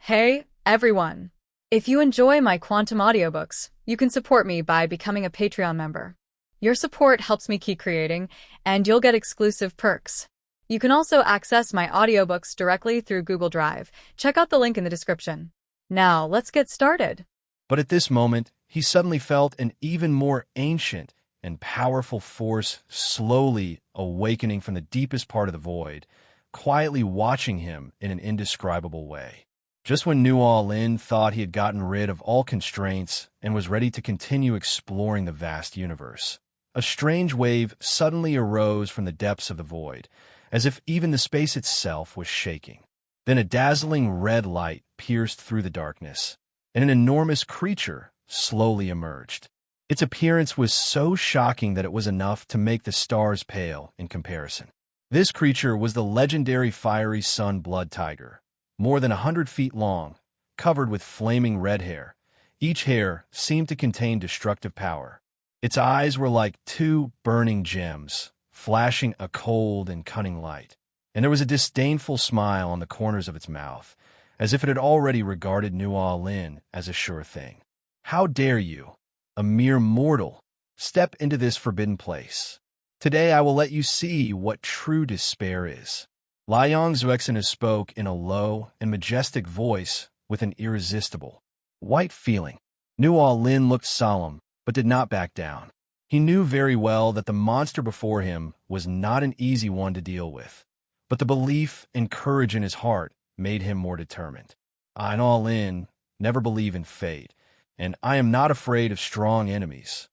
Hey, everyone! If you enjoy my quantum audiobooks, you can support me by becoming a Patreon member. Your support helps me keep creating, and you'll get exclusive perks. You can also access my audiobooks directly through Google Drive. Check out the link in the description. Now, let's get started. But at this moment, he suddenly felt an even more ancient and powerful force slowly awakening from the deepest part of the void, quietly watching him in an indescribable way. Just when New Lin thought he had gotten rid of all constraints and was ready to continue exploring the vast universe, a strange wave suddenly arose from the depths of the void, as if even the space itself was shaking. Then a dazzling red light pierced through the darkness, and an enormous creature slowly emerged. Its appearance was so shocking that it was enough to make the stars pale in comparison. This creature was the legendary fiery sun blood tiger, more than 100 feet long, covered with flaming red hair. Each hair seemed to contain destructive power. Its eyes were like two burning gems, flashing a cold and cunning light, and there was a disdainful smile on the corners of its mouth, as if it had already regarded New Lin as a sure thing. "How dare you, a mere mortal, step into this forbidden place? Today I will let you see what true despair is." Liang Zuexin spoke in a low and majestic voice with an irresistible, white feeling. New Lin looked solemn, but did not back down. He knew very well that the monster before him was not an easy one to deal with, but the belief and courage in his heart made him more determined. "I, Lin, never believe in fate, and I am not afraid of strong enemies,"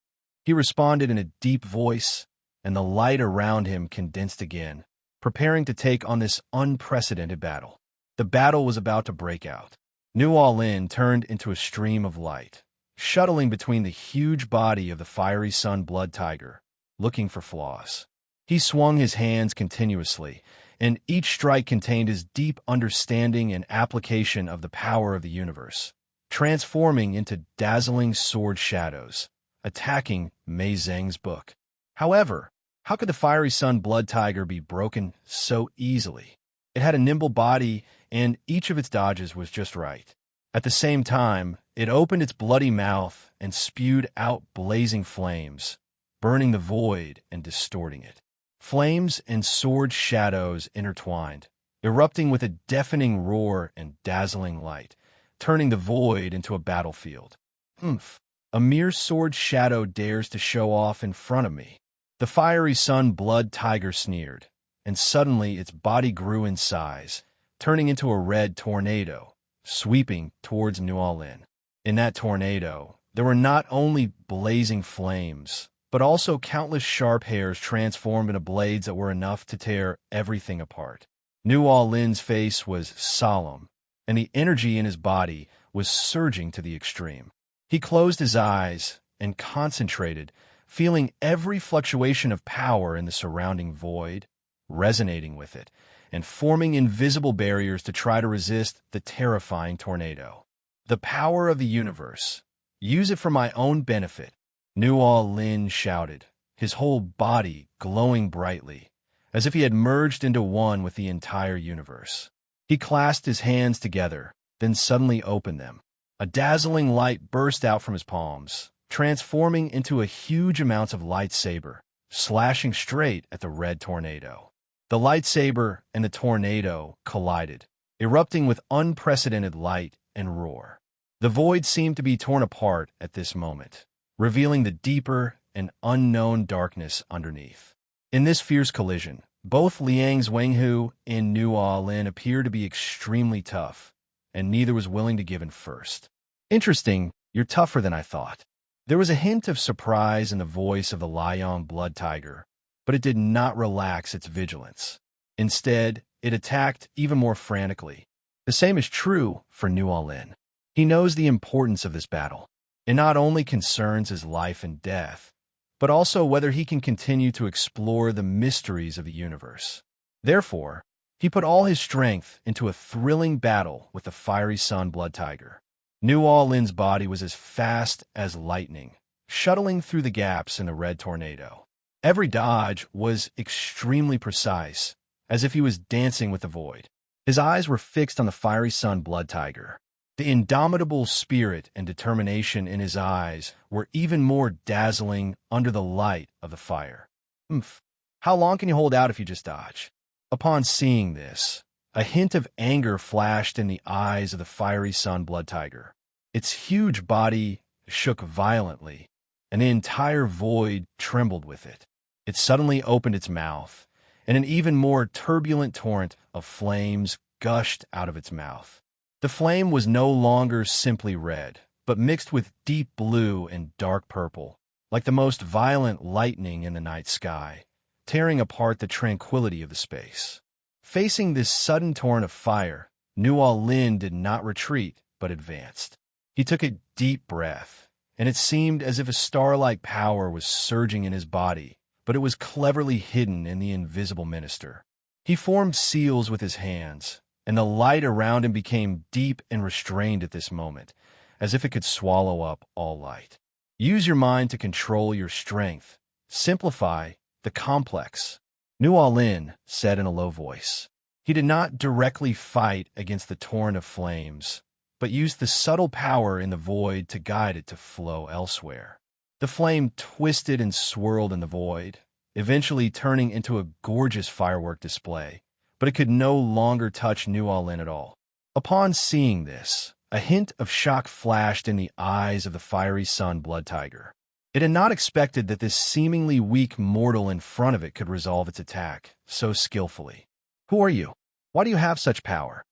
he responded in a deep voice, and the light around him condensed again, preparing to take on this unprecedented battle. The battle was about to break out. New Lin turned into a stream of light, shuttling between the huge body of the fiery sun blood tiger, looking for flaws. He swung his hands continuously, and each strike contained his deep understanding and application of the power of the universe, transforming into dazzling sword shadows, attacking Mei Zheng's book. However, how could the fiery sun blood tiger be broken so easily? It had a nimble body, and each of its dodges was just right. At the same time, it opened its bloody mouth and spewed out blazing flames, burning the void and distorting it. Flames and sword shadows intertwined, erupting with a deafening roar and dazzling light, turning the void into a battlefield. "Humph! A mere sword shadow dares to show off in front of me." The fiery sun blood tiger sneered, and suddenly its body grew in size, turning into a red tornado, sweeping towards New Lin. In that tornado, there were not only blazing flames, but also countless sharp hairs transformed into blades that were enough to tear everything apart. New Lin's face was solemn, and the energy in his body was surging to the extreme. He closed his eyes and concentrated, feeling every fluctuation of power in the surrounding void, resonating with it, and forming invisible barriers to try to resist the terrifying tornado. "The power of the universe. Use it for my own benefit," New Lin shouted, his whole body glowing brightly, as if he had merged into one with the entire universe. He clasped his hands together, then suddenly opened them. A dazzling light burst out from his palms, transforming into a huge amount of lightsaber, slashing straight at the red tornado. The lightsaber and the tornado collided, erupting with unprecedented light and roar. The void seemed to be torn apart at this moment, revealing the deeper and unknown darkness underneath. In this fierce collision, both Liang Zhenghu and New Lin appeared to be extremely tough, and neither was willing to give in first. "Interesting, you're tougher than I thought." There was a hint of surprise in the voice of the Liang blood tiger, but it did not relax its vigilance. Instead, it attacked even more frantically. The same is true for New Lin. He knows the importance of this battle. It not only concerns his life and death, but also whether he can continue to explore the mysteries of the universe. Therefore, he put all his strength into a thrilling battle with the fiery sun blood tiger. New Lin's body was as fast as lightning, shuttling through the gaps in the red tornado. Every dodge was extremely precise, as if he was dancing with the void. His eyes were fixed on the fiery sun blood tiger. The indomitable spirit and determination in his eyes were even more dazzling under the light of the fire. Oomph. How long can you hold out if you just dodge? Upon seeing this, a hint of anger flashed in the eyes of the fiery sun blood tiger. Its huge body shook violently, and the entire void trembled with it. It suddenly opened its mouth, and an even more turbulent torrent of flames gushed out of its mouth. The flame was no longer simply red, but mixed with deep blue and dark purple, like the most violent lightning in the night sky, tearing apart the tranquility of the space. Facing this sudden torrent of fire, Nual Lin did not retreat, but advanced. He took a deep breath, and it seemed as if a star-like power was surging in his body, but it was cleverly hidden in the invisible minister. He formed seals with his hands, and the light around him became deep and restrained at this moment, as if it could swallow up all light. Use your mind to control your strength. Simplify the complex, Nual Lin said in a low voice. He did not directly fight against the torrent of flames, but used the subtle power in the void to guide it to flow elsewhere. The flame twisted and swirled in the void, eventually turning into a gorgeous firework display, but it could no longer touch Nual Lin at all. Upon seeing this, a hint of shock flashed in the eyes of the fiery sun blood tiger. It had not expected that this seemingly weak mortal in front of it could resolve its attack so skillfully. Who are you? Why do you have such power?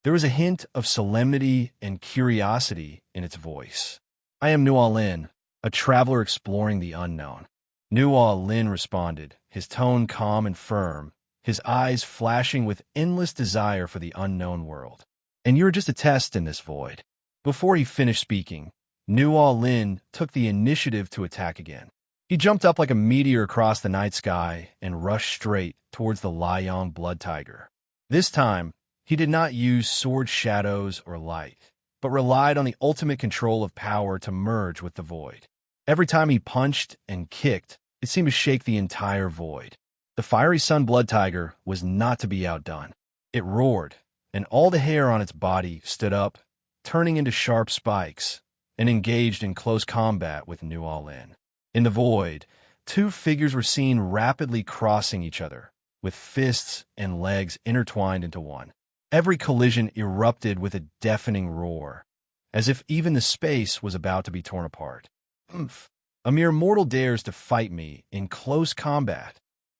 There was a hint of solemnity and curiosity in its voice. I am Nual Lin, a traveler exploring the unknown. Nual Lin responded, his tone calm and firm, his eyes flashing with endless desire for the unknown world. And you're just a test in this void. Before he finished speaking, Nual Lin took the initiative to attack again. He jumped up like a meteor across the night sky and rushed straight towards the Liang blood tiger. This time, he did not use sword shadows or light, but relied on the ultimate control of power to merge with the void. Every time he punched and kicked, it seemed to shake the entire void. The fiery sun blood tiger was not to be outdone. It roared, and all the hair on its body stood up, turning into sharp spikes, and engaged in close combat with Nual Lin. In the void, two figures were seen rapidly crossing each other, with fists and legs intertwined into one. Every collision erupted with a deafening roar, as if even the space was about to be torn apart. Oomph! A mere mortal dares to fight me in close combat.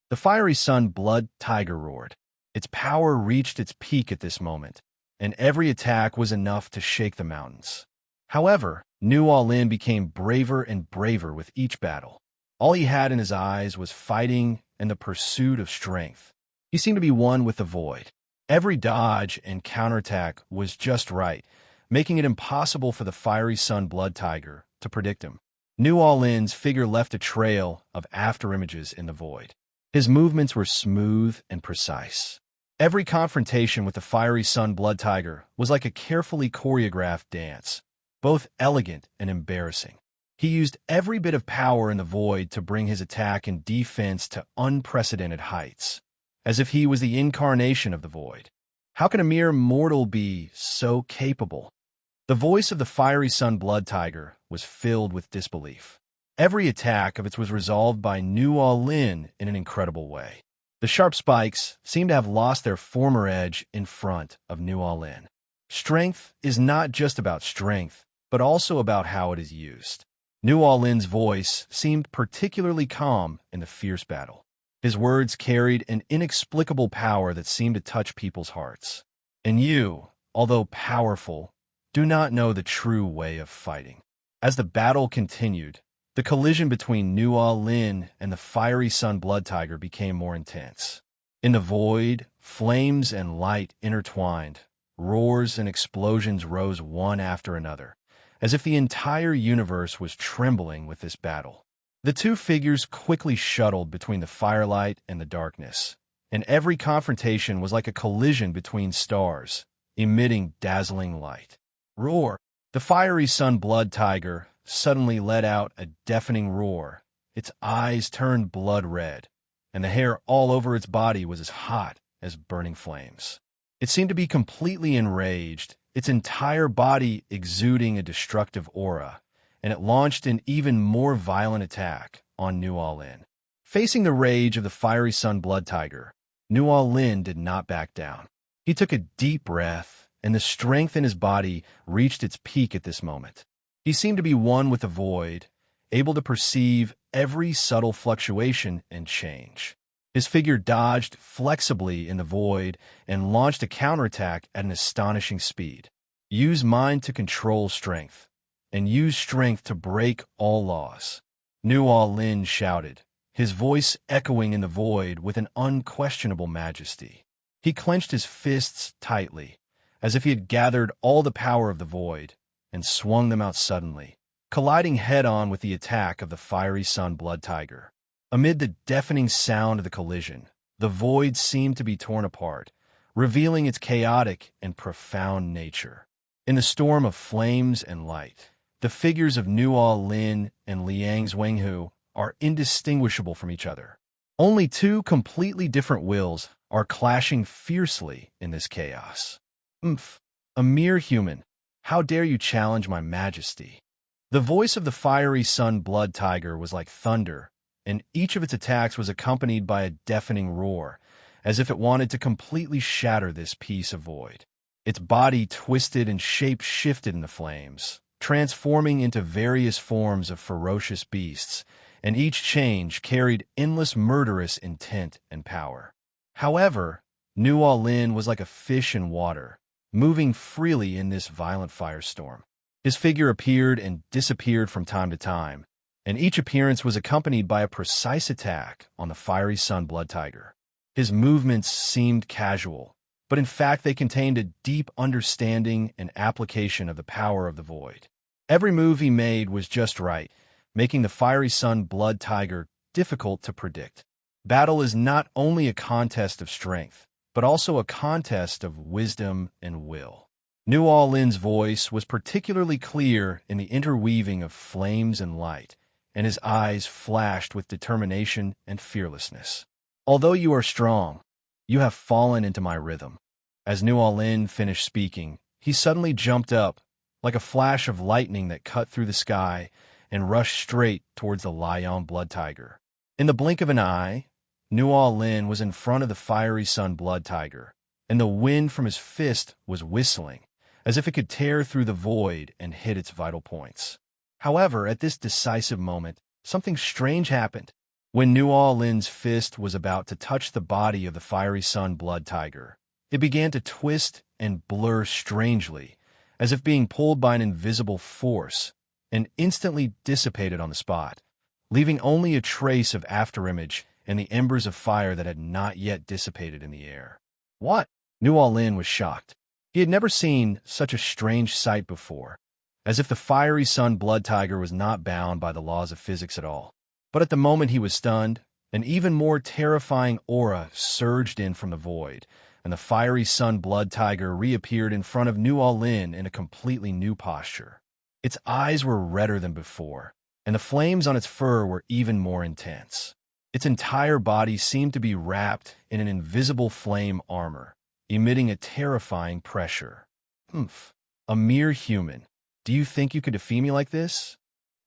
The fiery sun blood tiger roared. Its power reached its peak at this moment, and every attack was enough to shake the mountains. However, Nual Lin became braver and braver with each battle. All he had in his eyes was fighting and the pursuit of strength. He seemed to be one with the void. Every dodge and counterattack was just right, making it impossible for the fiery sun blood tiger to predict him. Nual Lin's figure left a trail of afterimages in the void. His movements were smooth and precise. Every confrontation with the fiery sun blood tiger was like a carefully choreographed dance, both elegant and embarrassing. He used every bit of power in the void to bring his attack and defense to unprecedented heights, as if he was the incarnation of the void. How can a mere mortal be so capable? The voice of the fiery sun blood tiger was filled with disbelief. Every attack of its was resolved by Nual Lin in an incredible way. The sharp spikes seemed to have lost their former edge in front of Nual Lin. Strength is not just about strength, but also about how it is used. Nual Lin's voice seemed particularly calm in the fierce battle. His words carried an inexplicable power that seemed to touch people's hearts. And you, although powerful, do not know the true way of fighting. As the battle continued, the collision between Nual Lin and the fiery sun blood tiger became more intense. In the void, flames and light intertwined. Roars and explosions rose one after another, as if the entire universe was trembling with this battle. The two figures quickly shuttled between the firelight and the darkness, and every confrontation was like a collision between stars, emitting dazzling light. Roar! The fiery sun blood tiger suddenly let out a deafening roar. Its eyes turned blood red, and the hair all over its body was as hot as burning flames. It seemed to be completely enraged, its entire body exuding a destructive aura, and it launched an even more violent attack on Nuo Lin. Facing the rage of the fiery sun blood tiger, Nuo Lin did not back down. He took a deep breath, and the strength in his body reached its peak at this moment. He seemed to be one with the void, able to perceive every subtle fluctuation and change. His figure dodged flexibly in the void and launched a counterattack at an astonishing speed. Use mind to control strength, and use strength to break all laws. Nuo Lin shouted, his voice echoing in the void with an unquestionable majesty. He clenched his fists tightly, as if he had gathered all the power of the void, and swung them out suddenly, colliding head-on with the attack of the fiery sun blood tiger. Amid the deafening sound of the collision, the void seemed to be torn apart, revealing its chaotic and profound nature. In the storm of flames and light, the figures of Nuo Lin and Liang Zhuanghu are indistinguishable from each other. Only two completely different wills are clashing fiercely in this chaos. A mere human, how dare you challenge my majesty? The voice of the fiery sun blood tiger was like thunder, and each of its attacks was accompanied by a deafening roar, as if it wanted to completely shatter this piece of void. Its body twisted and shape shifted in the flames, transforming into various forms of ferocious beasts, and each change carried endless murderous intent and power. However, Nuo Lin was like a fish in water, moving freely in this violent firestorm. His figure appeared and disappeared from time to time, and each appearance was accompanied by a precise attack on the fiery sun blood tiger. His movements seemed casual, but in fact they contained a deep understanding and application of the power of the void. Every move he made was just right, making the fiery sun blood tiger difficult to predict. Battle is not only a contest of strength, but also a contest of wisdom and will. Nuo Lin's voice was particularly clear in the interweaving of flames and light, and his eyes flashed with determination and fearlessness. Although you are strong, you have fallen into my rhythm. As Nuo Lin finished speaking, he suddenly jumped up, like a flash of lightning that cut through the sky, and rushed straight towards the Liang blood tiger. In the blink of an eye, Nuo Lin was in front of the fiery sun blood tiger, and the wind from his fist was whistling, as if it could tear through the void and hit its vital points. However, at this decisive moment, something strange happened. When Nuo Lin's fist was about to touch the body of the fiery sun blood tiger, it began to twist and blur strangely, as if being pulled by an invisible force, and instantly dissipated on the spot, leaving only a trace of afterimage and the embers of fire that had not yet dissipated in the air. What? Nuo Lin was shocked. He had never seen such a strange sight before, as if the fiery sun blood tiger was not bound by the laws of physics at all. But at the moment he was stunned, an even more terrifying aura surged in from the void, and the fiery sun blood tiger reappeared in front of Nuo Lin in a completely new posture. Its eyes were redder than before, and the flames on its fur were even more intense. Its entire body seemed to be wrapped in an invisible flame armor, emitting a terrifying pressure. A mere human. Do you think you could defeat me like this?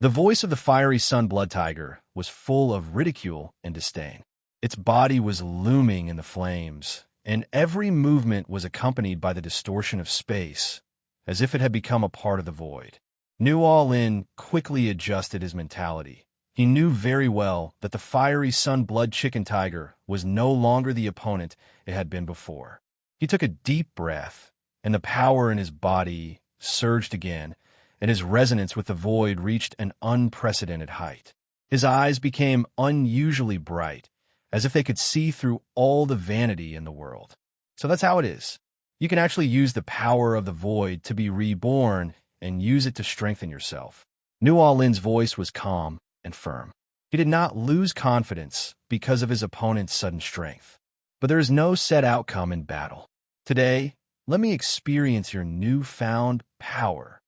The voice of the fiery sun blood tiger was full of ridicule and disdain. Its body was looming in the flames, and every movement was accompanied by the distortion of space, as if it had become a part of the void. Nuo Lin quickly adjusted his mentality. He knew very well that the fiery sun blood chicken tiger was no longer the opponent it had been before. He took a deep breath, and the power in his body surged again, and his resonance with the void reached an unprecedented height. His eyes became unusually bright, as if they could see through all the vanity in the world. So that's how it is. You can actually use the power of the void to be reborn and use it to strengthen yourself. Nuo Lin's voice was calm and firm. He did not lose confidence because of his opponent's sudden strength. But there is no set outcome in battle. Today, let me experience your newfound power.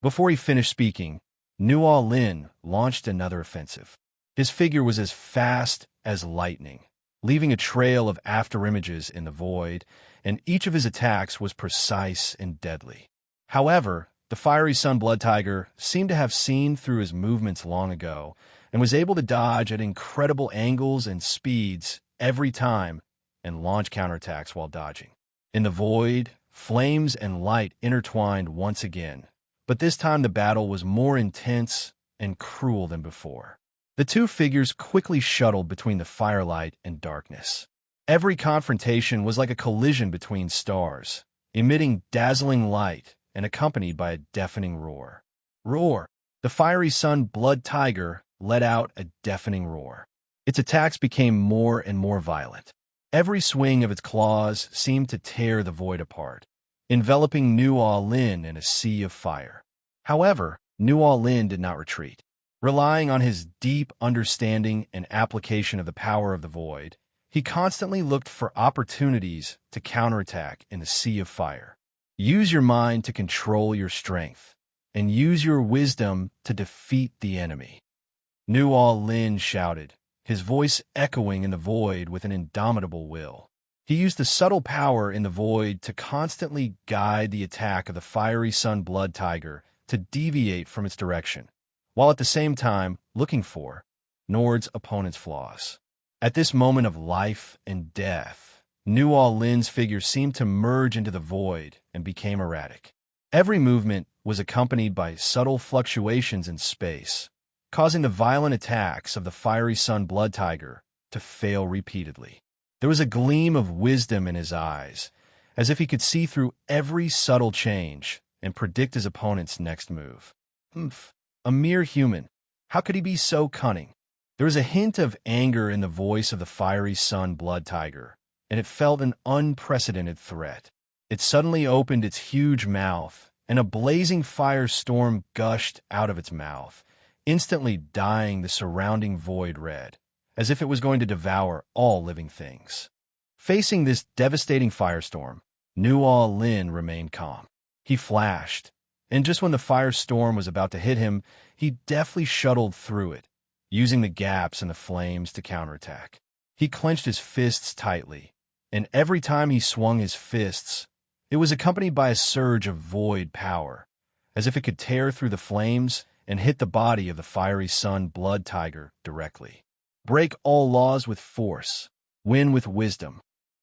Before he finished speaking, Nuo Lin launched another offensive. His figure was as fast as lightning, leaving a trail of afterimages in the void, and each of his attacks was precise and deadly. However, the fiery sun blood tiger seemed to have seen through his movements long ago and was able to dodge at incredible angles and speeds every time and launch counterattacks while dodging. In the void, flames and light intertwined once again, but this time the battle was more intense and cruel than before. The two figures quickly shuttled between the firelight and darkness. Every confrontation was like a collision between stars, emitting dazzling light and accompanied by a deafening roar. Roar! The fiery sun blood tiger let out a deafening roar. Its attacks became more and more violent. Every swing of its claws seemed to tear the void apart, enveloping Nuo Lin in a sea of fire. However, Nuo Lin did not retreat. Relying on his deep understanding and application of the power of the void, he constantly looked for opportunities to counterattack in the sea of fire. Use your mind to control your strength, and use your wisdom to defeat the enemy. Nuo Lin shouted, his voice echoing in the void with an indomitable will. He used the subtle power in the void to constantly guide the attack of the fiery sun blood tiger to deviate from its direction, while at the same time looking for Nord's opponent's flaws. At this moment of life and death, Nuo Lin's figure seemed to merge into the void and became erratic. Every movement was accompanied by subtle fluctuations in space, causing the violent attacks of the fiery sun blood tiger to fail repeatedly. There was a gleam of wisdom in his eyes, as if he could see through every subtle change and predict his opponent's next move. A mere human. How could he be so cunning? There was a hint of anger in the voice of the fiery sun blood tiger, and it felt an unprecedented threat. It suddenly opened its huge mouth, and a blazing firestorm gushed out of its mouth, instantly dyeing the surrounding void red, as if it was going to devour all living things. Facing this devastating firestorm, Nuo Lin remained calm. He flashed, and just when the firestorm was about to hit him, he deftly shuttled through it, using the gaps in the flames to counterattack. He clenched his fists tightly, and every time he swung his fists, it was accompanied by a surge of void power, as if it could tear through the flames and hit the body of the fiery sun blood tiger directly. Break all laws with force, win with wisdom.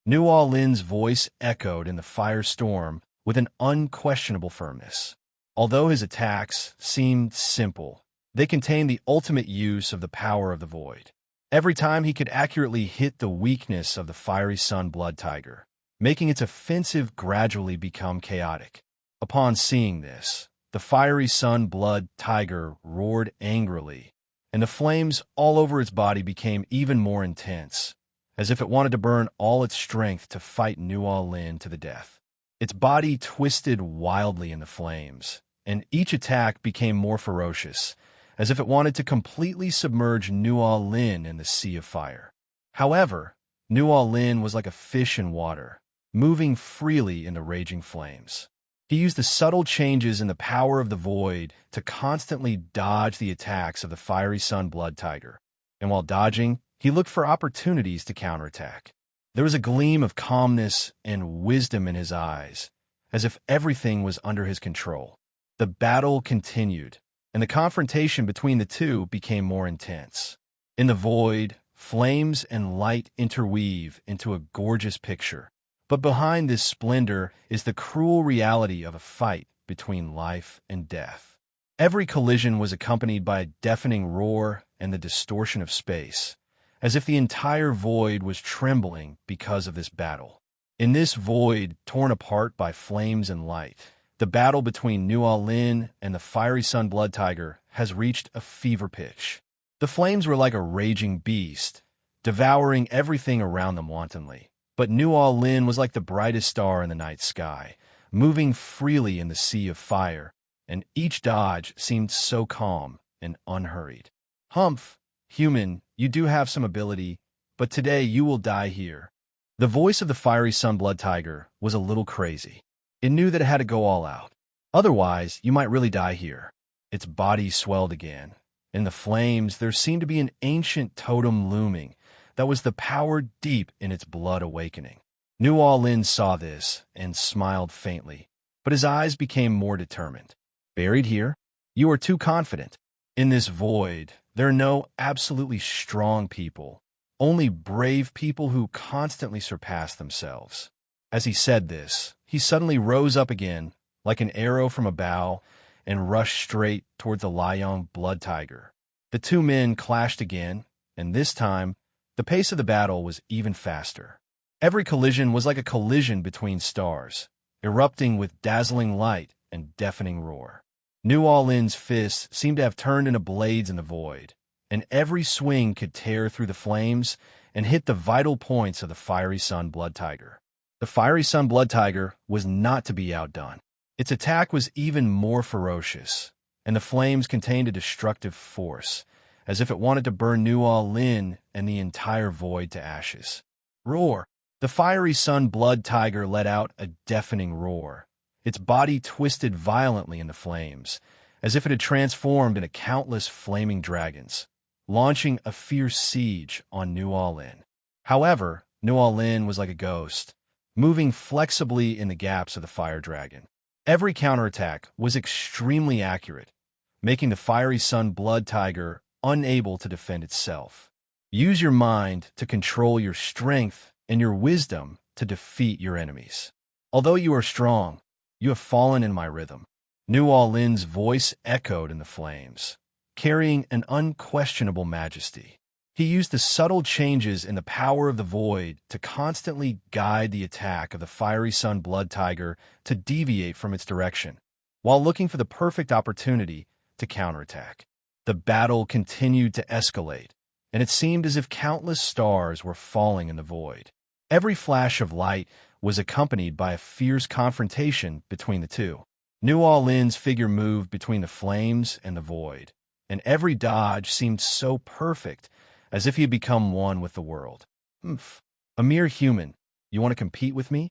Nuo Lin's voice echoed in the firestorm with an unquestionable firmness. Although his attacks seemed simple, they contained the ultimate use of the power of the void. Every time he could accurately hit the weakness of the fiery sun blood tiger, making its offensive gradually become chaotic. Upon seeing this, the fiery sun blood tiger roared angrily, and the flames all over its body became even more intense, as if it wanted to burn all its strength to fight Nuo Lin to the death. Its body twisted wildly in the flames, and each attack became more ferocious, as if it wanted to completely submerge Nuo Lin in the sea of fire. However, Nuo Lin was like a fish in water, moving freely in the raging flames. He used the subtle changes in the power of the void to constantly dodge the attacks of the fiery sun blood tiger, and while dodging, he looked for opportunities to counterattack. There was a gleam of calmness and wisdom in his eyes, as if everything was under his control. The battle continued, and the confrontation between the two became more intense. In the void, flames and light interweave into a gorgeous picture. But behind this splendor is the cruel reality of a fight between life and death. Every collision was accompanied by a deafening roar and the distortion of space, as if the entire void was trembling because of this battle. In this void, torn apart by flames and light, the battle between Nuo Lin and the fiery sun blood tiger has reached a fever pitch. The flames were like a raging beast, devouring everything around them wantonly. But Nuo Lin was like the brightest star in the night sky, moving freely in the sea of fire, and each dodge seemed so calm and unhurried. Humph, human, you do have some ability, but today you will die here. The voice of the fiery sun blood tiger was a little crazy. It knew that it had to go all out. Otherwise, you might really die here. Its body swelled again. In the flames, there seemed to be an ancient totem looming, that was the power deep in its blood awakening. New Orleans saw this and smiled faintly, but his eyes became more determined. Buried here? You are too confident. In this void, there are no absolutely strong people, only brave people who constantly surpass themselves. As he said this, he suddenly rose up again, like an arrow from a bow, and rushed straight towards the Liang blood tiger. The two men clashed again, and this time, the pace of the battle was even faster. Every collision was like a collision between stars, erupting with dazzling light and deafening roar. New Orleans' fists seemed to have turned into blades in the void, and every swing could tear through the flames and hit the vital points of the fiery sun blood tiger. The fiery sun blood tiger was not to be outdone. Its attack was even more ferocious, and the flames contained a destructive force, as if it wanted to burn New Orleans and the entire void to ashes. Roar! The fiery sun blood tiger let out a deafening roar. Its body twisted violently in the flames, as if it had transformed into countless flaming dragons, launching a fierce siege on New Orleans. However, New Orleans was like a ghost, moving flexibly in the gaps of the fire dragon. Every counterattack was extremely accurate, making the fiery sun blood tiger unable to defend itself. Use your mind to control your strength and your wisdom to defeat your enemies. Although you are strong, you have fallen in my rhythm. New Orleans' voice echoed in the flames, carrying an unquestionable majesty. He used the subtle changes in the power of the void to constantly guide the attack of the fiery sun blood tiger to deviate from its direction, while looking for the perfect opportunity to counterattack. The battle continued to escalate, and it seemed as if countless stars were falling in the void. Every flash of light was accompanied by a fierce confrontation between the two. New Orleans' figure moved between the flames and the void, and every dodge seemed so perfect, as if he had become one with the world. A mere human, you want to compete with me?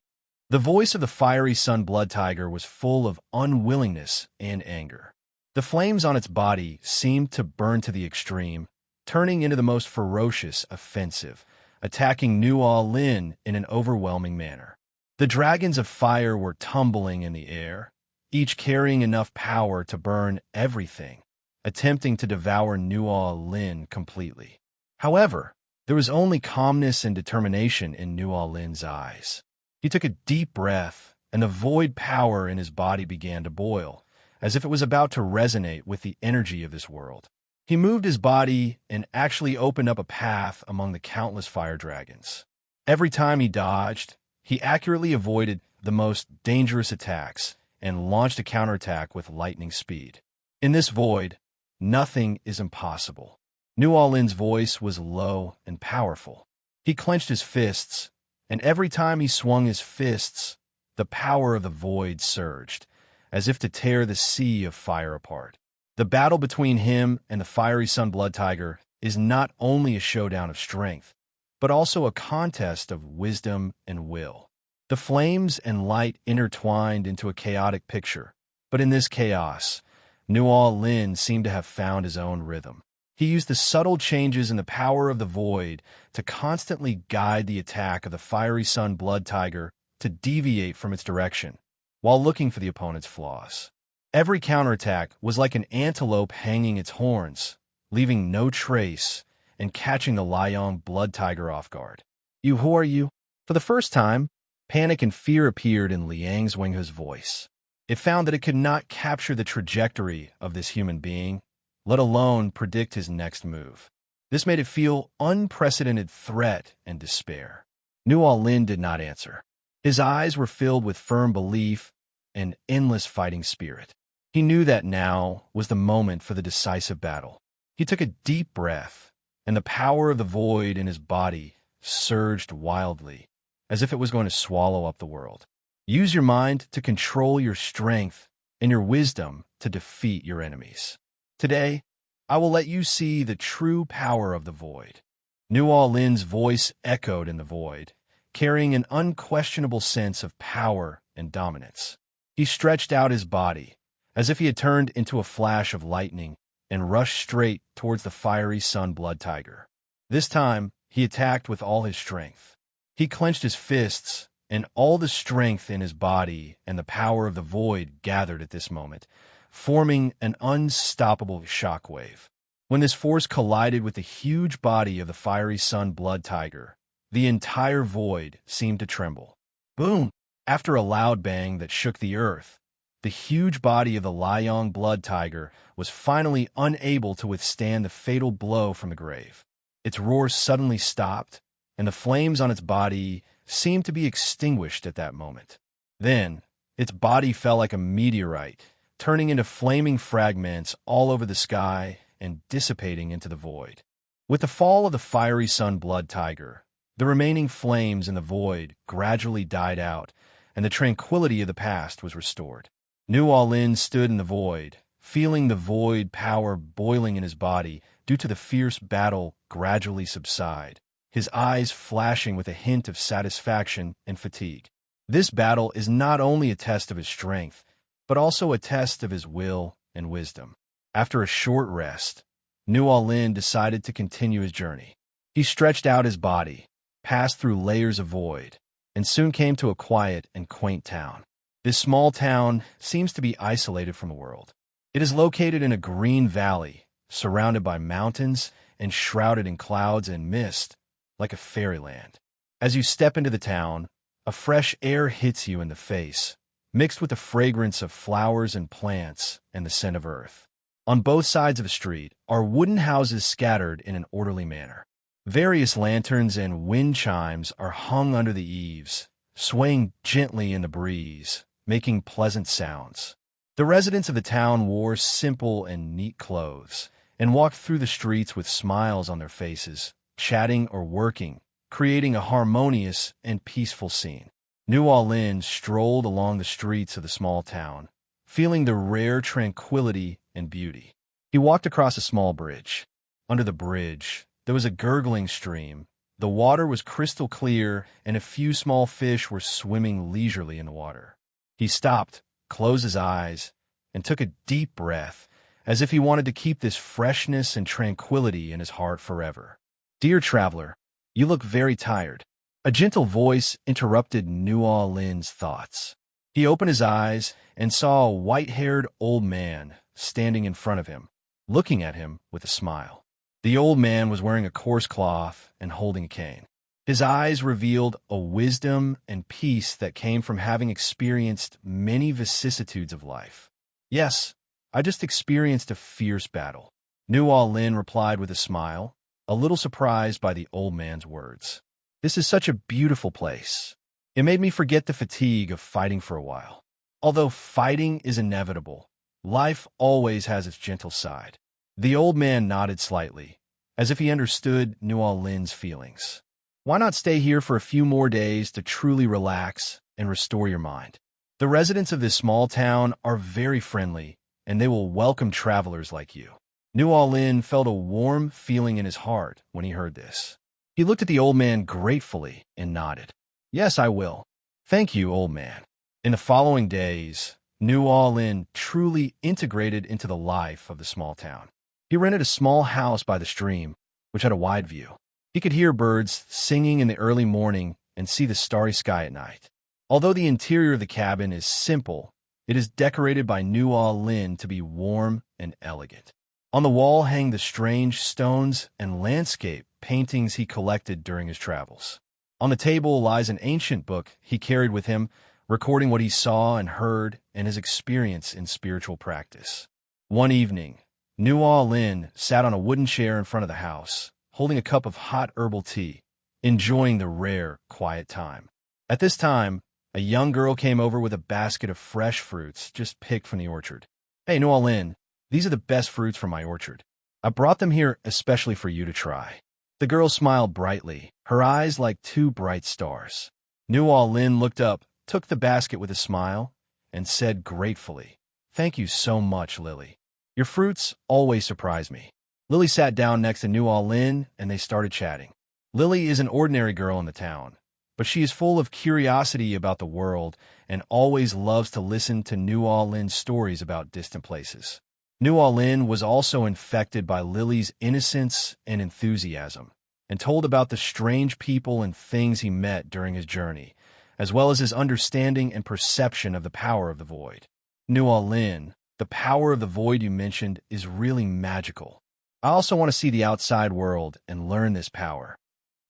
The voice of the fiery sun blood tiger was full of unwillingness and anger. The flames on its body seemed to burn to the extreme, turning into the most ferocious offensive, attacking New Orleans in an overwhelming manner. The dragons of fire were tumbling in the air, each carrying enough power to burn everything, attempting to devour New Orleans completely. However, there was only calmness and determination in New Orleans' eyes. He took a deep breath, and the void power in his body began to boil, as if it was about to resonate with the energy of this world. He moved his body and actually opened up a path among the countless fire dragons. Every time he dodged, he accurately avoided the most dangerous attacks and launched a counterattack with lightning speed. In this void, nothing is impossible. New Orleans' voice was low and powerful. He clenched his fists, and every time he swung his fists, the power of the void surged, as if to tear the sea of fire apart. The battle between him and the fiery sun blood tiger is not only a showdown of strength, but also a contest of wisdom and will. The flames and light intertwined into a chaotic picture, but in this chaos, New Orleans seemed to have found his own rhythm. He used the subtle changes in the power of the void to constantly guide the attack of the fiery sun blood tiger to deviate from its direction, while looking for the opponent's flaws. Every counterattack was like an antelope hanging its horns, leaving no trace and catching the Liang blood tiger off guard. Who are you? For the first time, panic and fear appeared in Liang's Winghu's voice. It found that it could not capture the trajectory of this human being, let alone predict his next move. This made it feel unprecedented threat and despair. New Orleans did not answer. His eyes were filled with firm belief and endless fighting spirit. He knew that now was the moment for the decisive battle. He took a deep breath, and the power of the void in his body surged wildly, as if it was going to swallow up the world. Use your mind to control your strength and your wisdom to defeat your enemies. Today, I will let you see the true power of the void. New Orleans' voice echoed in the void, carrying an unquestionable sense of power and dominance. He stretched out his body, as if he had turned into a flash of lightning, and rushed straight towards the fiery sun blood tiger. This time, he attacked with all his strength. He clenched his fists, and all the strength in his body and the power of the void gathered at this moment, forming an unstoppable shockwave. When this force collided with the huge body of the fiery sun blood tiger, the entire void seemed to tremble. Boom! After a loud bang that shook the earth, the huge body of the Liang blood tiger was finally unable to withstand the fatal blow from the grave. Its roar suddenly stopped, and the flames on its body seemed to be extinguished at that moment. Then, its body fell like a meteorite, turning into flaming fragments all over the sky and dissipating into the void. With the fall of the fiery sun blood tiger, the remaining flames in the void gradually died out, and the tranquility of the past was restored. Nu Lin stood in the void, feeling the void power boiling in his body due to the fierce battle gradually subside, his eyes flashing with a hint of satisfaction and fatigue. This battle is not only a test of his strength, but also a test of his will and wisdom. After a short rest, Nu Lin decided to continue his journey. He stretched out his body, passed through layers of void, and soon came to a quiet and quaint town. This small town seems to be isolated from the world. It is located in a green valley, surrounded by mountains and shrouded in clouds and mist, like a fairyland. As you step into the town, a fresh air hits you in the face, mixed with the fragrance of flowers and plants and the scent of earth. On both sides of the street are wooden houses scattered in an orderly manner. Various lanterns and wind chimes are hung under the eaves, swaying gently in the breeze, making pleasant sounds. The residents of the town wore simple and neat clothes and walked through the streets with smiles on their faces, chatting or working, creating a harmonious and peaceful scene. Nu Lin strolled along the streets of the small town, feeling the rare tranquility and beauty. He walked across a small bridge. Under the bridge, there was a gurgling stream. The water was crystal clear, and a few small fish were swimming leisurely in the water. He stopped, closed his eyes, and took a deep breath, as if he wanted to keep this freshness and tranquility in his heart forever. "Dear traveler, you look very tired." A gentle voice interrupted Nu Lin's thoughts. He opened his eyes and saw a white-haired old man standing in front of him, looking at him with a smile. The old man was wearing a coarse cloth and holding a cane. His eyes revealed a wisdom and peace that came from having experienced many vicissitudes of life. "Yes, I just experienced a fierce battle," Nu Lin replied with a smile, a little surprised by the old man's words. "This is such a beautiful place. It made me forget the fatigue of fighting for a while. Although fighting is inevitable, life always has its gentle side." The old man nodded slightly, as if he understood Nu Lin's feelings. "Why not stay here for a few more days to truly relax and restore your mind? The residents of this small town are very friendly, and they will welcome travelers like you." Nu Lin felt a warm feeling in his heart when he heard this. He looked at the old man gratefully and nodded. "Yes, I will. Thank you, old man." In the following days, Nu Lin truly integrated into the life of the small town. He rented a small house by the stream, which had a wide view. He could hear birds singing in the early morning and see the starry sky at night. Although the interior of the cabin is simple, it is decorated by Nu Lin to be warm and elegant. On the wall hang the strange stones and landscape paintings he collected during his travels. On the table lies an ancient book he carried with him, recording what he saw and heard and his experience in spiritual practice. One evening, Nu Lin sat on a wooden chair in front of the house, holding a cup of hot herbal tea, enjoying the rare, quiet time. At this time, a young girl came over with a basket of fresh fruits just picked from the orchard. "Hey, Nu Lin, these are the best fruits from my orchard. I brought them here especially for you to try." The girl smiled brightly, her eyes like two bright stars. Nu Lin looked up, took the basket with a smile, and said gratefully, "Thank you so much, Lily. Your fruits always surprise me." Lily sat down next to Nu Lin, and they started chatting. Lily is an ordinary girl in the town, but she is full of curiosity about the world and always loves to listen to Nu Lin's stories about distant places. Nu Lin was also infected by Lily's innocence and enthusiasm, and told about the strange people and things he met during his journey, as well as his understanding and perception of the power of the void. New Orleans, the power of the void you mentioned is really magical. I also want to see the outside world and learn this power.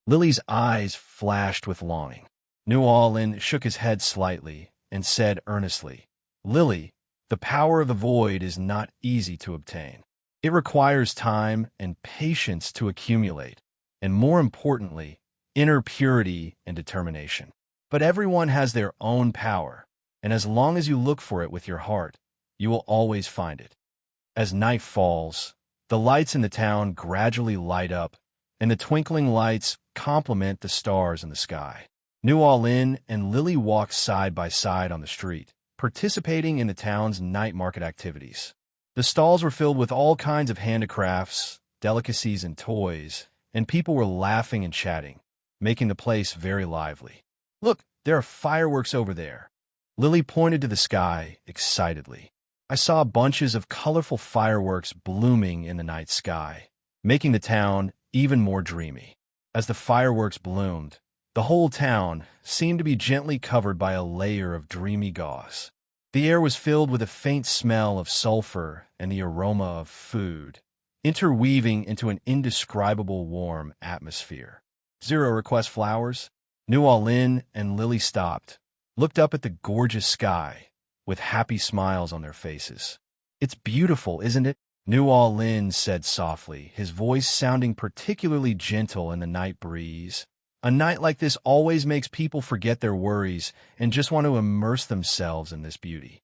Lily's eyes flashed with longing. New Orleans shook his head slightly and said earnestly, Lily, the power of the void is not easy to obtain. It requires time and patience to accumulate, and more importantly, inner purity and determination. But everyone has their own power, and as long as you look for it with your heart, you will always find it. As night falls, the lights in the town gradually light up, and the twinkling lights complement the stars in the sky. New Orleans and Lily walked side by side on the street, participating in the town's night market activities. The stalls were filled with all kinds of handicrafts, delicacies, and toys, and people were laughing and chatting, making the place very lively. Look, there are fireworks over there. Lily pointed to the sky excitedly. I saw bunches of colorful fireworks blooming in the night sky, making the town even more dreamy. As the fireworks bloomed, the whole town seemed to be gently covered by a layer of dreamy gauze. The air was filled with a faint smell of sulfur and the aroma of food, interweaving into an indescribable warm atmosphere. Zero request flowers? New Orleans and Lily stopped, looked up at the gorgeous sky, with happy smiles on their faces. It's beautiful, isn't it? New Orleans said softly, his voice sounding particularly gentle in the night breeze. A night like this always makes people forget their worries and just want to immerse themselves in this beauty.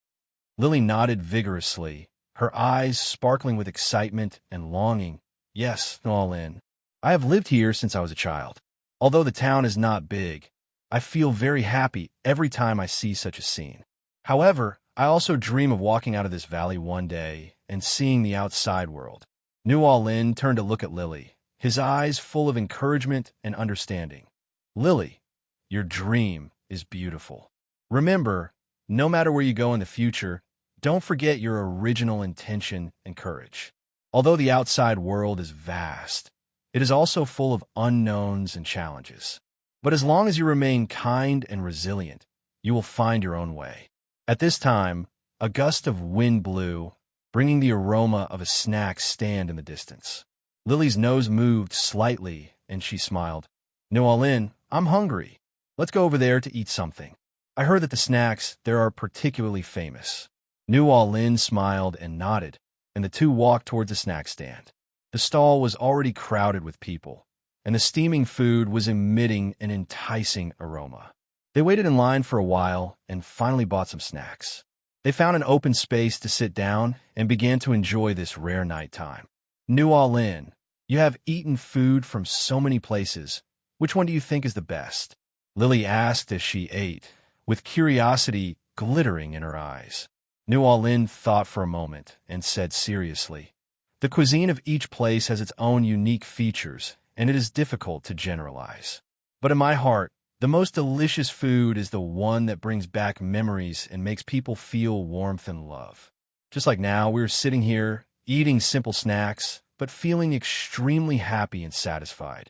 Lily nodded vigorously, her eyes sparkling with excitement and longing. Yes, New Orleans. I have lived here since I was a child. Although the town is not big, I feel very happy every time I see such a scene. However, I also dream of walking out of this valley one day and seeing the outside world. New Orleans turned to look at Lily, his eyes full of encouragement and understanding. Lily, your dream is beautiful. Remember, no matter where you go in the future, don't forget your original intention and courage. Although the outside world is vast, it is also full of unknowns and challenges. But as long as you remain kind and resilient, you will find your own way. At this time, a gust of wind blew, bringing the aroma of a snack stand in the distance. Lily's nose moved slightly, and she smiled. New Orleans, I'm hungry. Let's go over there to eat something. I heard that the snacks there are particularly famous. New Orleans smiled and nodded, and the two walked towards the snack stand. The stall was already crowded with people, and the steaming food was emitting an enticing aroma. They waited in line for a while and finally bought some snacks. They found an open space to sit down and began to enjoy this rare nighttime. New Orleans, you have eaten food from so many places. Which one do you think is the best? Lily asked as she ate, with curiosity glittering in her eyes. New Orleans thought for a moment and said seriously, the cuisine of each place has its own unique features, and it is difficult to generalize. But in my heart, the most delicious food is the one that brings back memories and makes people feel warmth and love. Just like now, we're sitting here, eating simple snacks, but feeling extremely happy and satisfied.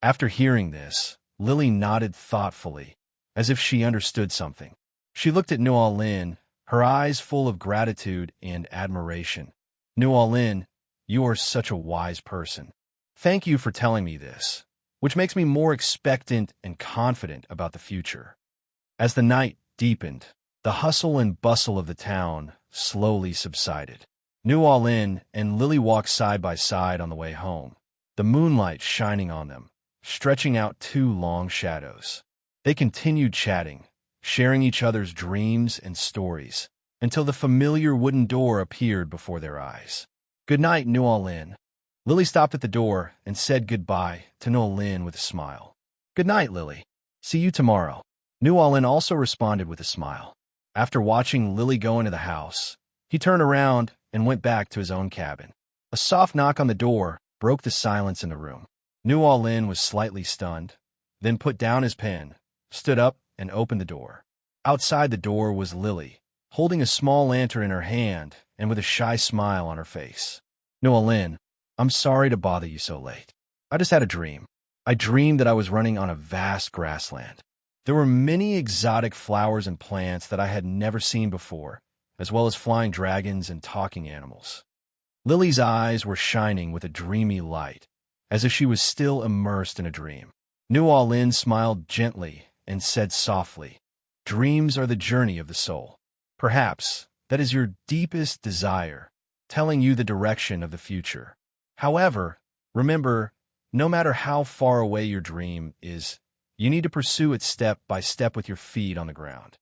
After hearing this, Lily nodded thoughtfully, as if she understood something. She looked at New Orleans, her eyes full of gratitude and admiration. New Orleans, you are such a wise person. Thank you for telling me this, which makes me more expectant and confident about the future. As the night deepened, the hustle and bustle of the town slowly subsided. New Orleans and Lily walked side by side on the way home, the moonlight shining on them, stretching out two long shadows. They continued chatting, sharing each other's dreams and stories, until the familiar wooden door appeared before their eyes. Good night, New Orleans. Lily stopped at the door and said goodbye to New Orleans with a smile. Good night, Lily. See you tomorrow. New Orleans also responded with a smile. After watching Lily go into the house, he turned around and went back to his own cabin. A soft knock on the door broke the silence in the room. New Orleans was slightly stunned, then put down his pen, stood up, and opened the door. Outside the door was Lily, holding a small lantern in her hand and with a shy smile on her face. New Orleans, I'm sorry to bother you so late. I just had a dream. I dreamed that I was running on a vast grassland. There were many exotic flowers and plants that I had never seen before, as well as flying dragons and talking animals. Lily's eyes were shining with a dreamy light, as if she was still immersed in a dream. New Orleans smiled gently and said softly, "Dreams are the journey of the soul. Perhaps that is your deepest desire, telling you the direction of the future. However, remember, no matter how far away your dream is, you need to pursue it step by step with your feet on the ground."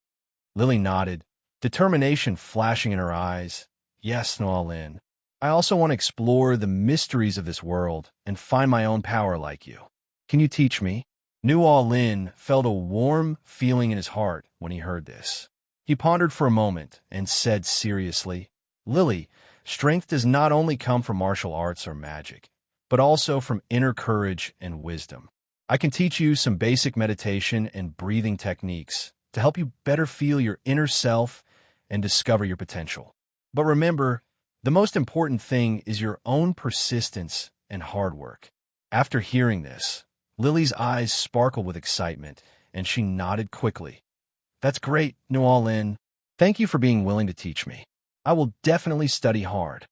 Lily nodded, determination flashing in her eyes. "Yes, Noelin. I also want to explore the mysteries of this world and find my own power like you. Can you teach me?" New Orleans felt a warm feeling in his heart when he heard this. He pondered for a moment and said seriously, "Lily, strength does not only come from martial arts or magic, but also from inner courage and wisdom. I can teach you some basic meditation and breathing techniques to help you better feel your inner self and discover your potential. But remember, the most important thing is your own persistence and hard work." After hearing this, Lily's eyes sparkled with excitement, and she nodded quickly. "That's great, New Orleans. Thank you for being willing to teach me. I will definitely study hard."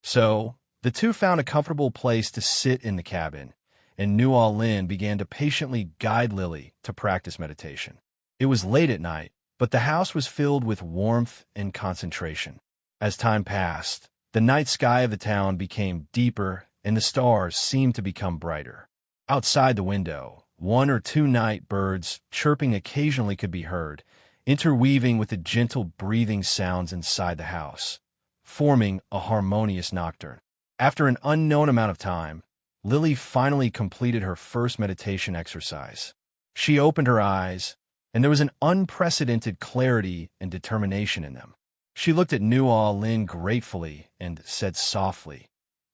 So, the two found a comfortable place to sit in the cabin, and New Orleans began to patiently guide Lily to practice meditation. It was late at night, but the house was filled with warmth and concentration. As time passed, the night sky of the town became deeper, and the stars seemed to become brighter. Outside the window, one or two night birds chirping occasionally could be heard, interweaving with the gentle breathing sounds inside the house, forming a harmonious nocturne. After an unknown amount of time, Lily finally completed her first meditation exercise. She opened her eyes, and there was an unprecedented clarity and determination in them. She looked at New Orleans gratefully and said softly,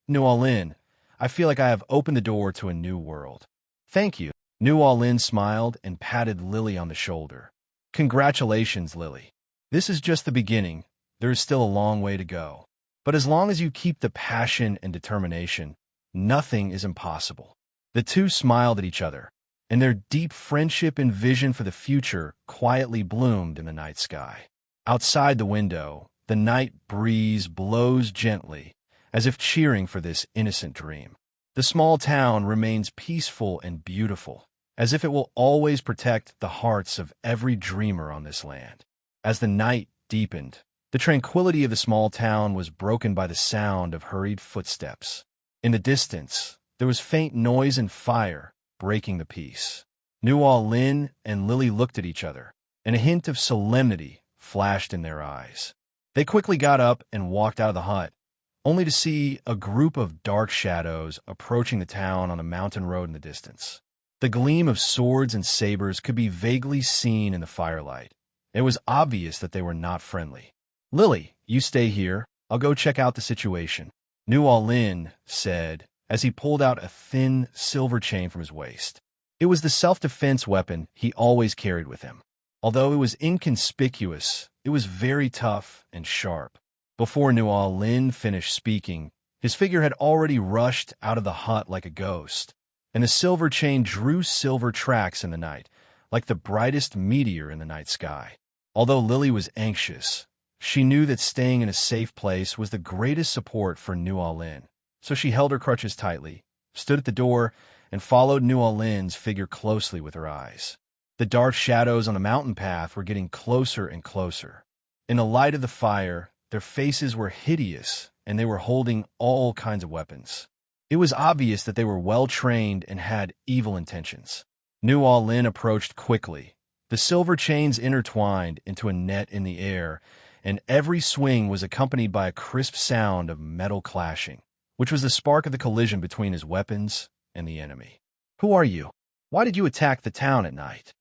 "New Orleans, I feel like I have opened the door to a new world." "Thank you." New Orleans smiled and patted Lily on the shoulder. "Congratulations, Lily. This is just the beginning. There is still a long way to go. But as long as you keep the passion and determination, nothing is impossible." The two smiled at each other, and their deep friendship and vision for the future quietly bloomed in the night sky. Outside the window, the night breeze blows gently, as if cheering for this innocent dream. The small town remains peaceful and beautiful, as if it will always protect the hearts of every dreamer on this land. As the night deepened, the tranquility of the small town was broken by the sound of hurried footsteps. In the distance, there was faint noise and fire breaking the peace. New Orleans and Lily looked at each other, and a hint of solemnity flashed in their eyes. They quickly got up and walked out of the hut, only to see a group of dark shadows approaching the town on a mountain road in the distance. The gleam of swords and sabers could be vaguely seen in the firelight. It was obvious that they were not friendly. "Lily, you stay here. I'll go check out the situation," New Orleans said as he pulled out a thin silver chain from his waist. It was the self-defense weapon he always carried with him. Although it was inconspicuous, it was very tough and sharp. Before New Orleans finished speaking, his figure had already rushed out of the hut like a ghost, and the silver chain drew silver tracks in the night, like the brightest meteor in the night sky. Although Lily was anxious, she knew that staying in a safe place was the greatest support for New Orleans, so she held her crutches tightly, stood at the door, and followed New Orleans' figure closely with her eyes. The dark shadows on the mountain path were getting closer and closer. In the light of the fire, their faces were hideous, and they were holding all kinds of weapons. It was obvious that they were well-trained and had evil intentions. New Orleans approached quickly. The silver chains intertwined into a net in the air, and every swing was accompanied by a crisp sound of metal clashing, which was the spark of the collision between his weapons and the enemy. "Who are you? Why did you attack the town at night?"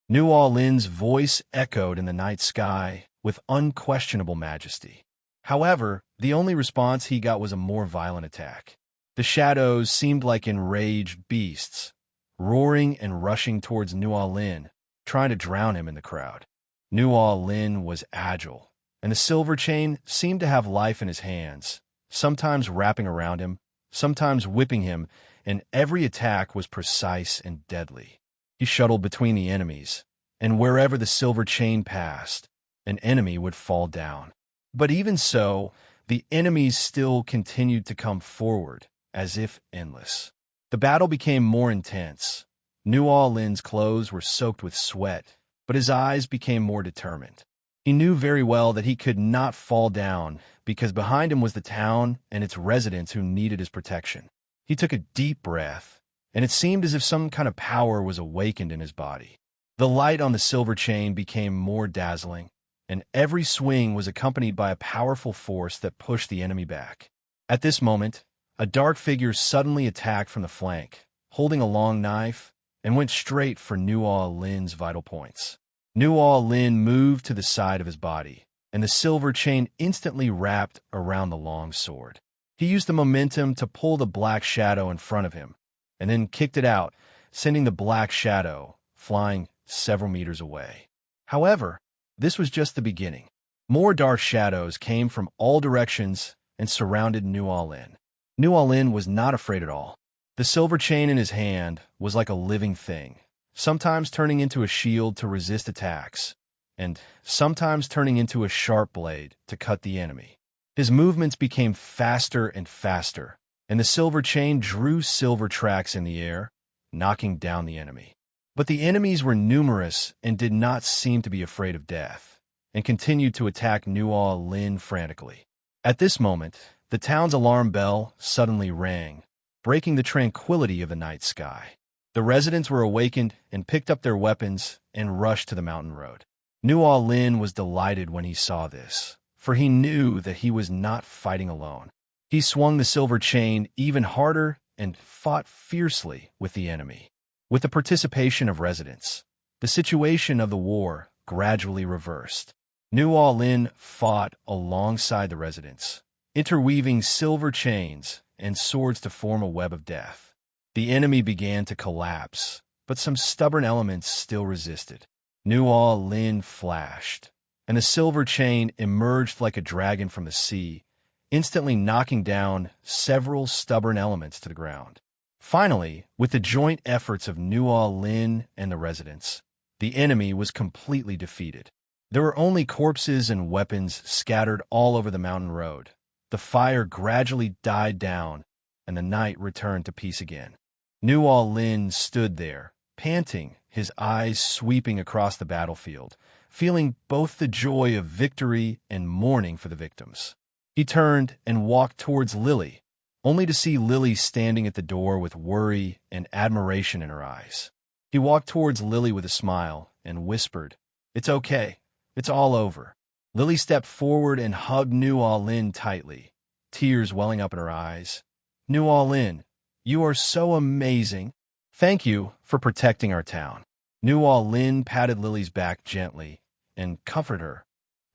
New Orleans' voice echoed in the night sky with unquestionable majesty. However, the only response he got was a more violent attack. The shadows seemed like enraged beasts, roaring and rushing towards New Orleans, trying to drown him in the crowd. New Orleans was agile, and the silver chain seemed to have life in his hands, sometimes wrapping around him, sometimes whipping him and every attack was precise and deadly. He shuttled between the enemies, and wherever the silver chain passed, an enemy would fall down. But even so, the enemies still continued to come forward, as if endless. The battle became more intense. New Orleans' clothes were soaked with sweat, but his eyes became more determined. He knew very well that he could not fall down because behind him was the town and its residents who needed his protection. He took a deep breath, and it seemed as if some kind of power was awakened in his body. The light on the silver chain became more dazzling, and every swing was accompanied by a powerful force that pushed the enemy back. At this moment, a dark figure suddenly attacked from the flank, holding a long knife, and went straight for New Orleans' vital points. New Orleans moved to the side of his body, and the silver chain instantly wrapped around the long sword. He used the momentum to pull the black shadow in front of him, and then kicked it out, sending the black shadow flying several meters away. However, this was just the beginning. More dark shadows came from all directions and surrounded New Orleans. New Orleans was not afraid at all. The silver chain in his hand was like a living thing, sometimes turning into a shield to resist attacks, and sometimes turning into a sharp blade to cut the enemy. His movements became faster and faster, and the silver chain drew silver tracks in the air, knocking down the enemy. But the enemies were numerous and did not seem to be afraid of death, and continued to attack New Orleans frantically. At this moment, the town's alarm bell suddenly rang, breaking the tranquility of the night sky. The residents were awakened and picked up their weapons and rushed to the mountain road. New Orleans was delighted when he saw this, for he knew that he was not fighting alone. He swung the silver chain even harder and fought fiercely with the enemy. With the participation of residents, the situation of the war gradually reversed. New Orleans fought alongside the residents, interweaving silver chains and swords to form a web of death. The enemy began to collapse, but some stubborn elements still resisted. New Orleans flashed, and the silver chain emerged like a dragon from the sea, instantly knocking down several stubborn elements to the ground. Finally, with the joint efforts of New Orleans and the residents, the enemy was completely defeated. There were only corpses and weapons scattered all over the mountain road. The fire gradually died down, and the night returned to peace again. New Orleans stood there, panting, his eyes sweeping across the battlefield, feeling both the joy of victory and mourning for the victims. He turned and walked towards Lily, only to see Lily standing at the door with worry and admiration in her eyes. He walked towards Lily with a smile and whispered, "It's okay. It's all over." Lily stepped forward and hugged New Orleans tightly, tears welling up in her eyes. "New Orleans, you are so amazing. Thank you for protecting our town." New Orleans patted Lily's back gently and comforted her.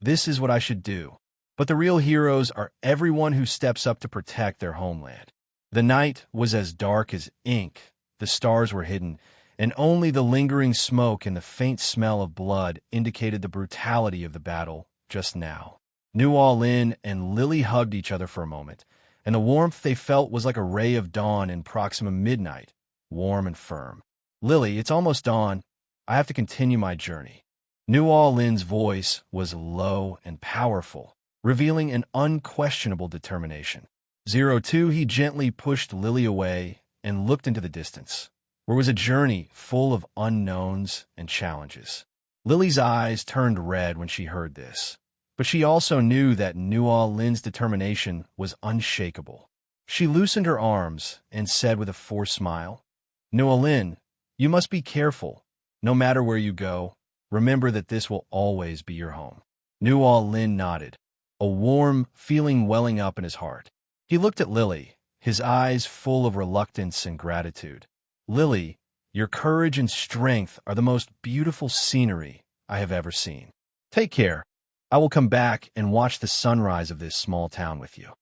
"This is what I should do. But the real heroes are everyone who steps up to protect their homeland." The night was as dark as ink, the stars were hidden, and only the lingering smoke and the faint smell of blood indicated the brutality of the battle just now. New Orleans and Lily hugged each other for a moment, and the warmth they felt was like a ray of dawn in Proxima midnight, warm and firm. "Lily, it's almost dawn. I have to continue my journey." New Orleans' voice was low and powerful, revealing an unquestionable determination. 02, he gently pushed Lily away and looked into the distance, where was a journey full of unknowns and challenges. Lily's eyes turned red when she heard this, but she also knew that New Orleans' determination was unshakable. She loosened her arms and said with a forced smile, "New Orleans, you must be careful. No matter where you go, remember that this will always be your home." New Orleans nodded, a warm feeling welling up in his heart. He looked at Lily, his eyes full of reluctance and gratitude. "Lily, your courage and strength are the most beautiful scenery I have ever seen. Take care. I will come back and watch the sunrise of this small town with you."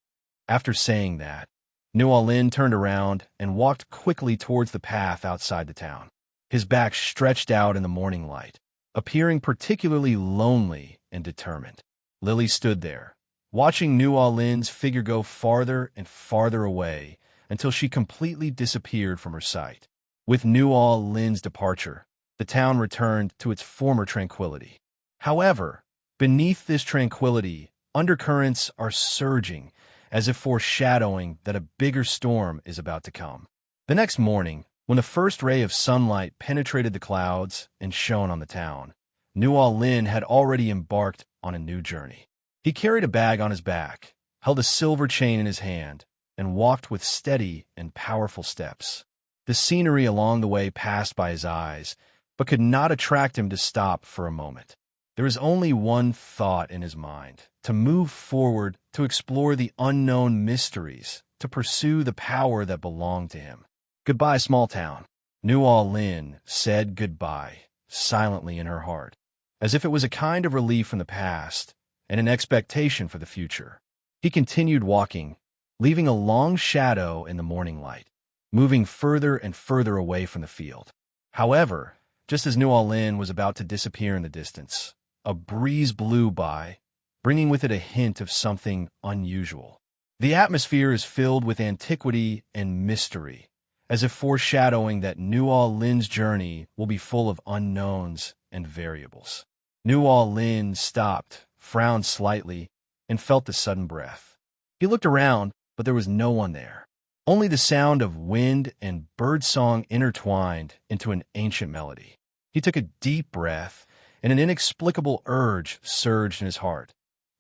After saying that, New Orleans turned around and walked quickly towards the path outside the town. His back stretched out in the morning light, appearing particularly lonely and determined. Lily stood there, watching New Orleans' figure go farther and farther away until she completely disappeared from her sight. With Nual Lin's departure, the town returned to its former tranquility. However, beneath this tranquility, undercurrents are surging, as if foreshadowing that a bigger storm is about to come. The next morning, when the first ray of sunlight penetrated the clouds and shone on the town, Nual Lin had already embarked on a new journey. He carried a bag on his back, held a silver chain in his hand, and walked with steady and powerful steps. The scenery along the way passed by his eyes, but could not attract him to stop for a moment. There was only one thought in his mind: to move forward, to explore the unknown mysteries, to pursue the power that belonged to him. Goodbye, small town. Nual Lin said goodbye, silently in her heart, as if it was a kind of relief from the past and an expectation for the future. He continued walking, leaving a long shadow in the morning light, moving further and further away from the field. However, just as Nual Lin was about to disappear in the distance, a breeze blew by, bringing with it a hint of something unusual. The atmosphere is filled with antiquity and mystery, as if foreshadowing that Nual Lin's journey will be full of unknowns and variables. Nual Lin stopped, frowned slightly, and felt the sudden breath. He looked around, but there was no one there. Only the sound of wind and birdsong intertwined into an ancient melody. He took a deep breath, and an inexplicable urge surged in his heart.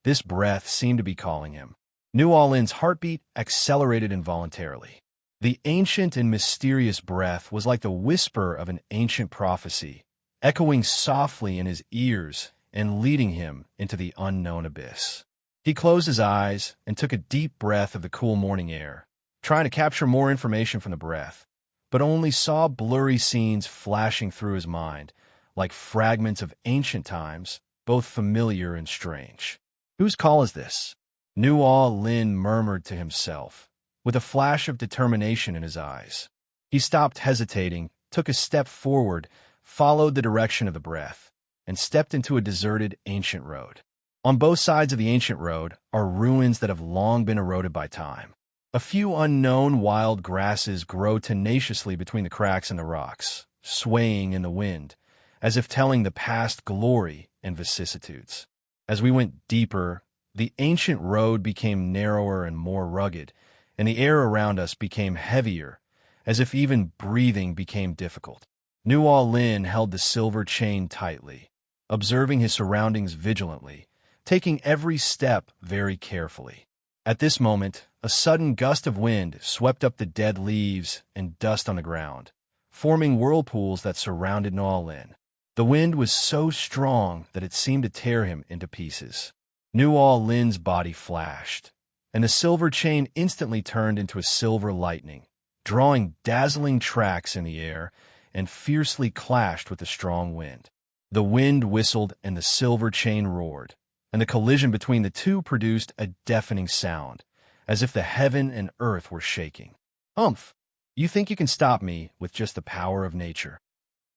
This breath seemed to be calling him. Nual Lin's heartbeat accelerated involuntarily. The ancient and mysterious breath was like the whisper of an ancient prophecy, echoing softly in his ears and leading him into the unknown abyss. He closed his eyes and took a deep breath of the cool morning air, trying to capture more information from the breath, but only saw blurry scenes flashing through his mind, like fragments of ancient times, both familiar and strange. Whose call is this? Nual Lin murmured to himself, with a flash of determination in his eyes. He stopped hesitating, took a step forward, followed the direction of the breath, and stepped into a deserted ancient road. On both sides of the ancient road are ruins that have long been eroded by time. A few unknown wild grasses grow tenaciously between the cracks in the rocks, swaying in the wind, as if telling the past glory and vicissitudes. As we went deeper, the ancient road became narrower and more rugged, and the air around us became heavier, as if even breathing became difficult. Nual Lin held the silver chain tightly, observing his surroundings vigilantly, taking every step very carefully. At this moment, a sudden gust of wind swept up the dead leaves and dust on the ground, forming whirlpools that surrounded Nual Lin. The wind was so strong that it seemed to tear him into pieces. Nual Lin's body flashed, and the silver chain instantly turned into a silver lightning, drawing dazzling tracks in the air and fiercely clashed with the strong wind. The wind whistled and the silver chain roared, and the collision between the two produced a deafening sound, as if the heaven and earth were shaking. "Humph! You think you can stop me with just the power of nature?"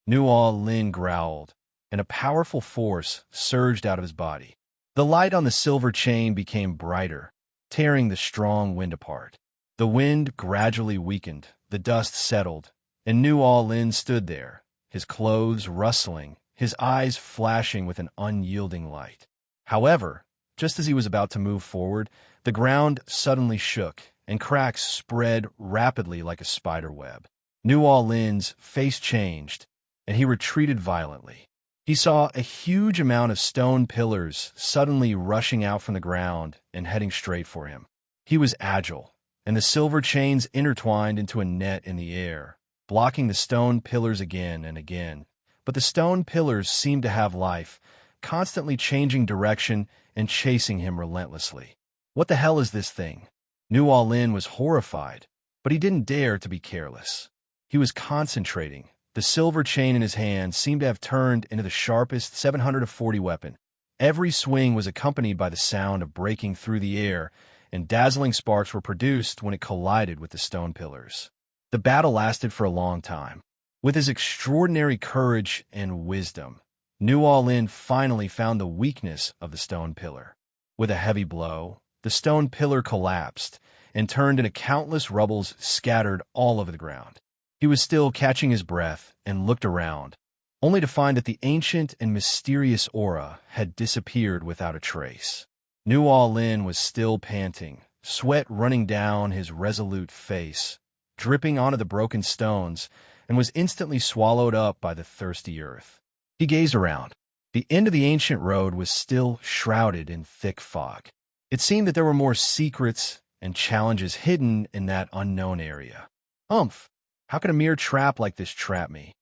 Nual Lin growled, and a powerful force surged out of his body. The light on the silver chain became brighter, tearing the strong wind apart. The wind gradually weakened, the dust settled, and Nual Lin stood there, his clothes rustling, his eyes flashing with an unyielding light. However, just as he was about to move forward, the ground suddenly shook, and cracks spread rapidly like a spider web. Nual Lin's face changed, and he retreated violently. He saw a huge amount of stone pillars suddenly rushing out from the ground and heading straight for him. He was agile, and the silver chains intertwined into a net in the air, blocking the stone pillars again and again. But the stone pillars seemed to have life, constantly changing direction and chasing him relentlessly. What the hell is this thing? Nual Lin was horrified, but he didn't dare to be careless. He was concentrating. The silver chain in his hand seemed to have turned into the sharpest 740 weapon. Every swing was accompanied by the sound of breaking through the air, and dazzling sparks were produced when it collided with the stone pillars. The battle lasted for a long time. With his extraordinary courage and wisdom, Nual Lin finally found the weakness of the stone pillar. With a heavy blow, the stone pillar collapsed, and turned into countless rubbles scattered all over the ground. He was still catching his breath and looked around, only to find that the ancient and mysterious aura had disappeared without a trace. Nuo Lin was still panting, sweat running down his resolute face, dripping onto the broken stones, and was instantly swallowed up by the thirsty earth. He gazed around. The end of the ancient road was still shrouded in thick fog. It seemed that there were more secrets and challenges hidden in that unknown area. How could a mere trap like this trap me?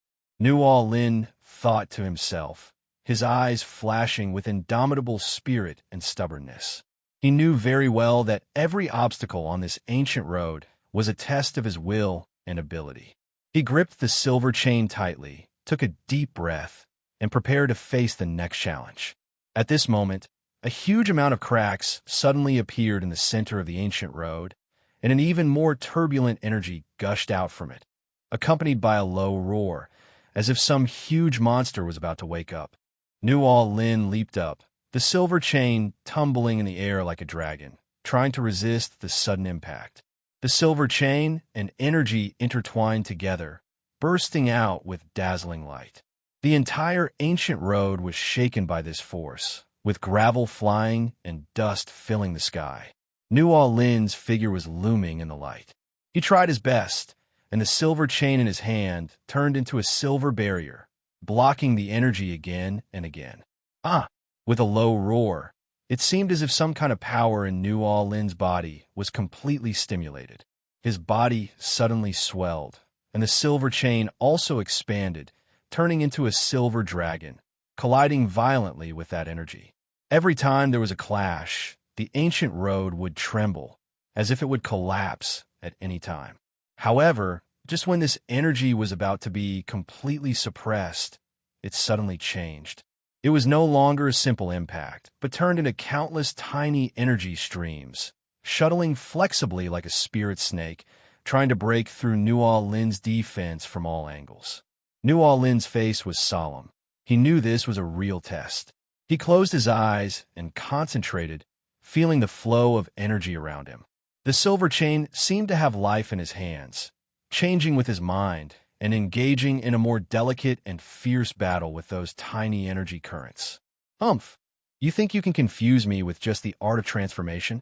Nuo Lin thought to himself, his eyes flashing with indomitable spirit and stubbornness. He knew very well that every obstacle on this ancient road was a test of his will and ability. He gripped the silver chain tightly, took a deep breath, and prepared to face the next challenge. At this moment, a huge amount of cracks suddenly appeared in the center of the ancient road, and an even more turbulent energy gushed out from it, accompanied by a low roar, as if some huge monster was about to wake up. Nuo Lin leaped up, the silver chain tumbling in the air like a dragon, trying to resist the sudden impact. The silver chain and energy intertwined together, bursting out with dazzling light. The entire ancient road was shaken by this force, with gravel flying and dust filling the sky. Nuo Lin's figure was looming in the light. He tried his best, and the silver chain in his hand turned into a silver barrier, blocking the energy again and again. With a low roar, it seemed as if some kind of power in Nuo Lin's body was completely stimulated. His body suddenly swelled, and the silver chain also expanded, turning into a silver dragon, colliding violently with that energy. Every time there was a clash, the ancient road would tremble, as if it would collapse at any time. However, just when this energy was about to be completely suppressed, it suddenly changed. It was no longer a simple impact, but turned into countless tiny energy streams, shuttling flexibly like a spirit snake, trying to break through Nuo Lin's defense from all angles. Nuo Lin's face was solemn. He knew this was a real test. He closed his eyes and concentrated, feeling the flow of energy around him. The silver chain seemed to have life in his hands, changing with his mind and engaging in a more delicate and fierce battle with those tiny energy currents. You think you can confuse me with just the art of transformation?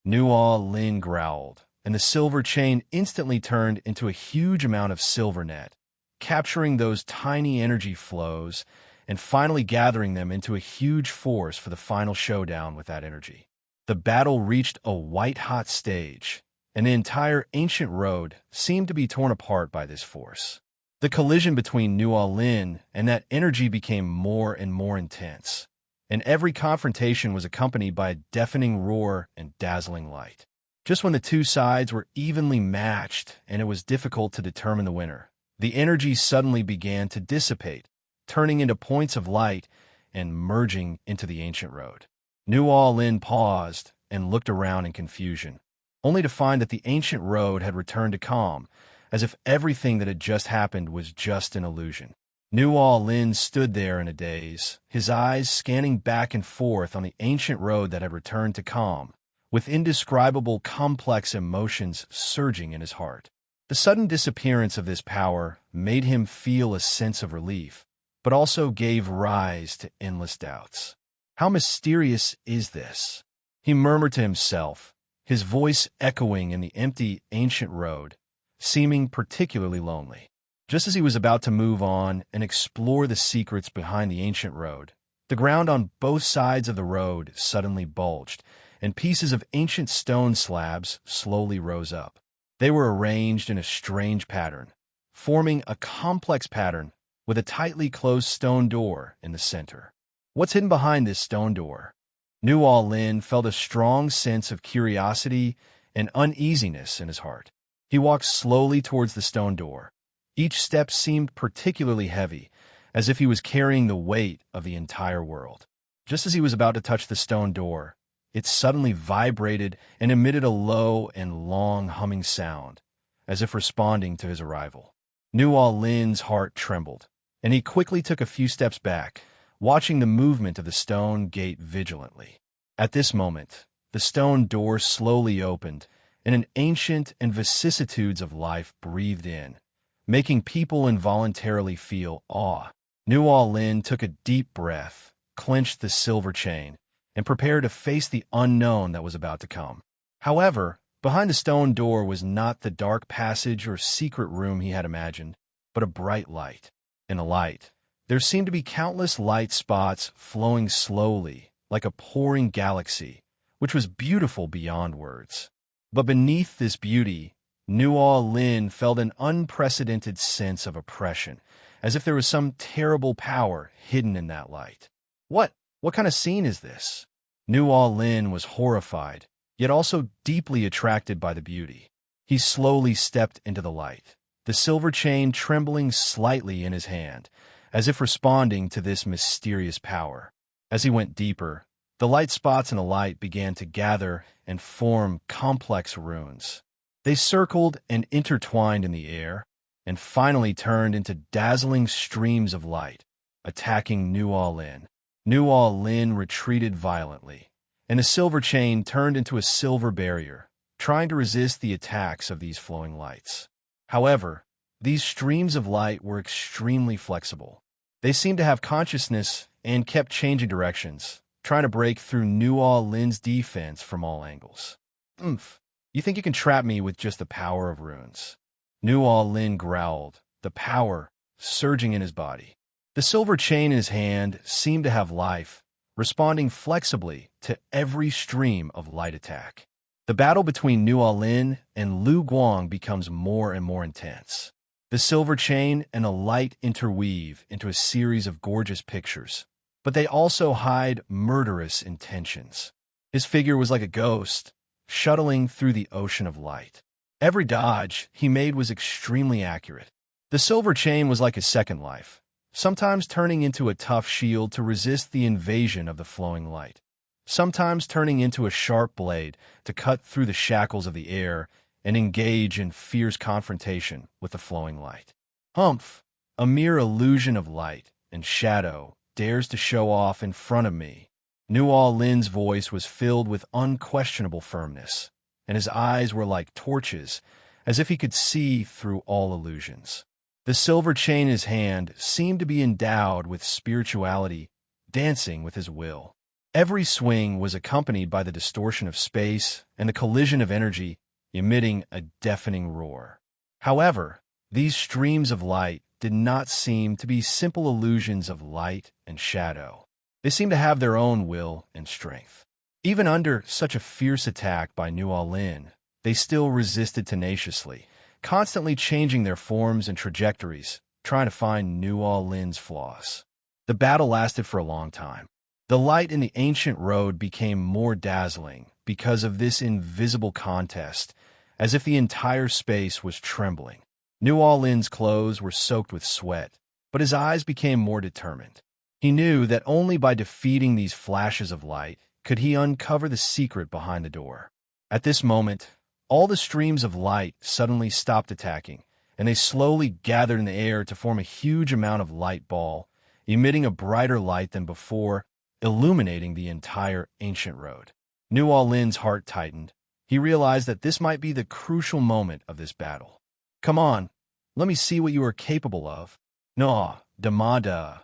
Nuo Lin growled, and the silver chain instantly turned into a huge amount of silver net, capturing those tiny energy flows and finally gathering them into a huge force for the final showdown with that energy. The battle reached a white-hot stage, and the entire ancient road seemed to be torn apart by this force. The collision between Nuo Lin and that energy became more and more intense, and every confrontation was accompanied by a deafening roar and dazzling light. Just when the two sides were evenly matched and it was difficult to determine the winner, the energy suddenly began to dissipate, turning into points of light and merging into the ancient road. Nuo Lin paused and looked around in confusion, only to find that the ancient road had returned to calm, as if everything that had just happened was just an illusion. Nuo Lin stood there in a daze, his eyes scanning back and forth on the ancient road that had returned to calm, with indescribable complex emotions surging in his heart. The sudden disappearance of this power made him feel a sense of relief, but also gave rise to endless doubts. How mysterious is this? He murmured to himself, his voice echoing in the empty ancient road, seeming particularly lonely. Just as he was about to move on and explore the secrets behind the ancient road, the ground on both sides of the road suddenly bulged, and pieces of ancient stone slabs slowly rose up. They were arranged in a strange pattern, forming a complex pattern with a tightly closed stone door in the center. What's hidden behind this stone door? Nuo Lin felt a strong sense of curiosity and uneasiness in his heart. He walked slowly towards the stone door. Each step seemed particularly heavy, as if he was carrying the weight of the entire world. Just as he was about to touch the stone door, it suddenly vibrated and emitted a low and long humming sound, as if responding to his arrival. Nuo Lin's heart trembled, and he quickly took a few steps back, watching the movement of the stone gate vigilantly. At this moment, the stone door slowly opened, and an ancient and vicissitudes of life breathed in, making people involuntarily feel awe. Nuo Lin took a deep breath, clenched the silver chain, and prepared to face the unknown that was about to come. However, behind the stone door was not the dark passage or secret room he had imagined, but a bright light. In the light, there seemed to be countless light spots flowing slowly, like a pouring galaxy, which was beautiful beyond words. But beneath this beauty, Nuo Lin felt an unprecedented sense of oppression, as if there was some terrible power hidden in that light. What kind of scene is this? Nuo Lin was horrified, yet also deeply attracted by the beauty. He slowly stepped into the light, the silver chain trembling slightly in his hand, as if responding to this mysterious power. As he went deeper, the light spots in the light began to gather and form complex runes. They circled and intertwined in the air, and finally turned into dazzling streams of light, attacking Nuo Lin. Nuo Lin retreated violently, and the silver chain turned into a silver barrier, trying to resist the attacks of these flowing lights. However, these streams of light were extremely flexible. They seemed to have consciousness and kept changing directions, trying to break through Nuo Lin's defense from all angles. You think you can trap me with just the power of runes? Nuo Lin growled, the power surging in his body. The silver chain in his hand seemed to have life, responding flexibly to every stream of light attack. The battle between Nuo Lin and Lu Guang becomes more and more intense. The silver chain and a light interweave into a series of gorgeous pictures, but they also hide murderous intentions. His figure was like a ghost, shuttling through the ocean of light. Every dodge he made was extremely accurate. The silver chain was like his second life, sometimes turning into a tough shield to resist the invasion of the flowing light, sometimes turning into a sharp blade to cut through the shackles of the air and engage in fierce confrontation with the flowing light. Humph, a mere illusion of light and shadow, dares to show off in front of me. Nuo Lin's voice was filled with unquestionable firmness, and his eyes were like torches, as if he could see through all illusions. The silver chain in his hand seemed to be endowed with spirituality, dancing with his will. Every swing was accompanied by the distortion of space and the collision of energy, emitting a deafening roar. However, these streams of light did not seem to be simple illusions of light and shadow. They seemed to have their own will and strength. Even under such a fierce attack by Nuo Lin, they still resisted tenaciously, constantly changing their forms and trajectories, trying to find Nuo Lin's flaws. The battle lasted for a long time. The light in the ancient road became more dazzling because of this invisible contest, as if the entire space was trembling. Nuo Lin's clothes were soaked with sweat, but his eyes became more determined. He knew that only by defeating these flashes of light could he uncover the secret behind the door. At this moment, all the streams of light suddenly stopped attacking, and they slowly gathered in the air to form a huge amount of light ball, emitting a brighter light than before, illuminating the entire ancient road. Nuo Lin's heart tightened. He realized that this might be the crucial moment of this battle. Come on, let me see what you are capable of. No, Damada.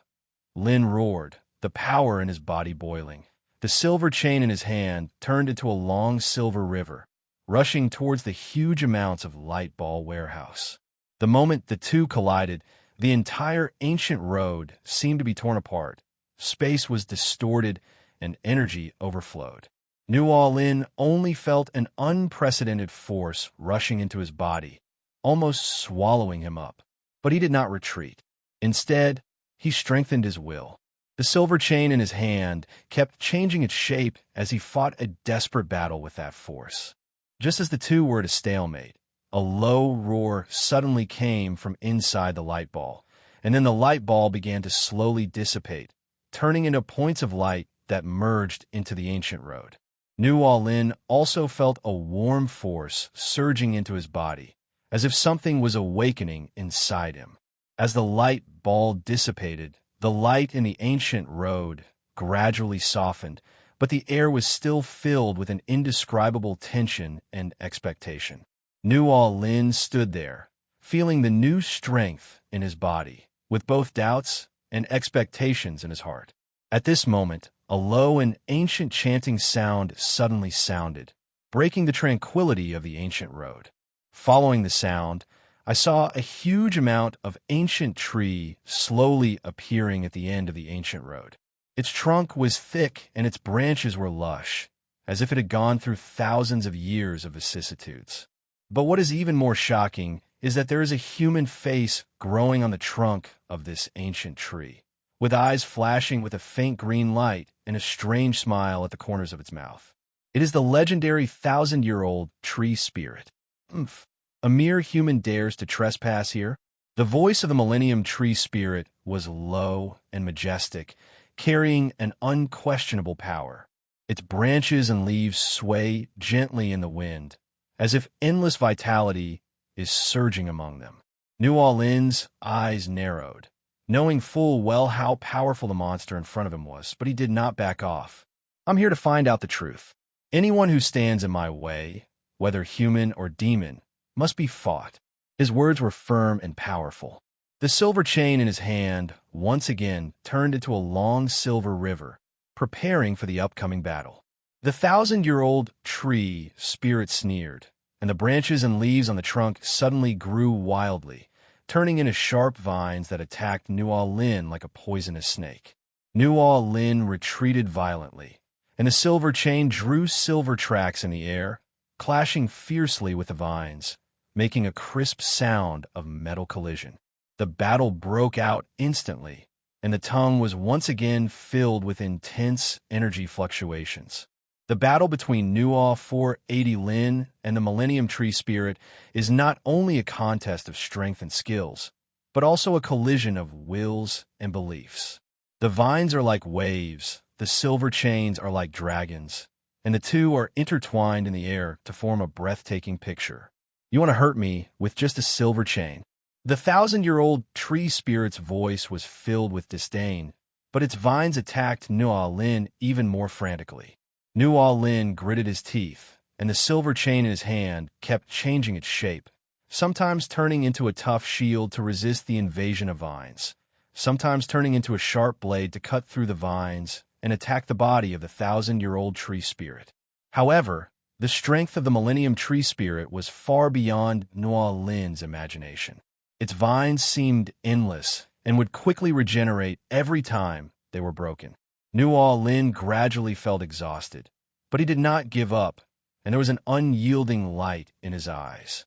Lin roared, the power in his body boiling. The silver chain in his hand turned into a long silver river, rushing towards the huge amounts of light ball warehouse. The moment the two collided, the entire ancient road seemed to be torn apart. Space was distorted and energy overflowed. Nuo Lin only felt an unprecedented force rushing into his body, almost swallowing him up. But he did not retreat. Instead, he strengthened his will. The silver chain in his hand kept changing its shape as he fought a desperate battle with that force. Just as the two were at a stalemate, a low roar suddenly came from inside the light ball, and then the light ball began to slowly dissipate, turning into points of light that merged into the ancient road. Nuo Lin also felt a warm force surging into his body, as if something was awakening inside him. As the light ball dissipated, the light in the ancient road gradually softened, but the air was still filled with an indescribable tension and expectation. Nual Lin stood there, feeling the new strength in his body, with both doubts and expectations in his heart. At this moment, a low and ancient chanting sound suddenly sounded, breaking the tranquility of the ancient road. Following the sound, I saw a huge amount of ancient tree slowly appearing at the end of the ancient road. Its trunk was thick and its branches were lush, as if it had gone through thousands of years of vicissitudes. But what is even more shocking is that there is a human face growing on the trunk of this ancient tree, with eyes flashing with a faint green light and a strange smile at the corners of its mouth. It is the legendary 1,000-year-old tree spirit. Umph. A mere human dares to trespass here? The voice of the Millennium Tree Spirit was low and majestic, carrying an unquestionable power. Its branches and leaves sway gently in the wind, as if endless vitality is surging among them. Nual Lin's eyes narrowed, knowing full well how powerful the monster in front of him was, but he did not back off. I'm here to find out the truth. Anyone who stands in my way, whether human or demon, must be fought. His words were firm and powerful. The silver chain in his hand once again turned into a long silver river, preparing for the upcoming battle. The 1,000-year-old tree spirit sneered, and the branches and leaves on the trunk suddenly grew wildly, turning into sharp vines that attacked Nual Lin like a poisonous snake. Nual Lin retreated violently, and the silver chain drew silver tracks in the air, clashing fiercely with the vines, making a crisp sound of metal collision. The battle broke out instantly, and the tongue was once again filled with intense energy fluctuations. The battle between Nual 480 Lin and the Millennium Tree Spirit is not only a contest of strength and skills, but also a collision of wills and beliefs. The vines are like waves, the silver chains are like dragons, and the two are intertwined in the air to form a breathtaking picture. You want to hurt me with just a silver chain? The 1,000-year-old tree spirit's voice was filled with disdain, but its vines attacked Nual Lin even more frantically. Nual Lin gritted his teeth, and the silver chain in his hand kept changing its shape, sometimes turning into a tough shield to resist the invasion of vines, sometimes turning into a sharp blade to cut through the vines and attack the body of the 1,000-year-old tree spirit. However, the strength of the Millennium Tree Spirit was far beyond Nual Lin's imagination. Its vines seemed endless and would quickly regenerate every time they were broken. Nual Lin gradually felt exhausted, but he did not give up, and there was an unyielding light in his eyes.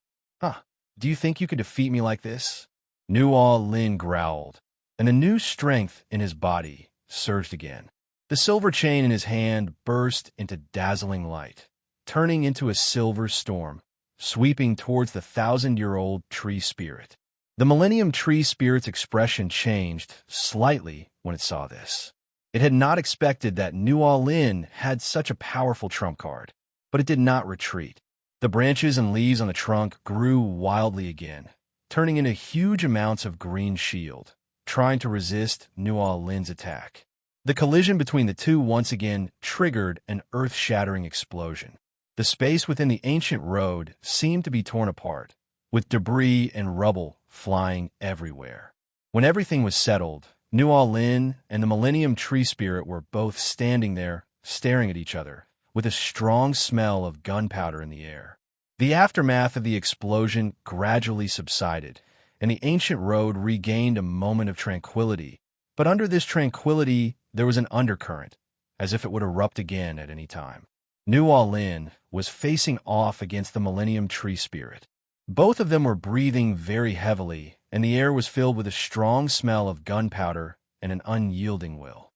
Do you think you could defeat me like this? Nual Lin growled, and the new strength in his body surged again. The silver chain in his hand burst into dazzling light, turning into a silver storm, sweeping towards the 1,000-year-old tree spirit. The Millennium Tree Spirit's expression changed slightly when it saw this. It had not expected that Nual Lin had such a powerful trump card, but it did not retreat. The branches and leaves on the trunk grew wildly again, turning into huge amounts of green shield, trying to resist Nual Lin's attack. The collision between the two once again triggered an earth-shattering explosion. The space within the ancient road seemed to be torn apart, with debris and rubble flying everywhere. When everything was settled, Nual Lin and the Millennium Tree Spirit were both standing there, staring at each other, with a strong smell of gunpowder in the air. The aftermath of the explosion gradually subsided, and the ancient road regained a moment of tranquility. But under this tranquility, there was an undercurrent, as if it would erupt again at any time. Nual Lin was facing off against the Millennium Tree Spirit. Both of them were breathing very heavily, and the air was filled with a strong smell of gunpowder and an unyielding will.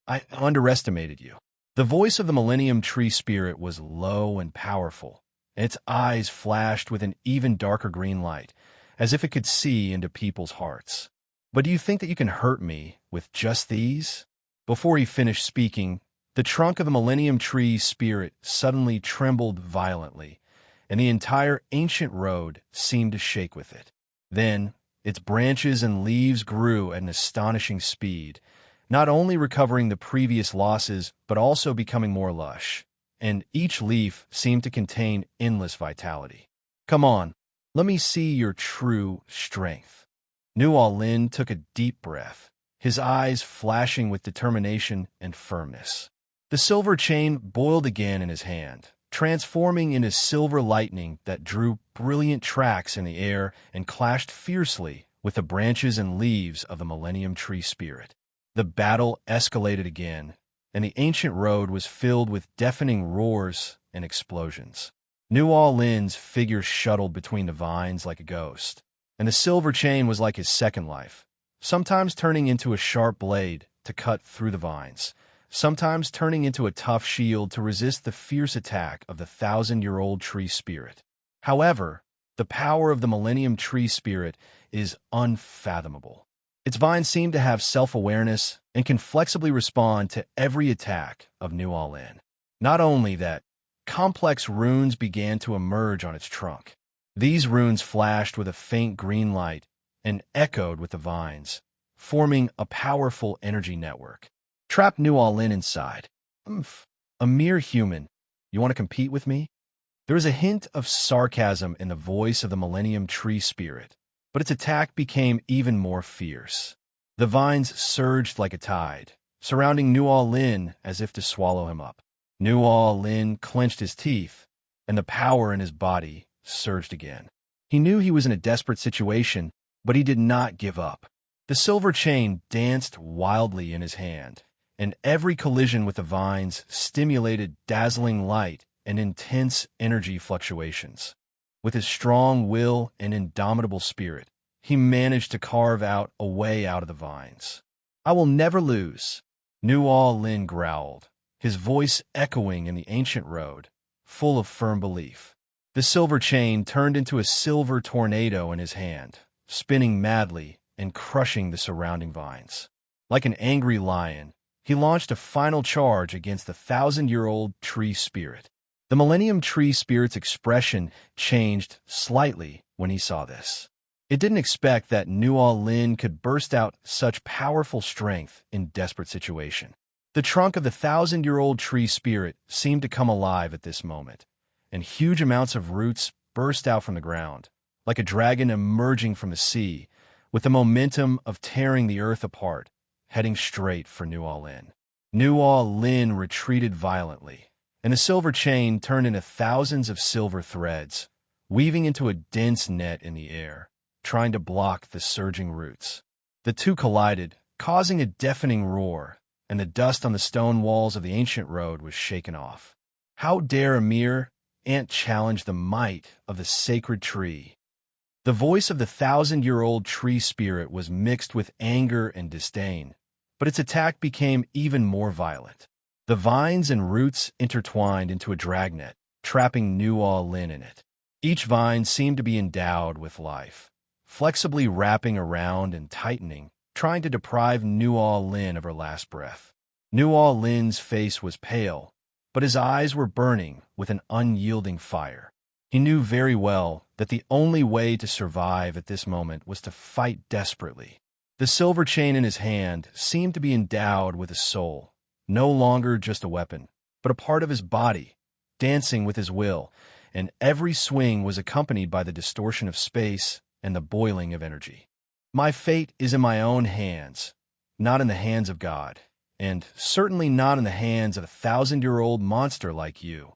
I underestimated you. The voice of the Millennium Tree Spirit was low and powerful, and its eyes flashed with an even darker green light, as if it could see into people's hearts. But do you think that you can hurt me with just these? Before he finished speaking, the trunk of the Millennium Tree Spirit suddenly trembled violently, and the entire ancient road seemed to shake with it. Then, its branches and leaves grew at an astonishing speed, not only recovering the previous losses, but also becoming more lush. And each leaf seemed to contain endless vitality. Come on, let me see your true strength. Nuo Lin took a deep breath, his eyes flashing with determination and firmness. The silver chain boiled again in his hand, transforming into silver lightning that drew brilliant tracks in the air and clashed fiercely with the branches and leaves of the Millennium Tree Spirit. The battle escalated again, and the ancient road was filled with deafening roars and explosions. Nuo Lin's figure shuttled between the vines like a ghost, and the silver chain was like his second life, sometimes turning into a sharp blade to cut through the vines, sometimes turning into a tough shield to resist the fierce attack of the 1,000-year-old tree spirit. However, the power of the Millennium Tree Spirit is unfathomable. Its vines seem to have self-awareness and can flexibly respond to every attack of Nuo Lin. Not only that, complex runes began to emerge on its trunk. These runes flashed with a faint green light and echoed with the vines, forming a powerful energy network. Trap Nuo Lin inside. A mere human. You want to compete with me? There is a hint of sarcasm in the voice of the Millennium Tree Spirit, but its attack became even more fierce. The vines surged like a tide, surrounding Nuo Lin as if to swallow him up. Nuo Lin clenched his teeth, and the power in his body surged again. He knew he was in a desperate situation, but he did not give up. The silver chain danced wildly in his hand, and every collision with the vines stimulated dazzling light and intense energy fluctuations. With his strong will and indomitable spirit, he managed to carve out a way out of the vines. I will never lose, Nuo Lin growled, his voice echoing in the ancient road, full of firm belief. The silver chain turned into a silver tornado in his hand, spinning madly and crushing the surrounding vines. Like an angry lion, he launched a final charge against the 1,000-year-old tree spirit. The Millennium Tree Spirit's expression changed slightly when he saw this. It didn't expect that Nuo Lin could burst out such powerful strength in desperate situation. The trunk of the 1,000-year-old tree spirit seemed to come alive at this moment, and huge amounts of roots burst out from the ground, like a dragon emerging from the sea, with the momentum of tearing the earth apart, heading straight for Nuo Lin. Nuo Lin retreated violently, and the silver chain turned into thousands of silver threads, weaving into a dense net in the air, trying to block the surging roots. The two collided, causing a deafening roar, and the dust on the stone walls of the ancient road was shaken off. How dare a mere ant challenge the might of the sacred tree? The voice of the 1,000-year-old tree spirit was mixed with anger and disdain, but its attack became even more violent. The vines and roots intertwined into a dragnet, trapping Nuo Lin in it. Each vine seemed to be endowed with life, flexibly wrapping around and tightening, trying to deprive Nuo Lin of her last breath. Nuo Lin's face was pale, but his eyes were burning with an unyielding fire. He knew very well that the only way to survive at this moment was to fight desperately. The silver chain in his hand seemed to be endowed with a soul, no longer just a weapon, but a part of his body, dancing with his will, and every swing was accompanied by the distortion of space and the boiling of energy. My fate is in my own hands, not in the hands of God, and certainly not in the hands of a 1,000-year-old monster like you.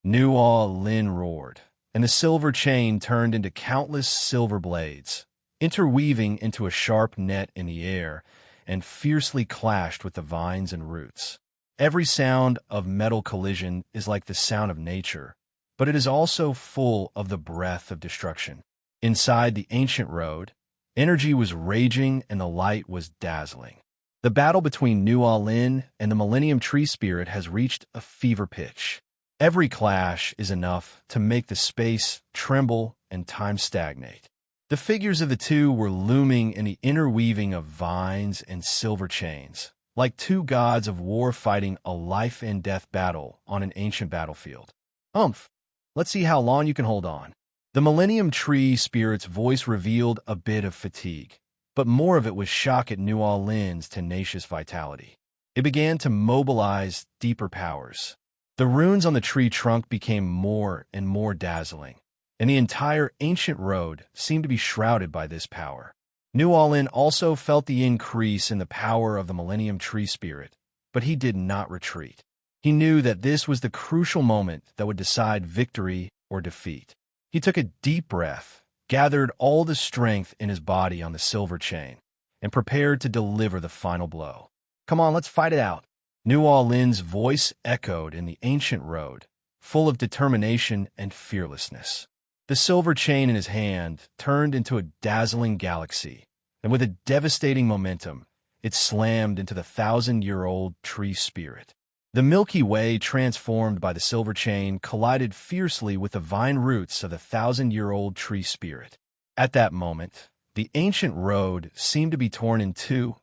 Nuo Lin roared, and the silver chain turned into countless silver blades, interweaving into a sharp net in the air, and fiercely clashed with the vines and roots. Every sound of metal collision is like the sound of nature, but it is also full of the breath of destruction. Inside the ancient road, energy was raging and the light was dazzling. The battle between Nuo Lin and the Millennium Tree Spirit has reached a fever pitch. Every clash is enough to make the space tremble and time stagnate. The figures of the two were looming in the interweaving of vines and silver chains, like two gods of war fighting a life-and-death battle on an ancient battlefield. Let's see how long you can hold on. The Millennium Tree Spirit's voice revealed a bit of fatigue, but more of it was shock at New Orleans' tenacious vitality. It began to mobilize deeper powers. The runes on the tree trunk became more and more dazzling, and the entire ancient road seemed to be shrouded by this power. New Orleans also felt the increase in the power of the Millennium Tree Spirit, but he did not retreat. He knew that this was the crucial moment that would decide victory or defeat. He took a deep breath, gathered all the strength in his body on the silver chain, and prepared to deliver the final blow. "Come on, let's fight it out." New Orleans' voice echoed in the ancient road, full of determination and fearlessness. The silver chain in his hand turned into a dazzling galaxy, and with a devastating momentum, it slammed into the 1,000-year-old tree spirit. The Milky Way, transformed by the silver chain, collided fiercely with the vine roots of the 1,000-year-old tree spirit. At that moment, the ancient road seemed to be torn in two,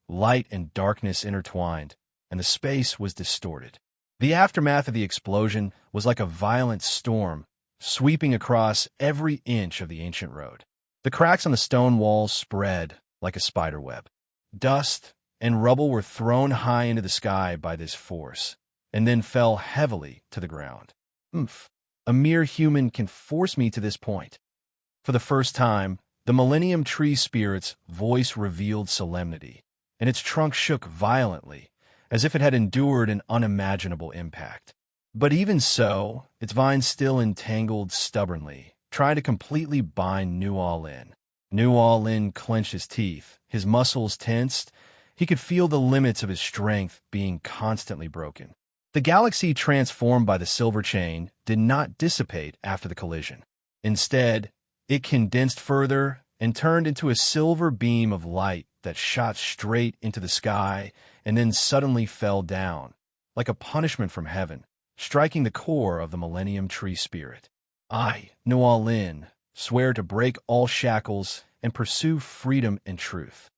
light and darkness intertwined, and the space was distorted. The aftermath of the explosion was like a violent storm, sweeping across every inch of the ancient road. The cracks on the stone walls spread like a spider web. Dust and rubble were thrown high into the sky by this force, and then fell heavily to the ground. A mere human can force me to this point. For the first time, the Millennium Tree Spirit's voice revealed solemnity, and its trunk shook violently, as if it had endured an unimaginable impact. But even so, its vines still entangled stubbornly, trying to completely bind New Orleans. New Orleans clenched his teeth, his muscles tensed. He could feel the limits of his strength being constantly broken. The galaxy transformed by the silver chain did not dissipate after the collision. Instead, it condensed further and turned into a silver beam of light that shot straight into the sky and then suddenly fell down, like a punishment from heaven, striking the core of the Millennium Tree Spirit. "I, New Orleans, swear to break all shackles and pursue freedom and truth."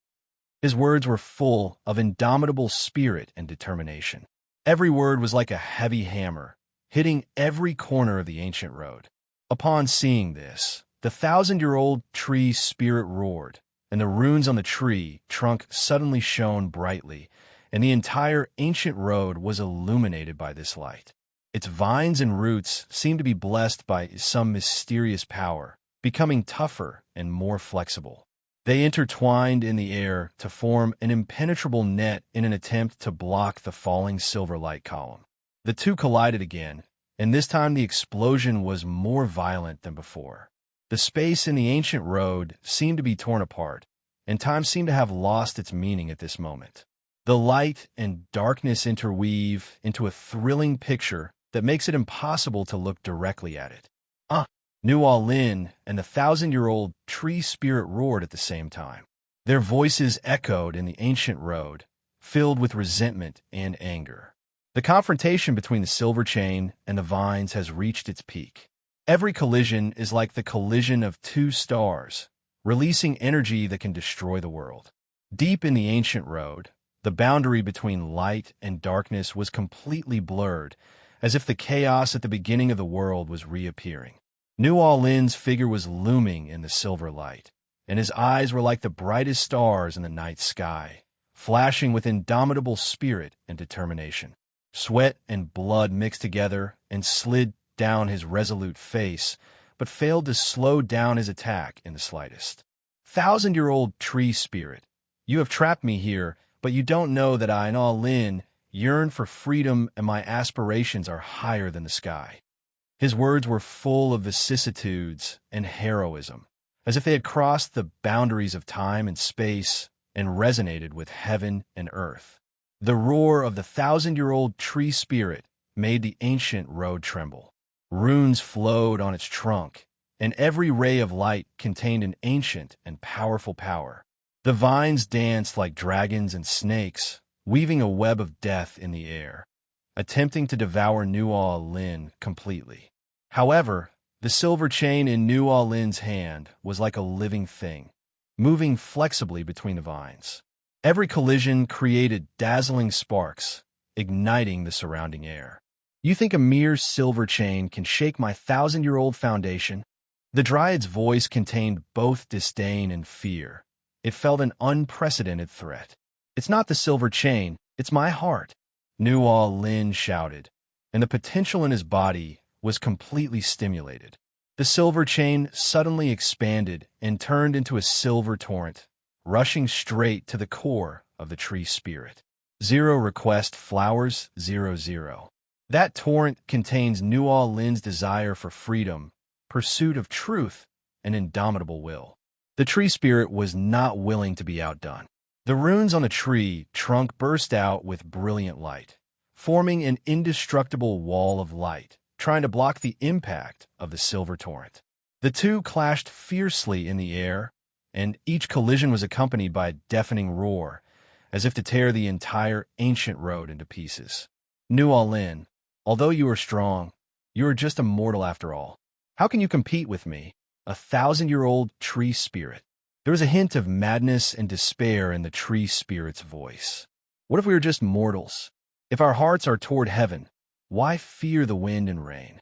His words were full of indomitable spirit and determination. Every word was like a heavy hammer, hitting every corner of the ancient road. Upon seeing this, the 1,000-year-old tree spirit roared, and the runes on the tree trunk suddenly shone brightly, and the entire ancient road was illuminated by this light. Its vines and roots seemed to be blessed by some mysterious power, becoming tougher and more flexible. They intertwined in the air to form an impenetrable net in an attempt to block the falling silver light column. The two collided again, and this time the explosion was more violent than before. The space in the ancient road seemed to be torn apart, and time seemed to have lost its meaning at this moment. The light and darkness interweave into a thrilling picture that makes it impossible to look directly at it. New Orleans and the 1,000-year-old tree spirit roared at the same time. Their voices echoed in the ancient road, filled with resentment and anger. The confrontation between the silver chain and the vines has reached its peak. Every collision is like the collision of two stars, releasing energy that can destroy the world. Deep in the ancient road, the boundary between light and darkness was completely blurred, as if the chaos at the beginning of the world was reappearing. New Orleans' figure was looming in the silver light, and his eyes were like the brightest stars in the night sky, flashing with indomitable spirit and determination. Sweat and blood mixed together and slid down his resolute face, but failed to slow down his attack in the slightest. "1,000-year-old tree spirit, you have trapped me here, but you don't know that I, New Orleans, yearn for freedom, and my aspirations are higher than the sky." His words were full of vicissitudes and heroism, as if they had crossed the boundaries of time and space and resonated with heaven and earth. The roar of the 1,000-year-old tree spirit made the ancient road tremble. Runes flowed on its trunk, and every ray of light contained an ancient and powerful power. The vines danced like dragons and snakes, weaving a web of death in the air, attempting to devour New Orleans completely. However, the silver chain in New Orleans' hand was like a living thing, moving flexibly between the vines. Every collision created dazzling sparks, igniting the surrounding air. "You think a mere silver chain can shake my 1,000-year-old foundation?" The Dryad's voice contained both disdain and fear, It felt an unprecedented threat. "It's not the silver chain, it's my heart," Nuo Lin shouted, and the potential in his body was completely stimulated. The silver chain suddenly expanded and turned into a silver torrent, rushing straight to the core of the tree spirit. Zero request flowers 00. That torrent contains Nuo Lin's desire for freedom, pursuit of truth, and indomitable will. The tree spirit was not willing to be outdone. The runes on the tree trunk burst out with brilliant light, forming an indestructible wall of light, trying to block the impact of the silver torrent. The two clashed fiercely in the air, and each collision was accompanied by a deafening roar, as if to tear the entire ancient road into pieces. Nuo Lin, although you are strong, you are just a mortal after all. How can you compete with me, a 1,000-year-old tree spirit? There was a hint of madness and despair in the tree spirit's voice. What if we are just mortals? If our hearts are toward heaven, why fear the wind and rain?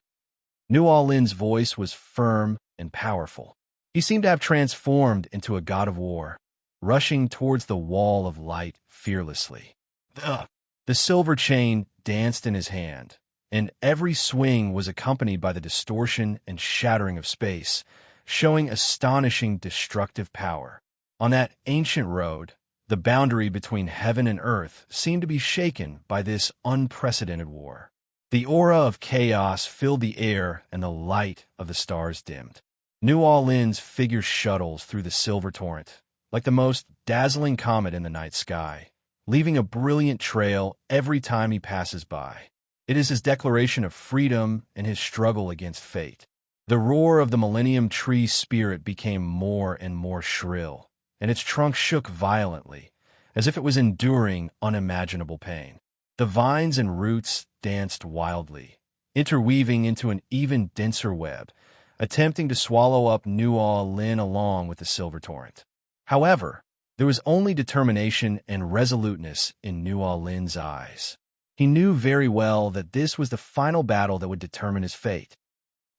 Nuo Lin's voice was firm and powerful. He seemed to have transformed into a god of war, rushing towards the wall of light fearlessly. The silver chain danced in his hand, and every swing was accompanied by the distortion and shattering of space, showing astonishing destructive power. On that ancient road, the boundary between heaven and earth seemed to be shaken by this unprecedented war. The aura of chaos filled the air and the light of the stars dimmed. Nuo Lin's figure shuttles through the silver torrent, like the most dazzling comet in the night sky, leaving a brilliant trail every time he passes by. It is his declaration of freedom and his struggle against fate. The roar of the Millennium Tree spirit became more and more shrill, and its trunk shook violently, as if it was enduring unimaginable pain. The vines and roots danced wildly, interweaving into an even denser web, attempting to swallow up Nuo Lin along with the silver torrent. However, there was only determination and resoluteness in Nuo Lin's eyes. He knew very well that this was the final battle that would determine his fate.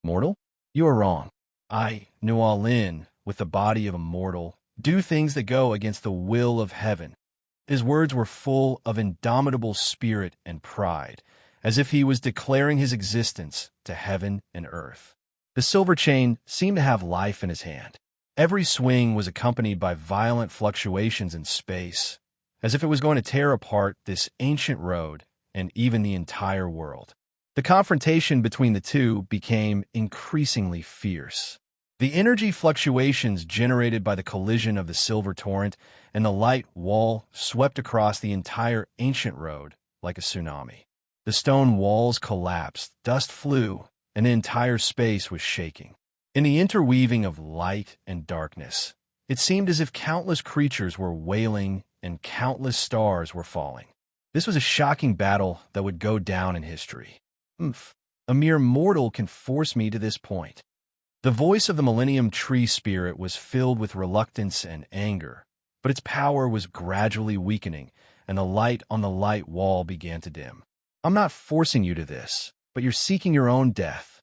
Mortal? You are wrong. I, Nuo Lin, with the body of a mortal, do things that go against the will of heaven. His words were full of indomitable spirit and pride, as if he was declaring his existence to heaven and earth. The silver chain seemed to have life in his hand. Every swing was accompanied by violent fluctuations in space, as if it was going to tear apart this ancient road and even the entire world. The confrontation between the two became increasingly fierce. The energy fluctuations generated by the collision of the silver torrent and the light wall swept across the entire ancient road like a tsunami. The stone walls collapsed, dust flew, and the entire space was shaking. In the interweaving of light and darkness, it seemed as if countless creatures were wailing and countless stars were falling. This was a shocking battle that would go down in history. A mere mortal can force me to this point. The voice of the Millennium Tree Spirit was filled with reluctance and anger, but its power was gradually weakening, and the light on the light wall began to dim. I'm not forcing you to this, but you're seeking your own death.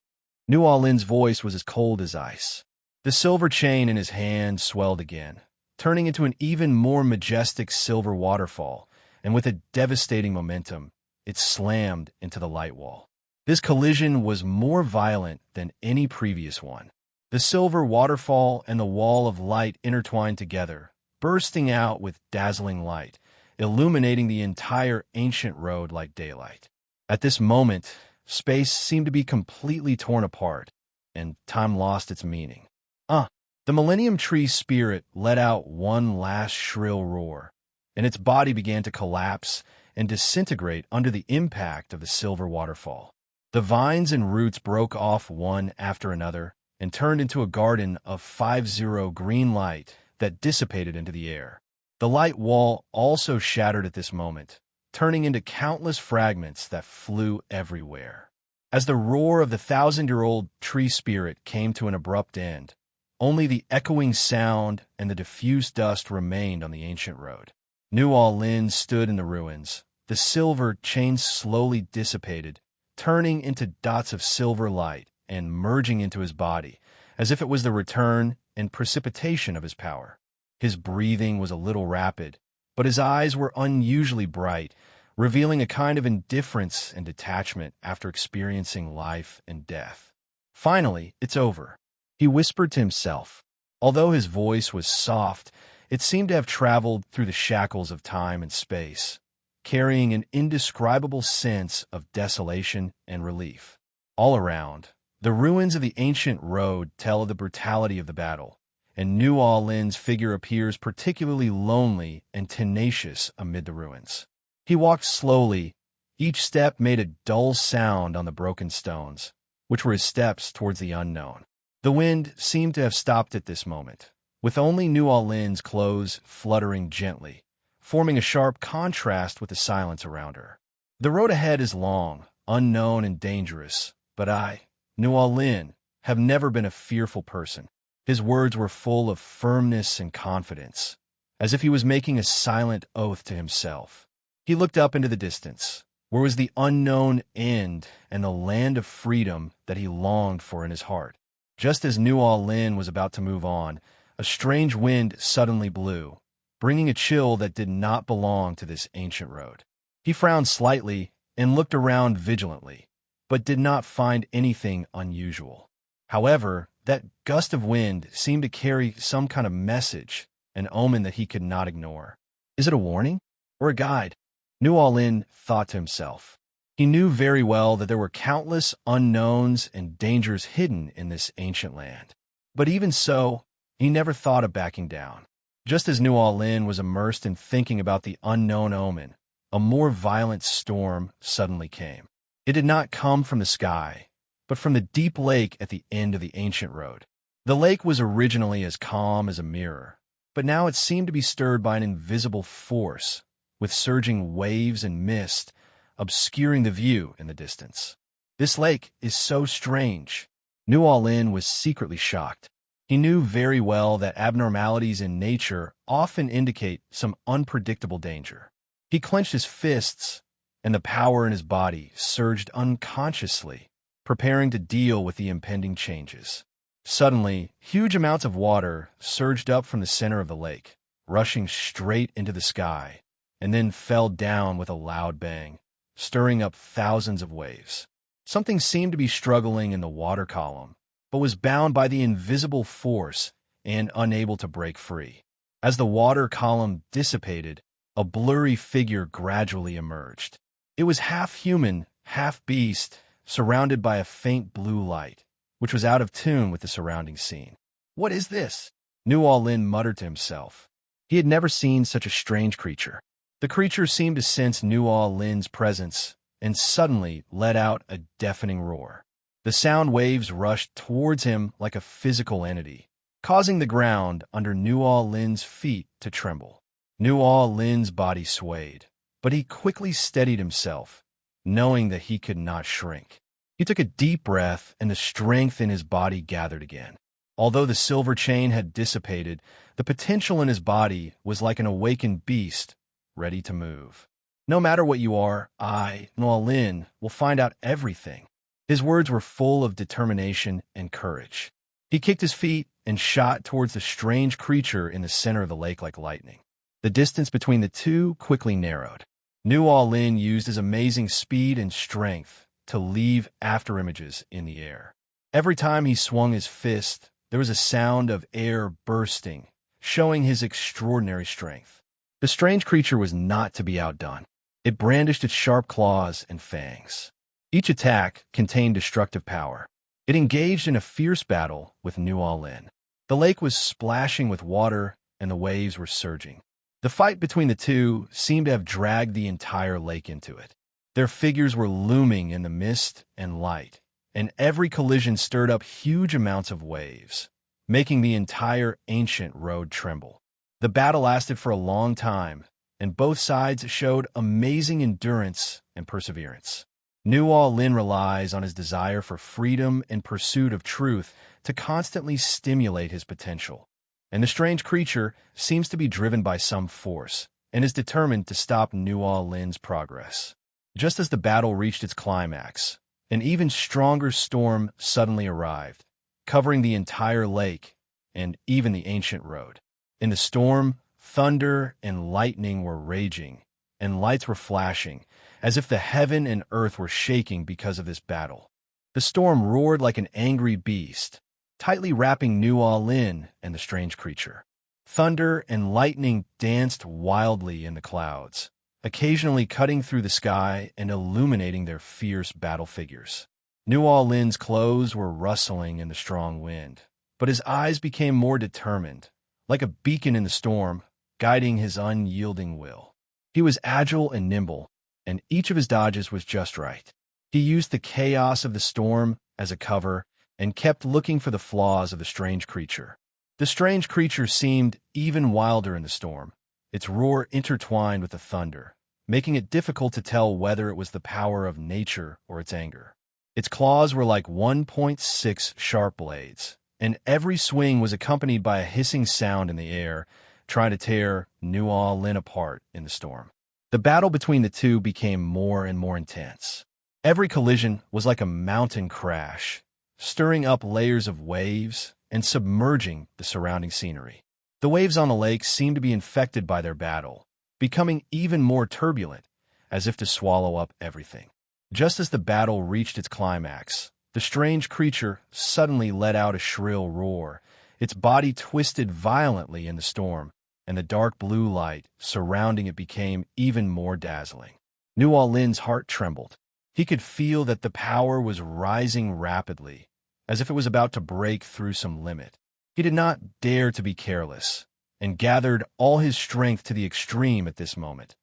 Nuo Lin's voice was as cold as ice. The silver chain in his hand swelled again, turning into an even more majestic silver waterfall, and with a devastating momentum, it slammed into the light wall. This collision was more violent than any previous one. The silver waterfall and the wall of light intertwined together, bursting out with dazzling light, illuminating the entire ancient road like daylight. At this moment, space seemed to be completely torn apart, and time lost its meaning. The Millennium Tree Spirit let out one last shrill roar, and its body began to collapse and disintegrate under the impact of the silver waterfall. The vines and roots broke off one after another and turned into a garden of 50 green light that dissipated into the air. The light wall also shattered at this moment, turning into countless fragments that flew everywhere. As the roar of the 1,000-year-old tree spirit came to an abrupt end, only the echoing sound and the diffuse dust remained on the ancient road. Nuo Lin stood in the ruins. The silver chain slowly dissipated, turning into dots of silver light and merging into his body, as if it was the return and precipitation of his power. His breathing was a little rapid, but his eyes were unusually bright, revealing a kind of indifference and detachment after experiencing life and death. Finally, it's over, he whispered to himself. Although his voice was soft, it seemed to have traveled through the shackles of time and space, carrying an indescribable sense of desolation and relief. All around, the ruins of the ancient road tell of the brutality of the battle, and New Orleans' figure appears particularly lonely and tenacious amid the ruins. He walked slowly. Each step made a dull sound on the broken stones, which were his steps towards the unknown. The wind seemed to have stopped at this moment, with only New Orleans' clothes fluttering gently, forming a sharp contrast with the silence around her. The road ahead is long, unknown, and dangerous, but I, New Orleans, have never been a fearful person. His words were full of firmness and confidence, as if he was making a silent oath to himself. He looked up into the distance, where was the unknown end and the land of freedom that he longed for in his heart. Just as New Orleans was about to move on, a strange wind suddenly blew, bringing a chill that did not belong to this ancient road. He frowned slightly and looked around vigilantly, but did not find anything unusual. However, that gust of wind seemed to carry some kind of message, an omen that he could not ignore. Is it a warning or a guide? New Orleans thought to himself. He knew very well that there were countless unknowns and dangers hidden in this ancient land. But even so, he never thought of backing down. Just as New Orleans was immersed in thinking about the unknown omen, a more violent storm suddenly came. It did not come from the sky, but from the deep lake at the end of the ancient road. The lake was originally as calm as a mirror, but now it seemed to be stirred by an invisible force, with surging waves and mist obscuring the view in the distance. This lake is so strange. New Orleans was secretly shocked. He knew very well that abnormalities in nature often indicate some unpredictable danger. He clenched his fists, and the power in his body surged unconsciously, preparing to deal with the impending changes. Suddenly, huge amounts of water surged up from the center of the lake, rushing straight into the sky, and then fell down with a loud bang, stirring up thousands of waves. Something seemed to be struggling in the water column, but was bound by the invisible force and unable to break free. As the water column dissipated, a blurry figure gradually emerged. It was half human, half beast, surrounded by a faint blue light, which was out of tune with the surrounding scene. "What is this?" New Orleans muttered to himself. He had never seen such a strange creature. The creature seemed to sense New Orleans' presence and suddenly let out a deafening roar. The sound waves rushed towards him like a physical entity, causing the ground under New Orleans' feet to tremble. New Orleans' body swayed, but he quickly steadied himself, knowing that he could not shrink. He took a deep breath, and the strength in his body gathered again. Although the silver chain had dissipated, the potential in his body was like an awakened beast, ready to move. "No matter what you are, I, New Orleans, will find out everything." His words were full of determination and courage. He kicked his feet and shot towards the strange creature in the center of the lake like lightning. The distance between the two quickly narrowed. New Orleans used his amazing speed and strength to leave afterimages in the air. Every time he swung his fist, there was a sound of air bursting, showing his extraordinary strength. The strange creature was not to be outdone. It brandished its sharp claws and fangs. Each attack contained destructive power. It engaged in a fierce battle with New Orleans. The lake was splashing with water, and the waves were surging. The fight between the two seemed to have dragged the entire lake into it. Their figures were looming in the mist and light, and every collision stirred up huge amounts of waves, making the entire ancient road tremble. The battle lasted for a long time, and both sides showed amazing endurance and perseverance. New Orleans relies on his desire for freedom and pursuit of truth to constantly stimulate his potential. And the strange creature seems to be driven by some force and is determined to stop New Orleans' progress. Just as the battle reached its climax, an even stronger storm suddenly arrived, covering the entire lake and even the ancient road. In the storm, thunder and lightning were raging, and lights were flashing, as if the heaven and earth were shaking because of this battle. The storm roared like an angry beast, tightly wrapping New Orleans and the strange creature. Thunder and lightning danced wildly in the clouds, occasionally cutting through the sky and illuminating their fierce battle figures. New Orleans' clothes were rustling in the strong wind, but his eyes became more determined, like a beacon in the storm, guiding his unyielding will. He was agile and nimble, and each of his dodges was just right. He used the chaos of the storm as a cover and kept looking for the flaws of the strange creature. The strange creature seemed even wilder in the storm, its roar intertwined with the thunder, making it difficult to tell whether it was the power of nature or its anger. Its claws were like 1.6 sharp blades, and every swing was accompanied by a hissing sound in the air, trying to tear New Orleans apart in the storm. The battle between the two became more and more intense. Every collision was like a mountain crash, stirring up layers of waves and submerging the surrounding scenery. The waves on the lake seemed to be infected by their battle, becoming even more turbulent, as if to swallow up everything. Just as the battle reached its climax, the strange creature suddenly let out a shrill roar. Its body twisted violently in the storm, and the dark blue light surrounding it became even more dazzling. New Orleans' heart trembled. He could feel that the power was rising rapidly, as if it was about to break through some limit. He did not dare to be careless, and gathered all his strength to the extreme at this moment,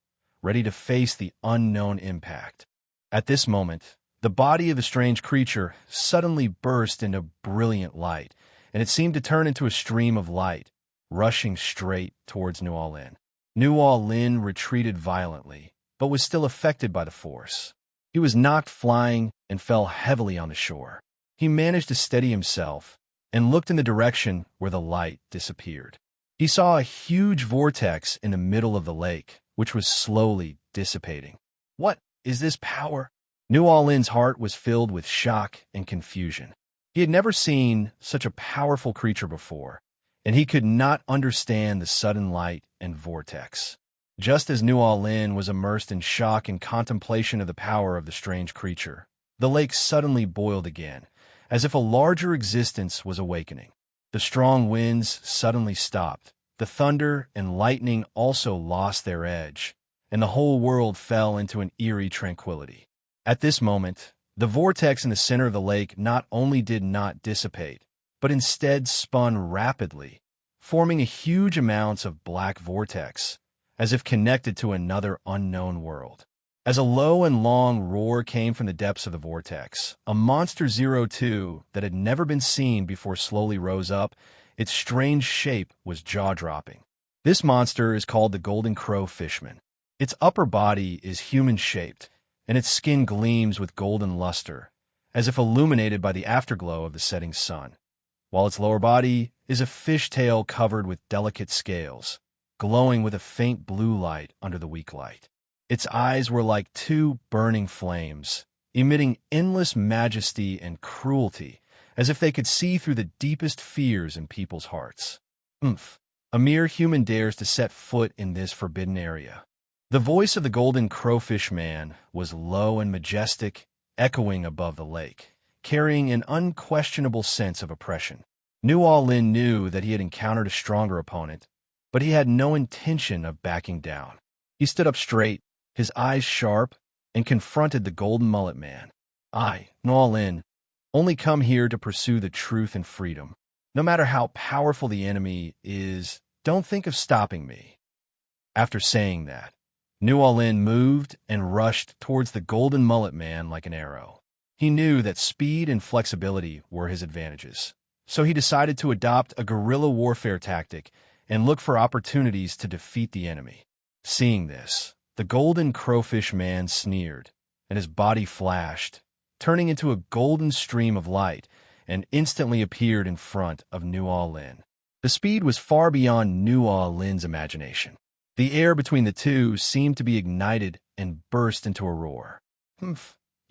ready to face the unknown impact. At this moment, the body of the strange creature suddenly burst into brilliant light, and it seemed to turn into a stream of light, rushing straight towards New Orleans. New Orleans retreated violently, but was still affected by the force. He was knocked flying and fell heavily on the shore. He managed to steady himself and looked in the direction where the light disappeared. He saw a huge vortex in the middle of the lake, which was slowly dissipating. What is this power? New Orleans' heart was filled with shock and confusion. He had never seen such a powerful creature before, and he could not understand the sudden light and vortex. Just as New Orleans was immersed in shock and contemplation of the power of the strange creature, the lake suddenly boiled again, as if a larger existence was awakening. The strong winds suddenly stopped. The thunder and lightning also lost their edge, and the whole world fell into an eerie tranquility. At this moment, the vortex in the center of the lake not only did not dissipate, but instead spun rapidly, forming a huge amounts of black vortex, as if connected to another unknown world. As a low and long roar came from the depths of the vortex, a monster 02 that had never been seen before slowly rose up. Its strange shape was jaw-dropping. This monster is called the golden crow fishman. Its upper body is human-shaped, and its skin gleams with golden luster, as if illuminated by the afterglow of the setting sun, while its lower body is a fishtail covered with delicate scales, glowing with a faint blue light under the weak light. Its eyes were like two burning flames, emitting endless majesty and cruelty, as if they could see through the deepest fears in people's hearts. A mere human dares to set foot in this forbidden area. The voice of the golden crowfish man was low and majestic, echoing above the lake, carrying an unquestionable sense of oppression. New Orleans knew that he had encountered a stronger opponent, but he had no intention of backing down. He stood up straight, his eyes sharp, and confronted the golden mullet man. I, New Orleans, only come here to pursue the truth and freedom. No matter how powerful the enemy is, don't think of stopping me. After saying that, New Orleans moved and rushed towards the golden mullet man like an arrow. He knew that speed and flexibility were his advantages, so he decided to adopt a guerrilla warfare tactic and look for opportunities to defeat the enemy. Seeing this, the golden crowfish man sneered, and his body flashed, turning into a golden stream of light, and instantly appeared in front of New Orleans. The speed was far beyond New Orleans' imagination. The air between the two seemed to be ignited and burst into a roar.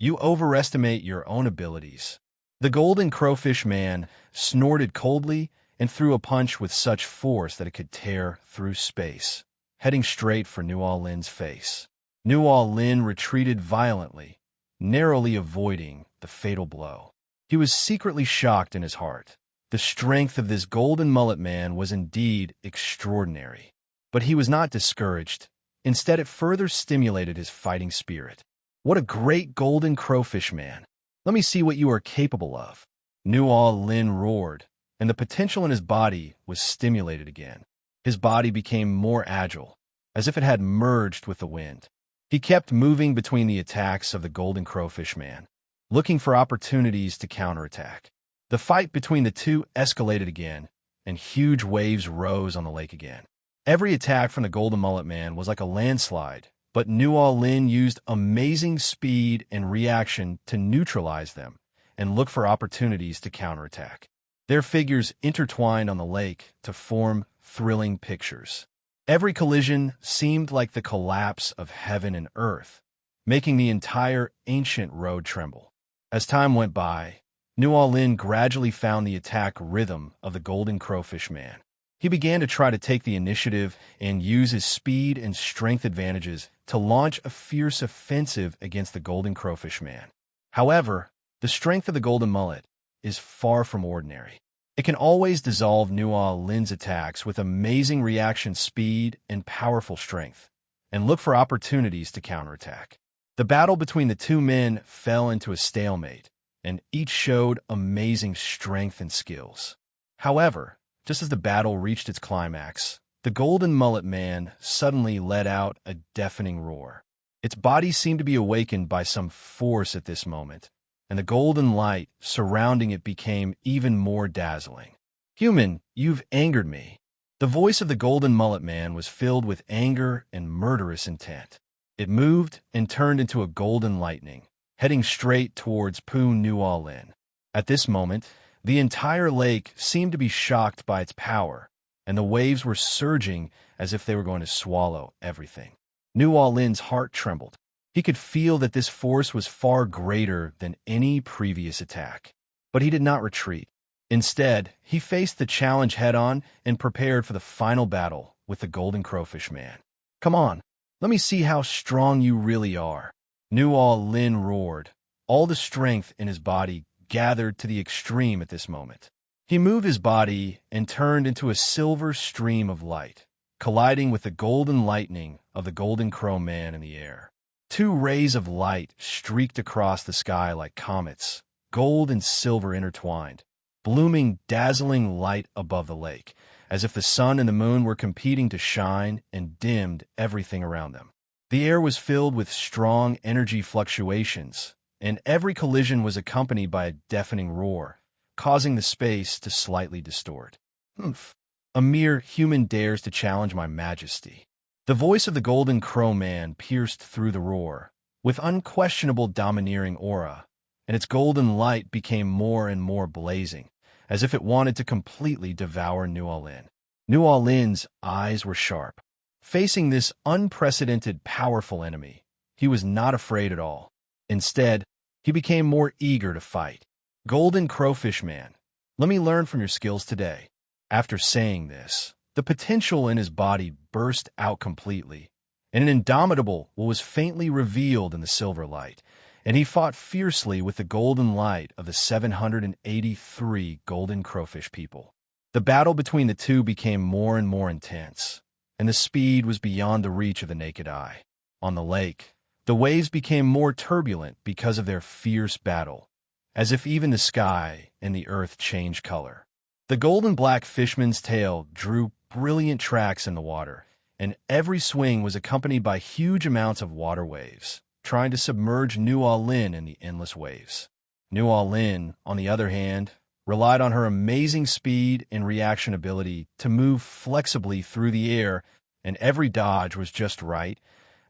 You overestimate your own abilities. The golden crowfish man snorted coldly and threw a punch with such force that it could tear through space, heading straight for Nuo Lin's face. Nuo Lin retreated violently, narrowly avoiding the fatal blow. He was secretly shocked in his heart. The strength of this golden mullet man was indeed extraordinary. But he was not discouraged. Instead, it further stimulated his fighting spirit. What a great golden crowfish man! Let me see what you are capable of. Nuo Lin roared, and the potential in his body was stimulated again. His body became more agile, as if it had merged with the wind. He kept moving between the attacks of the golden crowfish man, looking for opportunities to counterattack. The fight between the two escalated again, and huge waves rose on the lake again. Every attack from the golden mullet man was like a landslide, but Nuo Lin used amazing speed and reaction to neutralize them and look for opportunities to counterattack. Their figures intertwined on the lake to form thrilling pictures. Every collision seemed like the collapse of heaven and earth, making the entire ancient road tremble. As time went by, Nuo Lin gradually found the attack rhythm of the golden crowfish man. He began to try to take the initiative and use his speed and strength advantages to launch a fierce offensive against the golden crowfish man. However, the strength of the golden mullet is far from ordinary. It can always dissolve Nuo Lin's attacks with amazing reaction speed and powerful strength, and look for opportunities to counterattack. The battle between the two men fell into a stalemate, and each showed amazing strength and skills. However, just as the battle reached its climax, the golden mullet man suddenly let out a deafening roar. Its body seemed to be awakened by some force at this moment, and the golden light surrounding it became even more dazzling. "Human, you've angered me." The voice of the golden mullet man was filled with anger and murderous intent. It moved and turned into a golden lightning, heading straight towards Pu Nuo Lin. At this moment, the entire lake seemed to be shocked by its power, and the waves were surging as if they were going to swallow everything. Nuo Lin's heart trembled. He could feel that this force was far greater than any previous attack. But he did not retreat. Instead, he faced the challenge head-on and prepared for the final battle with the golden crowfish man. "Come on, let me see how strong you really are." Nuo Lin roared. All the strength in his body gathered to the extreme at this moment. He moved his body and turned into a silver stream of light, colliding with the golden lightning of the golden crow man in the air. Two rays of light streaked across the sky like comets, gold and silver intertwined, blooming dazzling light above the lake, as if the sun and the moon were competing to shine and dimmed everything around them. The air was filled with strong energy fluctuations, and every collision was accompanied by a deafening roar, causing the space to slightly distort. "Humph! A mere human dares to challenge my majesty." The voice of the golden crow man pierced through the roar, with unquestionable domineering aura, and its golden light became more and more blazing, as if it wanted to completely devour Nuo Lin. Nuo Lin's eyes were sharp. Facing this unprecedented, powerful enemy, he was not afraid at all. Instead, he became more eager to fight. "Golden crowfish man, let me learn from your skills today." After saying this, the potential in his body burst out completely, and an indomitable was faintly revealed in the silver light, and he fought fiercely with the golden light of the 783 golden crowfish people. The battle between the two became more and more intense, and the speed was beyond the reach of the naked eye. On the lake, the waves became more turbulent because of their fierce battle, as if even the sky and the earth changed color. The golden black fishman's tail drew brilliant tracks in the water, and every swing was accompanied by huge amounts of water waves, trying to submerge Nuo Lin in the endless waves. Nuo Lin, on the other hand, relied on her amazing speed and reaction ability to move flexibly through the air, and every dodge was just right,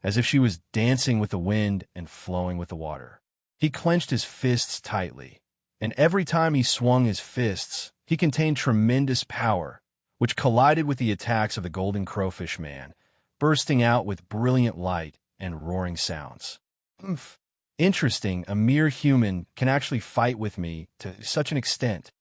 as if she was dancing with the wind and flowing with the water. He clenched his fists tightly, and every time he swung his fists, he contained tremendous power, which collided with the attacks of the golden crowfish man, bursting out with brilliant light and roaring sounds. "Humph! Interesting, a mere human can actually fight with me to such an extent."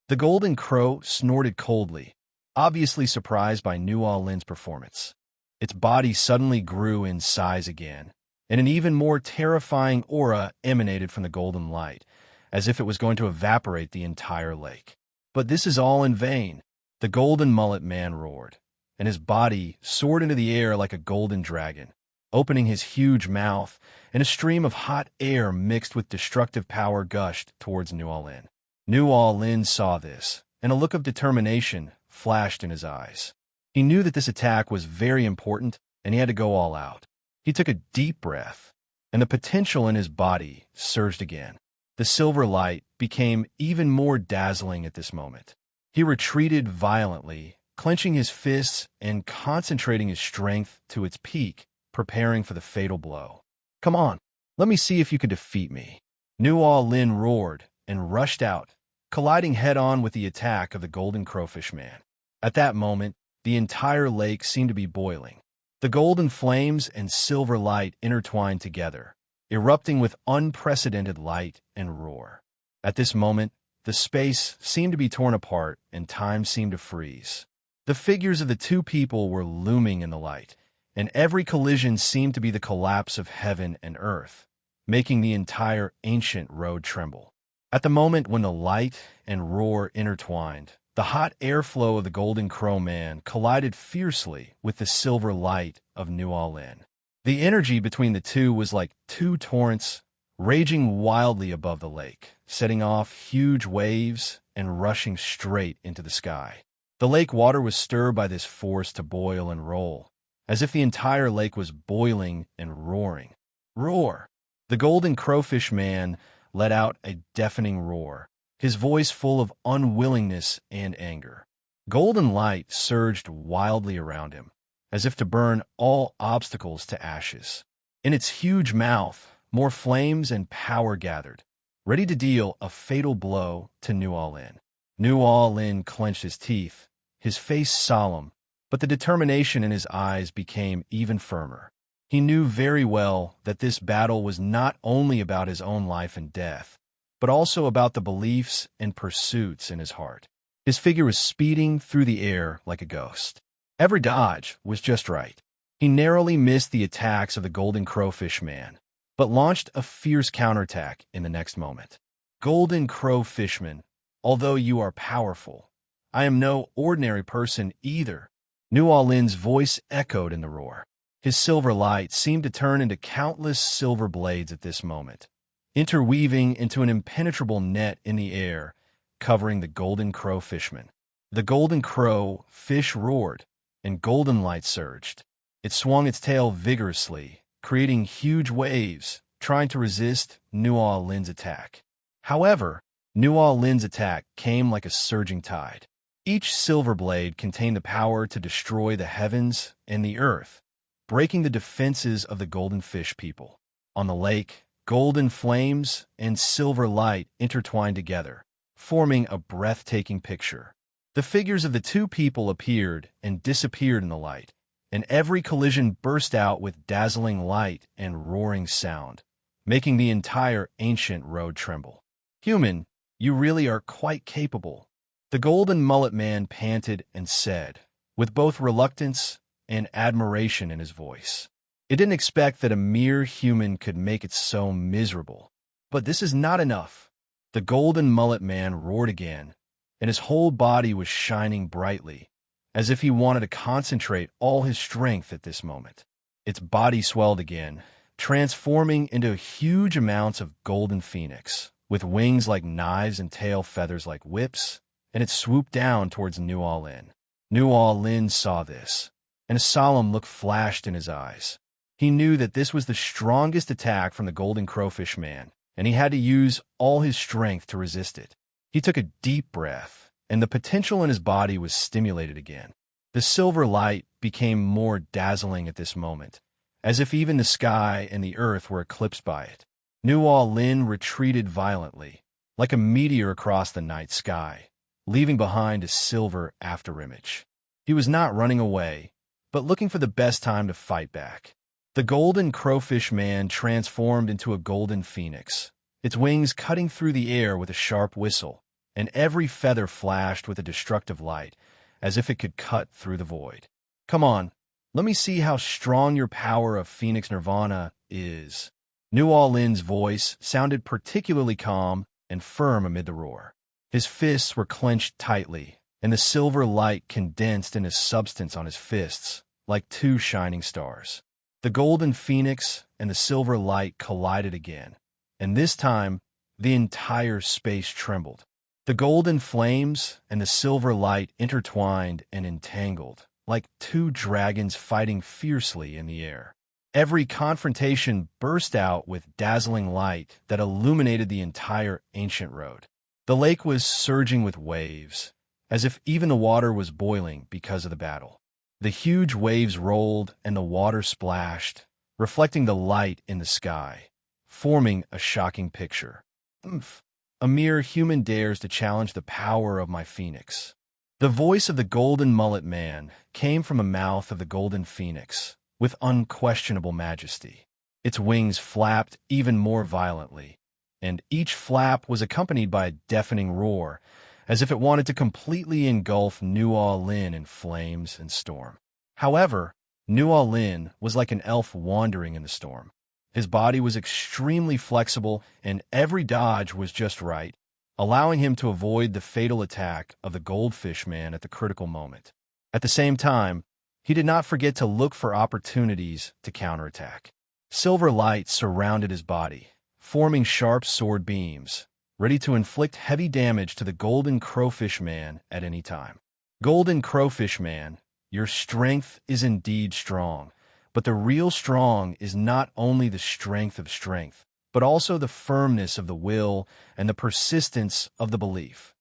The golden crow snorted coldly, obviously surprised by New Orleans' performance. Its body suddenly grew in size again, and an even more terrifying aura emanated from the golden light, as if it was going to evaporate the entire lake. But this is all in vain. The golden mullet man roared, and his body soared into the air like a golden dragon, opening his huge mouth, and a stream of hot air mixed with destructive power gushed towards New Orleans. New Orleans saw this, and a look of determination flashed in his eyes. He knew that this attack was very important, and he had to go all out. He took a deep breath, and the potential in his body surged again. The silver light became even more dazzling at this moment. He retreated violently, clenching his fists and concentrating his strength to its peak, preparing for the fatal blow. "Come on, let me see if you can defeat me." New Orleans roared and rushed out, colliding head-on with the attack of the golden crowfish man. At that moment, the entire lake seemed to be boiling. The golden flames and silver light intertwined together, erupting with unprecedented light and roar. At this moment, the space seemed to be torn apart and time seemed to freeze. The figures of the two people were looming in the light, and every collision seemed to be the collapse of heaven and earth, making the entire ancient road tremble. At the moment when the light and roar intertwined, the hot airflow of the golden crow man collided fiercely with the silver light of New Orleans. The energy between the two was like two torrents raging wildly above the lake, setting off huge waves and rushing straight into the sky. The lake water was stirred by this force to boil and roll, as if the entire lake was boiling and roaring. Roar! The golden crowfish man let out a deafening roar, his voice full of unwillingness and anger. Golden light surged wildly around him, as if to burn all obstacles to ashes. In its huge mouth, more flames and power gathered, ready to deal a fatal blow to New Orleans. New Orleans clenched his teeth, his face solemn, but the determination in his eyes became even firmer. He knew very well that this battle was not only about his own life and death, but also about the beliefs and pursuits in his heart. His figure was speeding through the air like a ghost. Every dodge was just right. He narrowly missed the attacks of the golden crowfish man, but launched a fierce counterattack in the next moment. "Golden crowfishman, although you are powerful, I am no ordinary person either." New Orleans' voice echoed in the roar. His silver light seemed to turn into countless silver blades at this moment, interweaving into an impenetrable net in the air, covering the golden crowfishman. The golden crow fish roared, and golden light surged. It swung its tail vigorously, creating huge waves, trying to resist New Orleans' attack. However, New Orleans' attack came like a surging tide. Each silver blade contained the power to destroy the heavens and the earth, breaking the defenses of the golden fish people. On the lake, golden flames and silver light intertwined together, forming a breathtaking picture. The figures of the two people appeared and disappeared in the light, and every collision burst out with dazzling light and roaring sound, making the entire ancient road tremble. "Human, you really are quite capable," the golden mullet man panted and said, with both reluctance and admiration in his voice. It didn't expect that a mere human could make it so miserable. But this is not enough. The golden mullet man roared again, and his whole body was shining brightly, as if he wanted to concentrate all his strength at this moment. Its body swelled again, transforming into huge amounts of golden phoenix, with wings like knives and tail feathers like whips, and it swooped down towards New Orleans. New Orleans saw this, and a solemn look flashed in his eyes. He knew that this was the strongest attack from the golden crowfish man, and he had to use all his strength to resist it. He took a deep breath, and the potential in his body was stimulated again. The silver light became more dazzling at this moment, as if even the sky and the earth were eclipsed by it. New Orleans retreated violently, like a meteor across the night sky, leaving behind a silver afterimage. He was not running away, but looking for the best time to fight back. The golden crowfish man transformed into a golden phoenix, its wings cutting through the air with a sharp whistle, and every feather flashed with a destructive light, as if it could cut through the void. "Come on, let me see how strong your power of Phoenix Nirvana is." New Orleans' voice sounded particularly calm and firm amid the roar. His fists were clenched tightly, and the silver light condensed in his substance on his fists, like two shining stars. The golden phoenix and the silver light collided again, and this time the entire space trembled. The golden flames and the silver light intertwined and entangled, like two dragons fighting fiercely in the air. Every confrontation burst out with dazzling light that illuminated the entire ancient road. The lake was surging with waves, as if even the water was boiling because of the battle. The huge waves rolled and the water splashed, reflecting the light in the sky, forming a shocking picture. "Umph! A mere human dares to challenge the power of my phoenix." The voice of the golden mullet man came from the mouth of the golden phoenix, with unquestionable majesty. Its wings flapped even more violently, and each flap was accompanied by a deafening roar, as if it wanted to completely engulf New Orleans in flames and storm. However, New Orleans was like an elf wandering in the storm. His body was extremely flexible, and every dodge was just right, allowing him to avoid the fatal attack of the goldfish man at the critical moment. At the same time, he did not forget to look for opportunities to counterattack. Silver light surrounded his body, forming sharp sword beams, ready to inflict heavy damage to the golden crowfish man at any time. Golden crowfish man, your strength is indeed strong, but the real strong is not only the strength of strength, but also the firmness of the will and the persistence of the belief.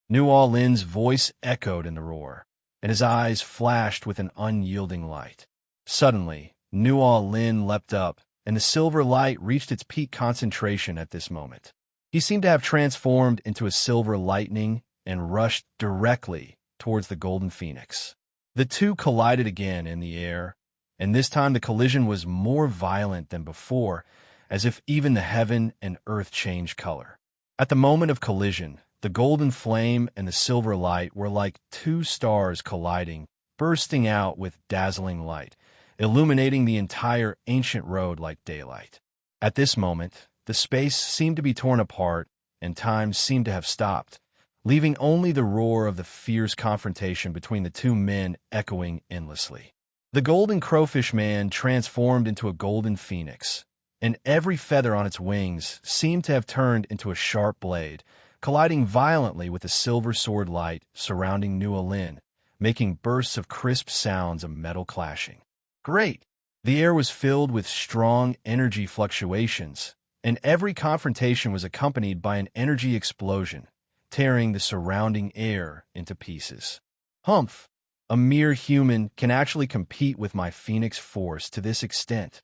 New Orleans' voice echoed in the roar, and his eyes flashed with an unyielding light. Suddenly, New Orleans leapt up, and the silver light reached its peak concentration at this moment. He seemed to have transformed into a silver lightning and rushed directly towards the golden phoenix. The two collided again in the air, and this time the collision was more violent than before, as if even the heaven and earth changed color. At the moment of collision, the golden flame and the silver light were like two stars colliding, bursting out with dazzling light, illuminating the entire ancient road like daylight. At this moment, the space seemed to be torn apart, and time seemed to have stopped, leaving only the roar of the fierce confrontation between the two men echoing endlessly. The golden crowfish man transformed into a golden phoenix, and every feather on its wings seemed to have turned into a sharp blade, colliding violently with the silver sword light surrounding New Orleans, making bursts of crisp sounds of metal clashing. Great! The air was filled with strong energy fluctuations, and every confrontation was accompanied by an energy explosion, tearing the surrounding air into pieces. Humph! A mere human can actually compete with my phoenix force to this extent.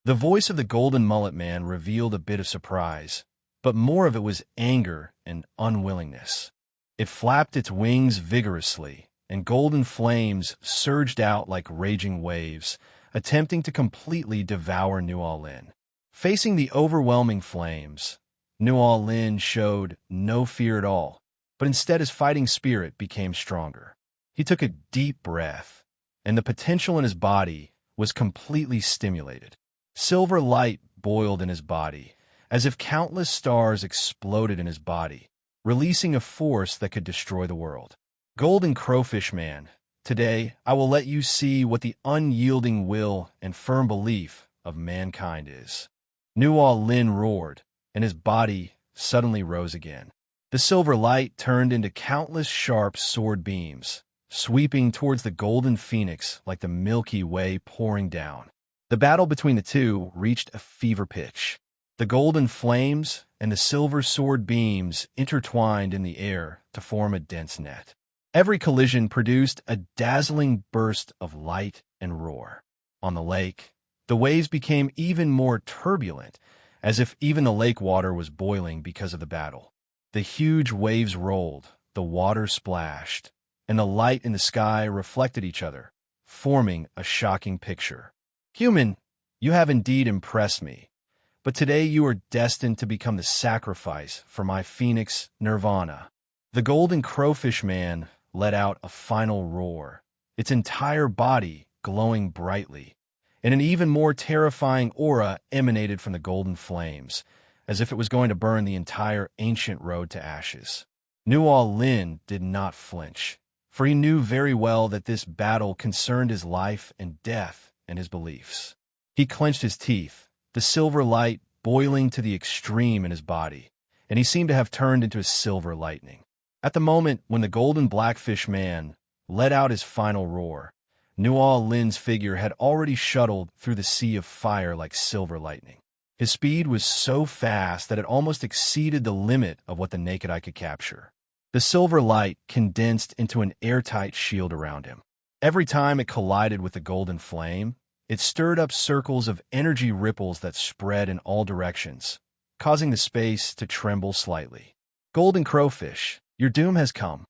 The voice of the golden mullet man revealed a bit of surprise, but more of it was anger and unwillingness. It flapped its wings vigorously, and golden flames surged out like raging waves, attempting to completely devour New Orleans. Facing the overwhelming flames, New Orleans showed no fear at all, but instead his fighting spirit became stronger. He took a deep breath, and the potential in his body was completely stimulated. Silver light boiled in his body, as if countless stars exploded in his body, releasing a force that could destroy the world. Golden crowfish man, today I will let you see what the unyielding will and firm belief of mankind is. New Orleans roared, and his body suddenly rose again. The silver light turned into countless sharp sword beams, sweeping towards the golden phoenix like the Milky Way pouring down. The battle between the two reached a fever pitch. The golden flames and the silver sword beams intertwined in the air to form a dense net. Every collision produced a dazzling burst of light and roar. On the lake, the waves became even more turbulent, as if even the lake water was boiling because of the battle. The huge waves rolled, the water splashed, and the light in the sky reflected each other, forming a shocking picture. Human, you have indeed impressed me, but today you are destined to become the sacrifice for my phoenix Nirvana. The golden crowfish man let out a final roar, its entire body glowing brightly, and an even more terrifying aura emanated from the golden flames, as if it was going to burn the entire ancient road to ashes. Nual Lin did not flinch, for he knew very well that this battle concerned his life and death and his beliefs. He clenched his teeth, the silver light boiling to the extreme in his body, and he seemed to have turned into a silver lightning. At the moment when the golden blackfish man let out his final roar, Nual Lin's figure had already shuttled through the sea of fire like silver lightning. His speed was so fast that it almost exceeded the limit of what the naked eye could capture. The silver light condensed into an airtight shield around him. Every time it collided with the golden flame, it stirred up circles of energy ripples that spread in all directions, causing the space to tremble slightly. Golden crowfish, your doom has come.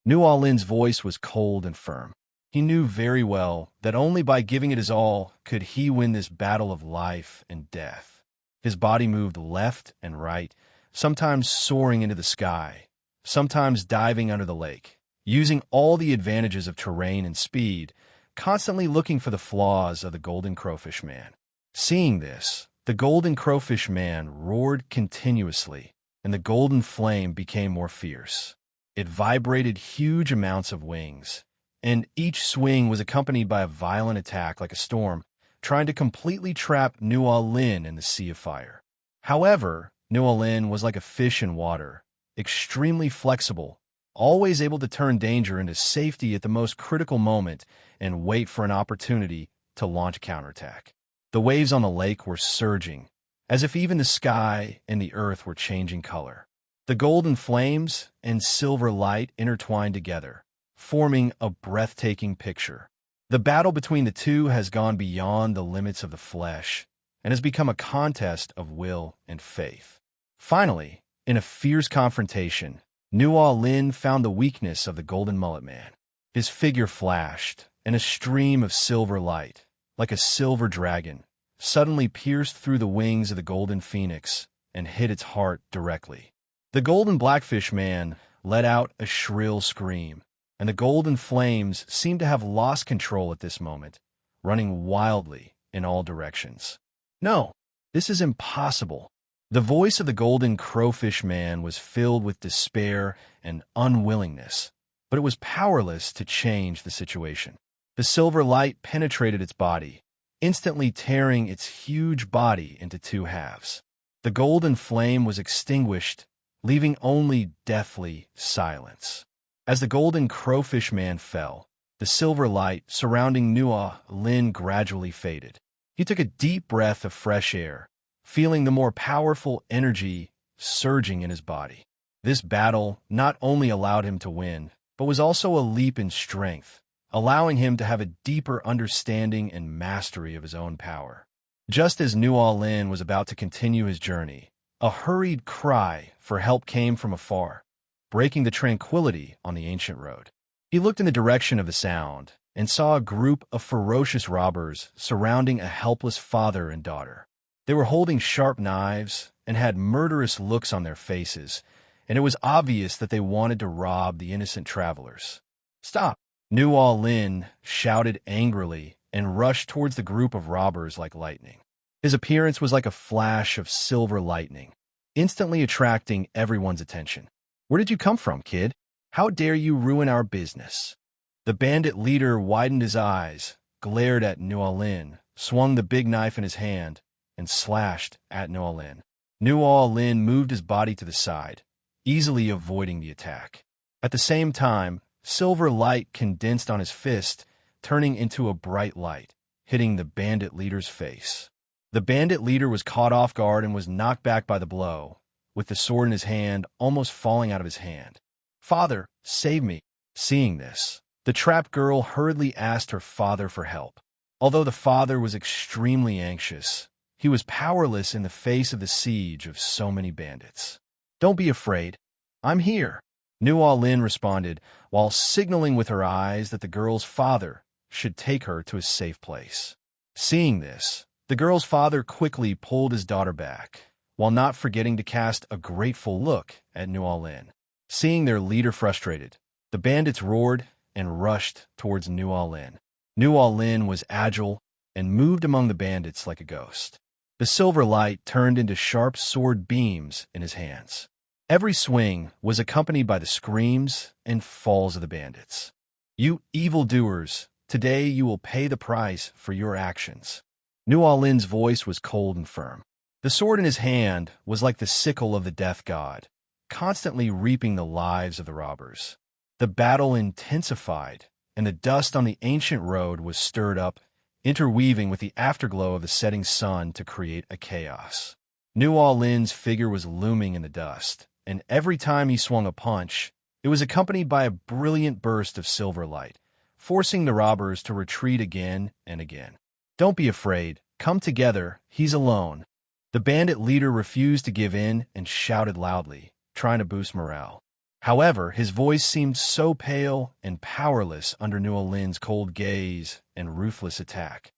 Nual Lin's voice was cold and firm. He knew very well that only by giving it his all could he win this battle of life and death. His body moved left and right, sometimes soaring into the sky, sometimes diving under the lake, using all the advantages of terrain and speed, constantly looking for the flaws of the golden crowfish man. Seeing this, the golden crowfish man roared continuously, and the golden flame became more fierce. It vibrated huge amounts of wings, and each swing was accompanied by a violent attack like a storm, trying to completely trap Nual Lin in the sea of fire. However, Nual Lin was like a fish in water, extremely flexible, always able to turn danger into safety at the most critical moment and wait for an opportunity to launch a counterattack. The waves on the lake were surging, as if even the sky and the earth were changing color. The golden flames and silver light intertwined together, forming a breathtaking picture. The battle between the two has gone beyond the limits of the flesh and has become a contest of will and faith. Finally, in a fierce confrontation, Nual Lin found the weakness of the golden mullet man. His figure flashed, and a stream of silver light, like a silver dragon, suddenly pierced through the wings of the golden phoenix and hit its heart directly. The golden blackfish man let out a shrill scream, and the golden flames seemed to have lost control at this moment, running wildly in all directions. No, this is impossible. The voice of the golden crowfish man was filled with despair and unwillingness, but it was powerless to change the situation. The silver light penetrated its body, instantly tearing its huge body into two halves. The golden flame was extinguished, leaving only deathly silence. As the golden crowfish man fell, the silver light surrounding Nual Lin gradually faded. He took a deep breath of fresh air, feeling the more powerful energy surging in his body. This battle not only allowed him to win, but was also a leap in strength, allowing him to have a deeper understanding and mastery of his own power. Just as Nual Lin was about to continue his journey, a hurried cry for help came from afar, breaking the tranquility on the ancient road. He looked in the direction of the sound and saw a group of ferocious robbers surrounding a helpless father and daughter. They were holding sharp knives and had murderous looks on their faces, and it was obvious that they wanted to rob the innocent travelers. "Stop!" Nual Lin shouted angrily and rushed towards the group of robbers like lightning. His appearance was like a flash of silver lightning, instantly attracting everyone's attention. "Where did you come from, kid? How dare you ruin our business?" The bandit leader widened his eyes, glared at Nual Lin, swung the big knife in his hand, and slashed at Nual Lin. Nual Lin moved his body to the side, easily avoiding the attack. At the same time, silver light condensed on his fist, turning into a bright light, hitting the bandit leader's face. The bandit leader was caught off guard and was knocked back by the blow, with the sword in his hand almost falling out of his hand. "Father, save me." Seeing this, the trapped girl hurriedly asked her father for help. Although the father was extremely anxious, he was powerless in the face of the siege of so many bandits. "Don't be afraid. I'm here," Nual Lin responded, while signaling with her eyes that the girl's father should take her to a safe place. Seeing this, the girl's father quickly pulled his daughter back, while not forgetting to cast a grateful look at Nual Lin. Seeing their leader frustrated, the bandits roared and rushed towards New All-In. New All-In was agile and moved among the bandits like a ghost. The silver light turned into sharp sword beams in his hands. Every swing was accompanied by the screams and falls of the bandits. "You evildoers, today you will pay the price for your actions." New All-In's voice was cold and firm. The sword in his hand was like the sickle of the death god, constantly reaping the lives of the robbers. The battle intensified, and the dust on the ancient road was stirred up, interweaving with the afterglow of the setting sun to create a chaos. New All-In's figure was looming in the dust, and every time he swung a punch, it was accompanied by a brilliant burst of silver light, forcing the robbers to retreat again and again. "Don't be afraid. Come together. He's alone." The bandit leader refused to give in and shouted loudly, trying to boost morale. However, his voice seemed so pale and powerless under New All-In's cold gaze and ruthless attack.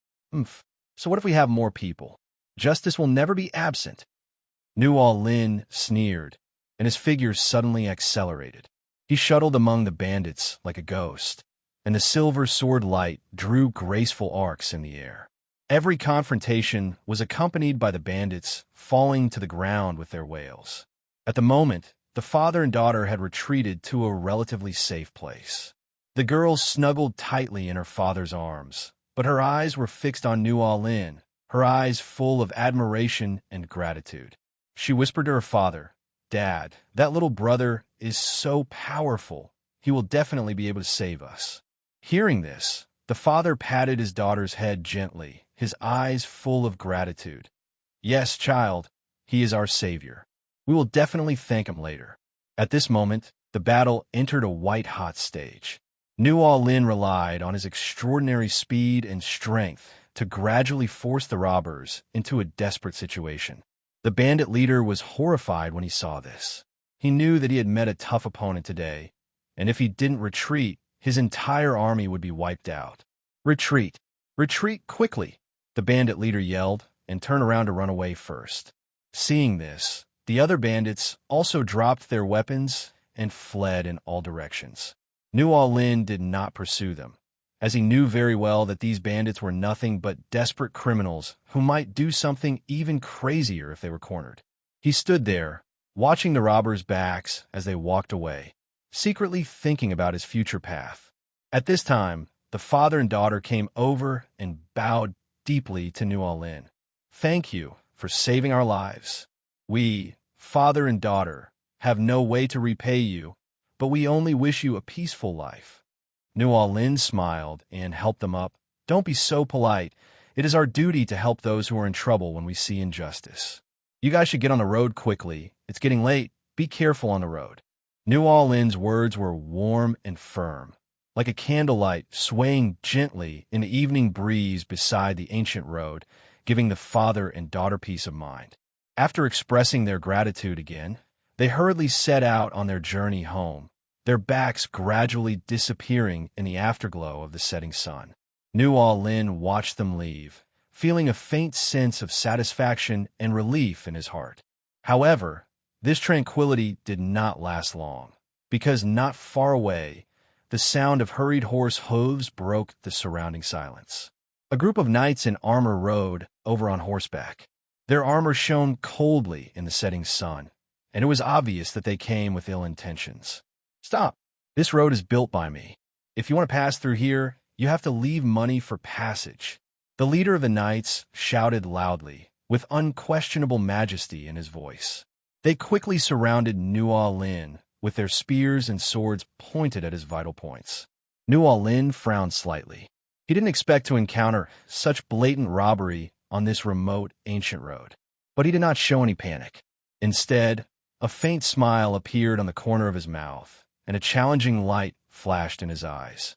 So what if we have more people? Justice will never be absent." New All-In sneered, and his figure suddenly accelerated. He shuttled among the bandits like a ghost, and the silver sword light drew graceful arcs in the air. Every confrontation was accompanied by the bandits falling to the ground with their wails. At the moment, the father and daughter had retreated to a relatively safe place. The girl snuggled tightly in her father's arms, but her eyes were fixed on New All-In, her eyes full of admiration and gratitude. She whispered to her father, "Dad, that little brother is so powerful. He will definitely be able to save us." Hearing this, the father patted his daughter's head gently, his eyes full of gratitude. "Yes, child, he is our savior. We will definitely thank him later." At this moment, the battle entered a white-hot stage. New All-In relied on his extraordinary speed and strength to gradually force the robbers into a desperate situation. The bandit leader was horrified when he saw this. He knew that he had met a tough opponent today, and if he didn't retreat, his entire army would be wiped out. "Retreat! Retreat quickly!" the bandit leader yelled, and turned around to run away first. Seeing this, the other bandits also dropped their weapons and fled in all directions. New All-In did not pursue them, as he knew very well that these bandits were nothing but desperate criminals who might do something even crazier if they were cornered. He stood there, watching the robbers' backs as they walked away, secretly thinking about his future path. At this time, the father and daughter came over and bowed deeply to New All-In. "Thank you for saving our lives. We, father and daughter, have no way to repay you, but we only wish you a peaceful life." New All-In smiled and helped them up. "Don't be so polite. It is our duty to help those who are in trouble when we see injustice. You guys should get on the road quickly. It's getting late. Be careful on the road." New All-In's words were warm and firm, like a candlelight swaying gently in the evening breeze beside the ancient road, giving the father and daughter peace of mind. After expressing their gratitude again, they hurriedly set out on their journey home, their backs gradually disappearing in the afterglow of the setting sun. New All-In watched them leave, feeling a faint sense of satisfaction and relief in his heart. However, this tranquility did not last long, because not far away, the sound of hurried horse hooves broke the surrounding silence. A group of knights in armor rode over on horseback. Their armor shone coldly in the setting sun, and it was obvious that they came with ill intentions. "Stop! This road is built by me. If you want to pass through here, you have to leave money for passage." The leader of the knights shouted loudly, with unquestionable majesty in his voice. They quickly surrounded New All-In, with their spears and swords pointed at his vital points. New All-In frowned slightly. He didn't expect to encounter such blatant robbery on this remote, ancient road. But he did not show any panic. Instead, a faint smile appeared on the corner of his mouth, and a challenging light flashed in his eyes.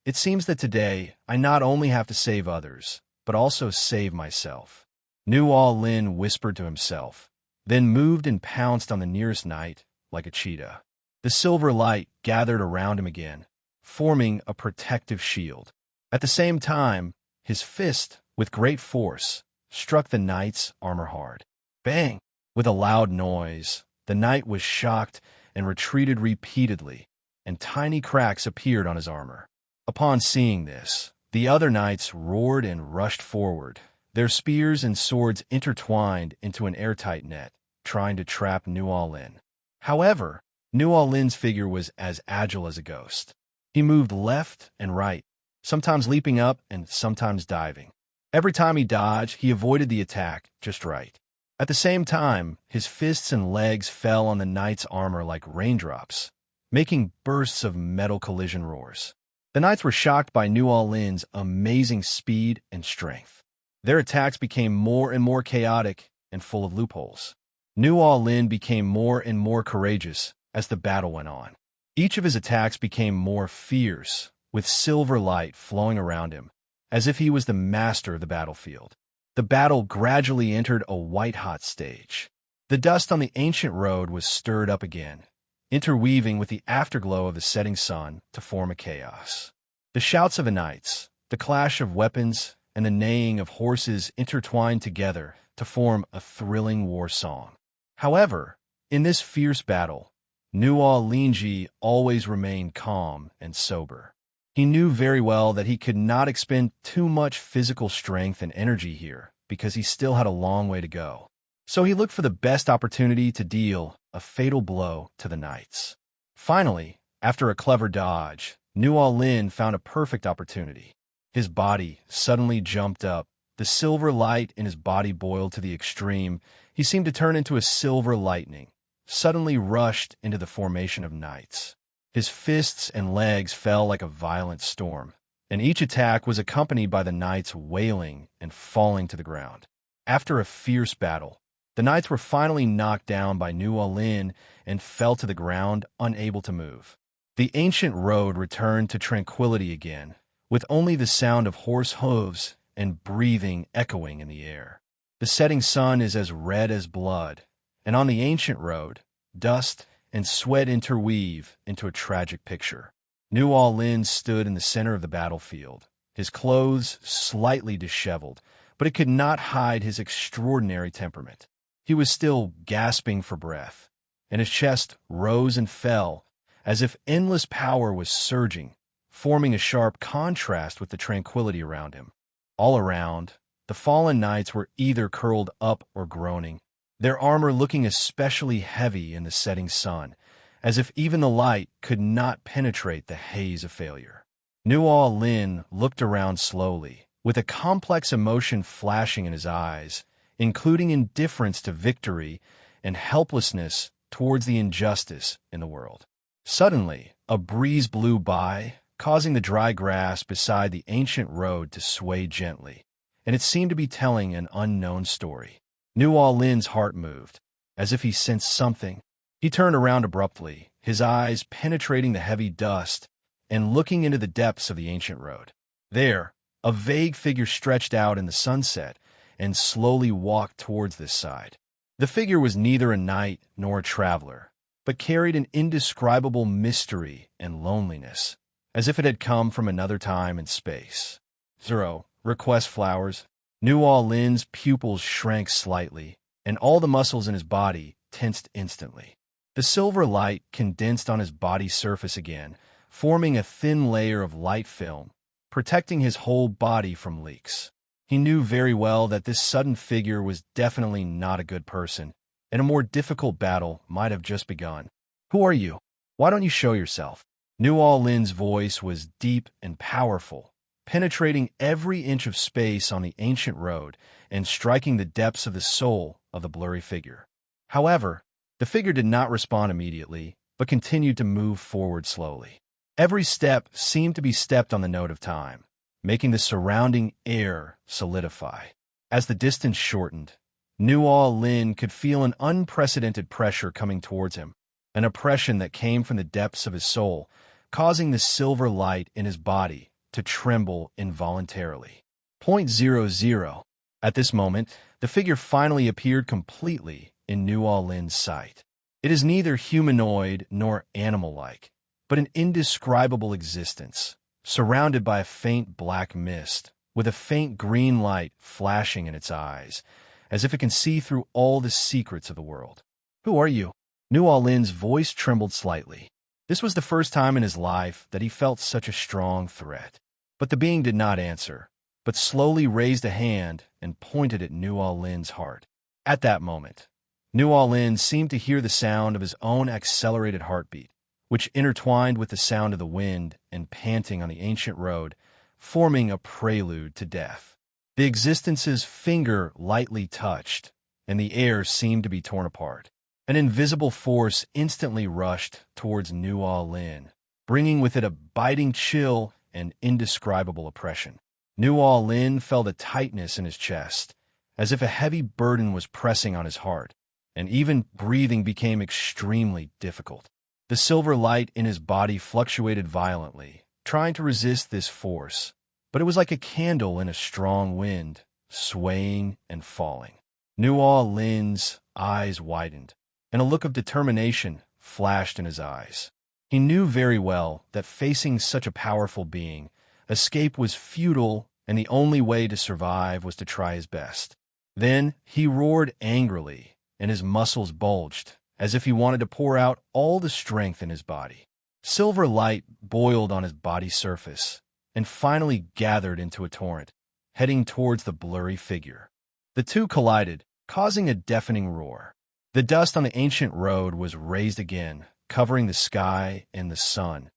It seems that today I not only have to save others, but also save myself." New All-In whispered to himself, then moved and pounced on the nearest knight like a cheetah. The silver light gathered around him again, forming a protective shield. At the same time, his fist, with great force, struck the knight's armor hard. Bang! With a loud noise, the knight was shocked and retreated repeatedly, and tiny cracks appeared on his armor. Upon seeing this, the other knights roared and rushed forward, their spears and swords intertwined into an airtight net, trying to trap Nual in. However, Nual Lin's figure was as agile as a ghost. He moved left and right, sometimes leaping up and sometimes diving. Every time he dodged, he avoided the attack just right. At the same time, his fists and legs fell on the knight's armor like raindrops, making bursts of metal collision roars. The knights were shocked by Nual Lin's amazing speed and strength. Their attacks became more and more chaotic and full of loopholes. Nual Lin became more and more courageous as the battle went on. Each of his attacks became more fierce, with silver light flowing around him, as if he was the master of the battlefield. The battle gradually entered a white-hot stage. The dust on the ancient road was stirred up again, interweaving with the afterglow of the setting sun to form a chaos. The shouts of the knights, the clash of weapons, and the neighing of horses intertwined together to form a thrilling war song. However, in this fierce battle, Nual Linji always remained calm and sober. He knew very well that he could not expend too much physical strength and energy here because he still had a long way to go. So he looked for the best opportunity to deal a fatal blow to the knights. Finally, after a clever dodge, Nual Lin found a perfect opportunity. His body suddenly jumped up. The silver light in his body boiled to the extreme. He seemed to turn into a silver lightning, suddenly rushed into the formation of knights. His fists and legs fell like a violent storm, and each attack was accompanied by the knights wailing and falling to the ground. After a fierce battle, the knights were finally knocked down by Nual Lin and fell to the ground, unable to move. The ancient road returned to tranquility again, with only the sound of horse hooves and breathing echoing in the air. The setting sun is as red as blood, and on the ancient road, dust and sweat interweave into a tragic picture. Nual Lin stood in the center of the battlefield, his clothes slightly disheveled, but it could not hide his extraordinary temperament. He was still gasping for breath, and his chest rose and fell as if endless power was surging, forming a sharp contrast with the tranquility around him. All around, the fallen knights were either curled up or groaning, their armor looking especially heavy in the setting sun, as if even the light could not penetrate the haze of failure. Nual Lin looked around slowly, with a complex emotion flashing in his eyes, including indifference to victory and helplessness towards the injustice in the world. Suddenly, a breeze blew by, causing the dry grass beside the ancient road to sway gently, and it seemed to be telling an unknown story. Nual Lin's heart moved, as if he sensed something. He turned around abruptly, his eyes penetrating the heavy dust and looking into the depths of the ancient road. There, a vague figure stretched out in the sunset and slowly walked towards this side. The figure was neither a knight nor a traveler, but carried an indescribable mystery and loneliness, as if it had come from another time and space. Zero, request flowers. Nual Lin's pupils shrank slightly, and all the muscles in his body tensed instantly. The silver light condensed on his body's surface again, forming a thin layer of light film, protecting his whole body from leaks. He knew very well that this sudden figure was definitely not a good person, and a more difficult battle might have just begun. "Who are you? Why don't you show yourself?" Nual Lin's voice was deep and powerful, penetrating every inch of space on the ancient road and striking the depths of the soul of the blurry figure. However, the figure did not respond immediately, but continued to move forward slowly. Every step seemed to be stepped on the note of time, making the surrounding air solidify. As the distance shortened, Nual Lin could feel an unprecedented pressure coming towards him, an oppression that came from the depths of his soul, causing the silver light in his body to tremble involuntarily. 0.00. At this moment, the figure finally appeared completely in Nual Lin's sight. It is neither humanoid nor animal-like, but an indescribable existence, surrounded by a faint black mist, with a faint green light flashing in its eyes, as if it can see through all the secrets of the world. "Who are you?" New Orleans' voice trembled slightly. This was the first time in his life that he felt such a strong threat. But the being did not answer, but slowly raised a hand and pointed at New Orleans' heart. At that moment, New Orleans seemed to hear the sound of his own accelerated heartbeat, which intertwined with the sound of the wind and panting on the ancient road, forming a prelude to death. The existence's finger lightly touched, and the air seemed to be torn apart. An invisible force instantly rushed towards New Orleans, bringing with it a biting chill and indescribable oppression. New Orleans felt a tightness in his chest, as if a heavy burden was pressing on his heart, and even breathing became extremely difficult. The silver light in his body fluctuated violently, trying to resist this force, but it was like a candle in a strong wind, swaying and falling. New Orleans' eyes widened, and a look of determination flashed in his eyes. He knew very well that facing such a powerful being, escape was futile, and the only way to survive was to try his best. Then he roared angrily, and his muscles bulged, as if he wanted to pour out all the strength in his body. Silver light boiled on his body surface, and finally gathered into a torrent, heading towards the blurry figure. The two collided, causing a deafening roar. The dust on the ancient road was raised again, covering the sky and the sun,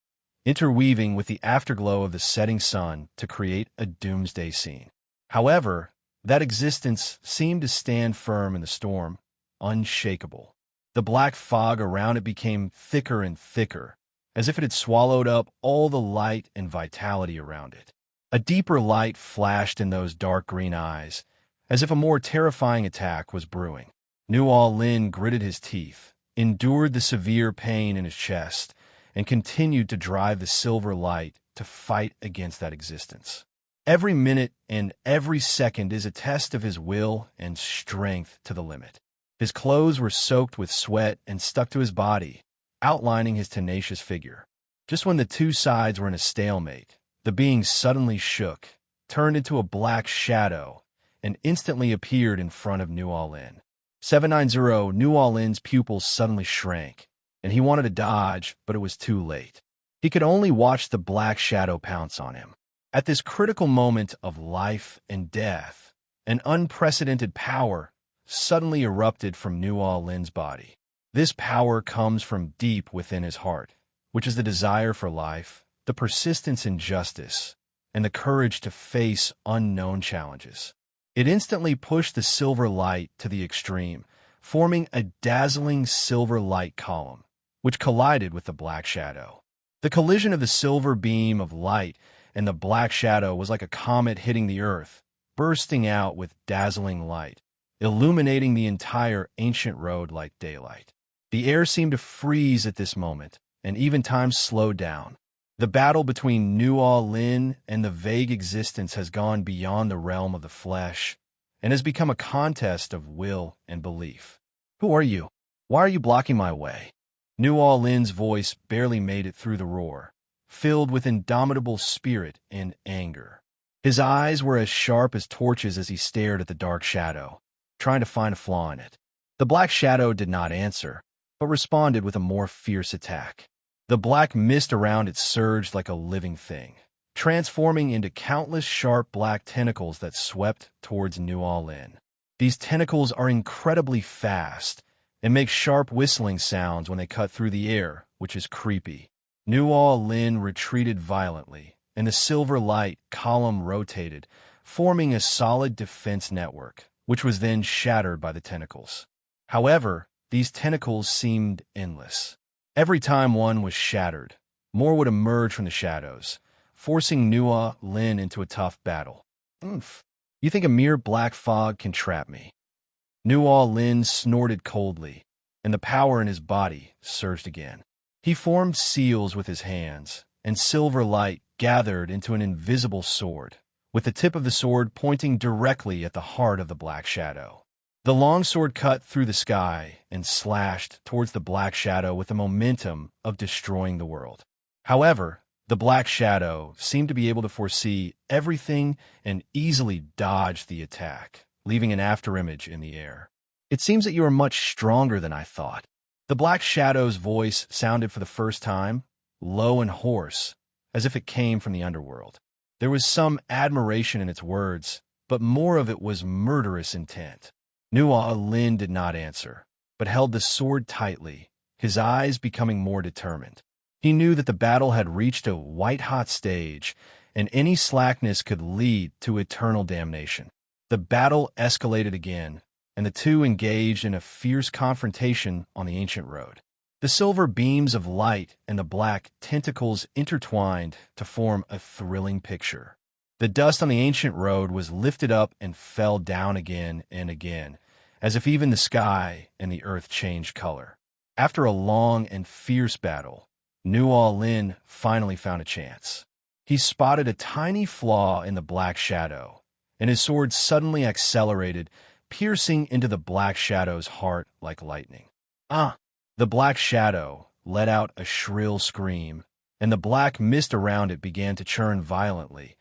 interweaving with the afterglow of the setting sun to create a doomsday scene. However, that existence seemed to stand firm in the storm, unshakable. The black fog around it became thicker and thicker, as if it had swallowed up all the light and vitality around it. A deeper light flashed in those dark green eyes, as if a more terrifying attack was brewing. New Orleans gritted his teeth, endured the severe pain in his chest, and continued to drive the silver light to fight against that existence. Every minute and every second is a test of his will and strength to the limit. His clothes were soaked with sweat and stuck to his body, outlining his tenacious figure. Just when the two sides were in a stalemate, the being suddenly shook, turned into a black shadow, and instantly appeared in front of New Orleans. 790 New Orleans' pupils suddenly shrank, and he wanted to dodge, but it was too late. He could only watch the black shadow pounce on him. At this critical moment of life and death, an unprecedented power suddenly erupted from New Orleans' body. This power comes from deep within his heart, which is the desire for life, the persistence in justice, and the courage to face unknown challenges. It instantly pushed the silver light to the extreme, forming a dazzling silver light column, which collided with the black shadow. The collision of the silver beam of light and the black shadow was like a comet hitting the earth, bursting out with dazzling light, illuminating the entire ancient road like daylight. The air seemed to freeze at this moment, and even time slowed down. The battle between New Orleans and the vague existence has gone beyond the realm of the flesh and has become a contest of will and belief. Who are you? Why are you blocking my way? New Orleans' voice barely made it through the roar, filled with indomitable spirit and anger. His eyes were as sharp as torches as he stared at the dark shadow, trying to find a flaw in it. The black shadow did not answer, but responded with a more fierce attack. The black mist around it surged like a living thing, transforming into countless sharp black tentacles that swept towards New Orleans. These tentacles are incredibly fast and make sharp whistling sounds when they cut through the air, which is creepy. New Orleans retreated violently, and the silver light column rotated, forming a solid defense network, which was then shattered by the tentacles. However, these tentacles seemed endless. Every time one was shattered, more would emerge from the shadows, forcing New Orleans into a tough battle. Oomph. You think a mere black fog can trap me? New Orleans snorted coldly, and the power in his body surged again. He formed seals with his hands, and silver light gathered into an invisible sword, with the tip of the sword pointing directly at the heart of the black shadow. The long sword cut through the sky and slashed towards the black shadow with the momentum of destroying the world. However, the black shadow seemed to be able to foresee everything and easily dodged the attack, leaving an afterimage in the air. It seems that you are much stronger than I thought. The black shadow's voice sounded for the first time, low and hoarse, as if it came from the underworld. There was some admiration in its words, but more of it was murderous intent. Nuo Lin did not answer, but held the sword tightly, his eyes becoming more determined. He knew that the battle had reached a white-hot stage, and any slackness could lead to eternal damnation. The battle escalated again, and the two engaged in a fierce confrontation on the ancient road. The silver beams of light and the black tentacles intertwined to form a thrilling picture. The dust on the ancient road was lifted up and fell down again and again, as if even the sky and the earth changed color. After a long and fierce battle, Nuo Lin finally found a chance. He spotted a tiny flaw in the black shadow, and his sword suddenly accelerated, piercing into the black shadow's heart like lightning. Ah! The black shadow let out a shrill scream, and the black mist around it began to churn violently,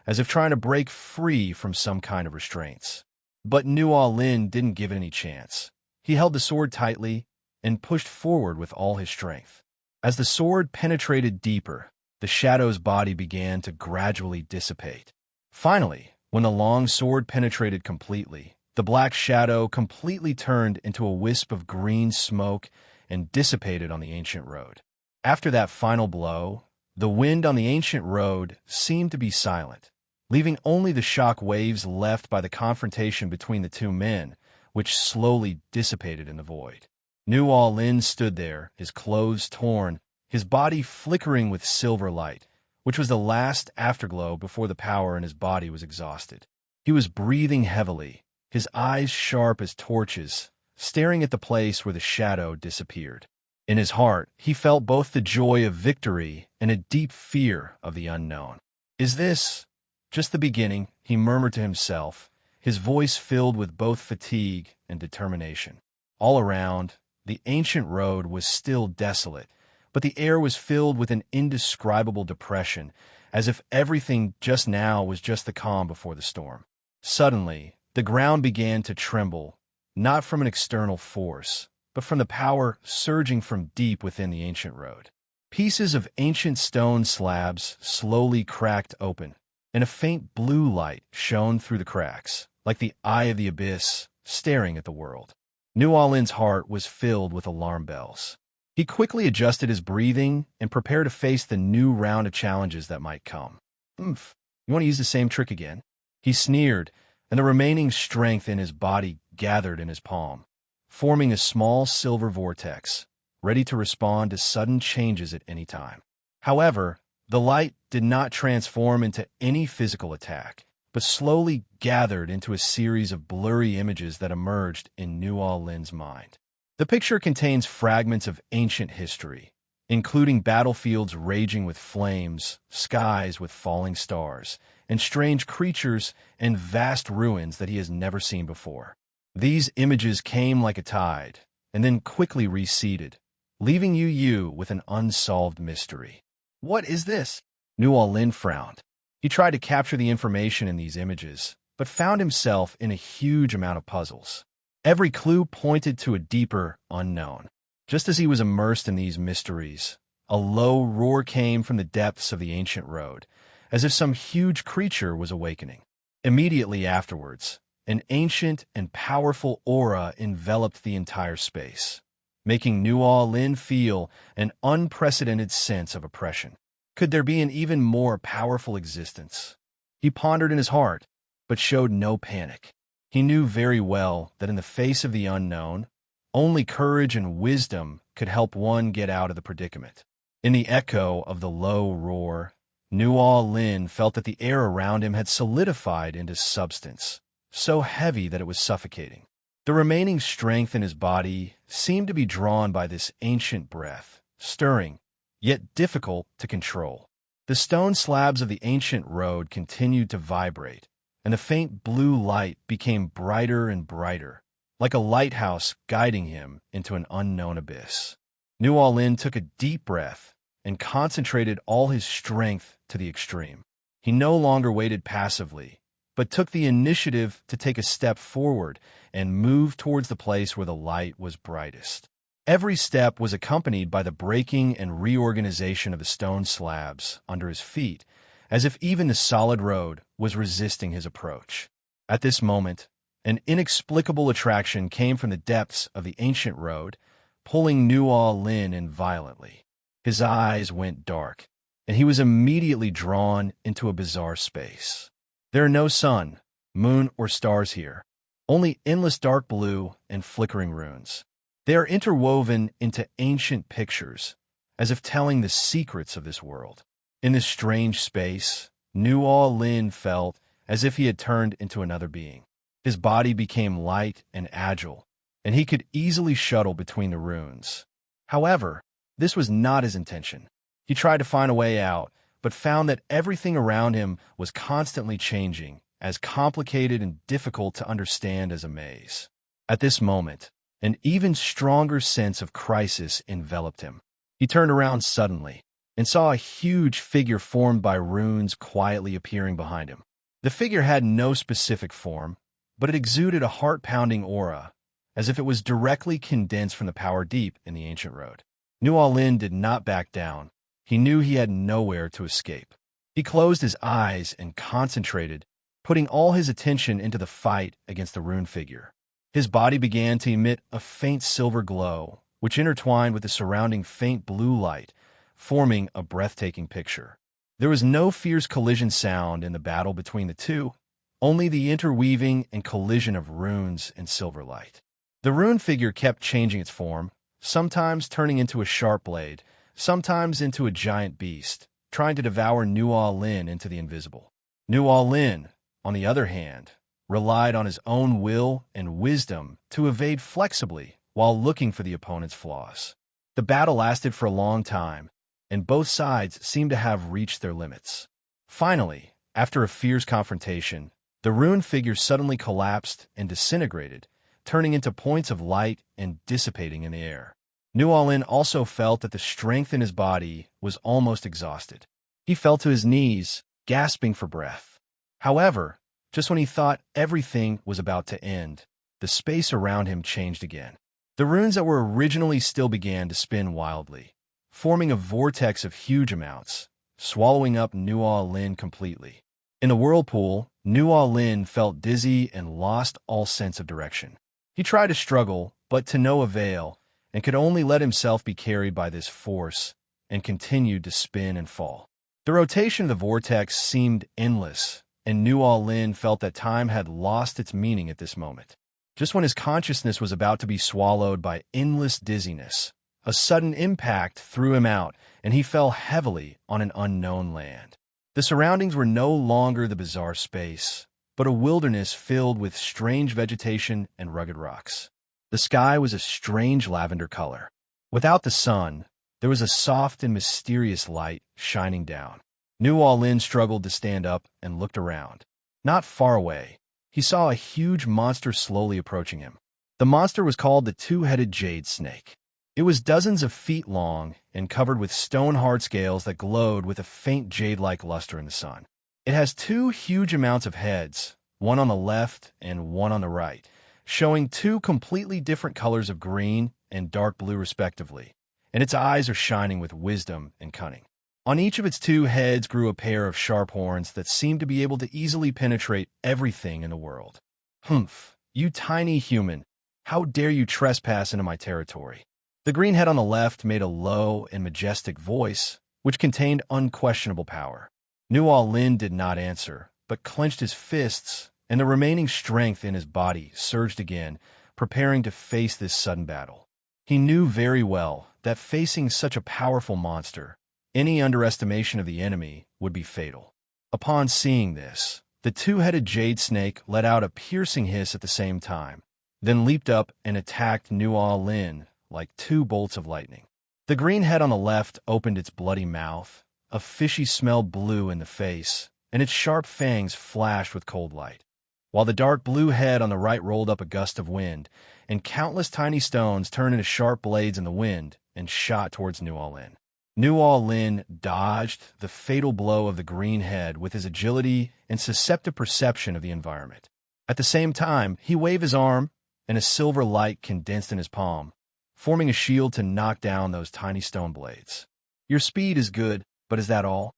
as if trying to break free from some kind of restraints. But Nuo Lin didn't give it any chance. He held the sword tightly and pushed forward with all his strength. As the sword penetrated deeper, the shadow's body began to gradually dissipate. Finally, when the long sword penetrated completely, the black shadow completely turned into a wisp of green smoke and dissipated on the ancient road. After that final blow, the wind on the ancient road seemed to be silent, leaving only the shock waves left by the confrontation between the two men, which slowly dissipated in the void. Nuo Lin stood there, his clothes torn, his body flickering with silver light, which was the last afterglow before the power in his body was exhausted. He was breathing heavily, his eyes sharp as torches, staring at the place where the shadow disappeared. In his heart, he felt both the joy of victory and a deep fear of the unknown. "Is this just the beginning?" he murmured to himself, his voice filled with both fatigue and determination. All around, the ancient road was still desolate, but the air was filled with an indescribable depression, as if everything just now was just the calm before the storm. Suddenly, the ground began to tremble, not from an external force, but from the power surging from deep within the ancient road. Pieces of ancient stone slabs slowly cracked open, and a faint blue light shone through the cracks, like the eye of the abyss staring at the world. Nuo Lin's heart was filled with alarm bells. He quickly adjusted his breathing and prepared to face the new round of challenges that might come. "Oomph, you want to use the same trick again?" He sneered, and the remaining strength in his body gathered in his palm, forming a small silver vortex, ready to respond to sudden changes at any time. However, the light did not transform into any physical attack, but slowly gathered into a series of blurry images that emerged in Nuo Lin's mind. The picture contains fragments of ancient history, including battlefields raging with flames, skies with falling stars, and strange creatures and vast ruins that he has never seen before. These images came like a tide, and then quickly receded, leaving you with an unsolved mystery. "What is this?" Nuo Lin frowned. He tried to capture the information in these images, but found himself in a huge amount of puzzles. Every clue pointed to a deeper unknown. Just as he was immersed in these mysteries, a low roar came from the depths of the ancient road, as if some huge creature was awakening. Immediately afterwards, an ancient and powerful aura enveloped the entire space, making Nuo Lin feel an unprecedented sense of oppression. Could there be an even more powerful existence? He pondered in his heart, but showed no panic. He knew very well that in the face of the unknown, only courage and wisdom could help one get out of the predicament. In the echo of the low roar, Nuo Lin felt that the air around him had solidified into substance, so heavy that it was suffocating. The remaining strength in his body seemed to be drawn by this ancient breath, stirring, yet difficult to control. The stone slabs of the ancient road continued to vibrate, and the faint blue light became brighter and brighter, like a lighthouse guiding him into an unknown abyss. Nuo Lin took a deep breath and concentrated all his strength to the extreme. He no longer waited passively, but took the initiative to take a step forward and move towards the place where the light was brightest. Every step was accompanied by the breaking and reorganization of the stone slabs under his feet, as if even the solid road was resisting his approach. At this moment, an inexplicable attraction came from the depths of the ancient road, pulling Nuo Lin in violently. His eyes went dark, and he was immediately drawn into a bizarre space. There are no sun, moon, or stars here, only endless dark blue and flickering runes. They are interwoven into ancient pictures, as if telling the secrets of this world. In this strange space, Nuo Lin felt as if he had turned into another being. His body became light and agile, and he could easily shuttle between the runes. However, this was not his intention. He tried to find a way out, but found that everything around him was constantly changing, as complicated and difficult to understand as a maze. At this moment, an even stronger sense of crisis enveloped him. He turned around suddenly and saw a huge figure formed by runes quietly appearing behind him. The figure had no specific form, but it exuded a heart-pounding aura, as if it was directly condensed from the power deep in the ancient road. Nuo Lin did not back down. He knew he had nowhere to escape. He closed his eyes and concentrated, putting all his attention into the fight against the rune figure. His body began to emit a faint silver glow, which intertwined with the surrounding faint blue light, forming a breathtaking picture. There was no fierce collision sound in the battle between the two, only the interweaving and collision of runes and silver light. The rune figure kept changing its form, sometimes turning into a sharp blade, sometimes into a giant beast, trying to devour Nuo Lin into the invisible. Nuo Lin, on the other hand, relied on his own will and wisdom to evade flexibly while looking for the opponent's flaws. The battle lasted for a long time, and both sides seemed to have reached their limits. Finally, after a fierce confrontation, the rune figure suddenly collapsed and disintegrated, turning into points of light and dissipating in the air. Nuo Lin also felt that the strength in his body was almost exhausted. He fell to his knees, gasping for breath. However, just when he thought everything was about to end, the space around him changed again. The runes that were originally still began to spin wildly, forming a vortex of huge amounts, swallowing up Nuo Lin completely. In the whirlpool, Nuo Lin felt dizzy and lost all sense of direction. He tried to struggle, but to no avail, and could only let himself be carried by this force, and continued to spin and fall. The rotation of the vortex seemed endless, and Nuo Lin felt that time had lost its meaning at this moment. Just when his consciousness was about to be swallowed by endless dizziness, a sudden impact threw him out, and he fell heavily on an unknown land. The surroundings were no longer the bizarre space, but a wilderness filled with strange vegetation and rugged rocks. The sky was a strange lavender color. Without the sun, there was a soft and mysterious light shining down. Nuo Lin struggled to stand up and looked around. Not far away, he saw a huge monster slowly approaching him. The monster was called the two-headed jade snake. It was dozens of feet long and covered with stone-hard scales that glowed with a faint jade-like luster in the sun. It has two huge amounts of heads, one on the left and one on the right, showing two completely different colors of green and dark blue respectively, and its eyes are shining with wisdom and cunning. On each of its two heads grew a pair of sharp horns that seemed to be able to easily penetrate everything in the world. "Humph, you tiny human, how dare you trespass into my territory?" The green head on the left made a low and majestic voice, which contained unquestionable power. Nuo Lin did not answer, but clenched his fists, and the remaining strength in his body surged again, preparing to face this sudden battle. He knew very well that facing such a powerful monster, any underestimation of the enemy would be fatal. Upon seeing this, the two-headed jade snake let out a piercing hiss at the same time, then leaped up and attacked Nuo Lin like two bolts of lightning. The green head on the left opened its bloody mouth, a fishy smell blew in the face, and its sharp fangs flashed with cold light, while the dark blue head on the right rolled up a gust of wind, and countless tiny stones turned into sharp blades in the wind and shot towards Nuo Lin. Nuo Lin dodged the fatal blow of the green head with his agility and susceptive perception of the environment. At the same time, he waved his arm, and a silver light condensed in his palm, forming a shield to knock down those tiny stone blades. Your speed is good, but is that all?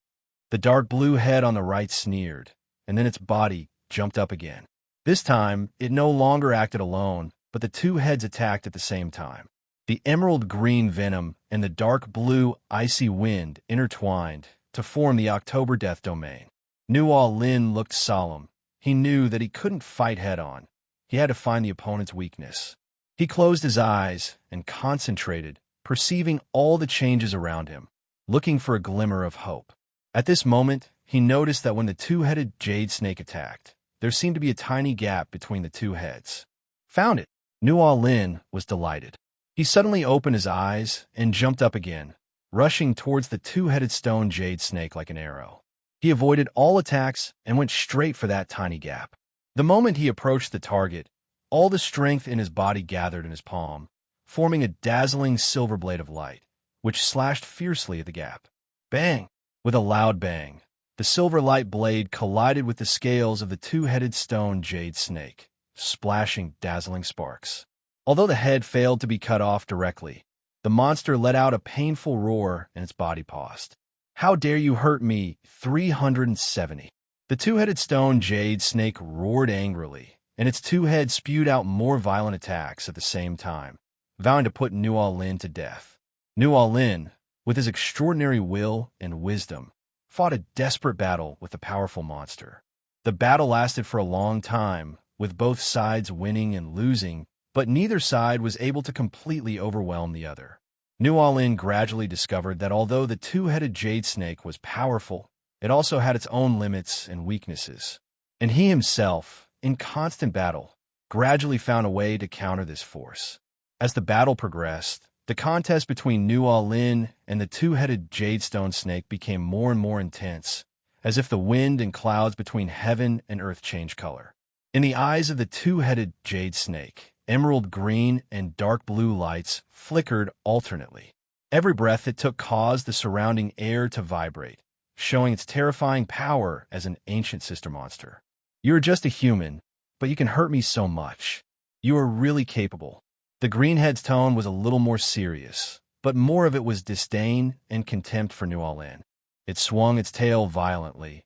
The dark blue head on the right sneered, and then its body jumped up again. This time, it no longer acted alone, but the two heads attacked at the same time. The emerald green venom and the dark blue icy wind intertwined to form the October Death Domain. Nuo Lin looked solemn. He knew that he couldn't fight head-on. He had to find the opponent's weakness. He closed his eyes and concentrated, perceiving all the changes around him, looking for a glimmer of hope. At this moment, he noticed that when the two-headed jade snake attacked, there seemed to be a tiny gap between the two heads. Found it! Nuo Lin was delighted. He suddenly opened his eyes and jumped up again, rushing towards the two-headed stone jade snake like an arrow. He avoided all attacks and went straight for that tiny gap. The moment he approached the target, all the strength in his body gathered in his palm, forming a dazzling silver blade of light, which slashed fiercely at the gap. Bang! With a loud bang, the silver light blade collided with the scales of the two-headed stone jade snake, splashing dazzling sparks. Although the head failed to be cut off directly, the monster let out a painful roar and its body paused. "How dare you hurt me, 370!" The two-headed stone jade snake roared angrily, and its two heads spewed out more violent attacks at the same time, vowing to put Nuo Lin to death. Nuo Lin, with his extraordinary will and wisdom, fought a desperate battle with the powerful monster. The battle lasted for a long time, with both sides winning and losing, but neither side was able to completely overwhelm the other. Nuo Lin gradually discovered that although the two-headed jade snake was powerful, it also had its own limits and weaknesses. And he himself, in constant battle, gradually found a way to counter this force. As the battle progressed, the contest between Nuo Lin and the two-headed jadestone snake became more and more intense, as if the wind and clouds between heaven and earth changed color. In the eyes of the two-headed jade snake, emerald green and dark blue lights flickered alternately. Every breath it took caused the surrounding air to vibrate, showing its terrifying power as an ancient sister monster. "You are just a human, but you can hurt me so much. You are really capable." The greenhead's tone was a little more serious, but more of it was disdain and contempt for Nuo Lin. It swung its tail violently,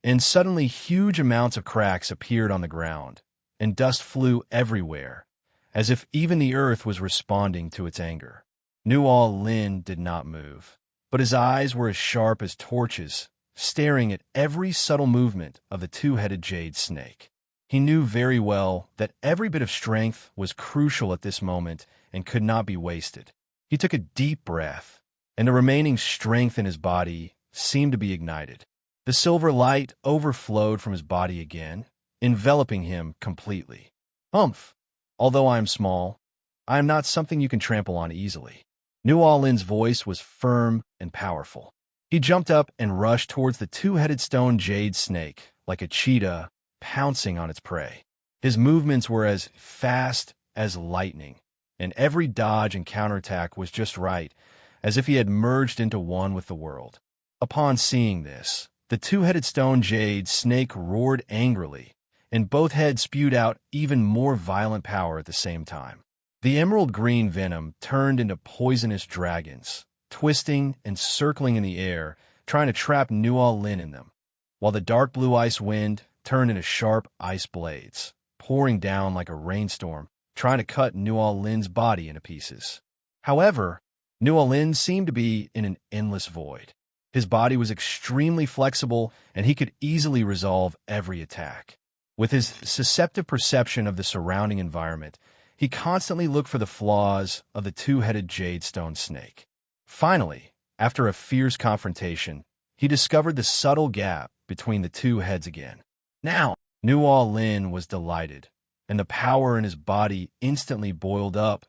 and suddenly huge amounts of cracks appeared on the ground, and dust flew everywhere, as if even the earth was responding to its anger. Nuo Lin did not move, but his eyes were as sharp as torches, staring at every subtle movement of the two-headed jade snake. He knew very well that every bit of strength was crucial at this moment and could not be wasted. He took a deep breath, and the remaining strength in his body seemed to be ignited. The silver light overflowed from his body again, enveloping him completely. "Humph! Although I am small, I am not something you can trample on easily." Nuo Lin's voice was firm and powerful. He jumped up and rushed towards the two-headed stone jade snake like a cheetah pouncing on its prey. His movements were as fast as lightning, and every dodge and counterattack was just right, as if he had merged into one with the world. Upon seeing this, the two-headed stone jade snake roared angrily, and both heads spewed out even more violent power at the same time. The emerald green venom turned into poisonous dragons, twisting and circling in the air, trying to trap Nuo Lin in them, while the dark blue ice wind turned into sharp ice blades, pouring down like a rainstorm, trying to cut Nuo Lin's body into pieces. However, Nuo Lin seemed to be in an endless void. His body was extremely flexible, and he could easily resolve every attack. With his susceptive perception of the surrounding environment, he constantly looked for the flaws of the two-headed jadestone snake. Finally, after a fierce confrontation, he discovered the subtle gap between the two heads again. Now, Nuo Lin was delighted, and the power in his body instantly boiled up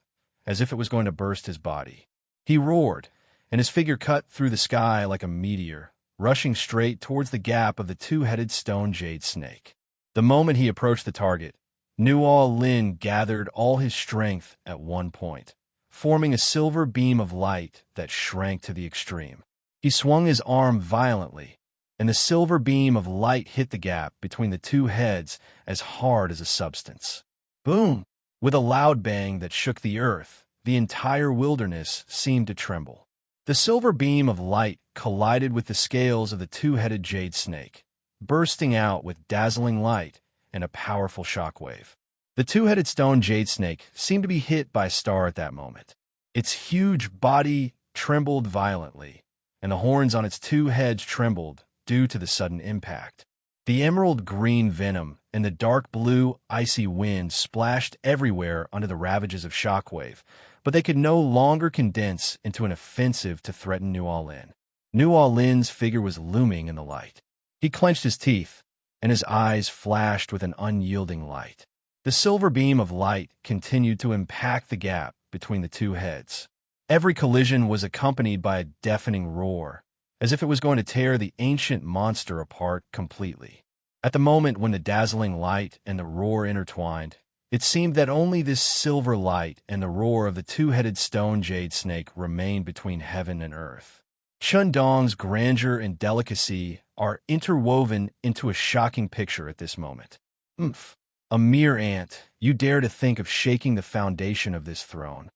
as if it was going to burst his body. He roared, and his figure cut through the sky like a meteor, rushing straight towards the gap of the two-headed stone jade snake. The moment he approached the target, Nuo Lin gathered all his strength at one point, forming a silver beam of light that shrank to the extreme. He swung his arm violently, and the silver beam of light hit the gap between the two heads as hard as a substance. Boom! With a loud bang that shook the earth, the entire wilderness seemed to tremble. The silver beam of light collided with the scales of the two-headed jade snake, bursting out with dazzling light and a powerful shockwave. The two-headed stone jade snake seemed to be hit by a star at that moment. Its huge body trembled violently, and the horns on its two heads trembled due to the sudden impact. The emerald green venom and the dark blue icy wind splashed everywhere under the ravages of shockwave, but they could no longer condense into an offensive to threaten New Orleans. New Orleans' figure was looming in the light. He clenched his teeth, and his eyes flashed with an unyielding light. The silver beam of light continued to impact the gap between the two heads. Every collision was accompanied by a deafening roar, as if it was going to tear the ancient monster apart completely. At the moment when the dazzling light and the roar intertwined, it seemed that only this silver light and the roar of the two-headed stone jade snake remained between heaven and earth. Chundong's grandeur and delicacy are interwoven into a shocking picture at this moment. Oomph! A mere ant, you dare to think of shaking the foundation of this throne.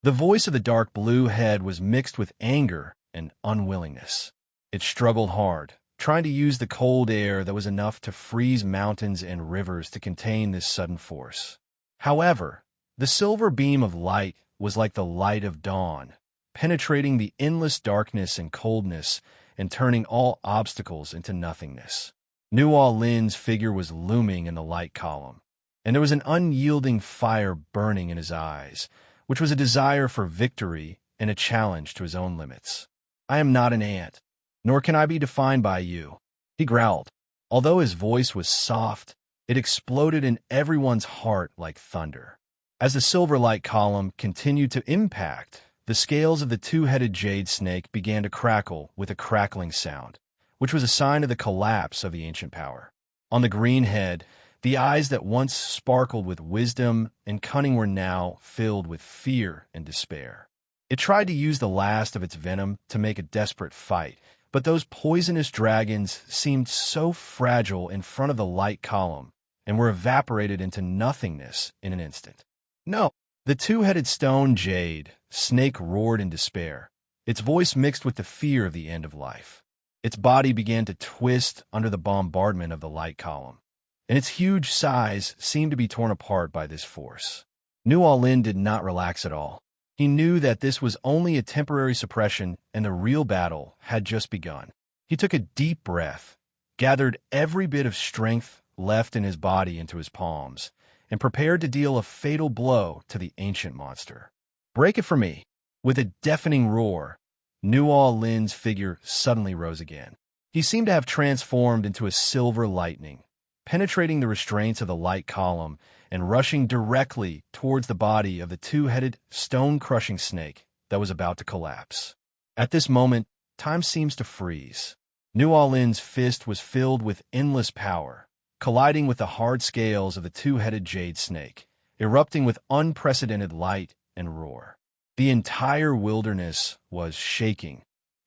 The voice of the dark blue head was mixed with anger and unwillingness. It struggled hard, trying to use the cold air that was enough to freeze mountains and rivers to contain this sudden force. However, the silver beam of light was like the light of dawn, penetrating the endless darkness and coldness and turning all obstacles into nothingness. New Orleans' figure was looming in the light column, and there was an unyielding fire burning in his eyes, which was a desire for victory and a challenge to his own limits. "I am not an ant, nor can I be defined by you," he growled. Although his voice was soft, it exploded in everyone's heart like thunder. As the silver light column continued to impact, the scales of the two-headed jade snake began to crackle with a crackling sound, which was a sign of the collapse of the ancient power. On the green head, the eyes that once sparkled with wisdom and cunning were now filled with fear and despair. It tried to use the last of its venom to make a desperate fight, but those poisonous dragons seemed so fragile in front of the light column and were evaporated into nothingness in an instant. "No!" The two-headed stone jade snake roared in despair, its voice mixed with the fear of the end of life. Its body began to twist under the bombardment of the light column, and its huge size seemed to be torn apart by this force. New Orleans did not relax at all. He knew that this was only a temporary suppression and the real battle had just begun. He took a deep breath, gathered every bit of strength left in his body into his palms, and prepared to deal a fatal blow to the ancient monster. "Break it for me!" With a deafening roar, New Orleans' figure suddenly rose again. He seemed to have transformed into a silver lightning, penetrating the restraints of the light column and rushing directly towards the body of the two-headed, stone-crushing snake that was about to collapse. At this moment, time seems to freeze. New Orleans' fist was filled with endless power, colliding with the hard scales of the two-headed jade snake, erupting with unprecedented light and roar. The entire wilderness was shaking,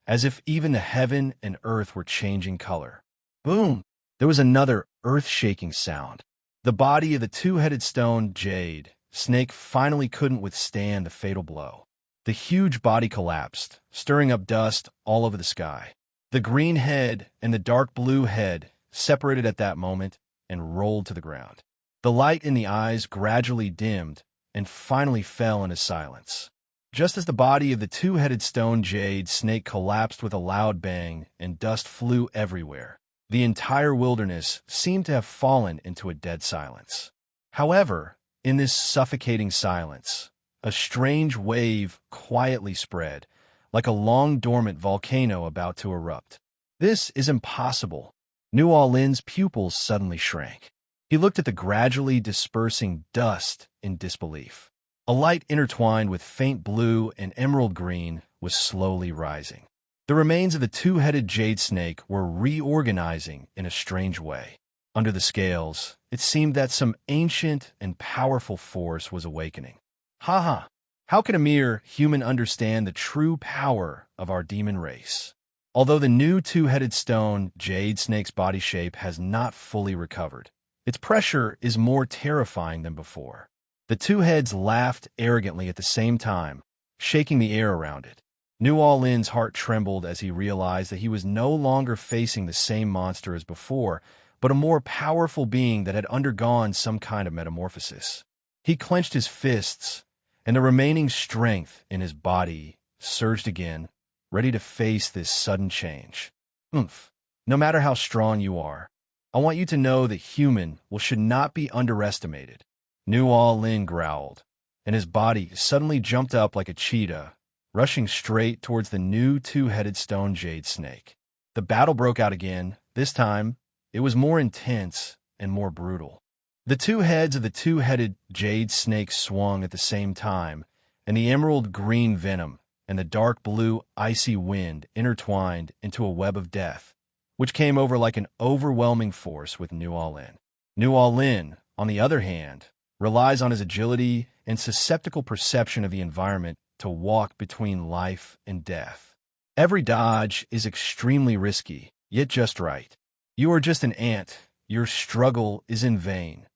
as if even the heaven and earth were changing color. Boom! There was another earth-shaking sound. The body of the two-headed stone jade snake finally couldn't withstand the fatal blow. The huge body collapsed, stirring up dust all over the sky. The green head and the dark blue head separated at that moment and rolled to the ground. The light in the eyes gradually dimmed and finally fell into silence. Just as the body of the two-headed stone jade snake collapsed with a loud bang and dust flew everywhere, the entire wilderness seemed to have fallen into a dead silence. However, in this suffocating silence, a strange wave quietly spread, like a long-dormant volcano about to erupt. "This is impossible." New Orleans' pupils suddenly shrank. He looked at the gradually dispersing dust in disbelief. A light intertwined with faint blue and emerald green was slowly rising. The remains of the two-headed jade snake were reorganizing in a strange way. Under the scales, it seemed that some ancient and powerful force was awakening. Ha ha! How can a mere human understand the true power of our demon race? Although the new two-headed stone jade snake's body shape has not fully recovered, its pressure is more terrifying than before. The two heads laughed arrogantly at the same time, shaking the air around it. New Orleans' heart trembled as he realized that he was no longer facing the same monster as before, but a more powerful being that had undergone some kind of metamorphosis. He clenched his fists, and the remaining strength in his body surged again, ready to face this sudden change. Oomph. No matter how strong you are, I want you to know that human should not be underestimated. New Orleans growled, and his body suddenly jumped up like a cheetah, rushing straight towards the new two-headed stone jade snake. The battle broke out again. This time, it was more intense and more brutal. The two heads of the two-headed jade snake swung at the same time, and the emerald green venom and the dark blue icy wind intertwined into a web of death, which came over like an overwhelming force with New Orleans. New Orleans, on the other hand, relies on his agility and susceptible perception of the environment to walk between life and death. Every dodge is extremely risky, yet just right. You are just an ant. Your struggle is in vain.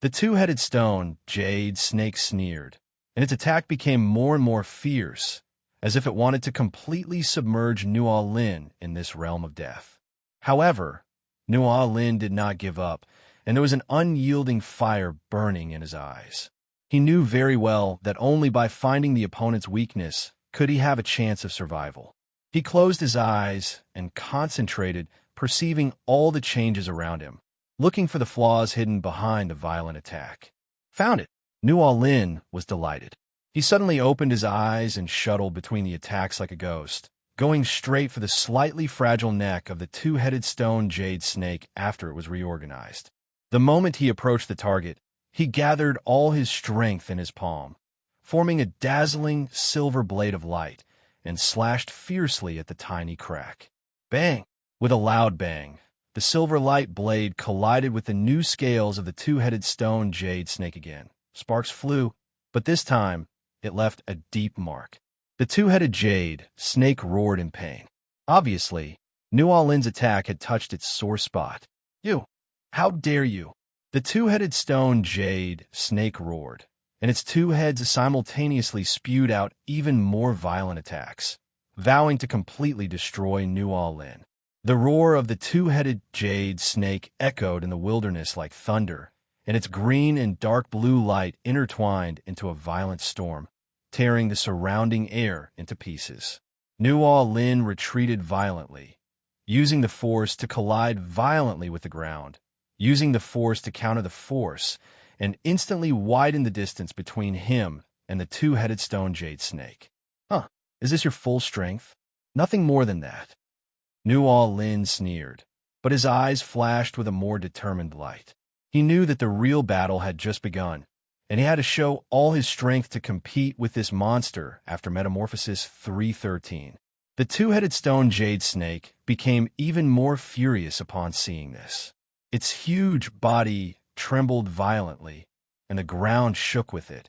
The two-headed stone jade snake sneered, and its attack became more and more fierce, as if it wanted to completely submerge New Orleans in this realm of death. However, New Orleans did not give up, and there was an unyielding fire burning in his eyes. He knew very well that only by finding the opponent's weakness could he have a chance of survival. He closed his eyes and concentrated, perceiving all the changes around him, looking for the flaws hidden behind the violent attack. Found it! New Orleans was delighted. He suddenly opened his eyes and shuttled between the attacks like a ghost, going straight for the slightly fragile neck of the two-headed stone jade snake after it was reorganized. The moment he approached the target, he gathered all his strength in his palm, forming a dazzling silver blade of light, and slashed fiercely at the tiny crack. Bang! With a loud bang, the silver light blade collided with the new scales of the two-headed stone jade snake again. Sparks flew, but this time it left a deep mark. The two-headed jade snake roared in pain. Obviously, New Orleans' attack had touched its sore spot. You! How dare you! The two-headed stone jade snake roared, and its two heads simultaneously spewed out even more violent attacks, vowing to completely destroy New Orleans. The roar of the two-headed jade snake echoed in the wilderness like thunder, and its green and dark blue light intertwined into a violent storm, tearing the surrounding air into pieces. New Orleans retreated violently, using the force to collide violently with the ground, using the force to counter the force, and instantly widened the distance between him and the two-headed stone jade snake. Huh, is this your full strength? Nothing more than that. New Orleans sneered, but his eyes flashed with a more determined light. He knew that the real battle had just begun, and he had to show all his strength to compete with this monster after Metamorphosis 313. The two-headed stone jade snake became even more furious upon seeing this. Its huge body trembled violently, and the ground shook with it,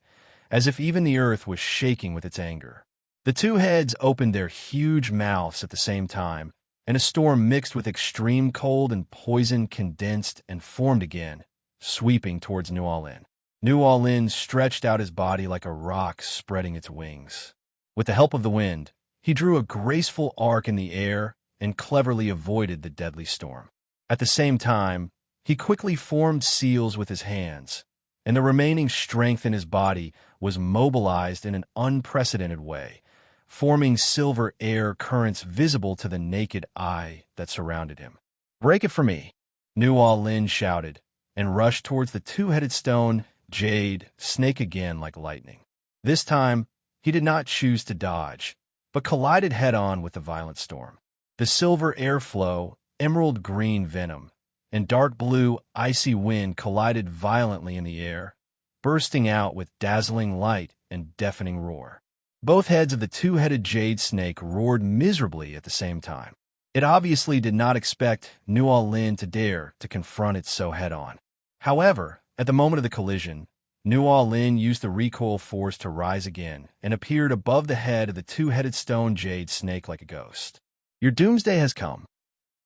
as if even the earth was shaking with its anger. The two heads opened their huge mouths at the same time, and a storm mixed with extreme cold and poison condensed and formed again, sweeping towards New Orleans. New Orleans stretched out his body like a rock spreading its wings. With the help of the wind, he drew a graceful arc in the air and cleverly avoided the deadly storm. At the same time, he quickly formed seals with his hands, and the remaining strength in his body was mobilized in an unprecedented way, forming silver air currents visible to the naked eye that surrounded him. "Break it for me," New Orleans shouted, and rushed towards the two-headed stone jade snake again like lightning. This time, he did not choose to dodge, but collided head-on with the violent storm. The silver airflow, emerald green venom, and dark blue icy wind collided violently in the air, bursting out with dazzling light and deafening roar. Both heads of the two-headed jade snake roared miserably at the same time. It obviously did not expect New Orleans to dare to confront it so head-on. However, at the moment of the collision, New Orleans used the recoil force to rise again and appeared above the head of the two-headed stone jade snake like a ghost. "Your doomsday has come."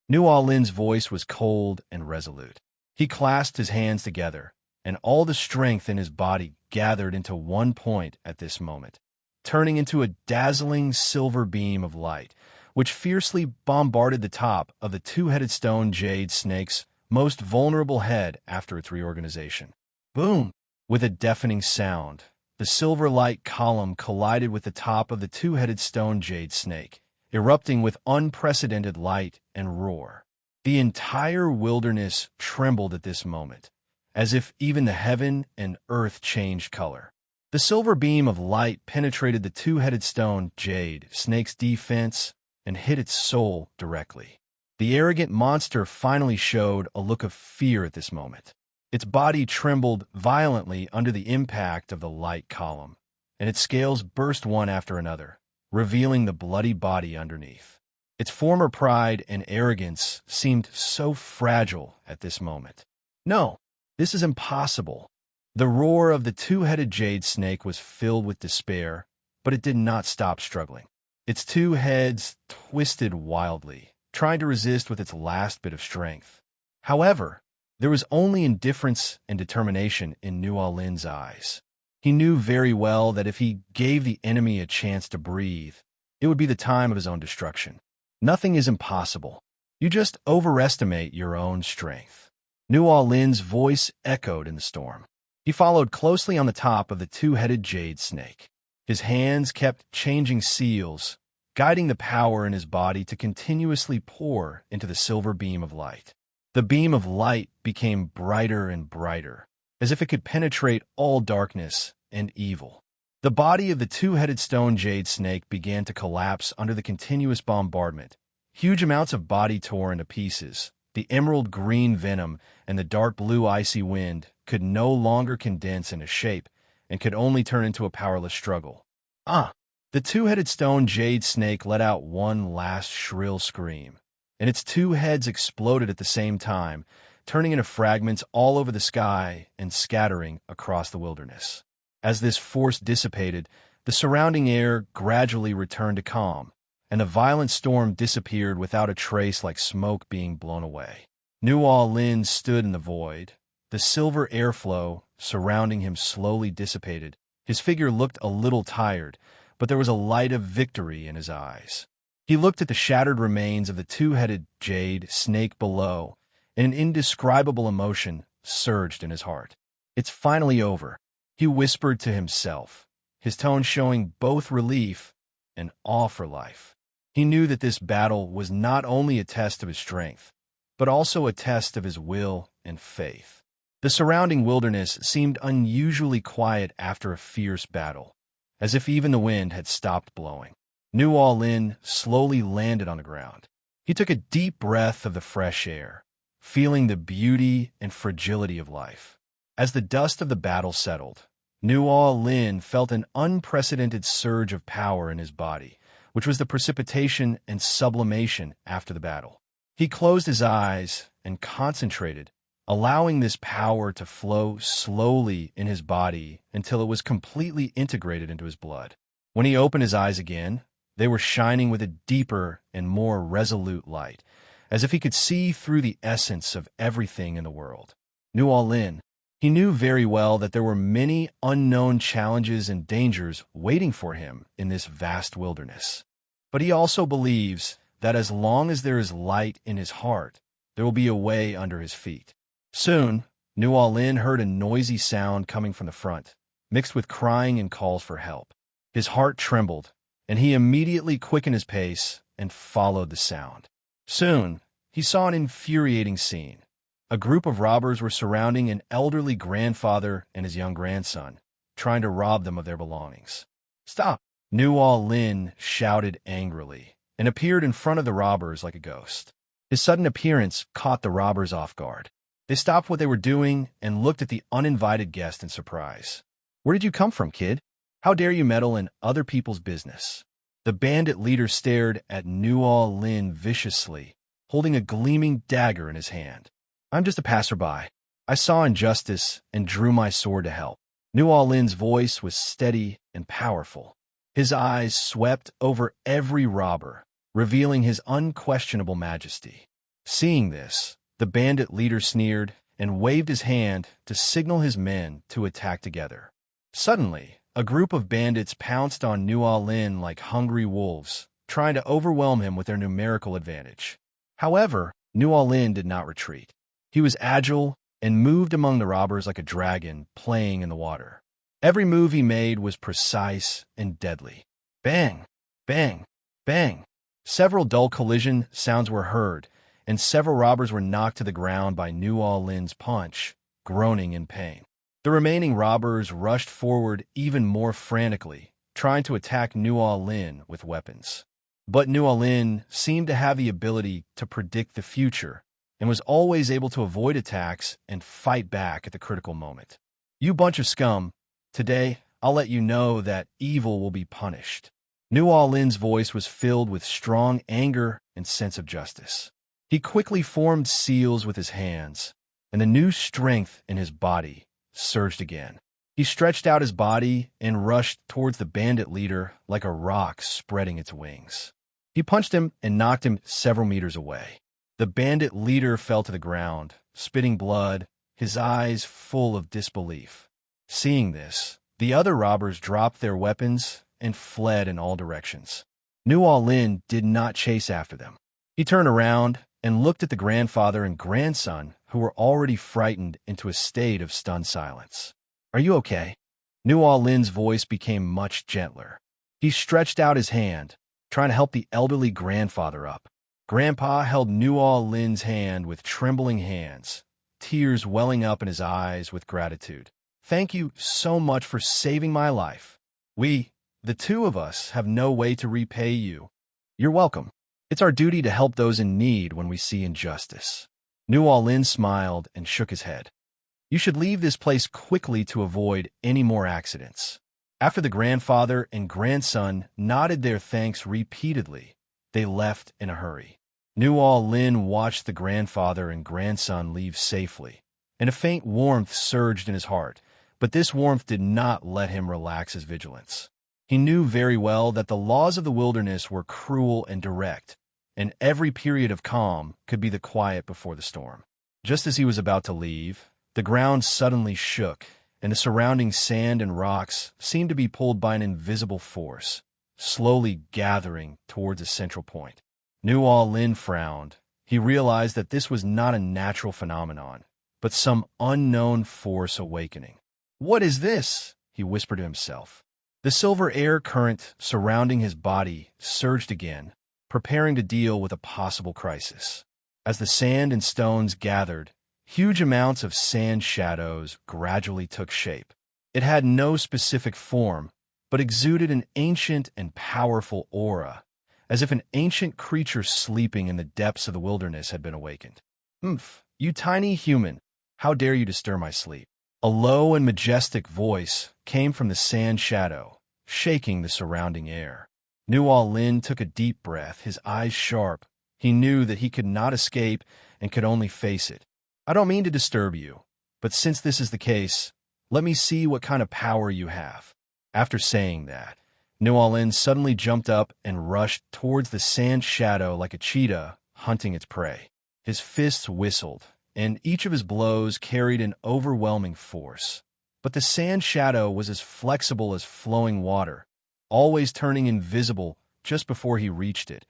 New Orleans' voice was cold and resolute. He clasped his hands together, and all the strength in his body gathered into one point at this moment, turning into a dazzling silver beam of light, which fiercely bombarded the top of the two-headed stone jade snake's most vulnerable head after its reorganization. Boom! With a deafening sound, the silver light column collided with the top of the two-headed stone jade snake, erupting with unprecedented light and roar. The entire wilderness trembled at this moment, as if even the heaven and earth changed color. The silver beam of light penetrated the two-headed stone jade snake's defense and hit its soul directly. The arrogant monster finally showed a look of fear at this moment. Its body trembled violently under the impact of the light column, and its scales burst one after another, revealing the bloody body underneath. Its former pride and arrogance seemed so fragile at this moment. No, this is impossible. The roar of the two-headed jade snake was filled with despair, but it did not stop struggling. Its two heads twisted wildly, trying to resist with its last bit of strength. However, there was only indifference and determination in Nualin's eyes. He knew very well that if he gave the enemy a chance to breathe, it would be the time of his own destruction. Nothing is impossible. You just overestimate your own strength. Nualin's voice echoed in the storm. He followed closely on the top of the two-headed jade snake. His hands kept changing seals, guiding the power in his body to continuously pour into the silver beam of light. The beam of light became brighter and brighter, as if it could penetrate all darkness and evil. The body of the two-headed stone jade snake began to collapse under the continuous bombardment. Huge amounts of body tore into pieces. The emerald green venom and the dark blue icy wind could no longer condense into shape and could only turn into a powerless struggle. The two-headed stone jade snake let out one last shrill scream, and its two heads exploded at the same time, turning into fragments all over the sky and scattering across the wilderness. As this force dissipated, the surrounding air gradually returned to calm, and the violent storm disappeared without a trace like smoke being blown away. Nualin stood in the void. The silver airflow surrounding him slowly dissipated. His figure looked a little tired, but there was a light of victory in his eyes. He looked at the shattered remains of the two-headed jade snake below, and an indescribable emotion surged in his heart. It's finally over, he whispered to himself, his tone showing both relief and awe for life. He knew that this battle was not only a test of his strength, but also a test of his will and faith. The surrounding wilderness seemed unusually quiet after a fierce battle, as if even the wind had stopped blowing. Nualin slowly landed on the ground. He took a deep breath of the fresh air, feeling the beauty and fragility of life. As the dust of the battle settled, Nualin felt an unprecedented surge of power in his body, which was the precipitation and sublimation after the battle. He closed his eyes and concentrated, allowing this power to flow slowly in his body until it was completely integrated into his blood. When he opened his eyes again, they were shining with a deeper and more resolute light, as if he could see through the essence of everything in the world. Nualin, he knew very well that there were many unknown challenges and dangers waiting for him in this vast wilderness. But he also believes that as long as there is light in his heart, there will be a way under his feet. Soon, Nualin heard a noisy sound coming from the front, mixed with crying and calls for help. His heart trembled, and he immediately quickened his pace and followed the sound. Soon, he saw an infuriating scene. A group of robbers were surrounding an elderly grandfather and his young grandson, trying to rob them of their belongings. "Stop!" Nualin shouted angrily, and appeared in front of the robbers like a ghost. His sudden appearance caught the robbers off guard. They stopped what they were doing and looked at the uninvited guest in surprise. "Where did you come from, kid? How dare you meddle in other people's business?" The bandit leader stared at Nualin viciously, holding a gleaming dagger in his hand. "I'm just a passerby. I saw injustice and drew my sword to help." Nualin's voice was steady and powerful. His eyes swept over every robber, revealing his unquestionable majesty. Seeing this, the bandit leader sneered and waved his hand to signal his men to attack together. Suddenly, a group of bandits pounced on Nuo-Lin like hungry wolves, trying to overwhelm him with their numerical advantage. However, Nuo-Lin did not retreat. He was agile and moved among the robbers like a dragon playing in the water. Every move he made was precise and deadly. Bang! Bang! Bang! Several dull collision sounds were heard, and several robbers were knocked to the ground by Nuo-Lin's punch, groaning in pain. The remaining robbers rushed forward even more frantically, trying to attack Nuo-Lin with weapons. But Nuo-Lin seemed to have the ability to predict the future and was always able to avoid attacks and fight back at the critical moment. "You bunch of scum, today I'll let you know that evil will be punished." Nuo-Lin's voice was filled with strong anger and sense of justice. He quickly formed seals with his hands, and the new strength in his body surged again. He stretched out his body and rushed towards the bandit leader like a rock spreading its wings. He punched him and knocked him several meters away. The bandit leader fell to the ground, spitting blood, his eyes full of disbelief. Seeing this, the other robbers dropped their weapons and fled in all directions. Nuo-Lin did not chase after them. He turned around and looked at the grandfather and grandson, who were already frightened into a state of stunned silence. "Are you okay?" Nuo-Lin's voice became much gentler. He stretched out his hand, trying to help the elderly grandfather up. Grandpa held Nuo-Lin's hand with trembling hands, tears welling up in his eyes with gratitude. "Thank you so much for saving my life. We, the two of us, have no way to repay you. You're welcome. It's our duty to help those in need when we see injustice." Nuo-Lin smiled and shook his head. "You should leave this place quickly to avoid any more accidents." After the grandfather and grandson nodded their thanks repeatedly, they left in a hurry. Nuo-Lin watched the grandfather and grandson leave safely, and a faint warmth surged in his heart, but this warmth did not let him relax his vigilance. He knew very well that the laws of the wilderness were cruel and direct, and every period of calm could be the quiet before the storm. Just as he was about to leave, the ground suddenly shook, and the surrounding sand and rocks seemed to be pulled by an invisible force, slowly gathering towards a central point. Nuo-Lin frowned. He realized that this was not a natural phenomenon, but some unknown force awakening. "What is this?" he whispered to himself. The silver air current surrounding his body surged again, preparing to deal with a possible crisis. As the sand and stones gathered, huge amounts of sand shadows gradually took shape. It had no specific form, but exuded an ancient and powerful aura, as if an ancient creature sleeping in the depths of the wilderness had been awakened. "Umph, you tiny human, how dare you disturb my sleep?" A low and majestic voice came from the sand shadow, shaking the surrounding air. Nuo-Lin took a deep breath, his eyes sharp. He knew that he could not escape and could only face it. "I don't mean to disturb you, but since this is the case, let me see what kind of power you have." After saying that, Nuo-Lin suddenly jumped up and rushed towards the sand shadow like a cheetah hunting its prey. His fists whistled, and each of his blows carried an overwhelming force. But the sand shadow was as flexible as flowing water, always turning invisible just before he reached it,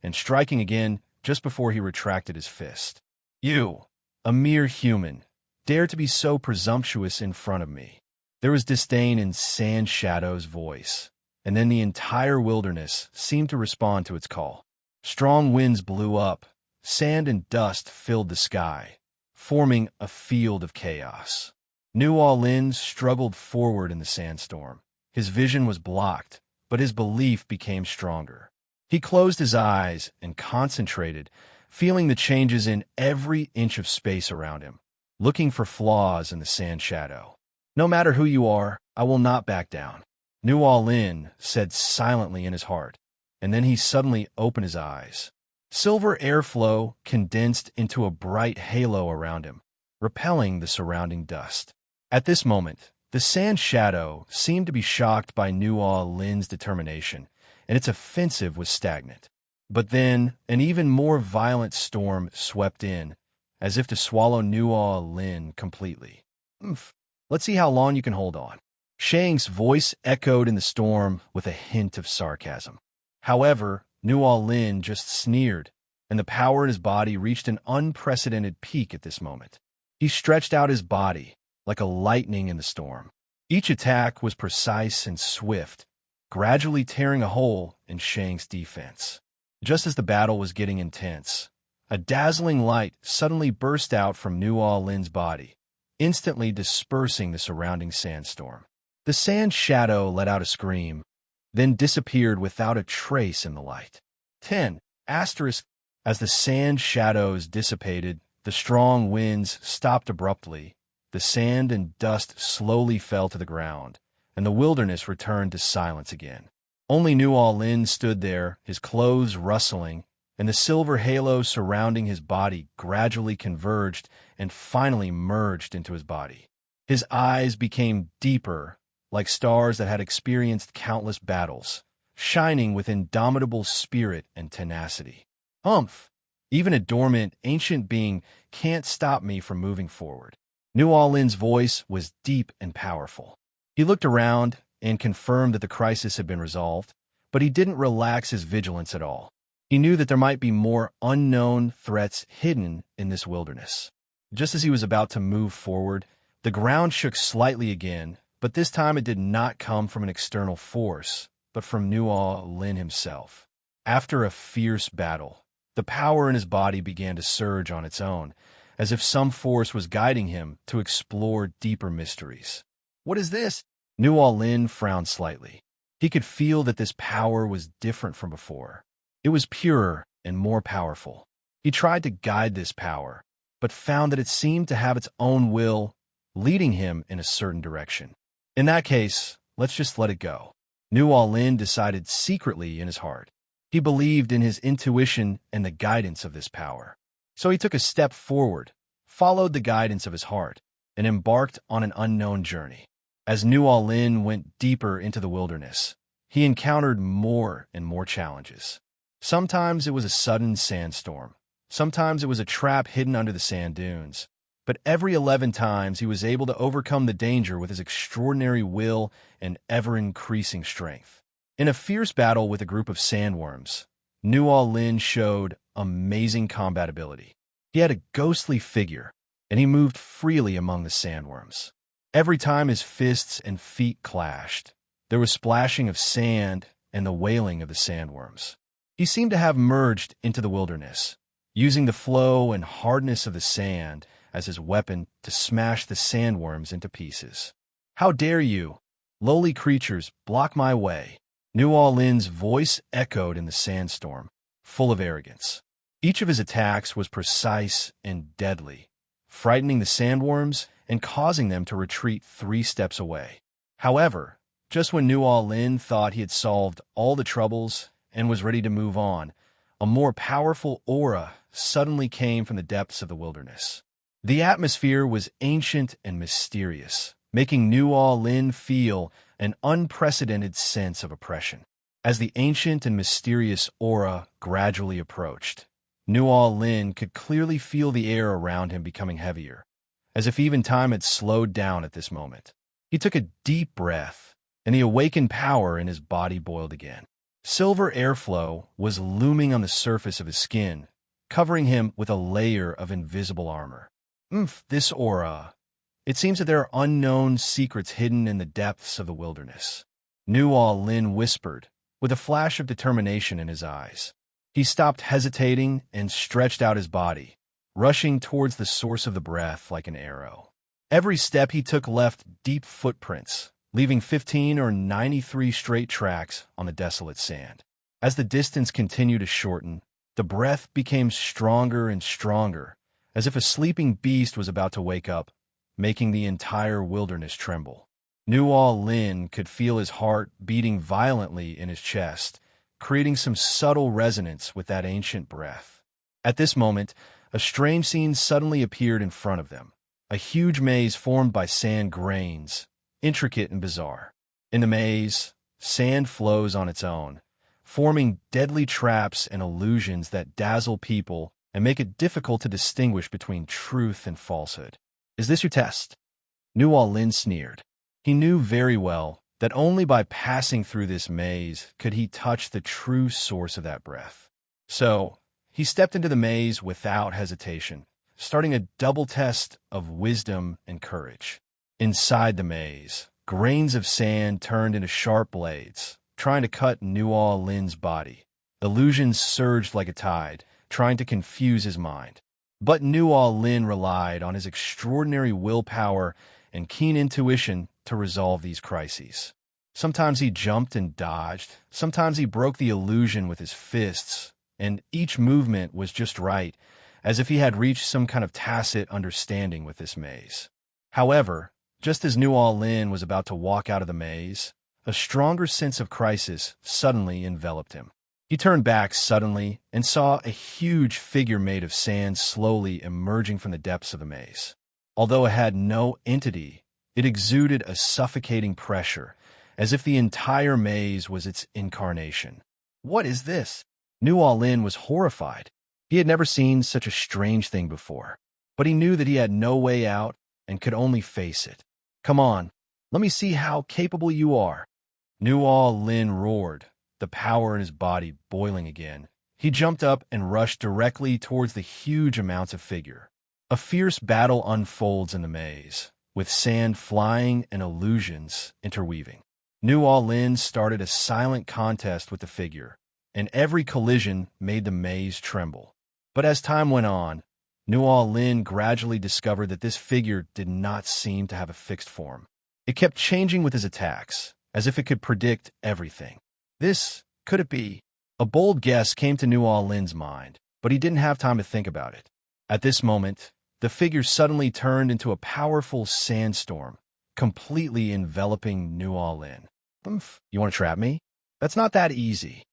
and striking again just before he retracted his fist. "You, a mere human, dare to be so presumptuous in front of me." There was disdain in Sand Shadow's voice, and then the entire wilderness seemed to respond to its call. Strong winds blew up, sand and dust filled the sky, forming a field of chaos. Nuo-Lin struggled forward in the sandstorm. His vision was blocked, but his belief became stronger. He closed his eyes and concentrated, feeling the changes in every inch of space around him, looking for flaws in the sand shadow. "No matter who you are, I will not back down," Nuo-Lin said silently in his heart, and then he suddenly opened his eyes. Silver airflow condensed into a bright halo around him, repelling the surrounding dust. At this moment, the sand shadow seemed to be shocked by Nuo-Lin's determination, and its offensive was stagnant. But then, an even more violent storm swept in, as if to swallow Nuo Lin completely. "Oomph. Let's see how long you can hold on." Shang's voice echoed in the storm with a hint of sarcasm. However, Nuo Lin just sneered, and the power in his body reached an unprecedented peak at this moment. He stretched out his body, like a lightning in the storm. Each attack was precise and swift, gradually tearing a hole in Shang's defense. Just as the battle was getting intense, a dazzling light suddenly burst out from Nuo Lin's body, instantly dispersing the surrounding sandstorm. The sand shadow let out a scream, then disappeared without a trace in the light. 10. Asterisk. As the sand shadows dissipated, the strong winds stopped abruptly, the sand and dust slowly fell to the ground, and the wilderness returned to silence again. Only Nuo Lin stood there, his clothes rustling, and the silver halo surrounding his body gradually converged and finally merged into his body. His eyes became deeper, like stars that had experienced countless battles, shining with indomitable spirit and tenacity. "Humph! Even a dormant, ancient being can't stop me from moving forward." Nuo Lin's voice was deep and powerful. He looked around and confirmed that the crisis had been resolved, but he didn't relax his vigilance at all. He knew that there might be more unknown threats hidden in this wilderness. Just as he was about to move forward, the ground shook slightly again, but this time it did not come from an external force, but from Nuo Lin himself. After a fierce battle, the power in his body began to surge on its own, as if some force was guiding him to explore deeper mysteries. "What is this?" Nuo Lin frowned slightly. He could feel that this power was different from before. It was purer and more powerful. He tried to guide this power, but found that it seemed to have its own will, leading him in a certain direction. In that case, let's just let it go. Nuo Lin decided secretly in his heart. He believed in his intuition and the guidance of this power. So he took a step forward, followed the guidance of his heart, and embarked on an unknown journey. As Nuo Lin went deeper into the wilderness, he encountered more and more challenges. Sometimes it was a sudden sandstorm. Sometimes it was a trap hidden under the sand dunes. But every 11 times he was able to overcome the danger with his extraordinary will and ever-increasing strength. In a fierce battle with a group of sandworms, Nuo Lin showed amazing combat ability. He had a ghostly figure, and he moved freely among the sandworms. Every time his fists and feet clashed, there was splashing of sand and the wailing of the sandworms. He seemed to have merged into the wilderness, using the flow and hardness of the sand as his weapon to smash the sandworms into pieces. "How dare you, lowly creatures, block my way?" Nuo Lin's voice echoed in the sandstorm, full of arrogance. Each of his attacks was precise and deadly, frightening the sandworms and causing them to retreat 3 steps away. However, just when Nuo Lin thought he had solved all the troubles and was ready to move on, a more powerful aura suddenly came from the depths of the wilderness. The atmosphere was ancient and mysterious, making Nuo Lin feel an unprecedented sense of oppression. As the ancient and mysterious aura gradually approached, Nuo Lin could clearly feel the air around him becoming heavier, as if even time had slowed down at this moment. He took a deep breath, and the awakened power in his body boiled again. Silver airflow was looming on the surface of his skin, covering him with a layer of invisible armor. This aura. It seems that there are unknown secrets hidden in the depths of the wilderness. Nuo Lin whispered, with a flash of determination in his eyes. He stopped hesitating and stretched out his body, rushing towards the source of the breath like an arrow. Every step he took left deep footprints, leaving 15 or 93 straight tracks on the desolate sand. As the distance continued to shorten, the breath became stronger and stronger, as if a sleeping beast was about to wake up, making the entire wilderness tremble. Nuo Lin could feel his heart beating violently in his chest, creating some subtle resonance with that ancient breath. At this moment, a strange scene suddenly appeared in front of them, a huge maze formed by sand grains, intricate and bizarre. In the maze, sand flows on its own, forming deadly traps and illusions that dazzle people and make it difficult to distinguish between truth and falsehood. Is this your test? Nuo Lin sneered. He knew very well that only by passing through this maze could he touch the true source of that breath. So, he stepped into the maze without hesitation, starting a double test of wisdom and courage. Inside the maze, grains of sand turned into sharp blades, trying to cut Nuo Lin's body. Illusions surged like a tide, trying to confuse his mind. But Nuo Lin relied on his extraordinary willpower and keen intuition to resolve these crises. Sometimes he jumped and dodged, sometimes he broke the illusion with his fists, and each movement was just right, as if he had reached some kind of tacit understanding with this maze. However, just as Nuo Lin was about to walk out of the maze, a stronger sense of crisis suddenly enveloped him. He turned back suddenly and saw a huge figure made of sand slowly emerging from the depths of the maze. Although it had no entity, it exuded a suffocating pressure, as if the entire maze was its incarnation. What is this? Nuo Lin was horrified. He had never seen such a strange thing before, but he knew that he had no way out and could only face it. Come on, let me see how capable you are. Nuo Lin roared, the power in his body boiling again. He jumped up and rushed directly towards the huge amounts of figure. A fierce battle unfolds in the maze, with sand flying and illusions interweaving. Nuo Lin started a silent contest with the figure, and every collision made the maze tremble. But as time went on, Nuo Lin gradually discovered that this figure did not seem to have a fixed form. It kept changing with his attacks, as if it could predict everything. Could it be? A bold guess came to Nuo Lin's mind, but he didn't have time to think about it. At this moment, the figure suddenly turned into a powerful sandstorm, completely enveloping Nuo Lin. You want to trap me? That's not that easy.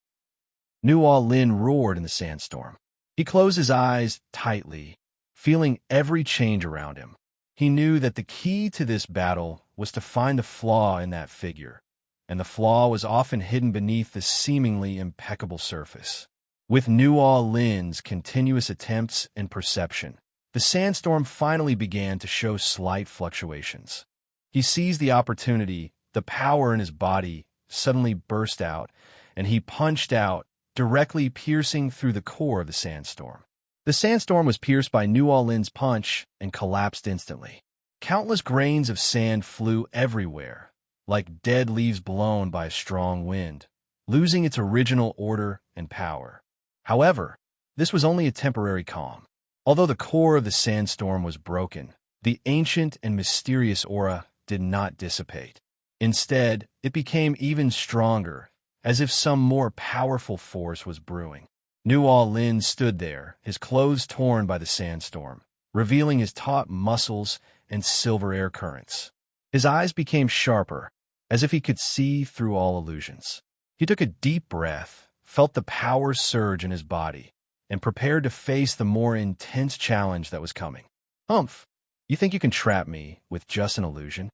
Nuo Lin roared in the sandstorm. He closed his eyes tightly, feeling every change around him. He knew that the key to this battle was to find the flaw in that figure, and the flaw was often hidden beneath the seemingly impeccable surface. With Nuo Lin's continuous attempts and perception, the sandstorm finally began to show slight fluctuations. He seized the opportunity, the power in his body suddenly burst out, and he punched out, directly piercing through the core of the sandstorm. The sandstorm was pierced by Nuo Lin's punch and collapsed instantly. Countless grains of sand flew everywhere, like dead leaves blown by a strong wind, losing its original order and power. However, this was only a temporary calm. Although the core of the sandstorm was broken, the ancient and mysterious aura did not dissipate. Instead, it became even stronger, as if some more powerful force was brewing. Nuo Lin stood there, his clothes torn by the sandstorm, revealing his taut muscles and silver air currents. His eyes became sharper, as if he could see through all illusions. He took a deep breath, felt the power surge in his body, and prepared to face the more intense challenge that was coming. You think you can trap me with just an illusion?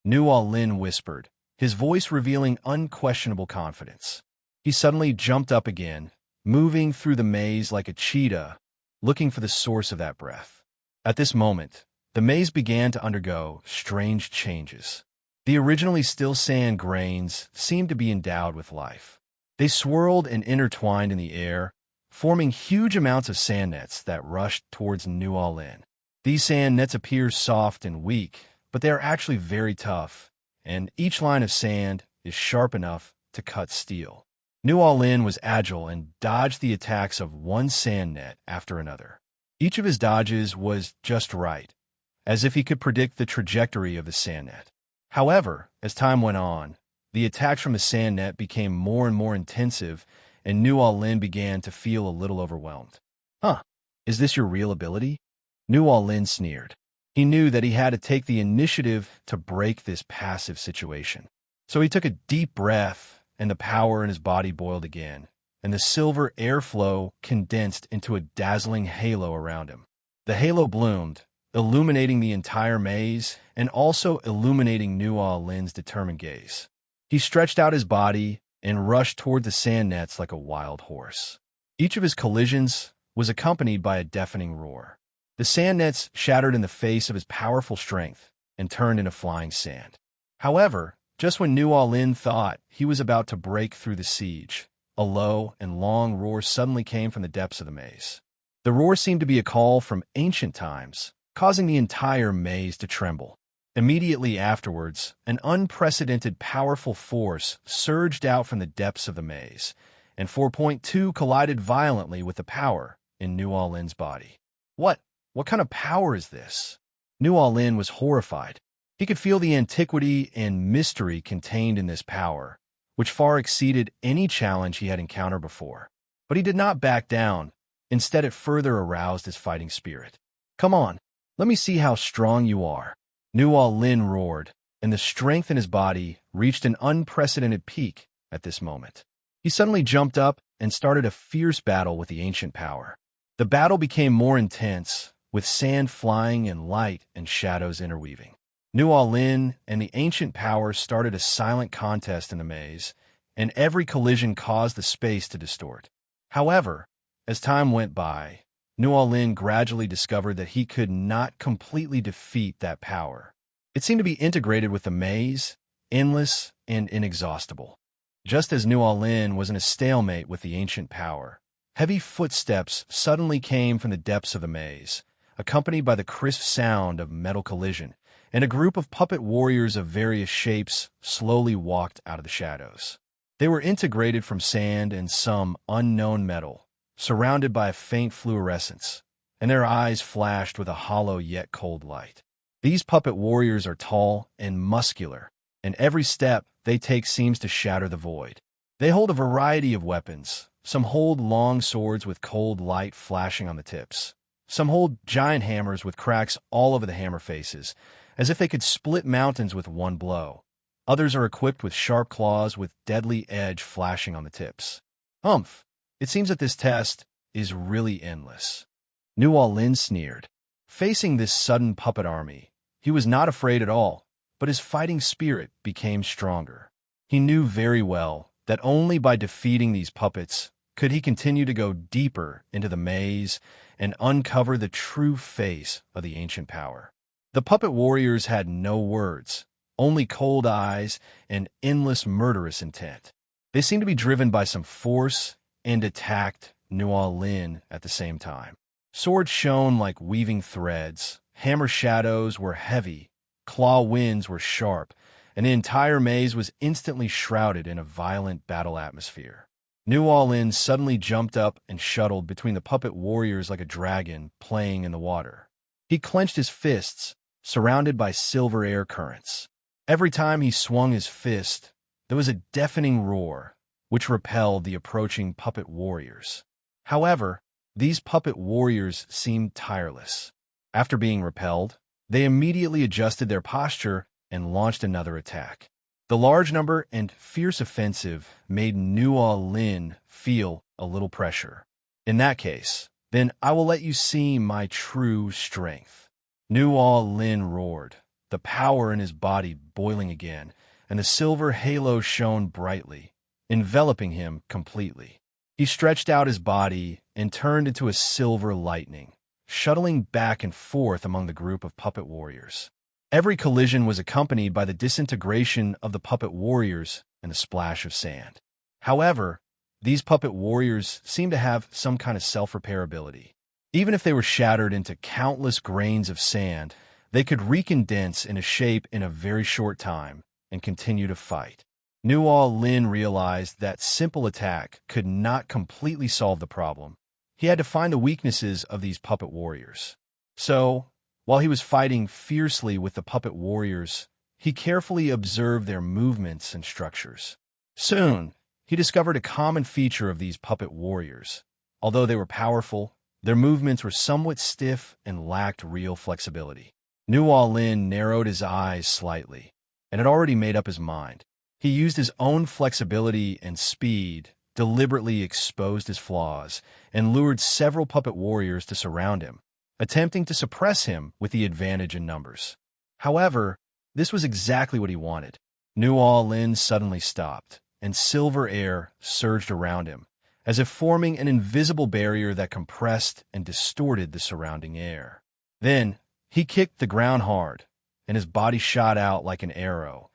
Nuo Lin whispered, his voice revealing unquestionable confidence. He suddenly jumped up again, moving through the maze like a cheetah, looking for the source of that breath. At this moment, the maze began to undergo strange changes. The originally still sand grains seemed to be endowed with life. They swirled and intertwined in the air, forming huge amounts of sand nets that rushed towards Nuo Lin. These sand nets appear soft and weak, but they are actually very tough, and each line of sand is sharp enough to cut steel. Nuo Lin was agile and dodged the attacks of one sand net after another. Each of his dodges was just right, as if he could predict the trajectory of the sand net. However, as time went on, the attacks from the sand net became more and more intensive, and Nuo Lin began to feel a little overwhelmed. Is this your real ability? Nuo Lin sneered. He knew that he had to take the initiative to break this passive situation. So he took a deep breath, and the power in his body boiled again, and the silver airflow condensed into a dazzling halo around him. The halo bloomed, illuminating the entire maze and also illuminating Nuo Lin's determined gaze. He stretched out his body and rushed toward the sand nets like a wild horse. Each of his collisions was accompanied by a deafening roar. The sand nets shattered in the face of his powerful strength and turned into flying sand. However, just when New Lin thought he was about to break through the siege, a low and long roar suddenly came from the depths of the maze. The roar seemed to be a call from ancient times, causing the entire maze to tremble. Immediately afterwards, an unprecedented powerful force surged out from the depths of the maze, and 4.2 collided violently with the power in New Lin's body. What kind of power is this? New Lin was horrified. He could feel the antiquity and mystery contained in this power, which far exceeded any challenge he had encountered before. But he did not back down. Instead, it further aroused his fighting spirit. "Come on, let me see how strong you are." New Lin roared, and the strength in his body reached an unprecedented peak at this moment. He suddenly jumped up and started a fierce battle with the ancient power. The battle became more intense, with sand flying and light and shadows interweaving. New Lin and the ancient power started a silent contest in the maze, and every collision caused the space to distort. However, as time went by, New Lin gradually discovered that he could not completely defeat that power. It seemed to be integrated with the maze, endless and inexhaustible. Just as New Lin was in a stalemate with the ancient power, heavy footsteps suddenly came from the depths of the maze, accompanied by the crisp sound of metal collision, and a group of puppet warriors of various shapes slowly walked out of the shadows. They were integrated from sand and some unknown metal, surrounded by a faint fluorescence, and their eyes flashed with a hollow yet cold light. These puppet warriors are tall and muscular, and every step they take seems to shatter the void. They hold a variety of weapons. Some hold long swords with cold light flashing on the tips. Some hold giant hammers with cracks all over the hammer faces, as if they could split mountains with one blow. Others are equipped with sharp claws with deadly edge flashing on the tips. Humph! It seems that this test is really endless. New Lin sneered. Facing this sudden puppet army, he was not afraid at all, but his fighting spirit became stronger. He knew very well that only by defeating these puppets could he continue to go deeper into the maze and uncover the true face of the ancient power. The puppet warriors had no words, only cold eyes and endless murderous intent. They seemed to be driven by some force and attacked New Lin at the same time. Swords shone like weaving threads, hammer shadows were heavy, claw winds were sharp, and the entire maze was instantly shrouded in a violent battle atmosphere. New Lin suddenly jumped up and shuttled between the puppet warriors like a dragon playing in the water. He clenched his fists, surrounded by silver air currents. Every time he swung his fist, there was a deafening roar, which repelled the approaching puppet warriors. However, these puppet warriors seemed tireless. After being repelled, they immediately adjusted their posture and launched another attack. The large number and fierce offensive made New Lin feel a little pressure. In that case, then I will let you see my true strength. New Lin roared, the power in his body boiling again, and the silver halo shone brightly, enveloping him completely. He stretched out his body and turned into a silver lightning, shuttling back and forth among the group of puppet warriors. Every collision was accompanied by the disintegration of the puppet warriors and a splash of sand. However, these puppet warriors seemed to have some kind of self-repair ability. Even if they were shattered into countless grains of sand, they could recondense into shape in a very short time and continue to fight. New Lin realized that simple attack could not completely solve the problem. He had to find the weaknesses of these puppet warriors. So, while he was fighting fiercely with the puppet warriors, he carefully observed their movements and structures. Soon, he discovered a common feature of these puppet warriors. Although they were powerful, their movements were somewhat stiff and lacked real flexibility. New Lin narrowed his eyes slightly, and had already made up his mind. He used his own flexibility and speed, deliberately exposed his flaws, and lured several puppet warriors to surround him, attempting to suppress him with the advantage in numbers. However, this was exactly what he wanted. New Lin suddenly stopped, and silver air surged around him, as if forming an invisible barrier that compressed and distorted the surrounding air. Then, he kicked the ground hard, and his body shot out like an arrow,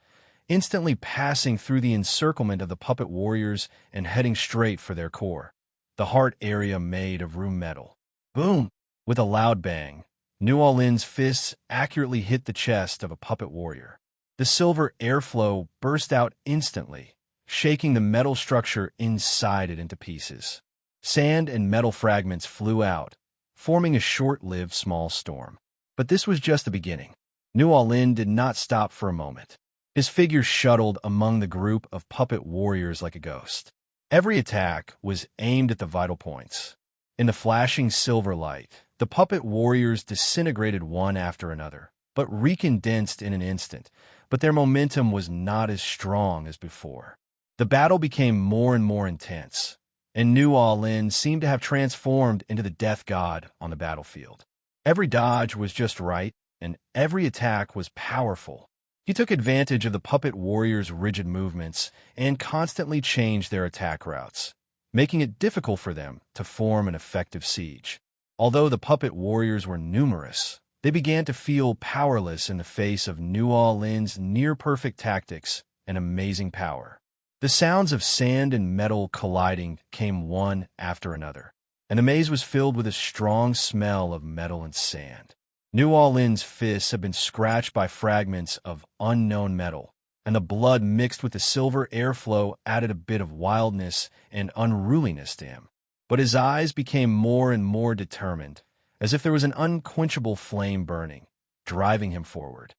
instantly passing through the encirclement of the puppet warriors and heading straight for their core, the heart area made of room metal. Boom! With a loud bang, New Orleans' fists accurately hit the chest of a puppet warrior. The silver airflow burst out instantly, shaking the metal structure inside it into pieces. Sand and metal fragments flew out, forming a short-lived small storm. But this was just the beginning. New Orleans did not stop for a moment. His figure shuttled among the group of puppet warriors like a ghost. Every attack was aimed at the vital points. In the flashing silver light, the puppet warriors disintegrated one after another, but recondensed in an instant, but their momentum was not as strong as before. The battle became more and more intense, and New Orleans seemed to have transformed into the death god on the battlefield. Every dodge was just right, and every attack was powerful. He took advantage of the puppet warriors' rigid movements and constantly changed their attack routes, making it difficult for them to form an effective siege. Although the puppet warriors were numerous, they began to feel powerless in the face of New Orleans' near-perfect tactics and amazing power. The sounds of sand and metal colliding came one after another, and the maze was filled with a strong smell of metal and sand. New Orleans' fists had been scratched by fragments of unknown metal, and the blood mixed with the silver airflow added a bit of wildness and unruliness to him. But his eyes became more and more determined, as if there was an unquenchable flame burning, driving him forward.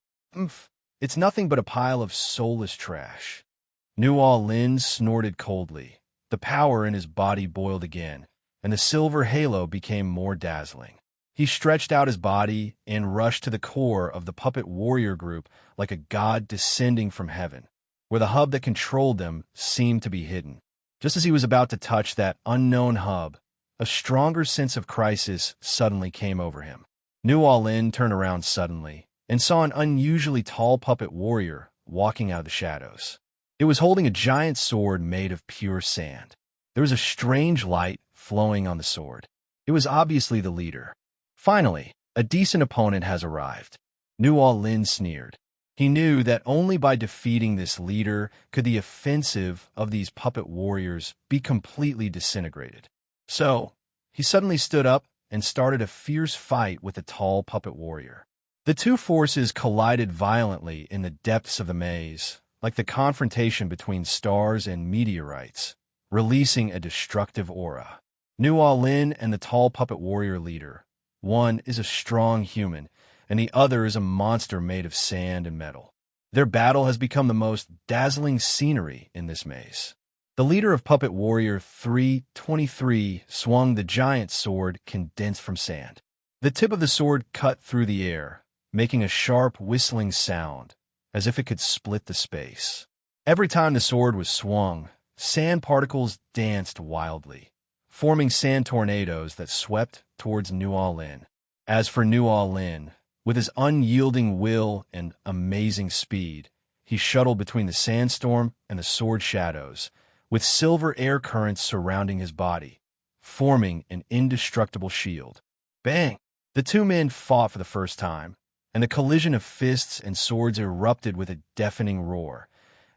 It's nothing but a pile of soulless trash. New Orleans snorted coldly. The power in his body boiled again, and the silver halo became more dazzling. He stretched out his body and rushed to the core of the puppet warrior group like a god descending from heaven, where the hub that controlled them seemed to be hidden. Just as he was about to touch that unknown hub, a stronger sense of crisis suddenly came over him. New Orleans turned around suddenly and saw an unusually tall puppet warrior walking out of the shadows. It was holding a giant sword made of pure sand. There was a strange light flowing on the sword. It was obviously the leader. Finally, a decent opponent has arrived. New Orleans sneered. He knew that only by defeating this leader could the offensive of these puppet warriors be completely disintegrated. So, he suddenly stood up and started a fierce fight with the tall puppet warrior. The two forces collided violently in the depths of the maze, like the confrontation between stars and meteorites, releasing a destructive aura. New Orleans and the tall puppet warrior leader. One is a strong human, and the other is a monster made of sand and metal. Their battle has become the most dazzling scenery in this maze. The leader of Puppet Warrior 323 swung the giant sword condensed from sand. The tip of the sword cut through the air, making a sharp whistling sound, as if it could split the space. Every time the sword was swung, sand particles danced wildly, forming sand tornadoes that swept towards New Orleans. As for New Orleans, with his unyielding will and amazing speed, he shuttled between the sandstorm and the sword shadows, with silver air currents surrounding his body, forming an indestructible shield. Bang! The two men fought for the first time, and the collision of fists and swords erupted with a deafening roar,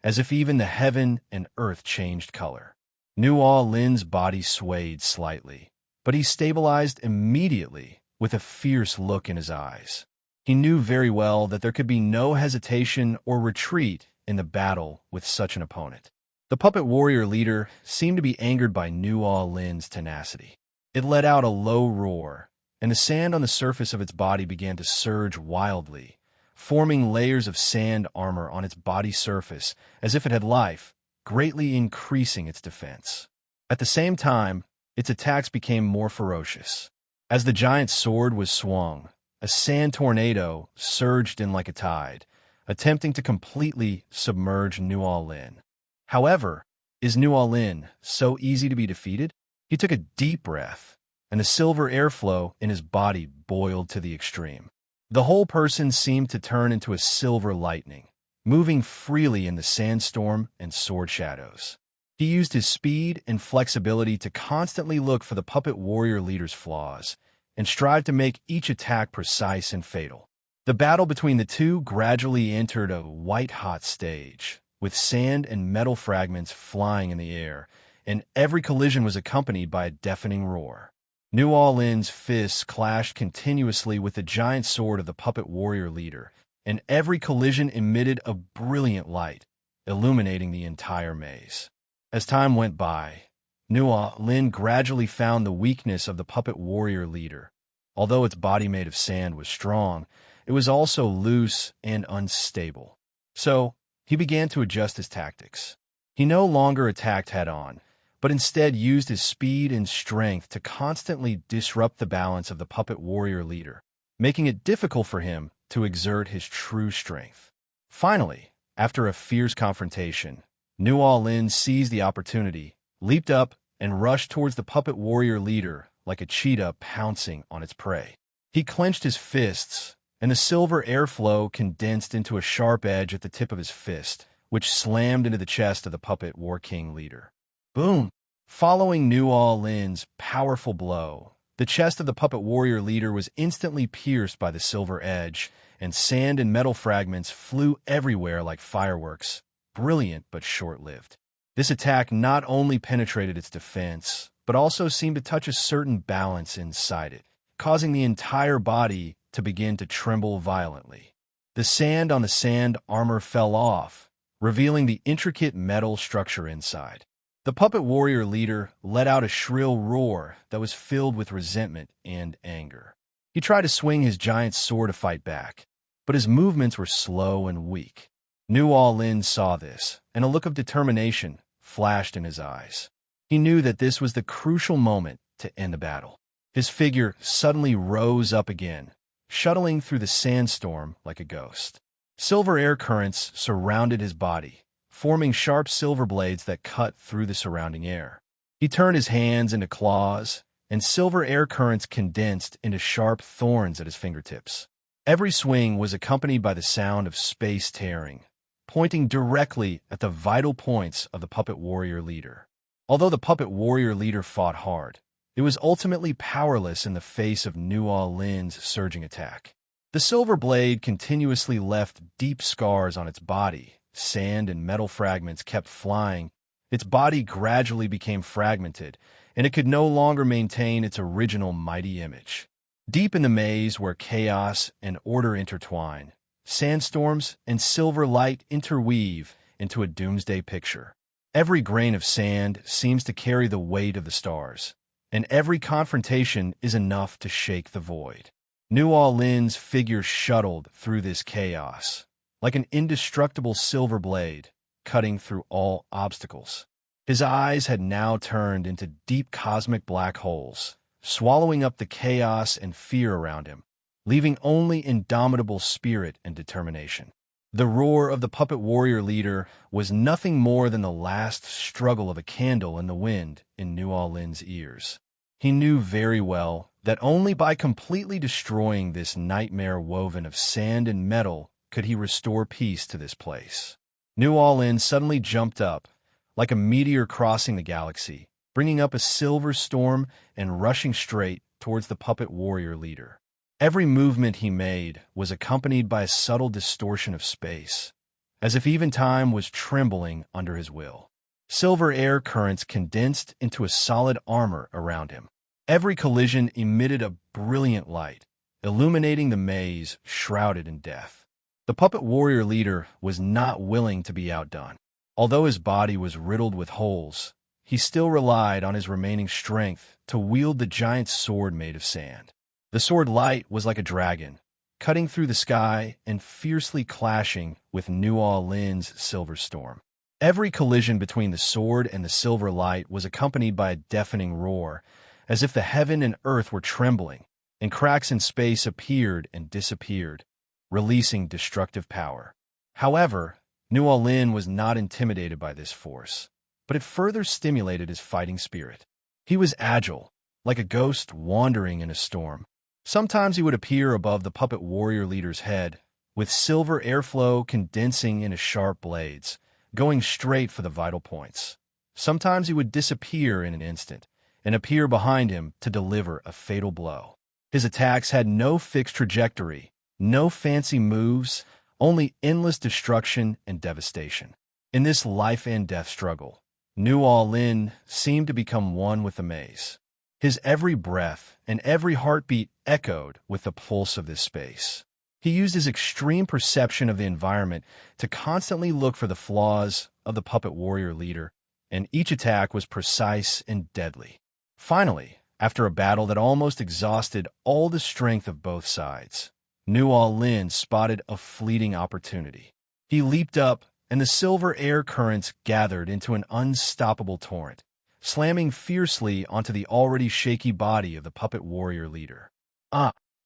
as if even the heaven and earth changed color. New Orleans' body swayed slightly, but he stabilized immediately with a fierce look in his eyes. He knew very well that there could be no hesitation or retreat in the battle with such an opponent. The puppet warrior leader seemed to be angered by New Orleans' tenacity. It let out a low roar, and the sand on the surface of its body began to surge wildly, forming layers of sand armor on its body surface as if it had life, greatly increasing its defense. At the same time, its attacks became more ferocious. As the giant sword was swung, a sand tornado surged in like a tide, attempting to completely submerge New Orleans. However, is New Orleans so easy to be defeated? He took a deep breath, and the silver airflow in his body boiled to the extreme. The whole person seemed to turn into a silver lightning, moving freely in the sandstorm and sword shadows. He used his speed and flexibility to constantly look for the puppet warrior leader's flaws and strive to make each attack precise and fatal. The battle between the two gradually entered a white-hot stage, with sand and metal fragments flying in the air, and every collision was accompanied by a deafening roar. New Orleans' fists clashed continuously with the giant sword of the puppet warrior leader, and every collision emitted a brilliant light, illuminating the entire maze. As time went by, New Orleans gradually found the weakness of the puppet warrior leader. Although its body made of sand was strong, it was also loose and unstable. So, he began to adjust his tactics. He no longer attacked head-on, but instead used his speed and strength to constantly disrupt the balance of the puppet warrior leader, making it difficult for him to exert his true strength. Finally, after a fierce confrontation, New Orleans seized the opportunity, leaped up, and rushed towards the puppet warrior leader like a cheetah pouncing on its prey. He clenched his fists, and the silver airflow condensed into a sharp edge at the tip of his fist, which slammed into the chest of the puppet war king leader. Boom! Following New Orleans' powerful blow, the chest of the puppet warrior leader was instantly pierced by the silver edge, and sand and metal fragments flew everywhere like fireworks, brilliant but short-lived. This attack not only penetrated its defense, but also seemed to touch a certain balance inside it, causing the entire body to begin to tremble violently. The sand on the sand armor fell off, revealing the intricate metal structure inside. The puppet warrior leader let out a shrill roar that was filled with resentment and anger. He tried to swing his giant sword to fight back, but his movements were slow and weak. New Orleans saw this, and a look of determination flashed in his eyes. He knew that this was the crucial moment to end the battle. His figure suddenly rose up again, shuttling through the sandstorm like a ghost. Silver air currents surrounded his body, forming sharp silver blades that cut through the surrounding air. He turned his hands into claws, and silver air currents condensed into sharp thorns at his fingertips. Every swing was accompanied by the sound of space tearing, pointing directly at the vital points of the puppet warrior leader. Although the puppet warrior leader fought hard, it was ultimately powerless in the face of New Orleans' surging attack. The silver blade continuously left deep scars on its body. Sand and metal fragments kept flying. Its body gradually became fragmented, and it could no longer maintain its original mighty image. Deep in the maze where chaos and order intertwine, sandstorms and silver light interweave into a doomsday picture. Every grain of sand seems to carry the weight of the stars, and every confrontation is enough to shake the void. New Orleans' figure shuttled through this chaos, like an indestructible silver blade, cutting through all obstacles. His eyes had now turned into deep cosmic black holes, swallowing up the chaos and fear around him, leaving only indomitable spirit and determination. The roar of the puppet warrior leader was nothing more than the last struggle of a candle in the wind in New Orleans' ears. He knew very well that only by completely destroying this nightmare woven of sand and metal could he restore peace to this place. New Orleans suddenly jumped up, like a meteor crossing the galaxy, bringing up a silver storm and rushing straight towards the puppet warrior leader. Every movement he made was accompanied by a subtle distortion of space, as if even time was trembling under his will. Silver air currents condensed into a solid armor around him. Every collision emitted a brilliant light, illuminating the maze shrouded in death. The puppet warrior leader was not willing to be outdone. Although his body was riddled with holes, he still relied on his remaining strength to wield the giant sword made of sand. The sword light was like a dragon, cutting through the sky and fiercely clashing with New Orleans' silver storm. Every collision between the sword and the silver light was accompanied by a deafening roar, as if the heaven and earth were trembling, and cracks in space appeared and disappeared, releasing destructive power. However, New Orleans was not intimidated by this force, but it further stimulated his fighting spirit. He was agile, like a ghost wandering in a storm. Sometimes he would appear above the puppet warrior leader's head, with silver airflow condensing into sharp blades, going straight for the vital points. Sometimes he would disappear in an instant and appear behind him to deliver a fatal blow. His attacks had no fixed trajectory, no fancy moves, only endless destruction and devastation. In this life and death struggle, Nuo Lin seemed to become one with the maze. His every breath and every heartbeat echoed with the pulse of this space. He used his extreme perception of the environment to constantly look for the flaws of the puppet warrior leader, and each attack was precise and deadly. Finally, after a battle that almost exhausted all the strength of both sides, Nuo Lin spotted a fleeting opportunity. He leaped up, and the silver air currents gathered into an unstoppable torrent, slamming fiercely onto the already shaky body of the puppet warrior leader.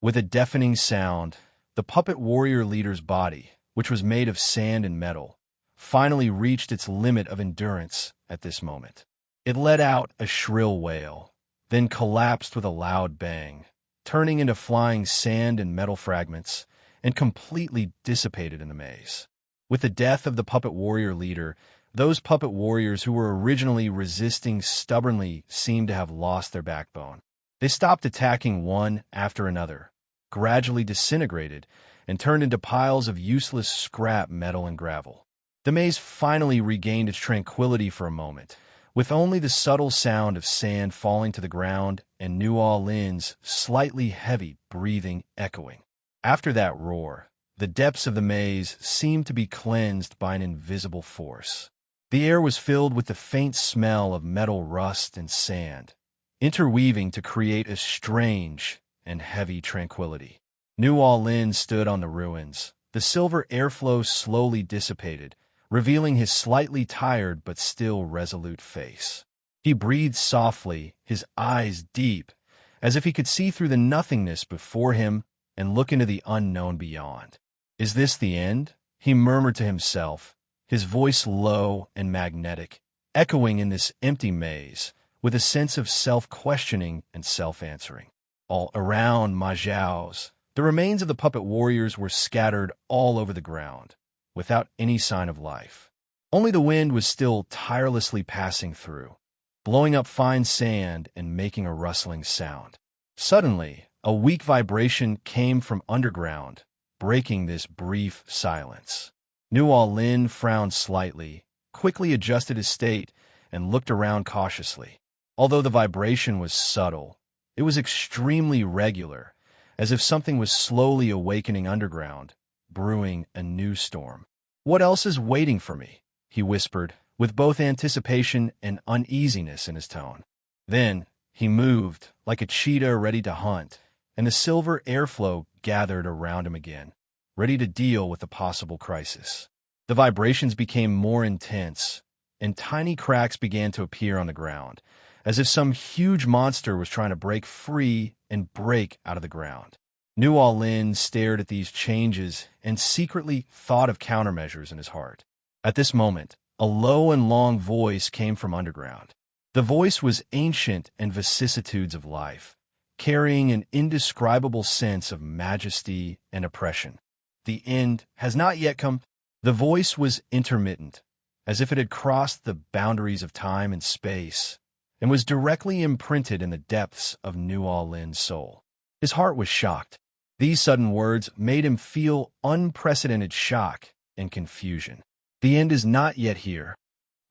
With a deafening sound, the puppet warrior leader's body, which was made of sand and metal, finally reached its limit of endurance at this moment. It let out a shrill wail, then collapsed with a loud bang, turning into flying sand and metal fragments, and completely dissipated in the maze. With the death of the puppet warrior leader, those puppet warriors who were originally resisting stubbornly seemed to have lost their backbone. They stopped attacking one after another, gradually disintegrated, and turned into piles of useless scrap metal and gravel. The maze finally regained its tranquility for a moment, with only the subtle sound of sand falling to the ground and Nuo Lin's slightly heavy breathing echoing. After that roar, the depths of the maze seemed to be cleansed by an invisible force. The air was filled with the faint smell of metal rust and sand, interweaving to create a strange and heavy tranquility. Nuo Lin stood on the ruins. The silver airflow slowly dissipated, revealing his slightly tired but still resolute face. He breathed softly, his eyes deep, as if he could see through the nothingness before him and look into the unknown beyond. "Is this the end?" he murmured to himself, his voice low and magnetic, echoing in this empty maze, with a sense of self-questioning and self-answering. All around Majiao's, the remains of the puppet warriors were scattered all over the ground, without any sign of life. Only the wind was still tirelessly passing through, blowing up fine sand and making a rustling sound. Suddenly, a weak vibration came from underground, breaking this brief silence. Nuo Lin frowned slightly, quickly adjusted his state, and looked around cautiously. Although the vibration was subtle, it was extremely regular, as if something was slowly awakening underground, brewing a new storm. "What else is waiting for me?" he whispered, with both anticipation and uneasiness in his tone. Then he moved, like a cheetah ready to hunt, and the silver airflow gathered around him again, ready to deal with the possible crisis. The vibrations became more intense, and tiny cracks began to appear on the ground, as if some huge monster was trying to break free and break out of the ground. Nuo Lin stared at these changes and secretly thought of countermeasures in his heart. At this moment, a low and long voice came from underground. The voice was ancient and vicissitudes of life, carrying an indescribable sense of majesty and oppression. "The end has not yet come." The voice was intermittent, as if it had crossed the boundaries of time and space, and was directly imprinted in the depths of Nuo Lin's soul. His heart was shocked. These sudden words made him feel unprecedented shock and confusion. "The end is not yet here."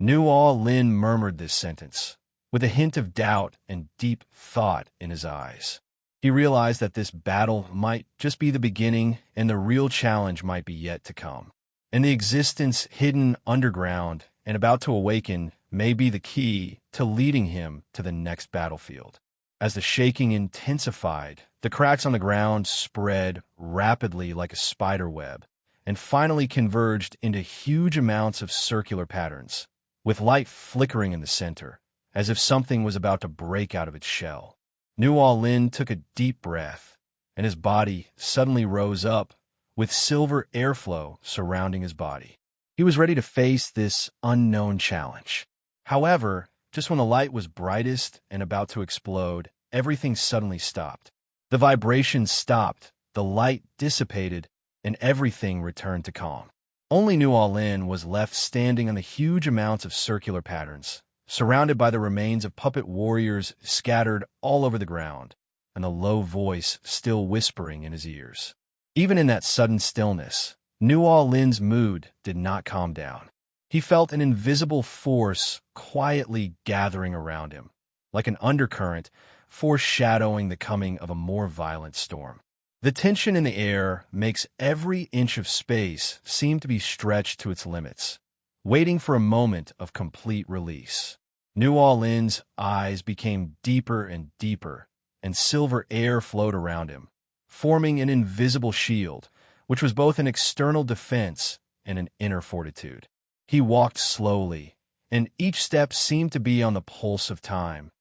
Nuo Lin murmured this sentence, with a hint of doubt and deep thought in his eyes. He realized that this battle might just be the beginning and the real challenge might be yet to come. And the existence hidden underground and about to awaken may be the key to leading him to the next battlefield. As the shaking intensified, the cracks on the ground spread rapidly like a spider web, and finally converged into huge amounts of circular patterns, with light flickering in the center, as if something was about to break out of its shell. Nuo Lin took a deep breath, and his body suddenly rose up, with silver airflow surrounding his body. He was ready to face this unknown challenge. However, just when the light was brightest and about to explode, everything suddenly stopped. The vibrations stopped, the light dissipated, and everything returned to calm. Only Nuo Lin was left standing on the huge amounts of circular patterns, surrounded by the remains of puppet warriors scattered all over the ground, and the low voice still whispering in his ears. Even in that sudden stillness, Nuo Lin's mood did not calm down. He felt an invisible force quietly gathering around him, like an undercurrent foreshadowing the coming of a more violent storm. The tension in the air makes every inch of space seem to be stretched to its limits, waiting for a moment of complete release. Nuo Lin's eyes became deeper and deeper, and silver air flowed around him, forming an invisible shield, which was both an external defense and an inner fortitude. He walked slowly, and each step seemed to be on the pulse of time,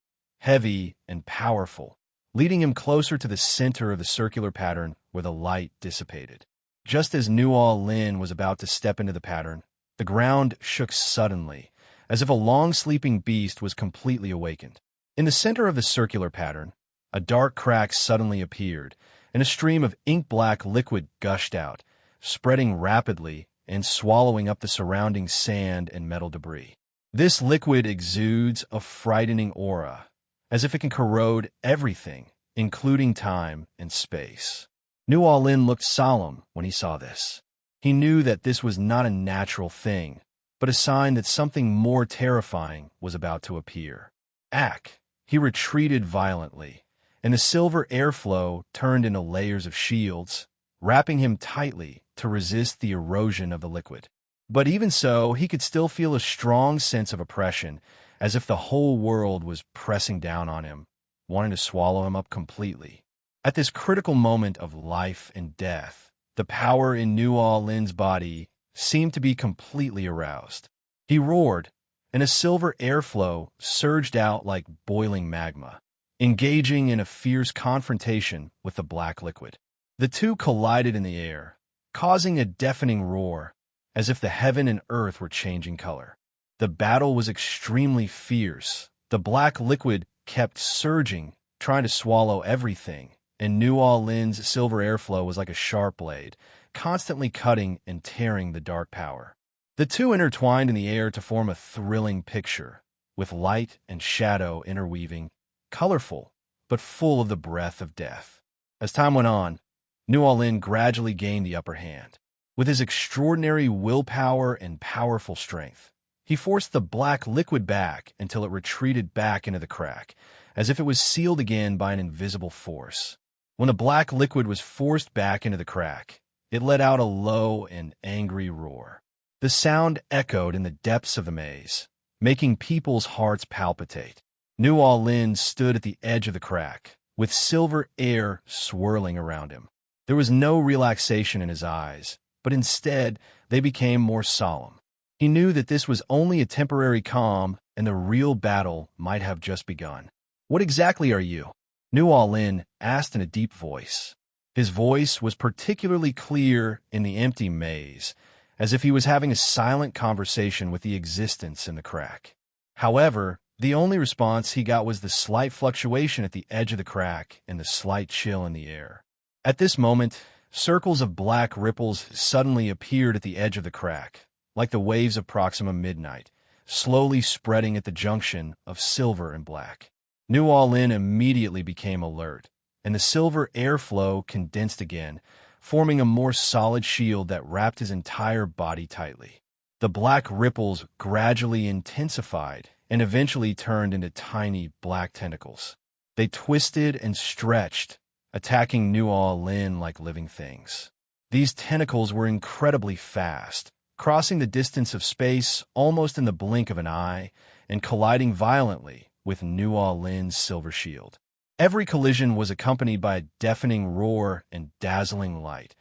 heavy and powerful, leading him closer to the center of the circular pattern where the light dissipated. Just as Nuo Lin was about to step into the pattern, the ground shook suddenly, as if a long-sleeping beast was completely awakened. In the center of the circular pattern, a dark crack suddenly appeared, and a stream of ink-black liquid gushed out, spreading rapidly and swallowing up the surrounding sand and metal debris. This liquid exudes a frightening aura, as if it can corrode everything, including time and space. Nuo Lin looked solemn when he saw this. He knew that this was not a natural thing, but a sign that something more terrifying was about to appear. He retreated violently, and the silver airflow turned into layers of shields, wrapping him tightly to resist the erosion of the liquid. But even so, he could still feel a strong sense of oppression, as if the whole world was pressing down on him, wanting to swallow him up completely. At this critical moment of life and death, the power in Nuo Lin's body seemed to be completely aroused. He roared, and a silver airflow surged out like boiling magma, engaging in a fierce confrontation with the black liquid. The two collided in the air, causing a deafening roar, as if the heaven and earth were changing color. The battle was extremely fierce. The black liquid kept surging, trying to swallow everything, and Nuo Lin's silver airflow was like a sharp blade, constantly cutting and tearing the dark power. The two intertwined in the air to form a thrilling picture, with light and shadow interweaving, colorful, but full of the breath of death. As time went on, Nuo Lin gradually gained the upper hand. With his extraordinary willpower and powerful strength, he forced the black liquid back until it retreated back into the crack, as if it was sealed again by an invisible force. When the black liquid was forced back into the crack, it let out a low and angry roar. The sound echoed in the depths of the maze, making people's hearts palpitate. Nuo Lin stood at the edge of the crack, with silver air swirling around him. There was no relaxation in his eyes, but instead they became more solemn. He knew that this was only a temporary calm, and the real battle might have just begun. "What exactly are you?" Nuo Lin asked in a deep voice. His voice was particularly clear in the empty maze, as if he was having a silent conversation with the existence in the crack. However, the only response he got was the slight fluctuation at the edge of the crack and the slight chill in the air. At this moment, circles of black ripples suddenly appeared at the edge of the crack, like the waves of Proxima Midnight, slowly spreading at the junction of silver and black. Nuo Lin immediately became alert, and the silver airflow condensed again, forming a more solid shield that wrapped his entire body tightly. The black ripples gradually intensified and eventually turned into tiny black tentacles. They twisted and stretched, attacking Nuo Lin like living things. These tentacles were incredibly fast, crossing the distance of space almost in the blink of an eye and colliding violently with Nuo Lin's silver shield. Every collision was accompanied by a deafening roar and dazzling light,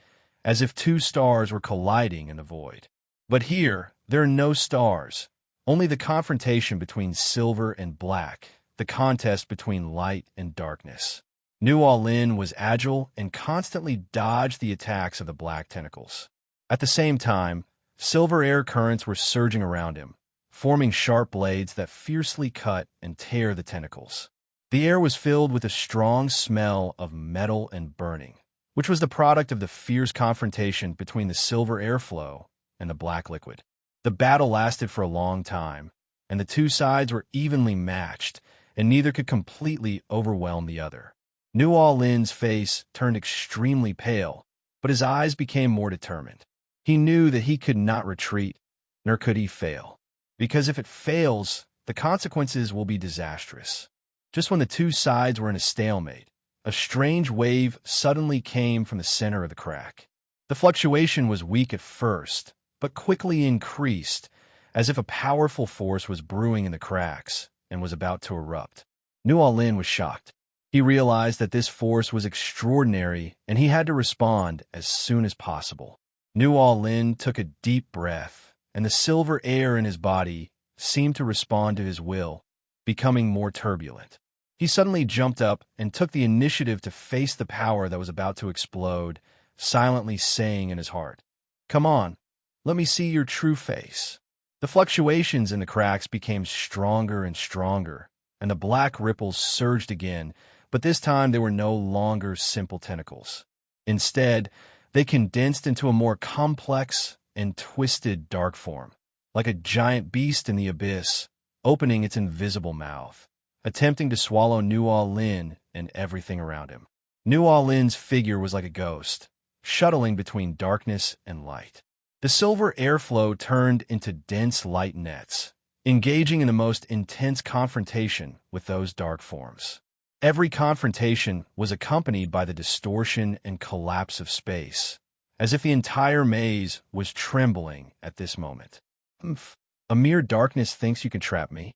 as if two stars were colliding in the void. But here, there are no stars, only the confrontation between silver and black, the contest between light and darkness. Nuo Lin was agile and constantly dodged the attacks of the black tentacles. At the same time, silver air currents were surging around him, forming sharp blades that fiercely cut and tear the tentacles. The air was filled with a strong smell of metal and burning, which was the product of the fierce confrontation between the silver airflow and the black liquid. The battle lasted for a long time, and the two sides were evenly matched, and neither could completely overwhelm the other. New Orleans' face turned extremely pale, but his eyes became more determined. He knew that he could not retreat, nor could he fail. Because if it fails, the consequences will be disastrous. Just when the two sides were in a stalemate, a strange wave suddenly came from the center of the crack. The fluctuation was weak at first, but quickly increased, as if a powerful force was brewing in the cracks and was about to erupt. New Orleans was shocked. He realized that this force was extraordinary, and he had to respond as soon as possible. New Orleans took a deep breath, and the silver air in his body seemed to respond to his will, becoming more turbulent. He suddenly jumped up and took the initiative to face the power that was about to explode, silently saying in his heart, "Come on, let me see your true face." The fluctuations in the cracks became stronger and stronger, and the black ripples surged again, but this time they were no longer simple tentacles. Instead, they condensed into a more complex and twisted dark form, like a giant beast in the abyss, opening its invisible mouth, attempting to swallow New Orleans and everything around him. New Orleans' figure was like a ghost, shuttling between darkness and light. The silver airflow turned into dense light nets, engaging in the most intense confrontation with those dark forms. Every confrontation was accompanied by the distortion and collapse of space, as if the entire maze was trembling at this moment. "Humph, a mere darkness thinks you can trap me?"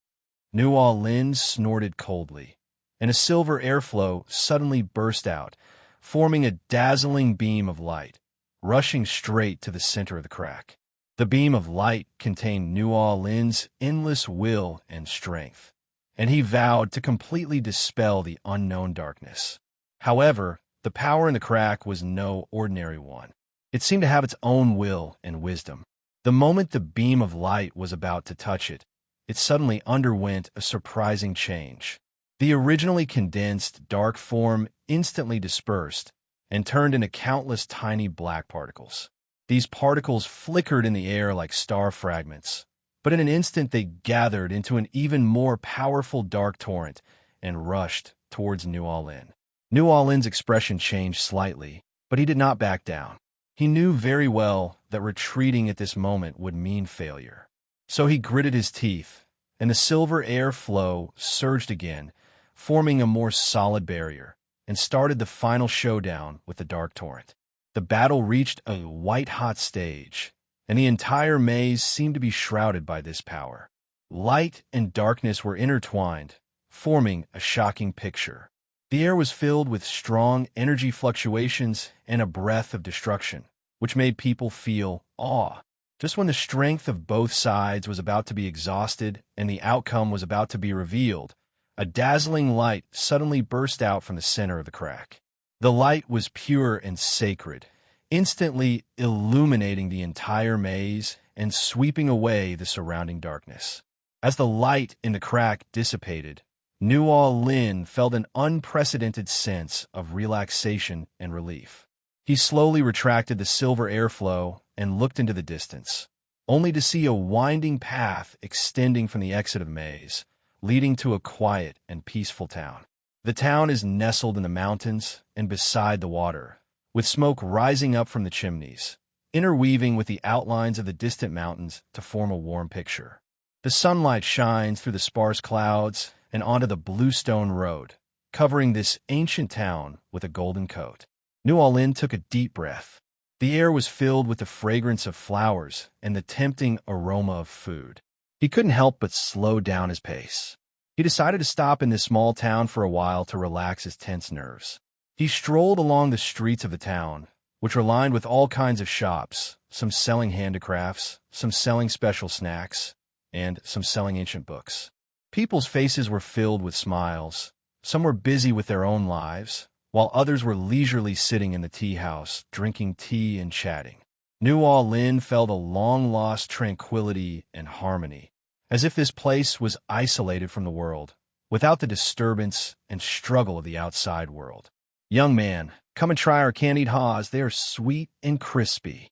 New Orleans snorted coldly, and a silver airflow suddenly burst out, forming a dazzling beam of light, rushing straight to the center of the crack. The beam of light contained New Orleans' endless will and strength, and he vowed to completely dispel the unknown darkness. However, the power in the crack was no ordinary one. It seemed to have its own will and wisdom. The moment the beam of light was about to touch it, it suddenly underwent a surprising change. The originally condensed, dark form instantly dispersed and turned into countless tiny black particles. These particles flickered in the air like star fragments, but in an instant they gathered into an even more powerful dark torrent and rushed towards New Orleans. New Orleans' expression changed slightly, but he did not back down. He knew very well that retreating at this moment would mean failure. So he gritted his teeth, and the silver air flow surged again, forming a more solid barrier, and started the final showdown with the dark torrent. The battle reached a white-hot stage, and the entire maze seemed to be shrouded by this power. Light and darkness were intertwined, forming a shocking picture. The air was filled with strong energy fluctuations and a breath of destruction, which made people feel awe. Just when the strength of both sides was about to be exhausted and the outcome was about to be revealed, a dazzling light suddenly burst out from the center of the crack. The light was pure and sacred, instantly illuminating the entire maze and sweeping away the surrounding darkness. As the light in the crack dissipated, New Orleans felt an unprecedented sense of relaxation and relief. He slowly retracted the silver airflow and looked into the distance, only to see a winding path extending from the exit of the maze, leading to a quiet and peaceful town. The town is nestled in the mountains and beside the water, with smoke rising up from the chimneys, interweaving with the outlines of the distant mountains to form a warm picture. The sunlight shines through the sparse clouds and onto the bluestone road, covering this ancient town with a golden coat. New Orleans took a deep breath. The air was filled with the fragrance of flowers and the tempting aroma of food. He couldn't help but slow down his pace. He decided to stop in this small town for a while to relax his tense nerves. He strolled along the streets of the town, which were lined with all kinds of shops, some selling handicrafts, some selling special snacks, and some selling ancient books. People's faces were filled with smiles. Some were busy with their own lives, while others were leisurely sitting in the tea house, drinking tea and chatting. New Orleans felt a long-lost tranquility and harmony, as if this place was isolated from the world, without the disturbance and struggle of the outside world. "Young man, come and try our candied haws. They are sweet and crispy."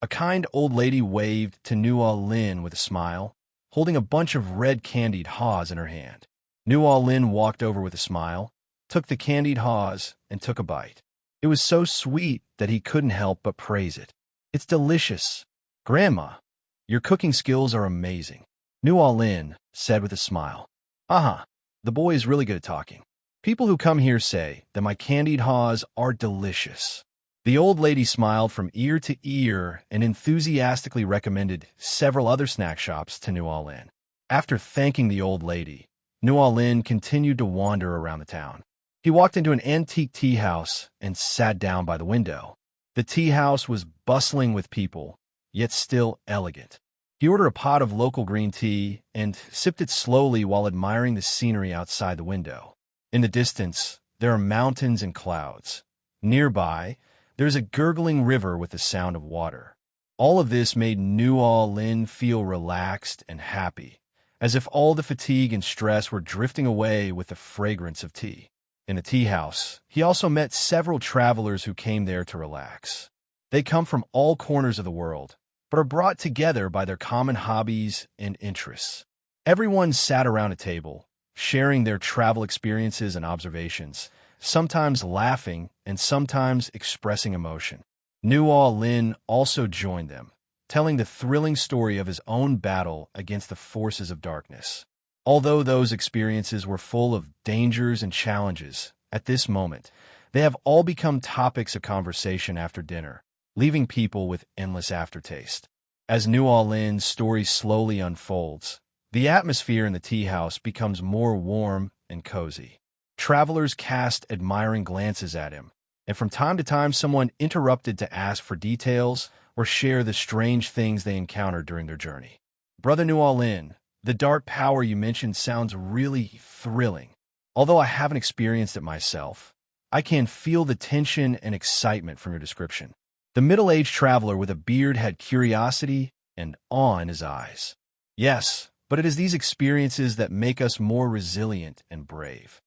A kind old lady waved to New Orleans with a smile, holding a bunch of red candied haws in her hand. New Lin walked over with a smile, took the candied haws, and took a bite. It was so sweet that he couldn't help but praise it. "It's delicious. Grandma, your cooking skills are amazing," New Lin said with a smile. The boy is really good at talking. "People who come here say that my candied haws are delicious." The old lady smiled from ear to ear and enthusiastically recommended several other snack shops to New Lin. After thanking the old lady, New Lin continued to wander around the town. He walked into an antique tea house and sat down by the window. The tea house was bustling with people, yet still elegant. He ordered a pot of local green tea and sipped it slowly while admiring the scenery outside the window. In the distance, there are mountains and clouds. Nearby, there is a gurgling river with the sound of water. All of this made New Lin feel relaxed and happy, as if all the fatigue and stress were drifting away with the fragrance of tea. In the tea house, he also met several travelers who came there to relax. They come from all corners of the world, but are brought together by their common hobbies and interests. Everyone sat around a table, sharing their travel experiences and observations, sometimes laughing and sometimes expressing emotion. New Lin also joined them, telling the thrilling story of his own battle against the forces of darkness. Although those experiences were full of dangers and challenges, at this moment, they have all become topics of conversation after dinner, leaving people with endless aftertaste. As New Lin's story slowly unfolds, the atmosphere in the tea house becomes more warm and cozy. Travelers cast admiring glances at him, and from time to time someone interrupted to ask for details or share the strange things they encountered during their journey. "Brother New Lin, the dark power you mentioned sounds really thrilling. Although I haven't experienced it myself, I can feel the tension and excitement from your description." The middle-aged traveler with a beard had curiosity and awe in his eyes. "Yes, but it is these experiences that make us more resilient and brave."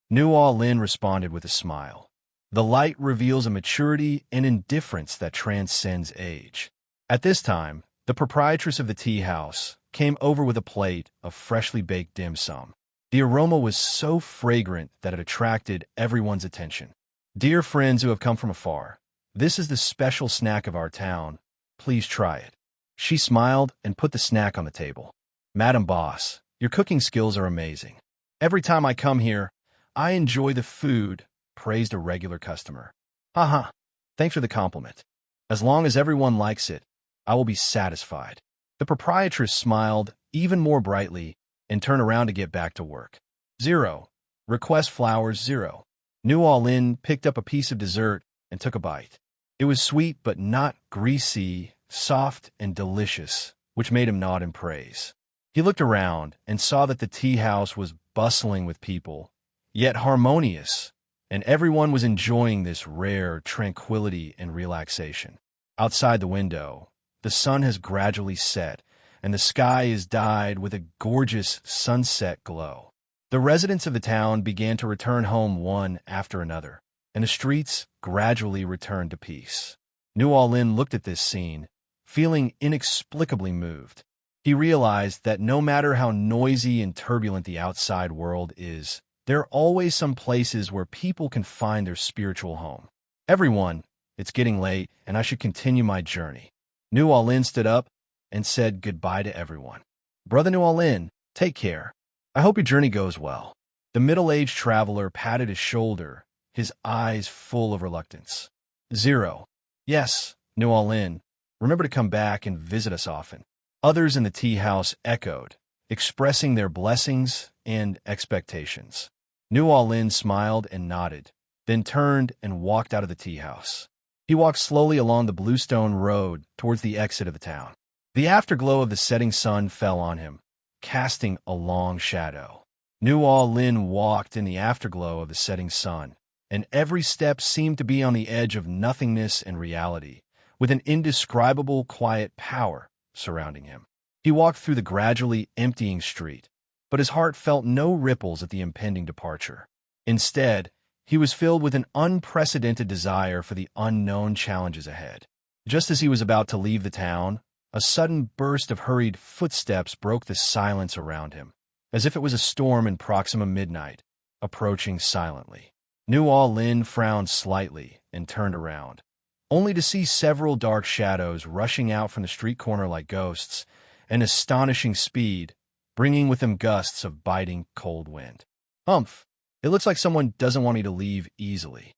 New Lin responded with a smile. The light reveals a maturity and indifference that transcends age. At this time, the proprietress of the tea house came over with a plate of freshly baked dim sum. The aroma was so fragrant that it attracted everyone's attention. "Dear friends who have come from afar, this is the special snack of our town. Please try it." She smiled and put the snack on the table. "Madam Boss, your cooking skills are amazing. Every time I come here, I enjoy the food," praised a regular customer. Thanks for the compliment. As long as everyone likes it, I will be satisfied." The proprietress smiled even more brightly and turned around to get back to work. 0. Request flowers 0. New Lin picked up a piece of dessert and took a bite. It was sweet but not greasy, soft and delicious, which made him nod in praise. He looked around and saw that the tea house was bustling with people, yet harmonious, and everyone was enjoying this rare tranquility and relaxation. Outside the window, the sun has gradually set, and the sky is dyed with a gorgeous sunset glow. The residents of the town began to return home one after another, and the streets gradually returned to peace. New Lin looked at this scene, feeling inexplicably moved. He realized that no matter how noisy and turbulent the outside world is, there are always some places where people can find their spiritual home. "Everyone, it's getting late, and I should continue my journey." New Lin stood up and said goodbye to everyone. "Brother New Lin, take care. I hope your journey goes well." The middle-aged traveler patted his shoulder, his eyes full of reluctance. 0. Yes, New Lin, remember to come back and visit us often. Others in the tea house echoed, expressing their blessings and expectations. New Lin smiled and nodded, then turned and walked out of the tea house. He walked slowly along the bluestone road towards the exit of the town. The afterglow of the setting sun fell on him, casting a long shadow. New Lin walked in the afterglow of the setting sun, and every step seemed to be on the edge of nothingness and reality, with an indescribable quiet power surrounding him. He walked through the gradually emptying street, but his heart felt no ripples at the impending departure. Instead, he was filled with an unprecedented desire for the unknown challenges ahead. Just as he was about to leave the town, A sudden burst of hurried footsteps broke the silence around him, as if it was a storm in Proxima Midnight, approaching silently. Nu Lin frowned slightly and turned around, only to see several dark shadows rushing out from the street corner like ghosts, an astonishing speed, bringing with them gusts of biting cold wind. Humph! It looks like someone doesn't want me to leave easily.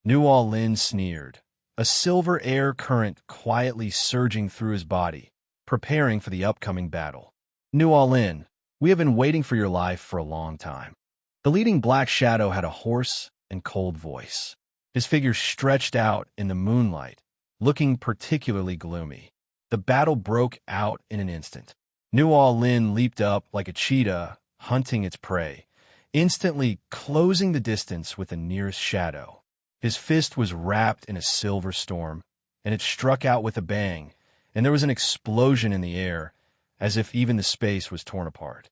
Nu Lin sneered, a silver air current quietly surging through his body, preparing for the upcoming battle. Nu Lin, we have been waiting for your life for a long time. The leading black shadow had a hoarse and cold voice. His figure stretched out in the moonlight, looking particularly gloomy. The battle broke out in an instant. Nu Lin leaped up like a cheetah hunting its prey, instantly closing the distance with the nearest shadow. His fist was wrapped in a silver storm, and it struck out with a bang, and there was an explosion in the air, as if even the space was torn apart.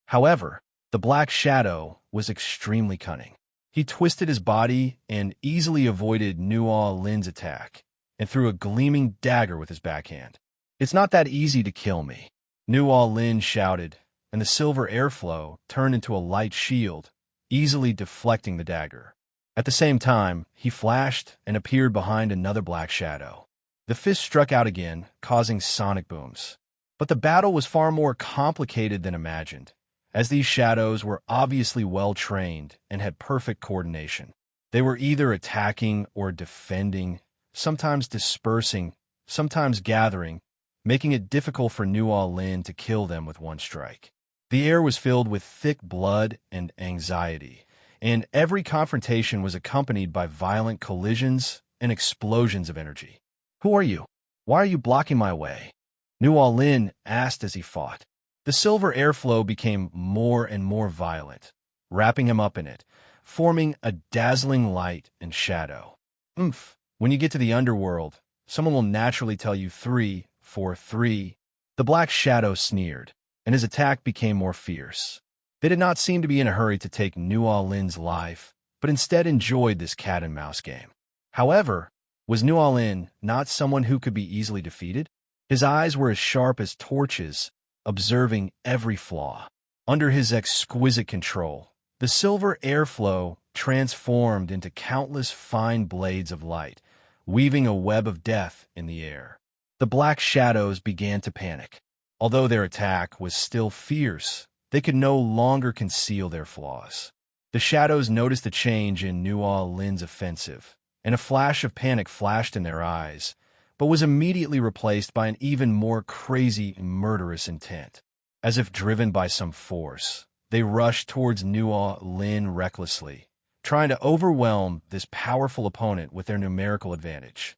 However, the black shadow was extremely cunning. He twisted his body and easily avoided Nu Lin's attack, and threw a gleaming dagger with his backhand. "It's not that easy to kill me," Nu Lin shouted, and the silver airflow turned into a light shield, easily deflecting the dagger. At the same time, he flashed and appeared behind another black shadow. The fist struck out again, causing sonic booms. But the battle was far more complicated than imagined, as these shadows were obviously well-trained and had perfect coordination. They were either attacking or defending, sometimes dispersing, sometimes gathering, making it difficult for Nu Lin to kill them with one strike. The air was filled with thick blood and anxiety, and every confrontation was accompanied by violent collisions and explosions of energy. "Who are you? Why are you blocking my way?" Nu Lin asked as he fought. The silver airflow became more and more violent, wrapping him up in it, forming a dazzling light and shadow. When you get to the underworld, someone will naturally tell you 3, 4, 3. The black shadow sneered, and his attack became more fierce. They did not seem to be in a hurry to take Nu Lin's life, but instead enjoyed this cat-and-mouse game. However, was Nu Lin not someone who could be easily defeated? His eyes were as sharp as torches, observing every flaw. Under his exquisite control, the silver airflow transformed into countless fine blades of light, weaving a web of death in the air. The black shadows began to panic. Although their attack was still fierce, they could no longer conceal their flaws. The shadows noticed a change in Nu Lin's offensive, and a flash of panic flashed in their eyes, but was immediately replaced by an even more crazy, murderous intent. As if driven by some force, they rushed towards Nu Lin recklessly, trying to overwhelm this powerful opponent with their numerical advantage.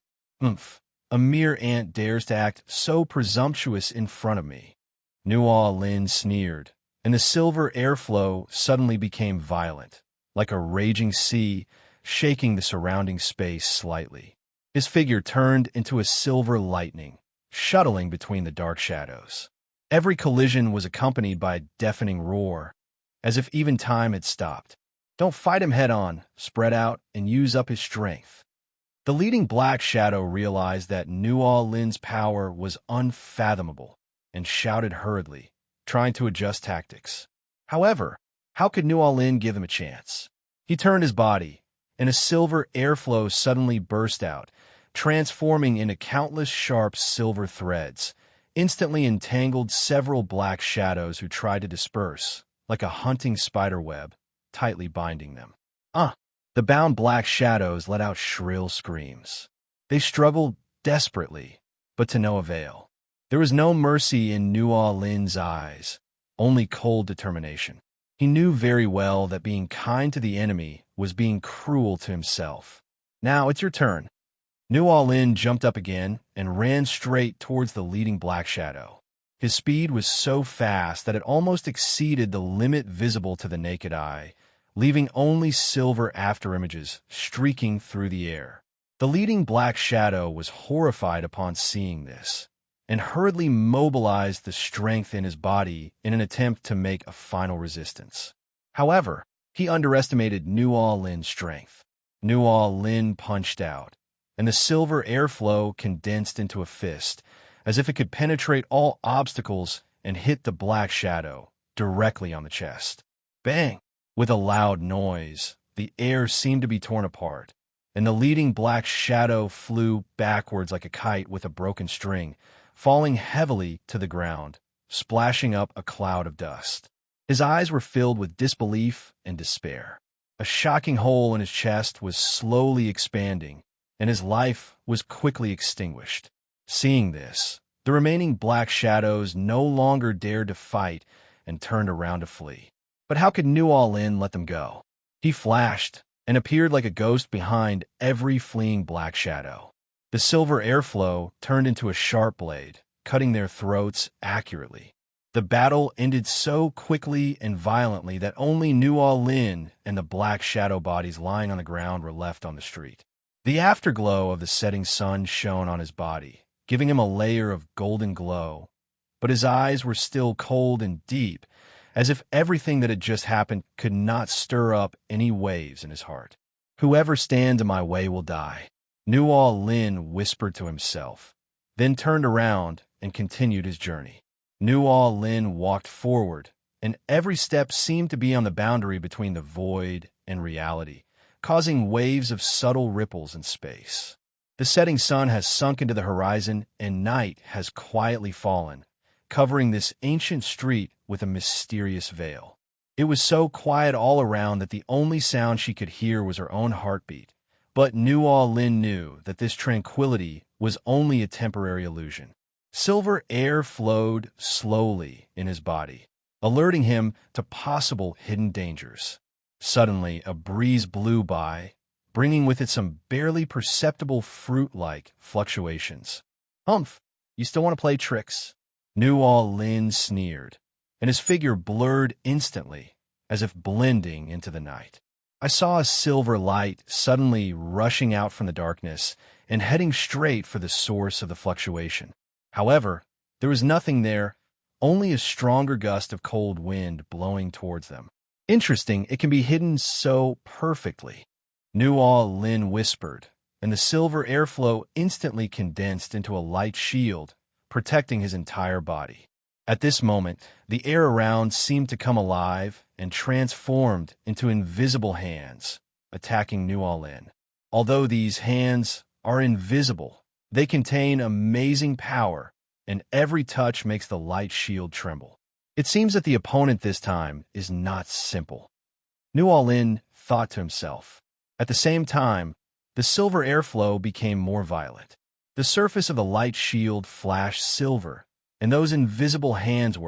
A mere ant dares to act so presumptuous in front of me. Nu Lin sneered, and the silver airflow suddenly became violent, like a raging sea, shaking the surrounding space slightly. His figure turned into a silver lightning, shuttling between the dark shadows. Every collision was accompanied by a deafening roar, as if even time had stopped. "Don't fight him head-on, spread out and use up his strength." The leading black shadow realized that Nu Lin's power was unfathomable and shouted hurriedly, trying to adjust tactics. However, how could Nu Lin give him a chance? He turned his body, and a silver airflow suddenly burst out, transforming into countless sharp silver threads, instantly entangled several black shadows who tried to disperse, like a hunting spider web, tightly binding them. The bound black shadows let out shrill screams. They struggled desperately, but to no avail. There was no mercy in Nu Lin's eyes, only cold determination. He knew very well that being kind to the enemy was being cruel to himself. "Now it's your turn." Nu Lin jumped up again and ran straight towards the leading black shadow. His speed was so fast that it almost exceeded the limit visible to the naked eye, leaving only silver afterimages streaking through the air. The leading black shadow was horrified upon seeing this, and hurriedly mobilized the strength in his body in an attempt to make a final resistance. However, he underestimated Nu Lin's strength. Nu Lin punched out, and the silver airflow condensed into a fist, as if it could penetrate all obstacles and hit the black shadow directly on the chest. Bang! With a loud noise, the air seemed to be torn apart, and the leading black shadow flew backwards like a kite with a broken string, falling heavily to the ground, splashing up a cloud of dust. His eyes were filled with disbelief and despair. A shocking hole in his chest was slowly expanding, and his life was quickly extinguished. Seeing this, the remaining black shadows no longer dared to fight and turned around to flee. But how could New All-In let them go? He flashed and appeared like a ghost behind every fleeing black shadow. The silver airflow turned into a sharp blade, cutting their throats accurately. The battle ended so quickly and violently that only New All-In and the black shadow bodies lying on the ground were left on the street. The afterglow of the setting sun shone on his body, giving him a layer of golden glow, but his eyes were still cold and deep, as if everything that had just happened could not stir up any waves in his heart. "Whoever stands in my way will die," New All-In whispered to himself, then turned around and continued his journey. New All-In walked forward, and every step seemed to be on the boundary between the void and reality, causing waves of subtle ripples in space. The setting sun has sunk into the horizon, and night has quietly fallen, covering this ancient street with a mysterious veil. It was so quiet all around that the only sound she could hear was her own heartbeat, but New All-In knew that this tranquility was only a temporary illusion. Silver air flowed slowly in his body, alerting him to possible hidden dangers. Suddenly, a breeze blew by, bringing with it some barely perceptible fruit-like fluctuations. "Humph, you still want to play tricks?" New All-In sneered, and his figure blurred instantly, as if blending into the night. I saw a silver light suddenly rushing out from the darkness and heading straight for the source of the fluctuation. However, there was nothing there, only a stronger gust of cold wind blowing towards them. "Interesting, it can be hidden so perfectly," New All-In whispered, and the silver airflow instantly condensed into a light shield, protecting his entire body. At this moment, the air around seemed to come alive and transformed into invisible hands, attacking New All-In. Although these hands are invisible, they contain amazing power, and every touch makes the light shield tremble. It seems that the opponent this time is not simple, New All-In thought to himself. At the same time, the silver airflow became more violent. The surface of the light shield flashed silver, and those invisible hands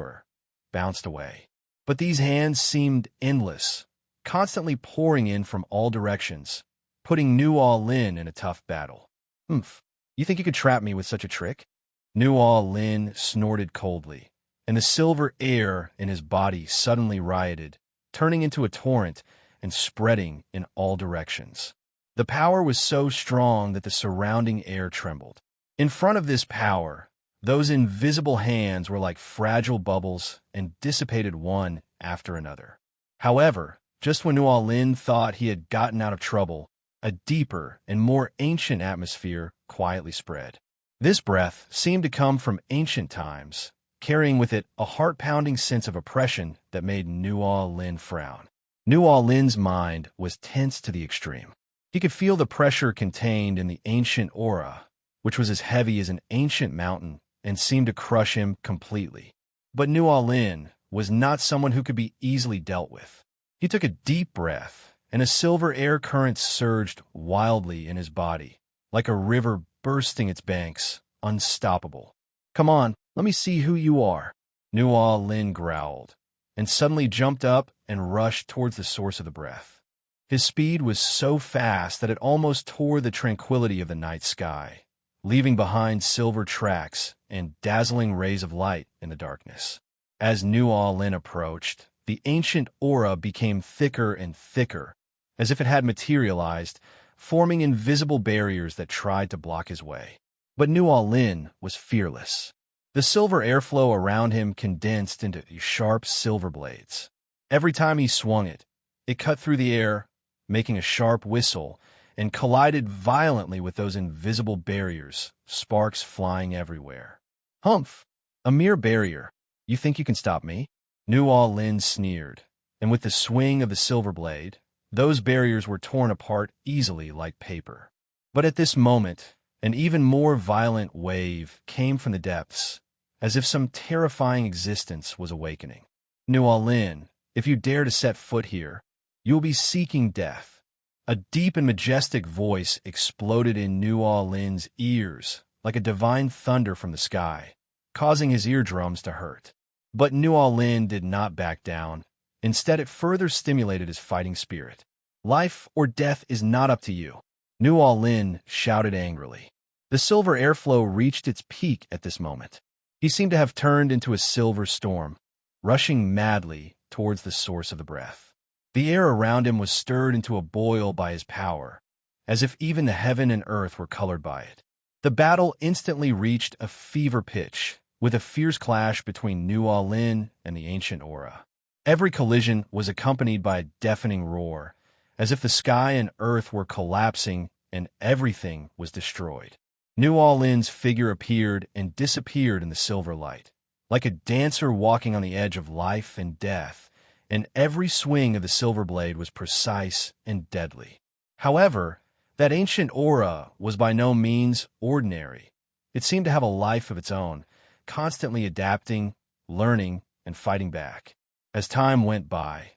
bounced away. But these hands seemed endless, constantly pouring in from all directions, putting New All-In in a tough battle. "Humph, you think you could trap me with such a trick?" New All-In snorted coldly, and the silver air in his body suddenly rioted, turning into a torrent and spreading in all directions. The power was so strong that the surrounding air trembled. In front of this power, those invisible hands were like fragile bubbles and dissipated one after another. However, just when New All-In thought he had gotten out of trouble, a deeper and more ancient atmosphere quietly spread. This breath seemed to come from ancient times, carrying with it a heart-pounding sense of oppression that made New All-In frown. New All-In's mind was tense to the extreme. He could feel the pressure contained in the ancient aura, which was as heavy as an ancient mountain and seemed to crush him completely. But New All-In was not someone who could be easily dealt with. He took a deep breath, and a silver air current surged wildly in his body, like a river bursting its banks, unstoppable. "Come on, let me see who you are," New All-In growled, and suddenly jumped up and rushed towards the source of the breath. His speed was so fast that it almost tore the tranquility of the night sky, leaving behind silver tracks and dazzling rays of light in the darkness. As New All-In approached, the ancient aura became thicker and thicker, as if it had materialized, forming invisible barriers that tried to block his way. But New All-In was fearless. The silver airflow around him condensed into sharp silver blades. Every time he swung it, it cut through the air, making a sharp whistle, and collided violently with those invisible barriers, sparks flying everywhere. Humph! A mere barrier. You think you can stop me? Nuo Lin sneered, and with the swing of the silver blade, those barriers were torn apart easily like paper. But at this moment, an even more violent wave came from the depths, as if some terrifying existence was awakening. Nuo Lin, if you dare to set foot here, you will be seeking death. A deep and majestic voice exploded in Nuo Lin's ears like a divine thunder from the sky, causing his eardrums to hurt. But Nuo Lin did not back down. Instead, it further stimulated his fighting spirit. Life or death is not up to you, Nuo Lin shouted angrily. The silver airflow reached its peak at this moment. He seemed to have turned into a silver storm, rushing madly towards the source of the breath. The air around him was stirred into a boil by his power, as if even the heaven and earth were colored by it. The battle instantly reached a fever pitch, with a fierce clash between Nuo Lin and the ancient aura. Every collision was accompanied by a deafening roar, as if the sky and earth were collapsing and everything was destroyed. Nuo Lin's figure appeared and disappeared in the silver light, like a dancer walking on the edge of life and death, and every swing of the silver blade was precise and deadly. However, that ancient aura was by no means ordinary. It seemed to have a life of its own, constantly adapting, learning, and fighting back. As time went by,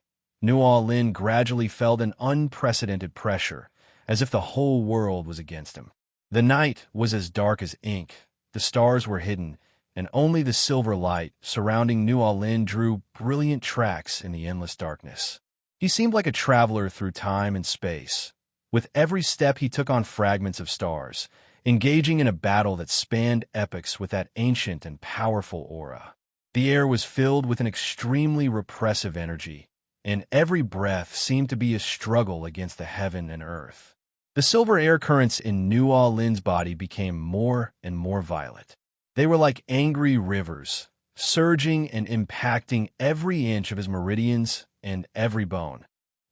Nuo Lin gradually felt an unprecedented pressure, as if the whole world was against him. The night was as dark as ink, the stars were hidden, and only the silver light surrounding Nuo Lin drew brilliant tracks in the endless darkness. He seemed like a traveler through time and space. With every step he took on fragments of stars, engaging in a battle that spanned epochs with that ancient and powerful aura. The air was filled with an extremely repressive energy, and every breath seemed to be a struggle against the heaven and earth. The silver air currents in Nuo Lin's body became more and more violent. They were like angry rivers, surging and impacting every inch of his meridians and every bone,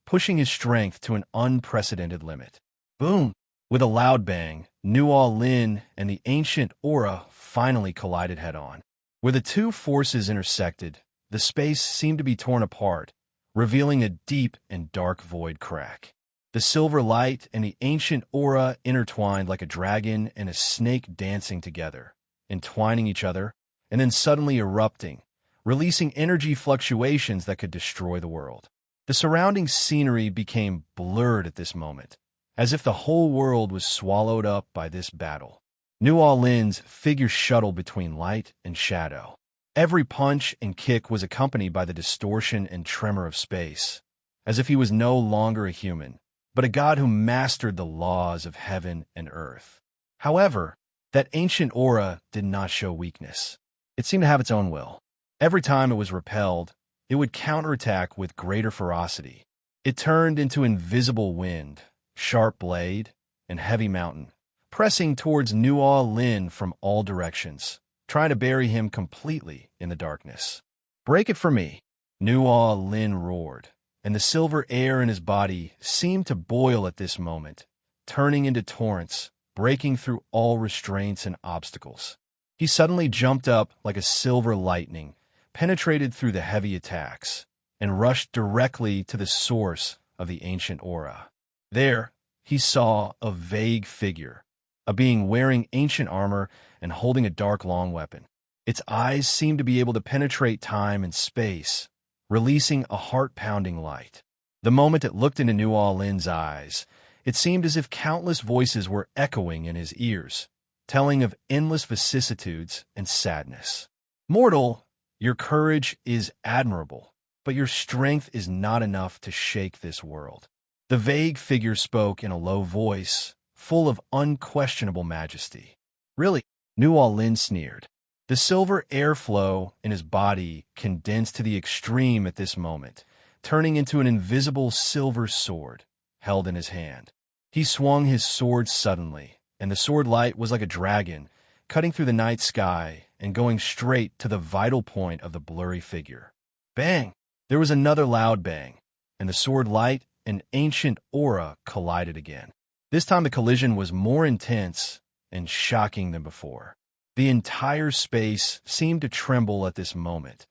pushing his strength to an unprecedented limit. Boom! With a loud bang, Nuo Lin and the ancient aura finally collided head-on. Where the two forces intersected, the space seemed to be torn apart, revealing a deep and dark void crack. The silver light and the ancient aura intertwined like a dragon and a snake dancing together, entwining each other, and then suddenly erupting, releasing energy fluctuations that could destroy the world. The surrounding scenery became blurred at this moment, as if the whole world was swallowed up by this battle. Nuo Lin's figure shuttled between light and shadow. Every punch and kick was accompanied by the distortion and tremor of space, as if he was no longer a human, but a god who mastered the laws of heaven and earth. However, that ancient aura did not show weakness. It seemed to have its own will. Every time it was repelled, it would counterattack with greater ferocity. It turned into invisible wind, sharp blade, and heavy mountain, pressing towards Nuo Lin from all directions, trying to bury him completely in the darkness. "Break it for me," Nuo Lin roared, and the silver air in his body seemed to boil at this moment, turning into torrents, breaking through all restraints and obstacles. He suddenly jumped up like a silver lightning, penetrated through the heavy attacks, and rushed directly to the source of the ancient aura. There, he saw a vague figure, a being wearing ancient armor and holding a dark long weapon. Its eyes seemed to be able to penetrate time and space, releasing a heart-pounding light. The moment it looked into Nuo Lin's eyes, it seemed as if countless voices were echoing in his ears, telling of endless vicissitudes and sadness. "Mortal, your courage is admirable, but your strength is not enough to shake this world." The vague figure spoke in a low voice, full of unquestionable majesty. "Really?" Nuo Lin sneered. The silver airflow in his body condensed to the extreme at this moment, turning into an invisible silver sword held in his hand. He swung his sword suddenly, and the sword light was like a dragon, cutting through the night sky and going straight to the vital point of the blurry figure. Bang! There was another loud bang, and the sword light and ancient aura collided again. This time the collision was more intense and shocking than before. The entire space seemed to tremble at this moment,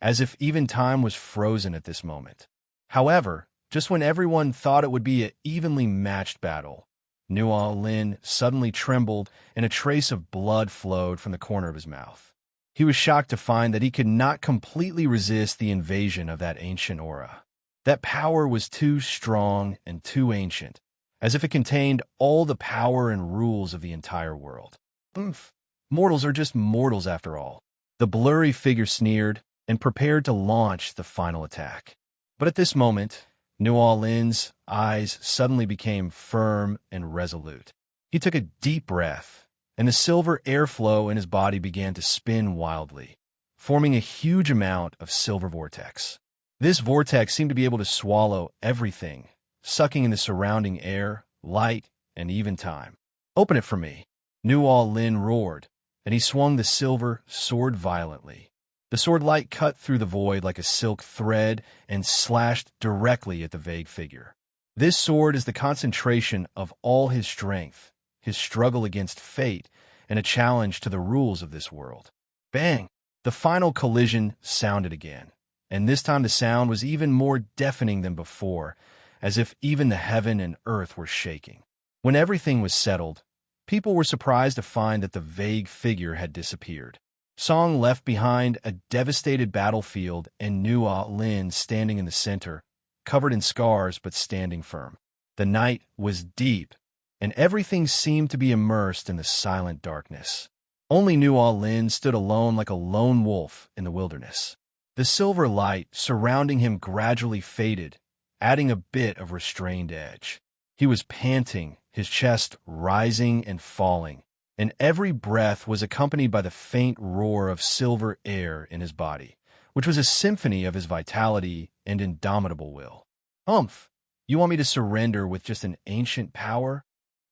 as if even time was frozen at this moment. However, just when everyone thought it would be an evenly matched battle, Nuo Lin suddenly trembled and a trace of blood flowed from the corner of his mouth. He was shocked to find that he could not completely resist the invasion of that ancient aura. That power was too strong and too ancient, as if it contained all the power and rules of the entire world. Oomph. Mortals are just mortals after all. The blurry figure sneered and prepared to launch the final attack. But at this moment, Nuo Lin's eyes suddenly became firm and resolute. He took a deep breath, and the silver airflow in his body began to spin wildly, forming a huge amount of silver vortex. This vortex seemed to be able to swallow everything, sucking in the surrounding air, light, and even time. "Open it for me," Nuo Lin roared, and he swung the silver sword violently. The sword light cut through the void like a silk thread and slashed directly at the vague figure. This sword is the concentration of all his strength, his struggle against fate, and a challenge to the rules of this world. Bang! The final collision sounded again, and this time the sound was even more deafening than before, as if even the heaven and earth were shaking. When everything was settled, people were surprised to find that the vague figure had disappeared. Song left behind a devastated battlefield and Nuo Lin standing in the center, covered in scars but standing firm. The night was deep, and everything seemed to be immersed in the silent darkness. Only Nuo Lin stood alone like a lone wolf in the wilderness. The silver light surrounding him gradually faded, adding a bit of restrained edge. He was panting, his chest rising and falling, and every breath was accompanied by the faint roar of silver air in his body, which was a symphony of his vitality and indomitable will. "Humph! You want me to surrender with just an ancient power?"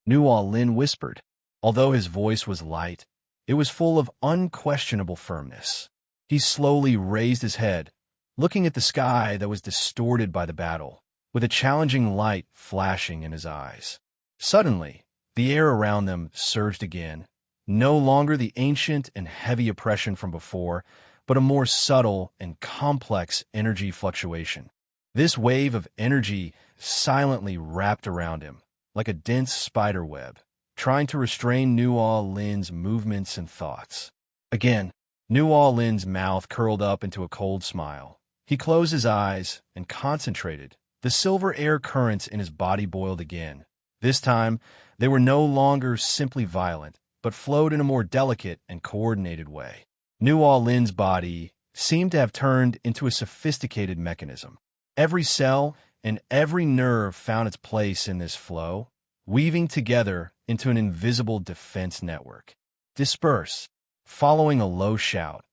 Nuo Lin whispered. Although his voice was light, it was full of unquestionable firmness. He slowly raised his head, looking at the sky that was distorted by the battle, with a challenging light flashing in his eyes. Suddenly, the air around them surged again, no longer the ancient and heavy oppression from before, but a more subtle and complex energy fluctuation. This wave of energy silently wrapped around him, like a dense spider web, trying to restrain Nuo Lin's movements and thoughts. Again, Nuo Lin's mouth curled up into a cold smile. He closed his eyes and concentrated. The silver air currents in his body boiled again. This time, they were no longer simply violent, but flowed in a more delicate and coordinated way. Nuo Lin's body seemed to have turned into a sophisticated mechanism. Every cell and every nerve found its place in this flow, weaving together into an invisible defense network. "Disperse." Following a low shout,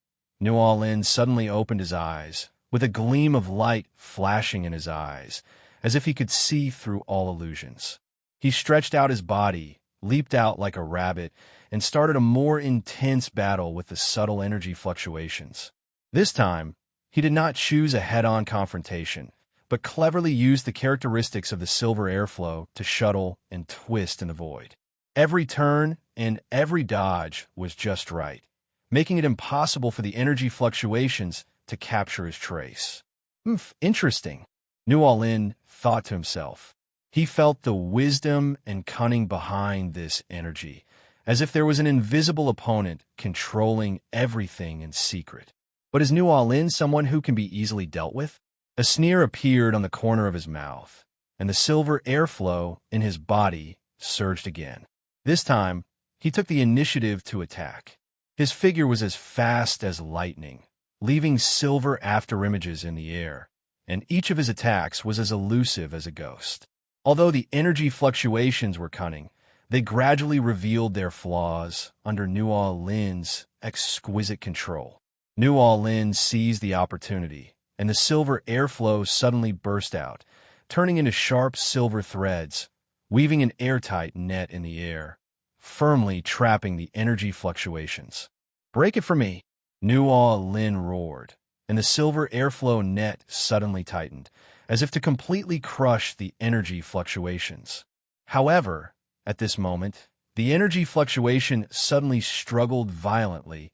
Nuo Lin suddenly opened his eyes, with a gleam of light flashing in his eyes, as if he could see through all illusions. He stretched out his body, leaped out like a rabbit, and started a more intense battle with the subtle energy fluctuations. This time, he did not choose a head-on confrontation, but cleverly used the characteristics of the silver airflow to shuttle and twist in the void. Every turn and every dodge was just right, making it impossible for the energy fluctuations to capture his trace. Interesting, Nuo Lin thought to himself. He felt the wisdom and cunning behind this energy, as if there was an invisible opponent controlling everything in secret. But is Nuo Lin someone who can be easily dealt with? A sneer appeared on the corner of his mouth, and the silver airflow in his body surged again. This time, he took the initiative to attack. His figure was as fast as lightning, leaving silver afterimages in the air, and each of his attacks was as elusive as a ghost. Although the energy fluctuations were cunning, they gradually revealed their flaws under Nuo Lin's exquisite control. Nuo Lin seized the opportunity, and the silver airflow suddenly burst out, turning into sharp silver threads, weaving an airtight net in the air, firmly trapping the energy fluctuations. "Break it for me," Nuo Lin roared, and the silver airflow net suddenly tightened, as if to completely crush the energy fluctuations. However, at this moment, The energy fluctuation suddenly struggled violently,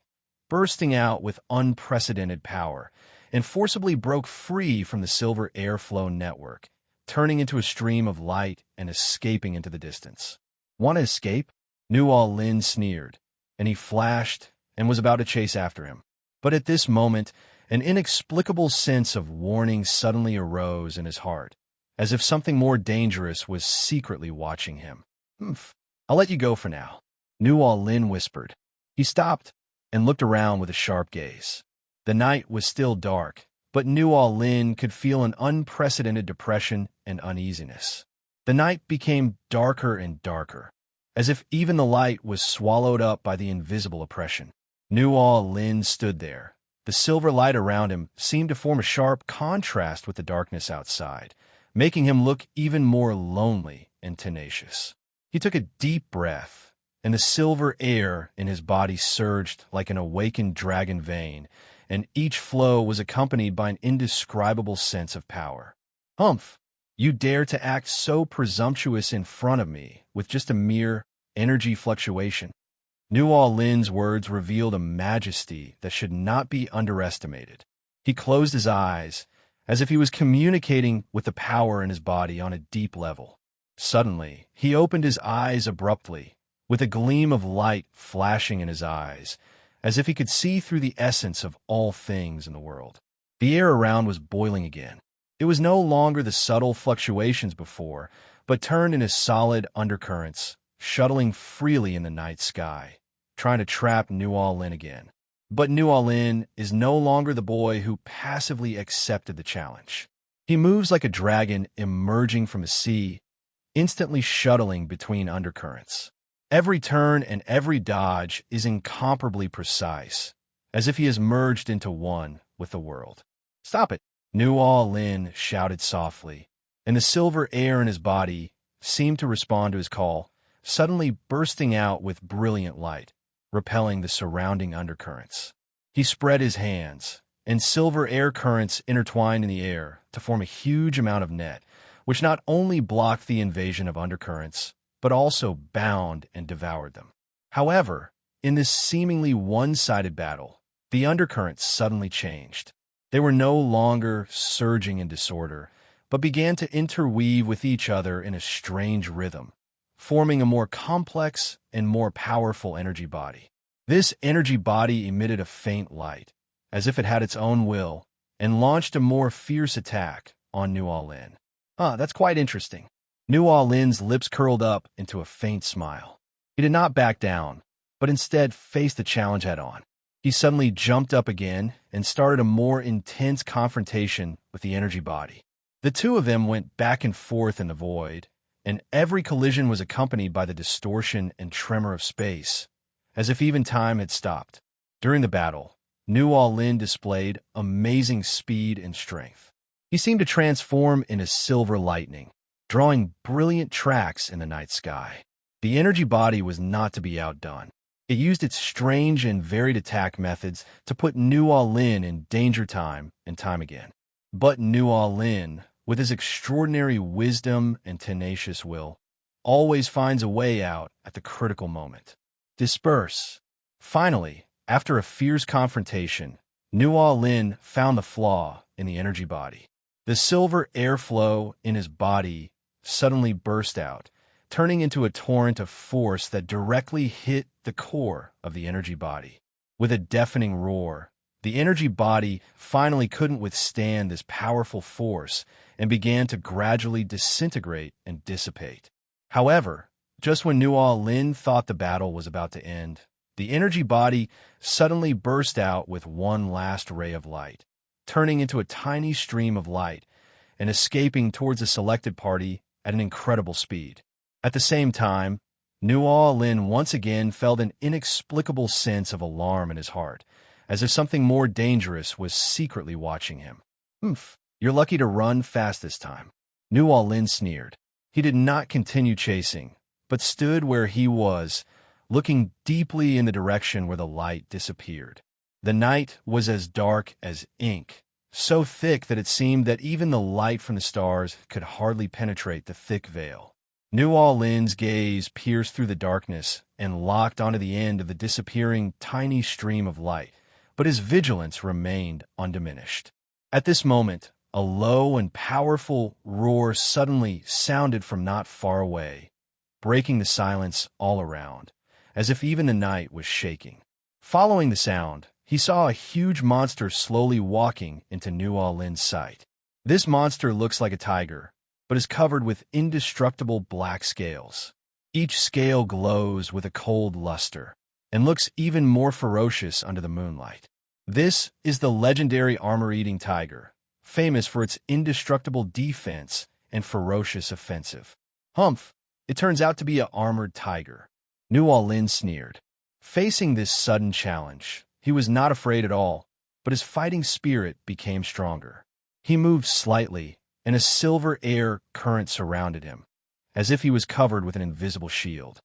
bursting out with unprecedented power, and forcibly broke free from the silver airflow network, turning into a stream of light and escaping into the distance. Want to escape? Nual Lin sneered, and he flashed and was about to chase after him. But at this moment, an inexplicable sense of warning suddenly arose in his heart, as if something more dangerous was secretly watching him. "Humph, I'll let you go for now," Nual Lin whispered. He stopped and looked around with a sharp gaze. The night was still dark, but Nual Lin could feel an unprecedented depression and uneasiness. The night became darker and darker, as if even the light was swallowed up by the invisible oppression. Nual Lin stood there. The silver light around him seemed to form a sharp contrast with the darkness outside, making him look even more lonely and tenacious. He took a deep breath, and the silver air in his body surged like an awakened dragon vein, and each flow was accompanied by an indescribable sense of power. "Humph! You dare to act so presumptuous in front of me with just a mere energy fluctuation?" Nual Lin's words revealed a majesty that should not be underestimated. He closed his eyes, as if he was communicating with the power in his body on a deep level. Suddenly, he opened his eyes abruptly, with a gleam of light flashing in his eyes, as if he could see through the essence of all things in the world. The air around was boiling again. It was no longer the subtle fluctuations before, but turned into solid undercurrents, shuttling freely in the night sky, trying to trap Nual Lin again. But Nual Lin is no longer the boy who passively accepted the challenge. He moves like a dragon emerging from a sea, instantly shuttling between undercurrents. Every turn and every dodge is incomparably precise, as if he has merged into one with the world. "Stop it!" Nual Lin shouted softly, and the silver air in his body seemed to respond to his call, suddenly bursting out with brilliant light, repelling the surrounding undercurrents. He spread his hands, and silver air currents intertwined in the air to form a huge amount of net, which not only blocked the invasion of undercurrents, but also bound and devoured them. However, in this seemingly one-sided battle, the undercurrents suddenly changed. They were no longer surging in disorder, but began to interweave with each other in a strange rhythm, forming a more complex and more powerful energy body. This energy body emitted a faint light, as if it had its own will, and launched a more fierce attack on Nual Lin. That's quite interesting." Nual Lin's lips curled up into a faint smile. He did not back down, but instead faced the challenge head-on. He suddenly jumped up again and started a more intense confrontation with the energy body. The two of them went back and forth in the void, and every collision was accompanied by the distortion and tremor of space, as if even time had stopped. During the battle, Nual Lin displayed amazing speed and strength. He seemed to transform into silver lightning, drawing brilliant tracks in the night sky. The energy body was not to be outdone. It used its strange and varied attack methods to put Nual Lin in danger time and time again. But Nual Lin, with his extraordinary wisdom and tenacious will, always finds a way out at the critical moment. Disperse. Finally, after a fierce confrontation, Nual Lin found the flaw in the energy body. The silver airflow in his body suddenly burst out, turning into a torrent of force that directly hit the core of the energy body. With a deafening roar, the energy body finally couldn't withstand this powerful force and began to gradually disintegrate and dissipate. However, just when Nual Lin thought the battle was about to end, the energy body suddenly burst out with one last ray of light, turning into a tiny stream of light and escaping towards a selected party at an incredible speed. At the same time, Nual Lin once again felt an inexplicable sense of alarm in his heart, as if something more dangerous was secretly watching him. "Humph, you're lucky to run fast this time." Nual Lin sneered. He did not continue chasing, but stood where he was, looking deeply in the direction where the light disappeared. The night was as dark as ink, so thick that it seemed that even the light from the stars could hardly penetrate the thick veil. New Orleans' gaze pierced through the darkness and locked onto the end of the disappearing tiny stream of light, but his vigilance remained undiminished. At this moment, a low and powerful roar suddenly sounded from not far away, breaking the silence all around, as if even the night was shaking. Following the sound, he saw a huge monster slowly walking into New Orleans' sight. This monster looks like a tiger, but is covered with indestructible black scales. Each scale glows with a cold luster and looks even more ferocious under the moonlight. This is the legendary armor-eating tiger, famous for its indestructible defense and ferocious offensive. Humph! It turns out to be an armored tiger. New Orleans sneered. Facing this sudden challenge, he was not afraid at all, but his fighting spirit became stronger. He moved slightly, and a silver air current surrounded him, as if he was covered with an invisible shield.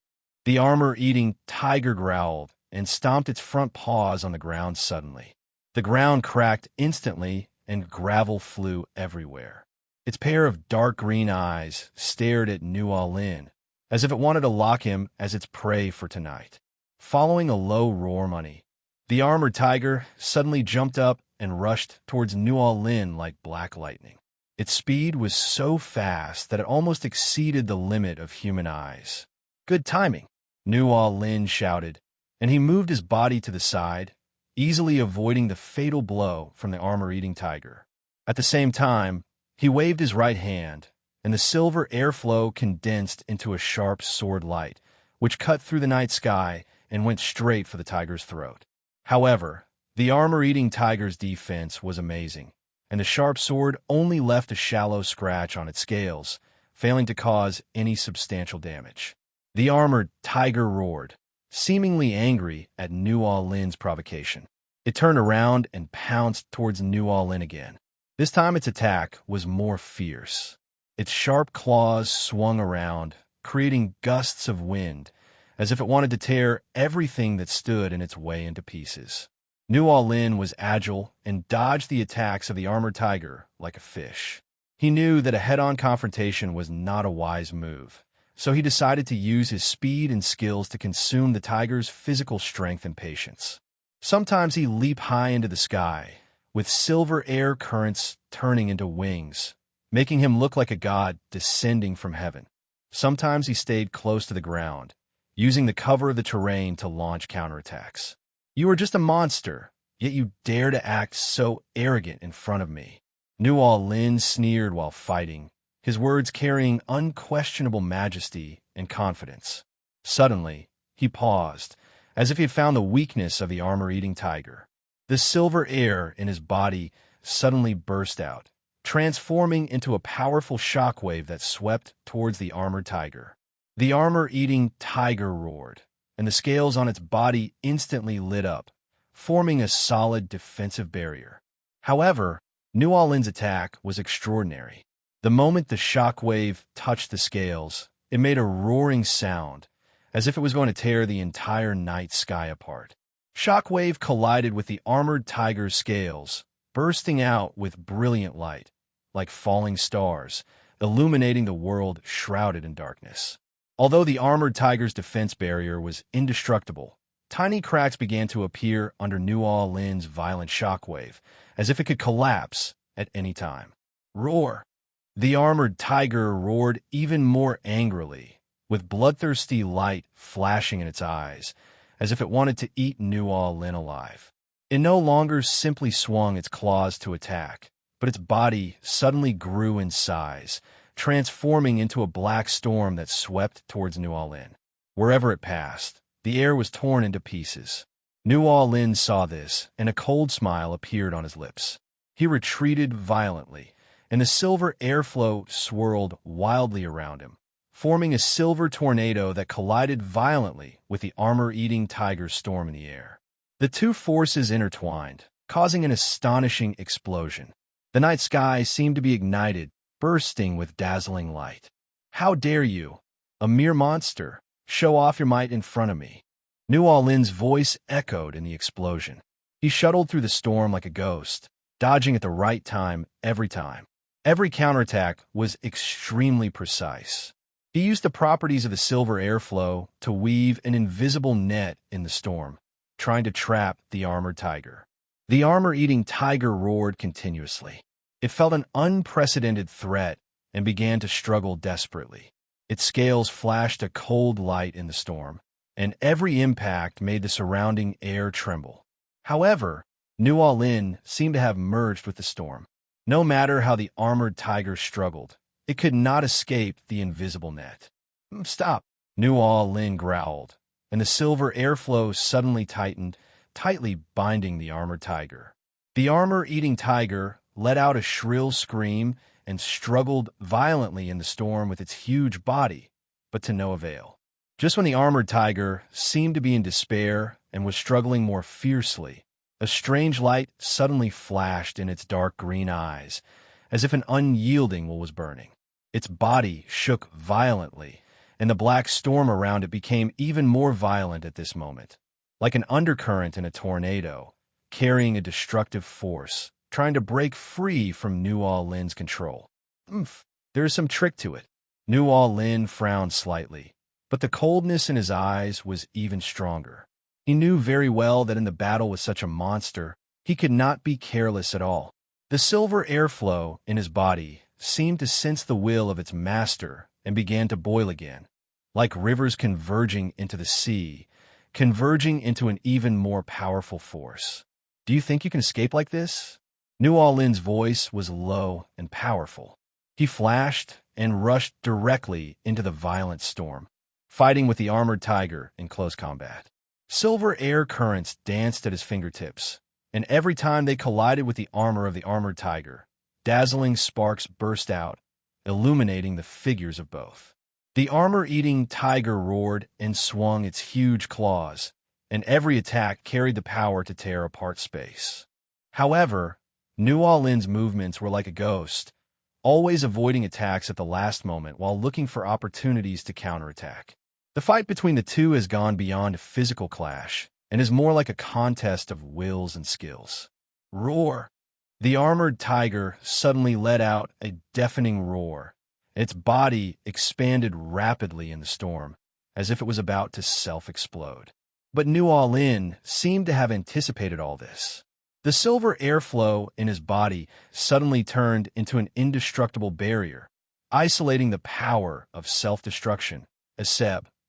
The armor-eating tiger growled and stomped its front paws on the ground suddenly. The ground cracked instantly, and gravel flew everywhere. Its pair of dark green eyes stared at New Orleans, as if it wanted to lock him as its prey for tonight. Following a low roar money, the armored tiger suddenly jumped up and rushed towards New Orleans like black lightning. Its speed was so fast that it almost exceeded the limit of human eyes. Good timing, New Orleans shouted, and he moved his body to the side, easily avoiding the fatal blow from the armor-eating tiger. At the same time, he waved his right hand, and the silver airflow condensed into a sharp sword light, which cut through the night sky and went straight for the tiger's throat. However, the armor-eating tiger's defense was amazing, and the sharp sword only left a shallow scratch on its scales, failing to cause any substantial damage. The armored tiger roared, seemingly angry at New Orleans' provocation. It turned around and pounced towards New Orleans again. This time its attack was more fierce. Its sharp claws swung around, creating gusts of wind, as if it wanted to tear everything that stood in its way into pieces. New Orleans was agile and dodged the attacks of the armored tiger like a fish. He knew that a head-on confrontation was not a wise move, so he decided to use his speed and skills to consume the tiger's physical strength and patience. Sometimes he leaped high into the sky, with silver air currents turning into wings, making him look like a god descending from heaven. Sometimes he stayed close to the ground, using the cover of the terrain to launch counterattacks. You are just a monster, yet you dare to act so arrogant in front of me. New Orleans sneered while fighting, his words carrying unquestionable majesty and confidence. Suddenly, he paused, as if he had found the weakness of the armor-eating tiger. The silver air in his body suddenly burst out, transforming into a powerful shockwave that swept towards the armored tiger. The armor-eating tiger roared, and the scales on its body instantly lit up, forming a solid defensive barrier. However, New Orleans' attack was extraordinary. The moment the shockwave touched the scales, it made a roaring sound, as if it was going to tear the entire night sky apart. Shockwave collided with the armored tiger's scales, bursting out with brilliant light, like falling stars, illuminating the world shrouded in darkness. Although the armored tiger's defense barrier was indestructible, tiny cracks began to appear under New Orleans' violent shockwave, as if it could collapse at any time. Roar! The armored tiger roared even more angrily, with bloodthirsty light flashing in its eyes, as if it wanted to eat New Orleans alive. It no longer simply swung its claws to attack, but its body suddenly grew in size, transforming into a black storm that swept towards New Orleans. Wherever it passed, the air was torn into pieces. New Orleans saw this, and a cold smile appeared on his lips. He retreated violently, and the silver airflow swirled wildly around him, forming a silver tornado that collided violently with the armor-eating tiger's storm in the air. The two forces intertwined, causing an astonishing explosion. The night sky seemed to be ignited, bursting with dazzling light. How dare you, a mere monster, show off your might in front of me? New Orleans' voice echoed in the explosion. He shuttled through the storm like a ghost, dodging at the right time every time. Every counterattack was extremely precise. He used the properties of the silver airflow to weave an invisible net in the storm, trying to trap the armored tiger. The armor-eating tiger roared continuously. It felt an unprecedented threat and began to struggle desperately. Its scales flashed a cold light in the storm, and every impact made the surrounding air tremble. However, New Orleans seemed to have merged with the storm. No matter how the armored tiger struggled, it could not escape the invisible net. Stop, New Orleans growled, and the silver airflow suddenly tightened, tightly binding the armored tiger. The armor-eating tiger let out a shrill scream and struggled violently in the storm with its huge body, but to no avail. Just when the armored tiger seemed to be in despair and was struggling more fiercely, a strange light suddenly flashed in its dark green eyes, as if an unyielding will was burning. Its body shook violently, and the black storm around it became even more violent at this moment, like an undercurrent in a tornado, carrying a destructive force, trying to break free from New Orleans' control. There is some trick to it. New Orleans frowned slightly, but the coldness in his eyes was even stronger. He knew very well that in the battle with such a monster, he could not be careless at all. The silver airflow in his body seemed to sense the will of its master and began to boil again, like rivers converging into the sea, converging into an even more powerful force. Do you think you can escape like this? New Orleans' voice was low and powerful. He flashed and rushed directly into the violent storm, fighting with the armored tiger in close combat. Silver air currents danced at his fingertips, and every time they collided with the armor of the armored tiger, dazzling sparks burst out, illuminating the figures of both. The armor-eating tiger roared and swung its huge claws, and every attack carried the power to tear apart space. However, New Orleans' movements were like a ghost, always avoiding attacks at the last moment while looking for opportunities to counterattack. The fight between the two has gone beyond a physical clash and is more like a contest of wills and skills. Roar! The armored tiger suddenly let out a deafening roar. Its body expanded rapidly in the storm, as if it was about to self-explode. But New Orleans seemed to have anticipated all this. The silver airflow in his body suddenly turned into an indestructible barrier, isolating the power of self-destruction,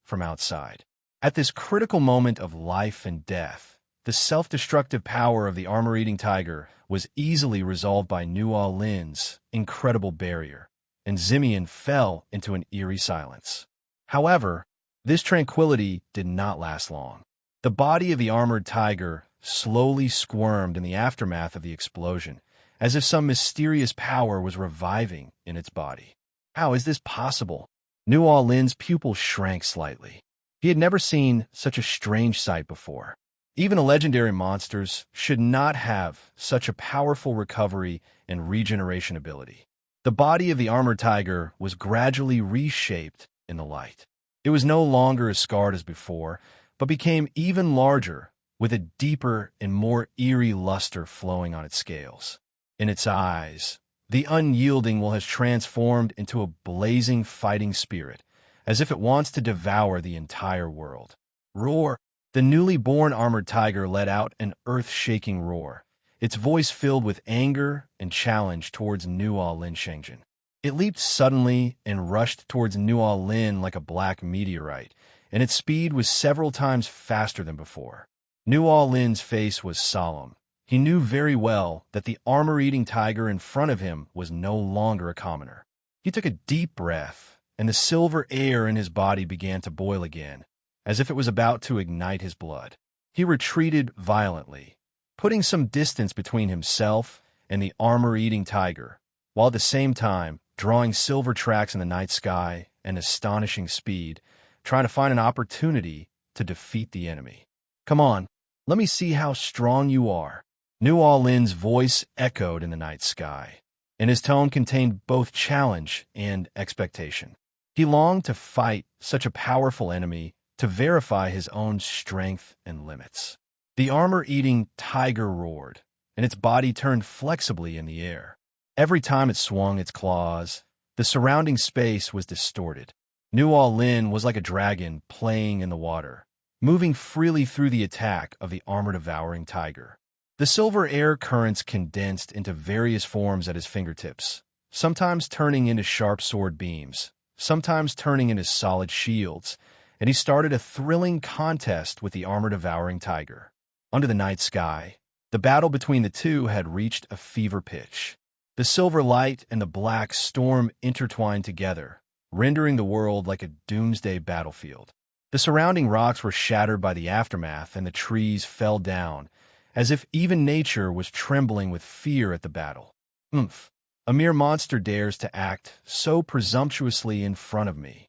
from outside. At this critical moment of life and death, the self-destructive power of the armor-eating tiger was easily resolved by New Orleans' incredible barrier, and Simeon fell into an eerie silence. However, this tranquility did not last long. The body of the armored tiger slowly squirmed in the aftermath of the explosion, as if some mysterious power was reviving in its body. How is this possible? New Orleans' pupils shrank slightly. He had never seen such a strange sight before. Even legendary monsters should not have such a powerful recovery and regeneration ability. The body of the armored tiger was gradually reshaped in the light. It was no longer as scarred as before, but became even larger, with a deeper and more eerie luster flowing on its scales. In its eyes, the unyielding will has transformed into a blazing fighting spirit, as if it wants to devour the entire world. Roar! The newly born armored tiger let out an earth-shaking roar, its voice filled with anger and challenge towards New Orleans Shenzhen. It leaped suddenly and rushed towards New Orleans like a black meteorite, and its speed was several times faster than before. New Orleans' face was solemn. He knew very well that the armor-eating tiger in front of him was no longer a commoner. He took a deep breath, and the silver air in his body began to boil again, as if it was about to ignite his blood. He retreated violently, putting some distance between himself and the armor-eating tiger, while at the same time drawing silver tracks in the night sky and astonishing speed, trying to find an opportunity to defeat the enemy. Come on, let me see how strong you are. New Orleans' voice echoed in the night sky, and his tone contained both challenge and expectation. He longed to fight such a powerful enemy to verify his own strength and limits. The armor-eating tiger roared, and its body turned flexibly in the air. Every time it swung its claws, the surrounding space was distorted, Nuo Lin was like a dragon playing in the water, moving freely through the attack of the armor-devouring tiger. The silver air currents condensed into various forms at his fingertips, sometimes turning into sharp sword beams, sometimes turning into solid shields, and he started a thrilling contest with the armor-devouring tiger. Under the night sky, the battle between the two had reached a fever pitch. The silver light and the black storm intertwined together, rendering the world like a doomsday battlefield. The surrounding rocks were shattered by the aftermath, and the trees fell down, as if even nature was trembling with fear at the battle. Umph! A mere monster dares to act so presumptuously in front of me.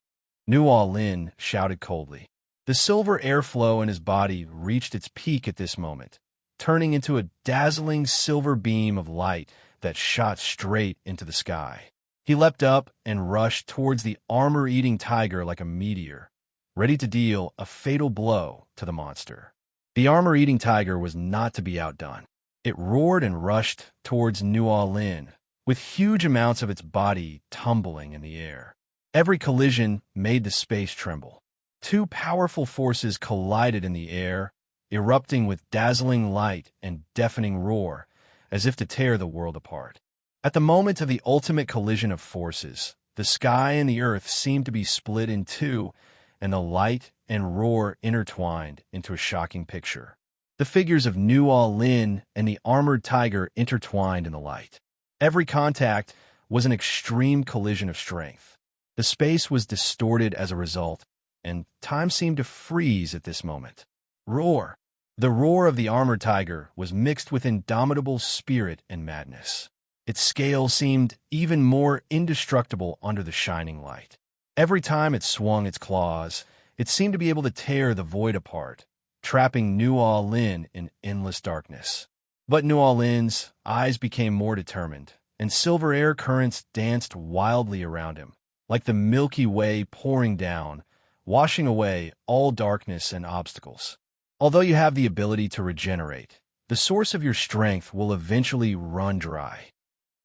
Nuo Lin shouted coldly. The silver airflow in his body reached its peak at this moment, turning into a dazzling silver beam of light that shot straight into the sky. He leapt up and rushed towards the armor-eating tiger like a meteor, ready to deal a fatal blow to the monster. The armor-eating tiger was not to be outdone. It roared and rushed towards Nuo Lin, with huge amounts of its body tumbling in the air. Every collision made the space tremble. Two powerful forces collided in the air, erupting with dazzling light and deafening roar, as if to tear the world apart. At the moment of the ultimate collision of forces, the sky and the earth seemed to be split in two, and the light and roar intertwined into a shocking picture. The figures of Nuo Lin and the armored tiger intertwined in the light. Every contact was an extreme collision of strength. The space was distorted as a result, and time seemed to freeze at this moment. Roar! The roar of the armored tiger was mixed with indomitable spirit and madness. Its scale seemed even more indestructible under the shining light. Every time it swung its claws, it seemed to be able to tear the void apart, trapping Nuo Lin in endless darkness. But Nuo Lin's eyes became more determined, and silver air currents danced wildly around him, like the Milky Way pouring down, washing away all darkness and obstacles. Although you have the ability to regenerate, the source of your strength will eventually run dry.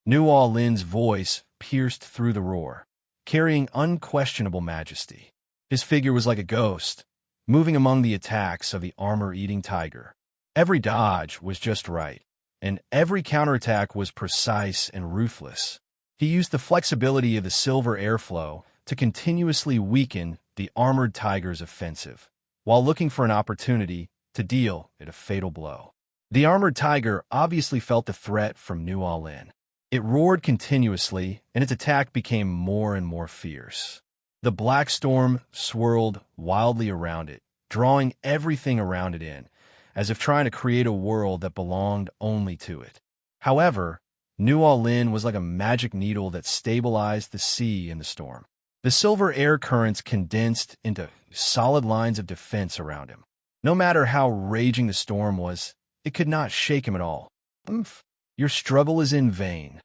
Nuo Lin's voice pierced through the roar, carrying unquestionable majesty. His figure was like a ghost, moving among the attacks of the armor-eating tiger. Every dodge was just right, and every counterattack was precise and ruthless. He used the flexibility of the silver airflow to continuously weaken the armored tiger's offensive, while looking for an opportunity to deal it a fatal blow. The armored tiger obviously felt the threat from Nuo Lin. It roared continuously, and its attack became more and more fierce. The black storm swirled wildly around it, drawing everything around it in, as if trying to create a world that belonged only to it. However, Nuo Lin was like a magic needle that stabilized the sea in the storm. The silver air currents condensed into solid lines of defense around him. No matter how raging the storm was, it could not shake him at all. "Umph, your struggle is in vain,"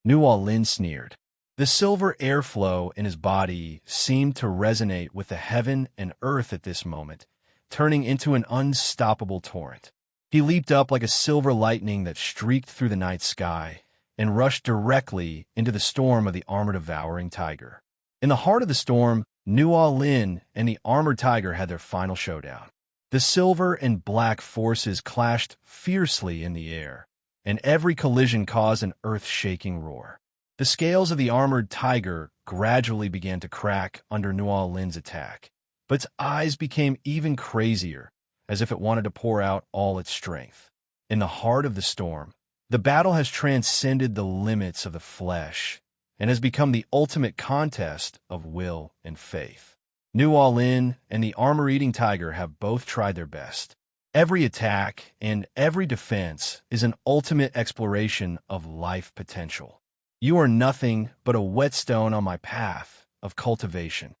Nuo Lin sneered. The silver airflow in his body seemed to resonate with the heaven and earth at this moment, turning into an unstoppable torrent. He leaped up like a silver lightning that streaked through the night sky and rushed directly into the storm of the armor-devouring tiger. In the heart of the storm, Nuo Lin and the armored tiger had their final showdown. The silver and black forces clashed fiercely in the air, and every collision caused an earth-shaking roar. The scales of the armored tiger gradually began to crack under Nuo Lin's attack, but its eyes became even crazier, as if it wanted to pour out all its strength. In the heart of the storm, the battle has transcended the limits of the flesh and has become the ultimate contest of will and faith. Nuo Lin and the armor-eating tiger have both tried their best. Every attack and every defense is an ultimate exploration of life potential. You are nothing but a whetstone on my path of cultivation.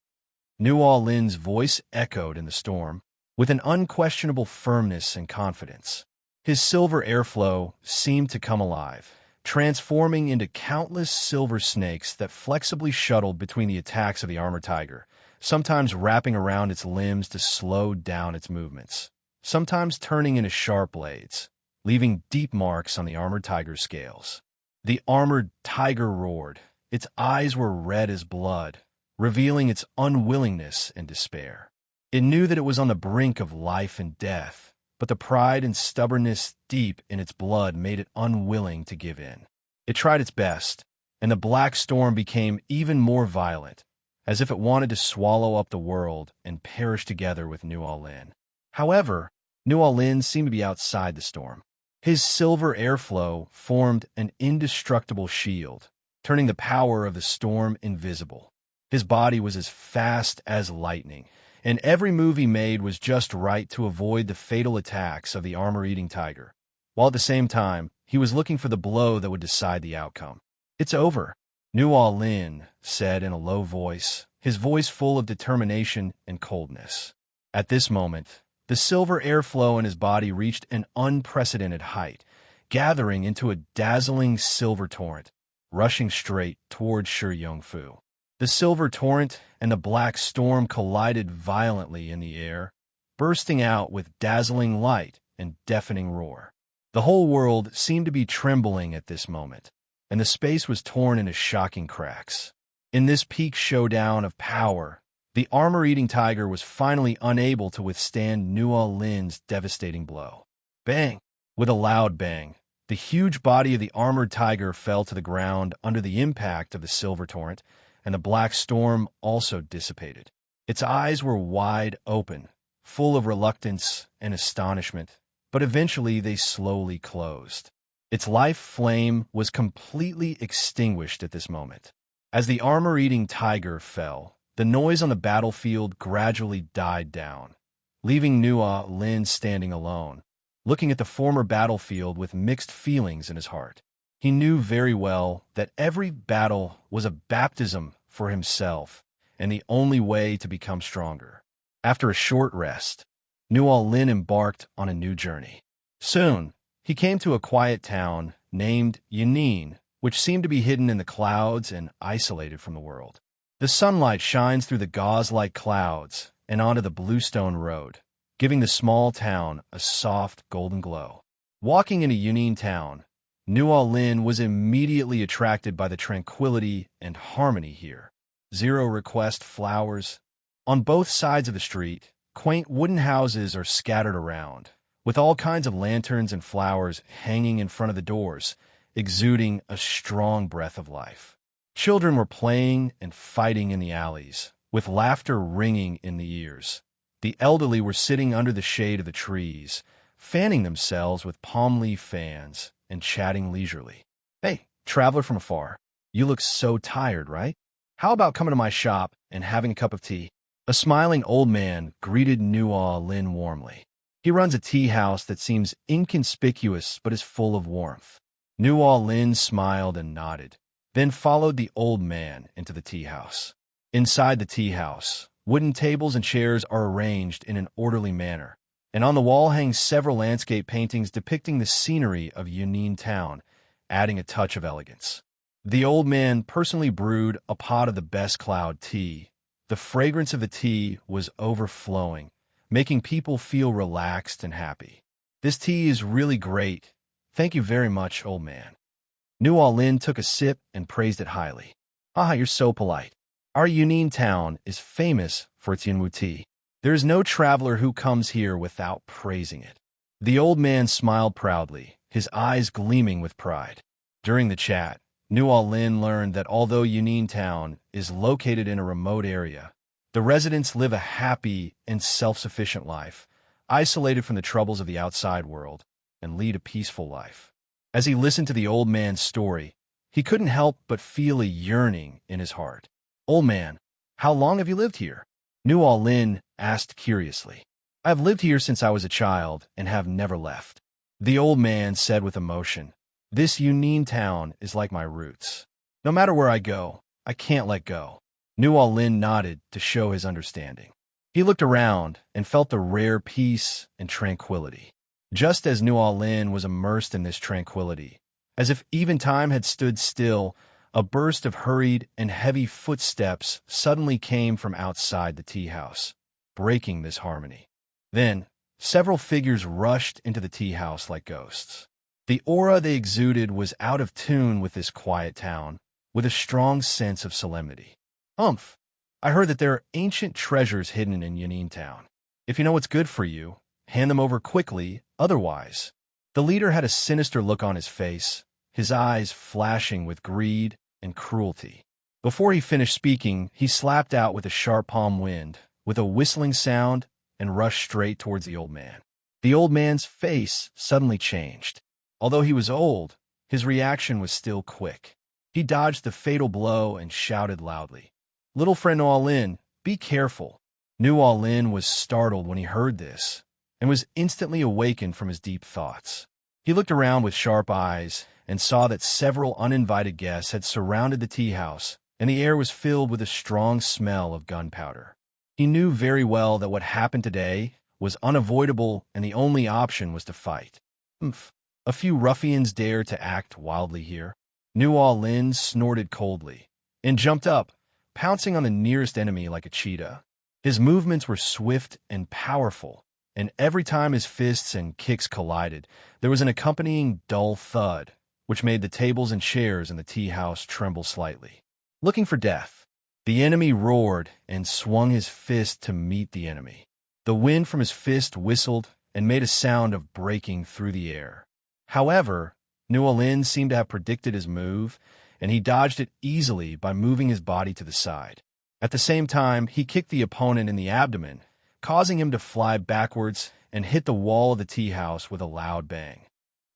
Nuo Lin's voice echoed in the storm, with an unquestionable firmness and confidence. His silver airflow seemed to come alive, transforming into countless silver snakes that flexibly shuttled between the attacks of the armored tiger, sometimes wrapping around its limbs to slow down its movements, sometimes turning into sharp blades, leaving deep marks on the armored tiger's scales. The armored tiger roared. Its eyes were red as blood, revealing its unwillingness and despair. It knew that it was on the brink of life and death, but the pride and stubbornness deep in its blood made it unwilling to give in. It tried its best, and the black storm became even more violent, as if it wanted to swallow up the world and perish together with New Orleans. However, New Orleans seemed to be outside the storm. His silver airflow formed an indestructible shield, turning the power of the storm invisible. His body was as fast as lightning, and every move he made was just right to avoid the fatal attacks of the armor-eating tiger, while at the same time, he was looking for the blow that would decide the outcome. "It's over," New Orleans said in a low voice, his voice full of determination and coldness. At this moment, the silver airflow in his body reached an unprecedented height, gathering into a dazzling silver torrent, rushing straight toward Shi Yongfu. The silver torrent and the black storm collided violently in the air, bursting out with dazzling light and deafening roar. The whole world seemed to be trembling at this moment, and the space was torn into shocking cracks. In this peak showdown of power, the armor-eating tiger was finally unable to withstand New Orleans' devastating blow. Bang! With a loud bang, the huge body of the armored tiger fell to the ground under the impact of the silver torrent, and the black storm also dissipated. Its eyes were wide open, full of reluctance and astonishment, but eventually they slowly closed. Its life flame was completely extinguished at this moment. As the armor-eating tiger fell, the noise on the battlefield gradually died down, leaving New Orleans standing alone, looking at the former battlefield with mixed feelings in his heart. He knew very well that every battle was a baptism for himself and the only way to become stronger. After a short rest, New Orleans embarked on a new journey. Soon, he came to a quiet town named Yanine, which seemed to be hidden in the clouds and isolated from the world. The sunlight shines through the gauze-like clouds and onto the bluestone road, giving the small town a soft golden glow. Walking into Yanine town, New Orleans was immediately attracted by the tranquility and harmony here. Zero-request flowers. On both sides of the street, quaint wooden houses are scattered around, with all kinds of lanterns and flowers hanging in front of the doors, exuding a strong breath of life. Children were playing and fighting in the alleys, with laughter ringing in the ears. The elderly were sitting under the shade of the trees, fanning themselves with palm leaf fans and chatting leisurely. "Hey, traveler from afar, you look so tired, right? How about coming to my shop and having a cup of tea?" A smiling old man greeted New Orleans warmly. He runs a tea house that seems inconspicuous but is full of warmth. New Orleans smiled and nodded, then followed the old man into the tea house. Inside the tea house, wooden tables and chairs are arranged in an orderly manner, and on the wall hang several landscape paintings depicting the scenery of Yanine town, adding a touch of elegance. The old man personally brewed a pot of the best cloud tea. The fragrance of the tea was overflowing, making people feel relaxed and happy. "This tea is really great. Thank you very much, old man." New Orleans took a sip and praised it highly. "Ah, you're so polite. Our Yanine town is famous for its Yanwu tea. There is no traveler who comes here without praising it." The old man smiled proudly, his eyes gleaming with pride. During the chat, New Orleans learned that although Yanine town is located in a remote area, the residents live a happy and self-sufficient life, isolated from the troubles of the outside world, and lead a peaceful life. As he listened to the old man's story, he couldn't help but feel a yearning in his heart. "Old man, how long have you lived here?" New Orleans asked curiously. "I have lived here since I was a child and have never left." The old man said with emotion, "This Yanine town is like my roots. No matter where I go, I can't let go." New Orleans nodded to show his understanding. He looked around and felt the rare peace and tranquility. Just as New Orleans was immersed in this tranquility, as if even time had stood still, a burst of hurried and heavy footsteps suddenly came from outside the tea house, breaking this harmony. Then, several figures rushed into the tea house like ghosts. The aura they exuded was out of tune with this quiet town, with a strong sense of solemnity. "Humph! I heard that there are ancient treasures hidden in Yanin Town. If you know what's good for you, hand them over quickly, otherwise. The leader had a sinister look on his face, his eyes flashing with greed and cruelty. Before he finished speaking, he slapped out with a sharp palm wind, with a whistling sound, and rushed straight towards the old man. The old man's face suddenly changed. Although he was old, his reaction was still quick. He dodged the fatal blow and shouted loudly, "Little friend All-In, be careful." New All-In was startled when he heard this, and was instantly awakened from his deep thoughts. He looked around with sharp eyes and saw that several uninvited guests had surrounded the tea house, and the air was filled with a strong smell of gunpowder. He knew very well that what happened today was unavoidable and the only option was to fight. Humph. A few ruffians dared to act wildly here. New All-In snorted coldly and jumped up, pouncing on the nearest enemy like a cheetah. His movements were swift and powerful, and every time his fists and kicks collided, there was an accompanying dull thud, which made the tables and chairs in the tea house tremble slightly. Looking for death, the enemy roared and swung his fist to meet the enemy. The wind from his fist whistled and made a sound of breaking through the air. However, New All-In seemed to have predicted his move, and he dodged it easily by moving his body to the side. At the same time, he kicked the opponent in the abdomen, causing him to fly backwards and hit the wall of the tea house with a loud bang.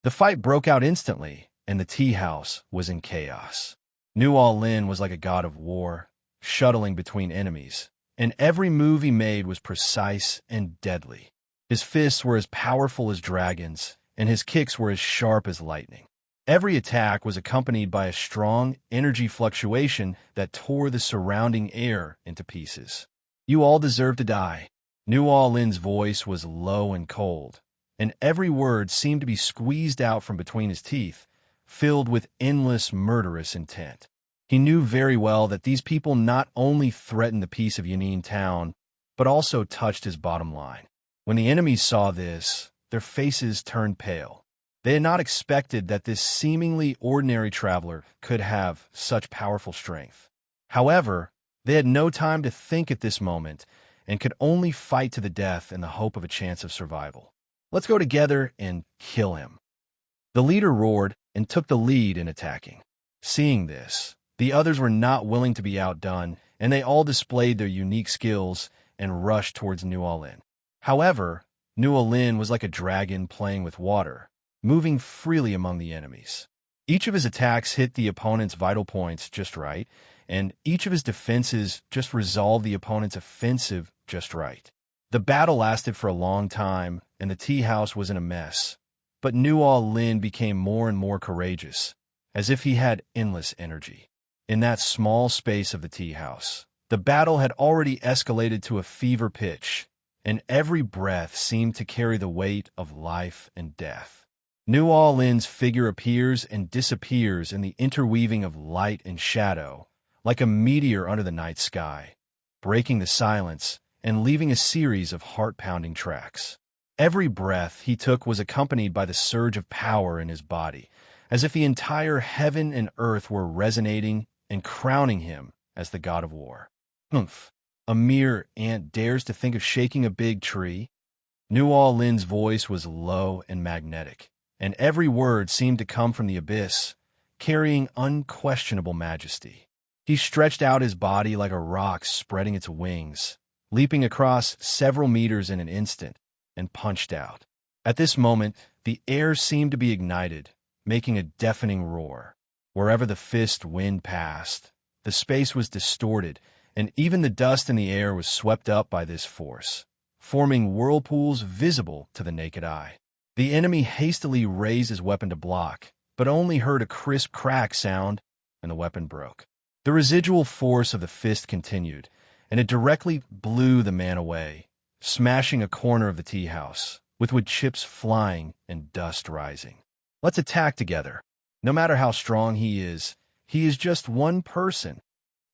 The fight broke out instantly, and the tea house was in chaos. New All-In was like a god of war, shuttling between enemies, and every move he made was precise and deadly. His fists were as powerful as dragons, and his kicks were as sharp as lightning. Every attack was accompanied by a strong energy fluctuation that tore the surrounding air into pieces. "You all deserve to die." New All-In's voice was low and cold, and every word seemed to be squeezed out from between his teeth, filled with endless murderous intent. He knew very well that these people not only threatened the peace of Yanin Town, but also touched his bottom line. When the enemies saw this, their faces turned pale. They had not expected that this seemingly ordinary traveler could have such powerful strength. However, they had no time to think at this moment and could only fight to the death in the hope of a chance of survival. "Let's go together and kill him." The leader roared and took the lead in attacking. Seeing this, the others were not willing to be outdone, and they all displayed their unique skills and rushed towards New All-In. However, New All-In was like a dragon playing with water, moving freely among the enemies. Each of his attacks hit the opponent's vital points just right, and each of his defenses just resolved the opponent's offensive just right. The battle lasted for a long time, and the tea house was in a mess. But New All-In became more and more courageous, as if he had endless energy. In that small space of the tea house, the battle had already escalated to a fever pitch, and every breath seemed to carry the weight of life and death. New All-In's figure appears and disappears in the interweaving of light and shadow, like a meteor under the night sky, breaking the silence and leaving a series of heart-pounding tracks. Every breath he took was accompanied by the surge of power in his body, as if the entire heaven and earth were resonating and crowning him as the god of war. "Humph, a mere ant dares to think of shaking a big tree?" New All-In's voice was low and magnetic, and every word seemed to come from the abyss, carrying unquestionable majesty. He stretched out his body like a rock spreading its wings, leaping across several meters in an instant, and punched out. At this moment, the air seemed to be ignited, making a deafening roar. Wherever the fist wind passed, the space was distorted, and even the dust in the air was swept up by this force, forming whirlpools visible to the naked eye. The enemy hastily raised his weapon to block, but only heard a crisp crack sound, and the weapon broke. The residual force of the fist continued, and it directly blew the man away, smashing a corner of the tea house, with wood chips flying and dust rising. "Let's attack together. No matter how strong he is just one person."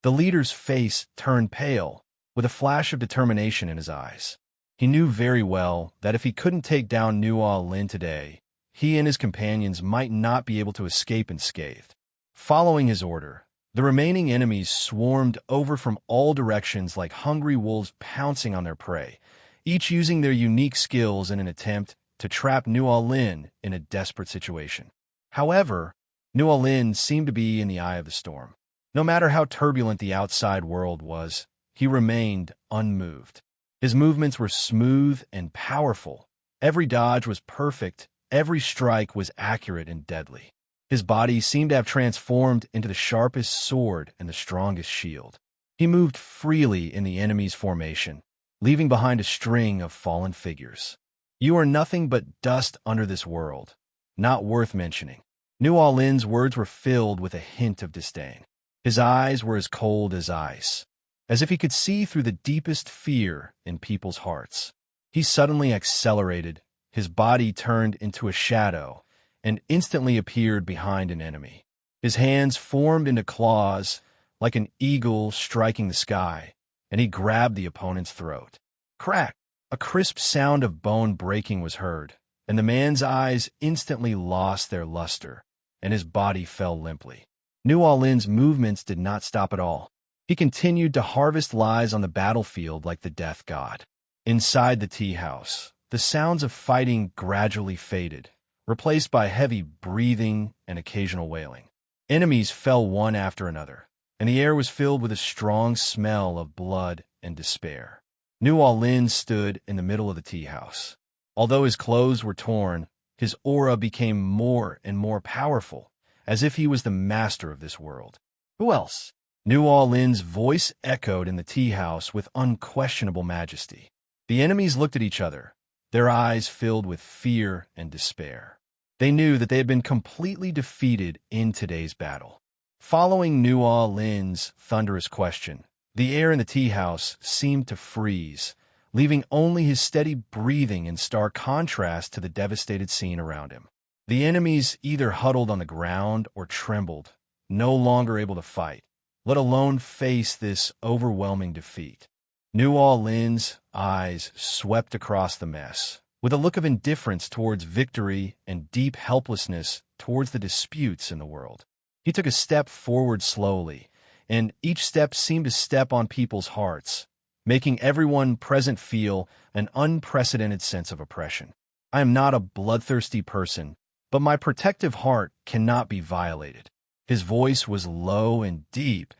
The leader's face turned pale, with a flash of determination in his eyes. He knew very well that if he couldn't take down New All-In today, he and his companions might not be able to escape unscathed. Following his order, The remaining enemies swarmed over from all directions like hungry wolves pouncing on their prey, each using their unique skills in an attempt to trap New Orleans in a desperate situation. However, New Orleans seemed to be in the eye of the storm. No matter how turbulent the outside world was, he remained unmoved. His movements were smooth and powerful. Every dodge was perfect, every strike was accurate and deadly. His body seemed to have transformed into the sharpest sword and the strongest shield. He moved freely in the enemy's formation, leaving behind a string of fallen figures. You are nothing but dust under this world, not worth mentioning. New Orleans' words were filled with a hint of disdain. His eyes were as cold as ice, as if he could see through the deepest fear in people's hearts. He suddenly accelerated, his body turned into a shadow, and instantly appeared behind an enemy. His hands formed into claws, like an eagle striking the sky, and he grabbed the opponent's throat. Crack! A crisp sound of bone breaking was heard, and the man's eyes instantly lost their luster, and his body fell limply. New Orleans' movements did not stop at all. He continued to harvest lives on the battlefield like the death god. Inside the tea house, the sounds of fighting gradually faded, replaced by heavy breathing and occasional wailing. Enemies fell one after another, and the air was filled with a strong smell of blood and despair. New Orleans stood in the middle of the tea house. Although his clothes were torn, his aura became more and more powerful, as if he was the master of this world. Who else? New Orleans' voice echoed in the tea house with unquestionable majesty. The enemies looked at each other, their eyes filled with fear and despair. They knew that they had been completely defeated in today's battle. Following New Orleans' thunderous question, the air in the tea house seemed to freeze, leaving only his steady breathing in stark contrast to the devastated scene around him. The enemies either huddled on the ground or trembled, no longer able to fight, let alone face this overwhelming defeat. New Orleans' eyes swept across the mess, with a look of indifference towards victory and deep helplessness towards the disputes in the world. He took a step forward slowly, and each step seemed to step on people's hearts, making everyone present feel an unprecedented sense of oppression. I am not a bloodthirsty person, but my protective heart cannot be violated. His voice was low and deep,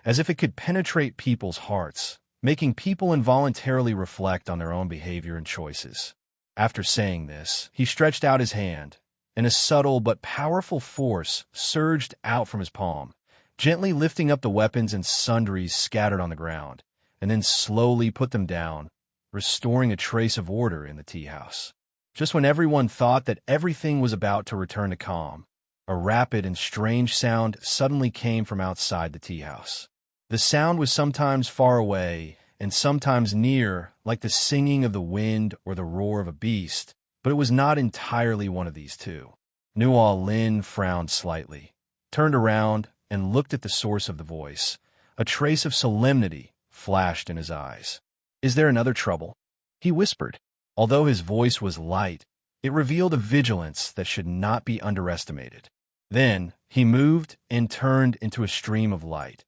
as if it could penetrate people's hearts, making people involuntarily reflect on their own behavior and choices. After saying this, he stretched out his hand, and a subtle but powerful force surged out from his palm, gently lifting up the weapons and sundries scattered on the ground, and then slowly put them down, restoring a trace of order in the tea house. Just when everyone thought that everything was about to return to calm, a rapid and strange sound suddenly came from outside the tea house. The sound was sometimes far away and sometimes near, like the singing of the wind or the roar of a beast, but it was not entirely one of these two. New Orleans frowned slightly, turned around, and looked at the source of the voice. A trace of solemnity flashed in his eyes. "Is there another trouble?" he whispered. Although his voice was light, it revealed a vigilance that should not be underestimated. Then he moved and turned into a stream of light,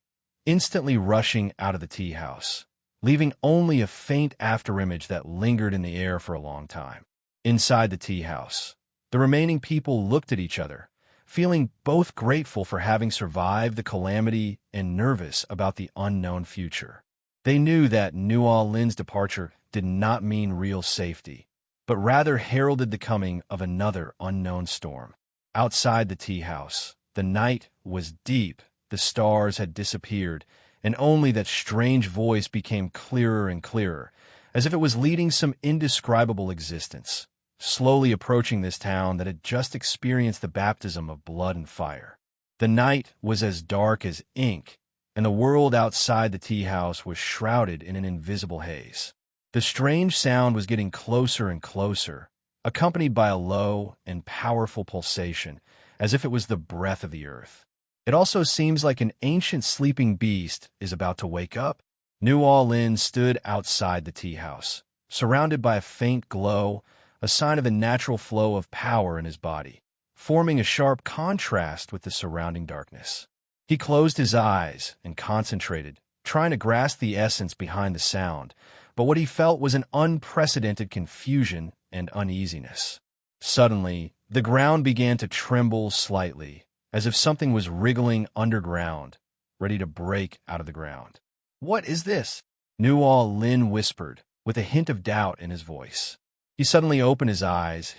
instantly rushing out of the tea house, leaving only a faint afterimage that lingered in the air for a long time. Inside the tea house, the remaining people looked at each other, feeling both grateful for having survived the calamity and nervous about the unknown future. They knew that New Orleans' departure did not mean real safety, but rather heralded the coming of another unknown storm. Outside the tea house, the night was deep, the stars had disappeared, and only that strange voice became clearer and clearer, as if it was leading some indescribable existence, slowly approaching this town that had just experienced the baptism of blood and fire. The night was as dark as ink, and the world outside the tea house was shrouded in an invisible haze. The strange sound was getting closer and closer, accompanied by a low and powerful pulsation, as if it was the breath of the earth. It also seems like an ancient sleeping beast is about to wake up. New Orleans stood outside the tea house, surrounded by a faint glow, a sign of the natural flow of power in his body, forming a sharp contrast with the surrounding darkness. He closed his eyes and concentrated, trying to grasp the essence behind the sound, but what he felt was an unprecedented confusion and uneasiness. Suddenly, the ground began to tremble slightly, as if something was wriggling underground, ready to break out of the ground. "What is this?" Nual Lin whispered, with a hint of doubt in his voice. He suddenly opened his eyes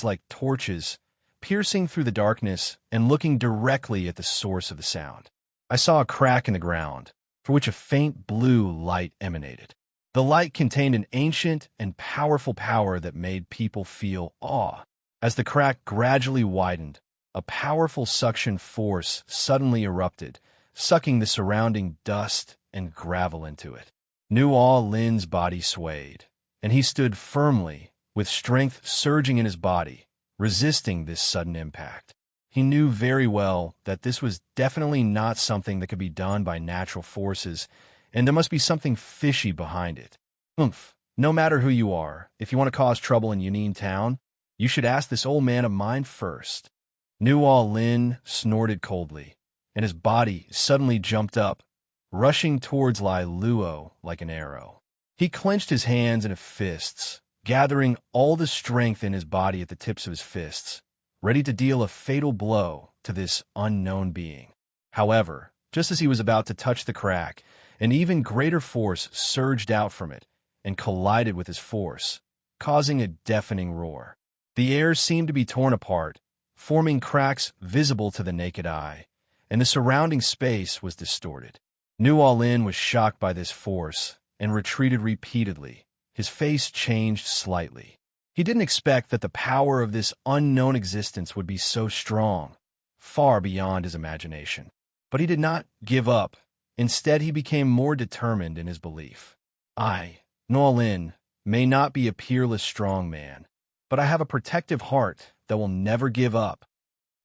like torches, piercing through the darkness and looking directly at the source of the sound. "I saw a crack in the ground, from which a faint blue light emanated. The light contained an ancient and powerful power that made people feel awe. As the crack gradually widened, a powerful suction force suddenly erupted, sucking the surrounding dust and gravel into it. Nual Lin's body swayed, and he stood firmly, with strength surging in his body, resisting this sudden impact. He knew very well that this was definitely not something that could be done by natural forces, and there must be something fishy behind it. No matter who you are, if you want to cause trouble in Yunin Town, you should ask this old man of mine first." Nual Lin snorted coldly, and his body suddenly jumped up, rushing towards Lai Luo like an arrow. He clenched his hands into fists, gathering all the strength in his body at the tips of his fists, ready to deal a fatal blow to this unknown being. However, just as he was about to touch the crack, an even greater force surged out from it and collided with his force, causing a deafening roar. The air seemed to be torn apart, forming cracks visible to the naked eye, and the surrounding space was distorted. Nual Lin was shocked by this force and retreated repeatedly. His face changed slightly. He didn't expect that the power of this unknown existence would be so strong, far beyond his imagination. But he did not give up. Instead, he became more determined in his belief. "I, Nual Lin, may not be a peerless strong man, but I have a protective heart that will never give up."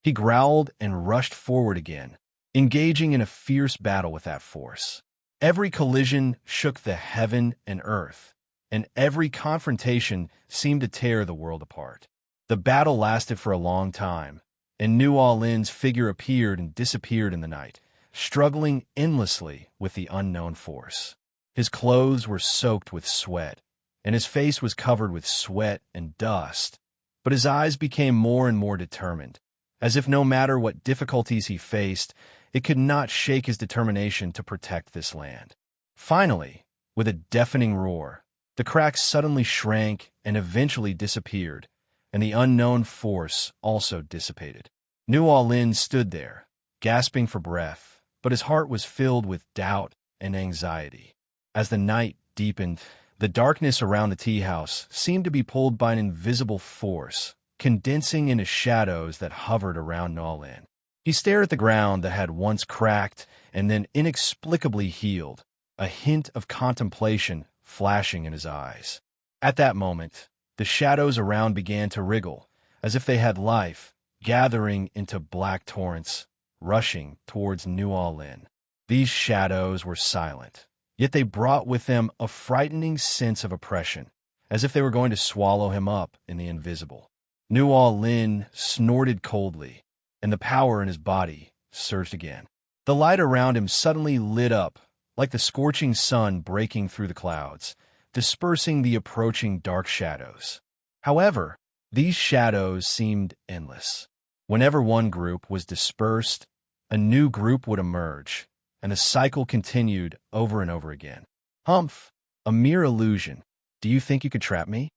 He growled and rushed forward again, engaging in a fierce battle with that force. Every collision shook the heaven and earth, and every confrontation seemed to tear the world apart. The battle lasted for a long time, and Nual Lin's figure appeared and disappeared in the night, struggling endlessly with the unknown force. His clothes were soaked with sweat, and his face was covered with sweat and dust, but his eyes became more and more determined, as if no matter what difficulties he faced, it could not shake his determination to protect this land. Finally, with a deafening roar, the crack suddenly shrank and eventually disappeared, and the unknown force also dissipated. Nual Lin stood there, gasping for breath, but his heart was filled with doubt and anxiety. As the night deepened, the darkness around the tea house seemed to be pulled by an invisible force, condensing into shadows that hovered around Nual Lin. He stared at the ground that had once cracked and then inexplicably healed, a hint of contemplation flashing in his eyes. At that moment, the shadows around began to wriggle, as if they had life, gathering into black torrents, rushing towards Nual Lin. These shadows were silent, yet they brought with them a frightening sense of oppression, as if they were going to swallow him up in the invisible. Nual Lin snorted coldly, and the power in his body surged again. The light around him suddenly lit up, like the scorching sun breaking through the clouds, dispersing the approaching dark shadows. However, these shadows seemed endless. Whenever one group was dispersed, a new group would emerge, and the cycle continued over and over again. "Humph, a mere illusion. Do you think you could trap me?"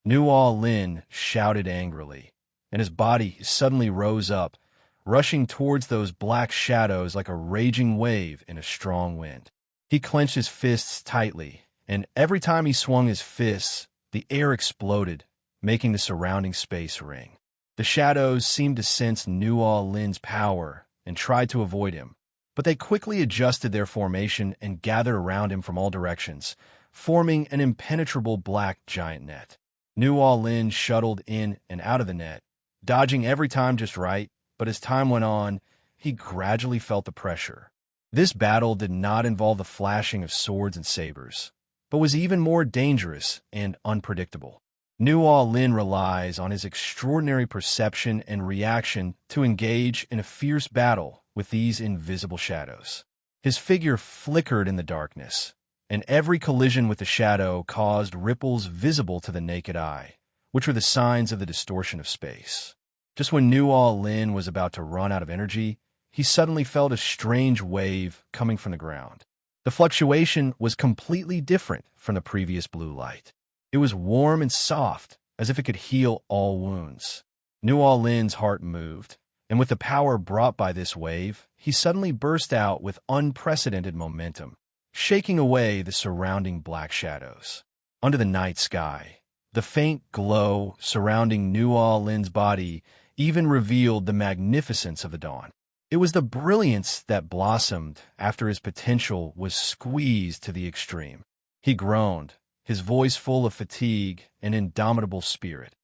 Nual Lin shouted angrily, and his body suddenly rose up, rushing towards those black shadows like a raging wave in a strong wind. He clenched his fists tightly, and every time he swung his fists, the air exploded, making the surrounding space ring. The shadows seemed to sense Nual Lin's power and tried to avoid him, but they quickly adjusted their formation and gathered around him from all directions, forming an impenetrable black giant net. Nual Lin shuttled in and out of the net, dodging every time just right, but as time went on, he gradually felt the pressure. This battle did not involve the flashing of swords and sabers, but was even more dangerous and unpredictable. Nual Lin relies on his extraordinary perception and reaction to engage in a fierce battle with these invisible shadows. His figure flickered in the darkness, and every collision with the shadow caused ripples visible to the naked eye, which were the signs of the distortion of space. Just when Nual Lin was about to run out of energy, he suddenly felt a strange wave coming from the ground. The fluctuation was completely different from the previous blue light. It was warm and soft, as if it could heal all wounds. Nual Lin's heart moved, and with the power brought by this wave, he suddenly burst out with unprecedented momentum, shaking away the surrounding black shadows. Under the night sky, the faint glow surrounding Nual Lin's body even revealed the magnificence of the dawn. It was the brilliance that blossomed after his potential was squeezed to the extreme. He groaned, his voice full of fatigue and indomitable spirit.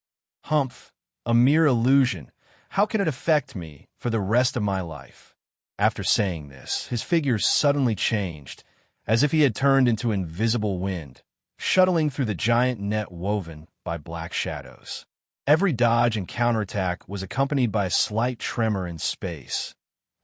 "Humph, a mere illusion. How can it affect me for the rest of my life?" After saying this, his figure suddenly changed, as if he had turned into invisible wind, shuttling through the giant net woven by black shadows. Every dodge and counterattack was accompanied by a slight tremor in space,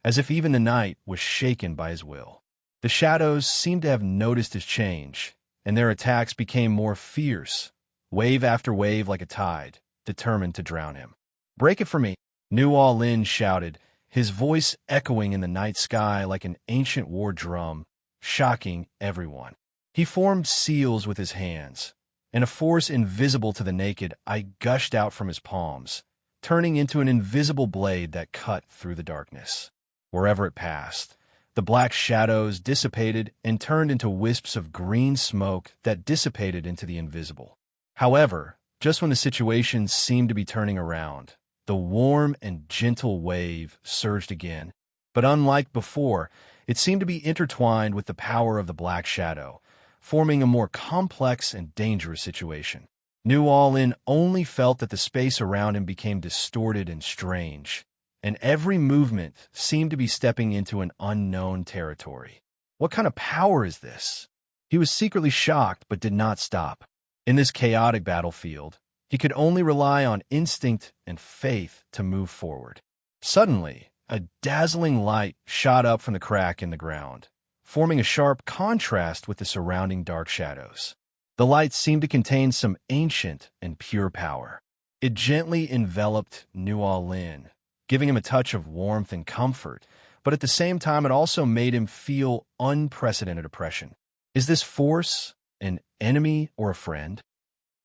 as if even the night was shaken by his will. The shadows seemed to have noticed his change, and their attacks became more fierce, wave after wave like a tide, determined to drown him. "Break it for me," Nual Lin shouted, his voice echoing in the night sky like an ancient war drum, shocking everyone. He formed seals with his hands, and a force invisible to the naked eye gushed out from his palms, turning into an invisible blade that cut through the darkness. Wherever it passed, the black shadows dissipated and turned into wisps of green smoke that dissipated into the invisible. However, just when the situation seemed to be turning around, the warm and gentle wave surged again. But unlike before, it seemed to be intertwined with the power of the black shadow, forming a more complex and dangerous situation. Nual Lin only felt that the space around him became distorted and strange, and every movement seemed to be stepping into an unknown territory. What kind of power is this? He was secretly shocked but did not stop. In this chaotic battlefield, he could only rely on instinct and faith to move forward. Suddenly, a dazzling light shot up from the crack in the ground, forming a sharp contrast with the surrounding dark shadows. The light seemed to contain some ancient and pure power. It gently enveloped Nual Lin, giving him a touch of warmth and comfort, but at the same time it also made him feel unprecedented oppression. Is this force an enemy or a friend?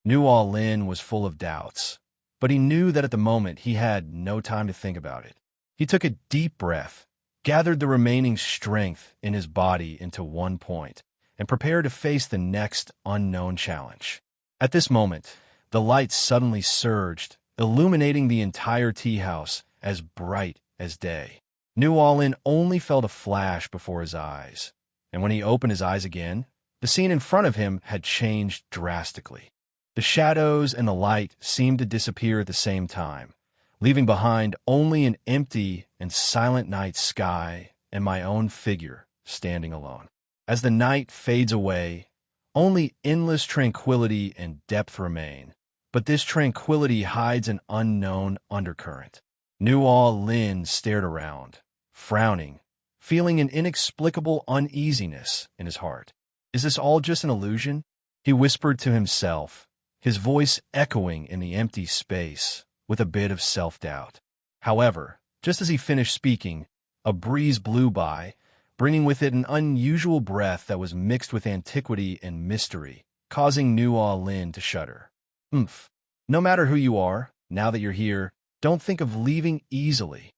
Nual Lin was full of doubts, but he knew that at the moment he had no time to think about it. He took a deep breath, gathered the remaining strength in his body into one point, and prepared to face the next unknown challenge. At this moment, the light suddenly surged, illuminating the entire tea house as bright as day. Nual Lin only felt a flash before his eyes, and when he opened his eyes again, the scene in front of him had changed drastically. The shadows and the light seemed to disappear at the same time, leaving behind only an empty and silent night sky and my own figure standing alone. As the night fades away, only endless tranquility and depth remain, but this tranquility hides an unknown undercurrent. Nual Lin stared around, frowning, feeling an inexplicable uneasiness in his heart. Is this all just an illusion? He whispered to himself, his voice echoing in the empty space with a bit of self-doubt. However, just as he finished speaking, a breeze blew by, bringing with it an unusual breath that was mixed with antiquity and mystery, causing Nual Lin to shudder. "Umph. No matter who you are, now that you're here, don't think of leaving easily."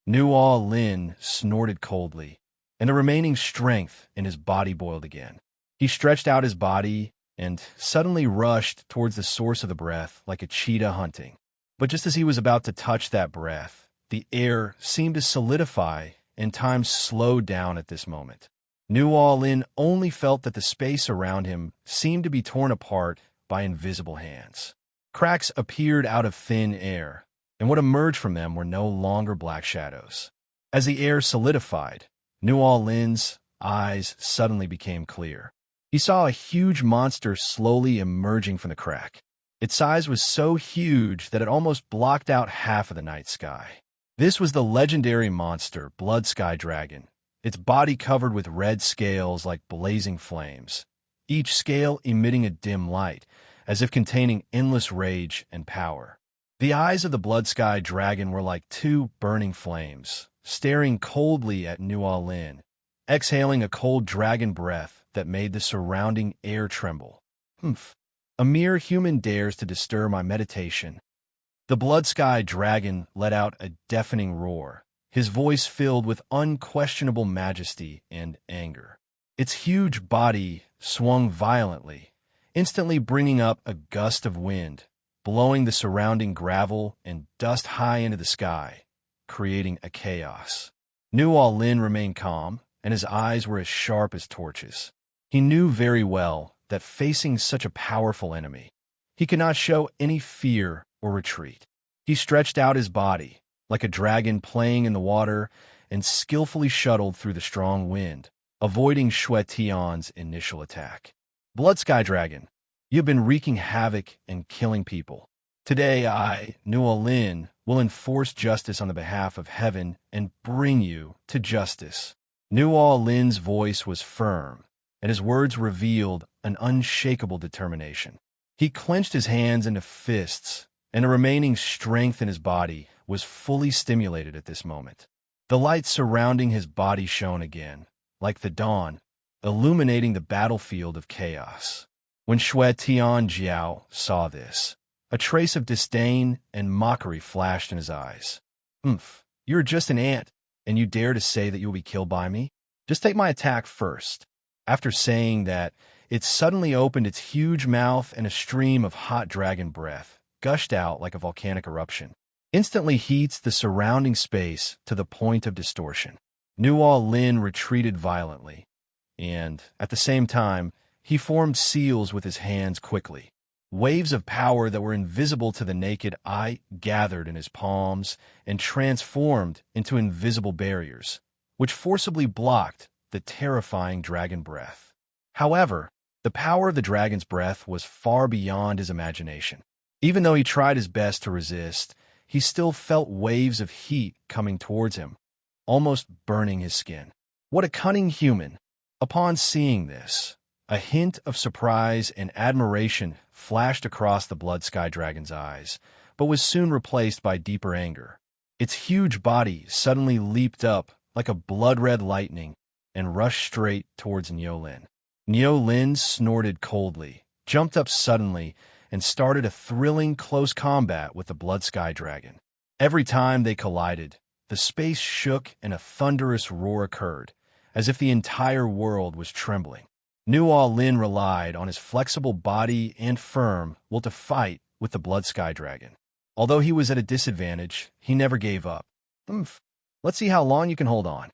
Nual Lin snorted coldly, and the remaining strength in his body boiled again. He stretched out his body and suddenly rushed towards the source of the breath like a cheetah hunting. But just as he was about to touch that breath, the air seemed to solidify and time slowed down at this moment. Nual Lin only felt that the space around him seemed to be torn apart by invisible hands. Cracks appeared out of thin air, and what emerged from them were no longer black shadows. As the air solidified, Nual Lin's eyes suddenly became clear. He saw a huge monster slowly emerging from the crack. Its size was so huge that it almost blocked out half of the night sky. This was the legendary monster, Blood Sky Dragon, its body covered with red scales like blazing flames, each scale emitting a dim light, as if containing endless rage and power. The eyes of the Blood Sky Dragon were like two burning flames, staring coldly at Nuo Lin, exhaling a cold dragon breath that made the surrounding air tremble. Humph! A mere human dares to disturb my meditation. The Blood Sky Dragon let out a deafening roar, his voice filled with unquestionable majesty and anger. Its huge body swung violently, instantly bringing up a gust of wind, blowing the surrounding gravel and dust high into the sky, creating a chaos. Nuo Lin remained calm, and his eyes were as sharp as torches. He knew very well that facing such a powerful enemy, he could not show any fear or retreat. He stretched out his body, like a dragon playing in the water, and skillfully shuttled through the strong wind, avoiding Shui Tian's initial attack. Blood Sky Dragon, you have been wreaking havoc and killing people. Today I, Nuo Lin, will enforce justice on the behalf of heaven and bring you to justice. Nuo Lin's voice was firm, and his words revealed an unshakable determination. He clenched his hands into fists, and the remaining strength in his body was fully stimulated at this moment. The light surrounding his body shone again, like the dawn, illuminating the battlefield of chaos. When Shui Tian Jiao saw this, a trace of disdain and mockery flashed in his eyes. You're just an ant, and you dare to say that you'll be killed by me? Just take my attack first. After saying that, it suddenly opened its huge mouth and a stream of hot dragon breath gushed out like a volcanic eruption. Instantly heats the surrounding space to the point of distortion. Nuo Lin retreated violently, and, at the same time, he formed seals with his hands quickly. Waves of power that were invisible to the naked eye gathered in his palms and transformed into invisible barriers, which forcibly blocked the terrifying dragon breath. However, the power of the dragon's breath was far beyond his imagination. Even though he tried his best to resist, he still felt waves of heat coming towards him, almost burning his skin. What a cunning human! Upon seeing this, a hint of surprise and admiration flashed across the Blood Sky Dragon's eyes, but was soon replaced by deeper anger. Its huge body suddenly leaped up like a blood-red lightning and rushed straight towards Nuo Lin. Nuo Lin snorted coldly, jumped up suddenly, and started a thrilling close combat with the Blood Sky Dragon. Every time they collided, the space shook and a thunderous roar occurred, as if the entire world was trembling. Nuo Lin relied on his flexible body and firm will to fight with the Blood Sky Dragon. Although he was at a disadvantage, he never gave up. Let's see how long you can hold on.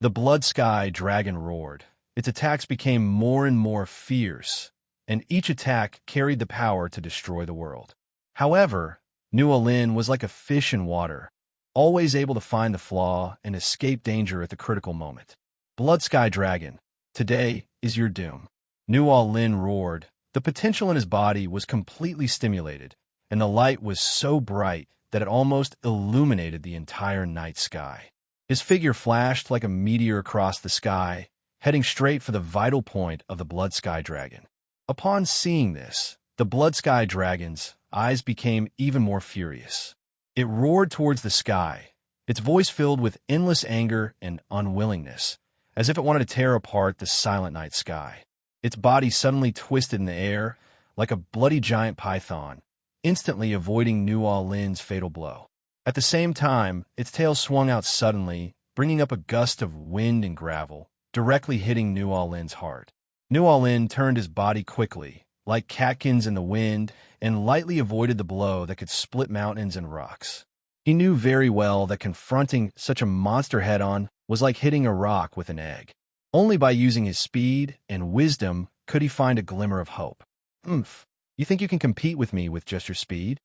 The Blood Sky Dragon roared. Its attacks became more and more fierce, and each attack carried the power to destroy the world. However, Nuo Lin was like a fish in water, always able to find the flaw and escape danger at the critical moment. Blood Sky Dragon, today is your doom. Nuo Lin roared. The potential in his body was completely stimulated, and the light was so bright that it almost illuminated the entire night sky. His figure flashed like a meteor across the sky, heading straight for the vital point of the Blood Sky Dragon. Upon seeing this, the Blood Sky Dragon's eyes became even more furious. It roared towards the sky, its voice filled with endless anger and unwillingness, as if it wanted to tear apart the silent night sky. Its body suddenly twisted in the air like a bloody giant python, instantly avoiding Nuo Lin's fatal blow. At the same time, its tail swung out suddenly, bringing up a gust of wind and gravel, directly hitting Nuo Lin's heart. Nuo Lin turned his body quickly, like catkins in the wind, and lightly avoided the blow that could split mountains and rocks. He knew very well that confronting such a monster head-on was like hitting a rock with an egg. Only by using his speed and wisdom could he find a glimmer of hope. You think you can compete with me with just your speed?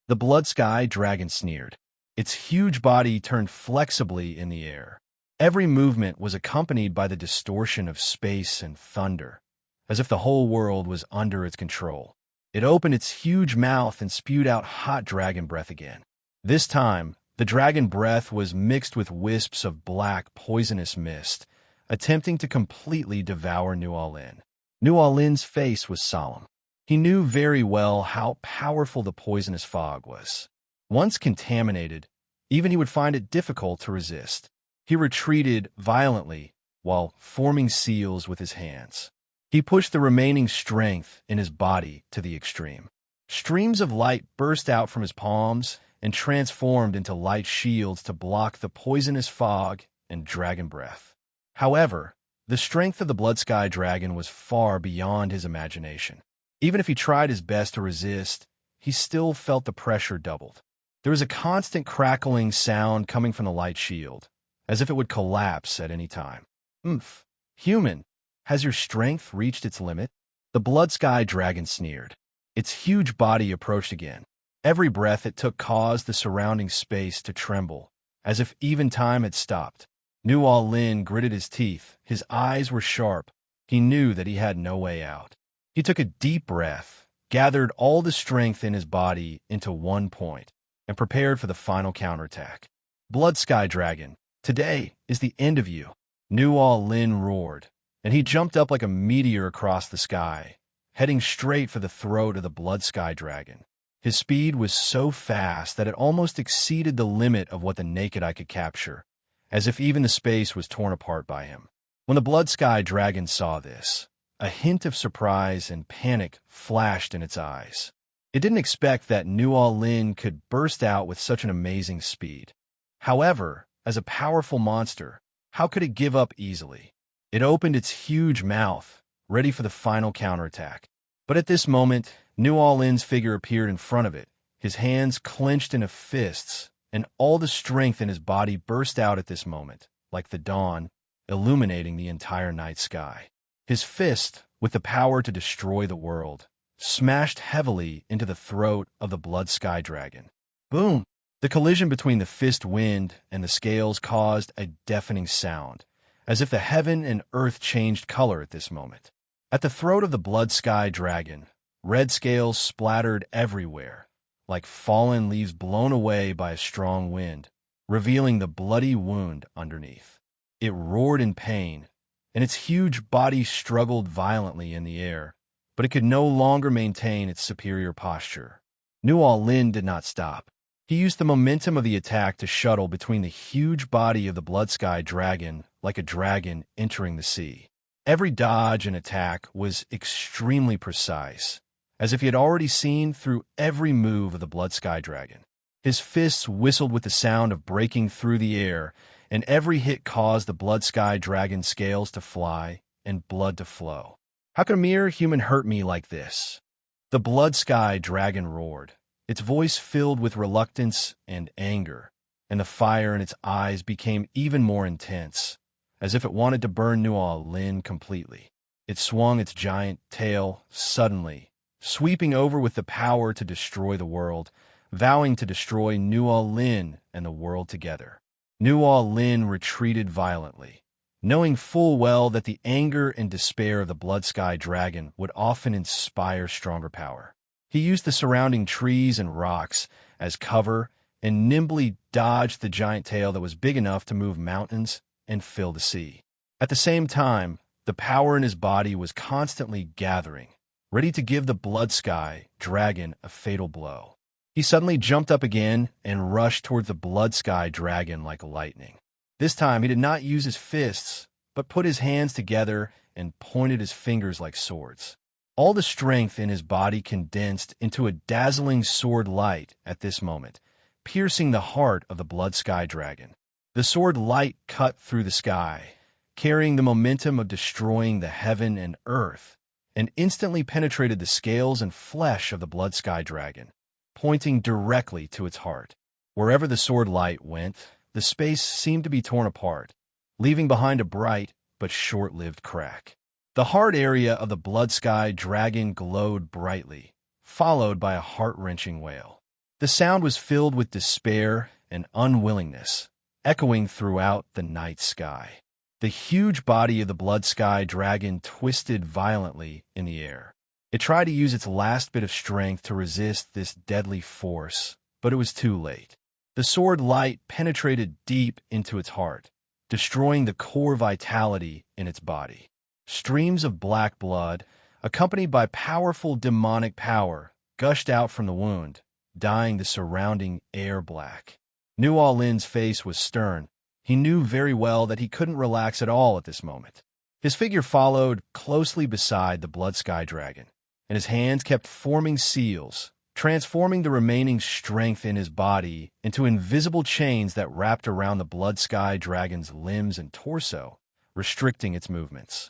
The Blood Sky Dragon sneered. Its huge body turned flexibly in the air. Every movement was accompanied by the distortion of space and thunder, as if the whole world was under its control. It opened its huge mouth and spewed out hot dragon breath again. This time, The dragon breath was mixed with wisps of black, poisonous mist, attempting to completely devour New Lin. New Lin's face was solemn. He knew very well how powerful the poisonous fog was. Once contaminated, even he would find it difficult to resist. He retreated violently while forming seals with his hands. He pushed the remaining strength in his body to the extreme. Streams of light burst out from his palms and transformed into light shields to block the poisonous fog and dragon breath. However, the strength of the Blood Sky Dragon was far beyond his imagination. Even if he tried his best to resist, he still felt the pressure doubled. There was a constant crackling sound coming from the light shield, as if it would collapse at any time. "Umph, human, has your strength reached its limit?" The Blood Sky Dragon sneered. Its huge body approached again. Every breath it took caused the surrounding space to tremble, as if even time had stopped. New Lin gritted his teeth. His eyes were sharp. He knew that he had no way out. He took a deep breath, gathered all the strength in his body into one point, and prepared for the final counterattack. "Blood Sky Dragon, today is the end of you." New Lin roared, and he jumped up like a meteor across the sky, heading straight for the throat of the Blood Sky Dragon. His speed was so fast that it almost exceeded the limit of what the naked eye could capture, as if even the space was torn apart by him. When the Blood Sky Dragon saw this, a hint of surprise and panic flashed in its eyes. It didn't expect that New Lin could burst out with such an amazing speed. However, as a powerful monster, how could it give up easily? It opened its huge mouth, ready for the final counterattack. But at this moment, New Lin's figure appeared in front of it, his hands clenched into fists, and all the strength in his body burst out at this moment, like the dawn, illuminating the entire night sky. His fist, with the power to destroy the world, smashed heavily into the throat of the Blood Sky Dragon. Boom! The collision between the fist wind and the scales caused a deafening sound, as if the heaven and earth changed color at this moment. At the throat of the Blood Sky Dragon, red scales splattered everywhere, like fallen leaves blown away by a strong wind, revealing the bloody wound underneath. It roared in pain, and its huge body struggled violently in the air, but it could no longer maintain its superior posture. New Lin did not stop. He used the momentum of the attack to shuttle between the huge body of the Blood Sky Dragon like a dragon entering the sea. Every dodge and attack was extremely precise, as if he had already seen through every move of the Blood Sky Dragon. His fists whistled with the sound of breaking through the air, and every hit caused the Blood Sky Dragon's scales to fly and blood to flow. "How could a mere human hurt me like this?" The Blood Sky Dragon roared, its voice filled with reluctance and anger, and the fire in its eyes became even more intense, as if it wanted to burn New Lin completely. It swung its giant tail suddenly, sweeping over with the power to destroy the world, vowing to destroy New Lin and the world together. New Lin retreated violently, knowing full well that the anger and despair of the Blood Sky Dragon would often inspire stronger power. He used the surrounding trees and rocks as cover and nimbly dodged the giant tail that was big enough to move mountains and fill the sea. At the same time, the power in his body was constantly gathering, ready to give the Blood Sky Dragon a fatal blow. He suddenly jumped up again and rushed towards the Blood Sky Dragon like lightning. This time he did not use his fists, but put his hands together and pointed his fingers like swords. All the strength in his body condensed into a dazzling sword light at this moment, piercing the heart of the Blood Sky Dragon. The sword light cut through the sky, carrying the momentum of destroying the heaven and earth, and instantly penetrated the scales and flesh of the Blood Sky Dragon, pointing directly to its heart. Wherever the sword light went, the space seemed to be torn apart, leaving behind a bright but short-lived crack. The heart area of the Blood Sky Dragon glowed brightly, followed by a heart-wrenching wail. The sound was filled with despair and unwillingness, echoing throughout the night sky. The huge body of the Blood Sky Dragon twisted violently in the air. It tried to use its last bit of strength to resist this deadly force, but it was too late. The sword light penetrated deep into its heart, destroying the core vitality in its body. Streams of black blood, accompanied by powerful demonic power, gushed out from the wound, dyeing the surrounding air black. Nu Lin's face was stern. He knew very well that he couldn't relax at all at this moment. His figure followed closely beside the blood sky dragon, and his hands kept forming seals, transforming the remaining strength in his body into invisible chains that wrapped around the blood sky dragon's limbs and torso, restricting its movements.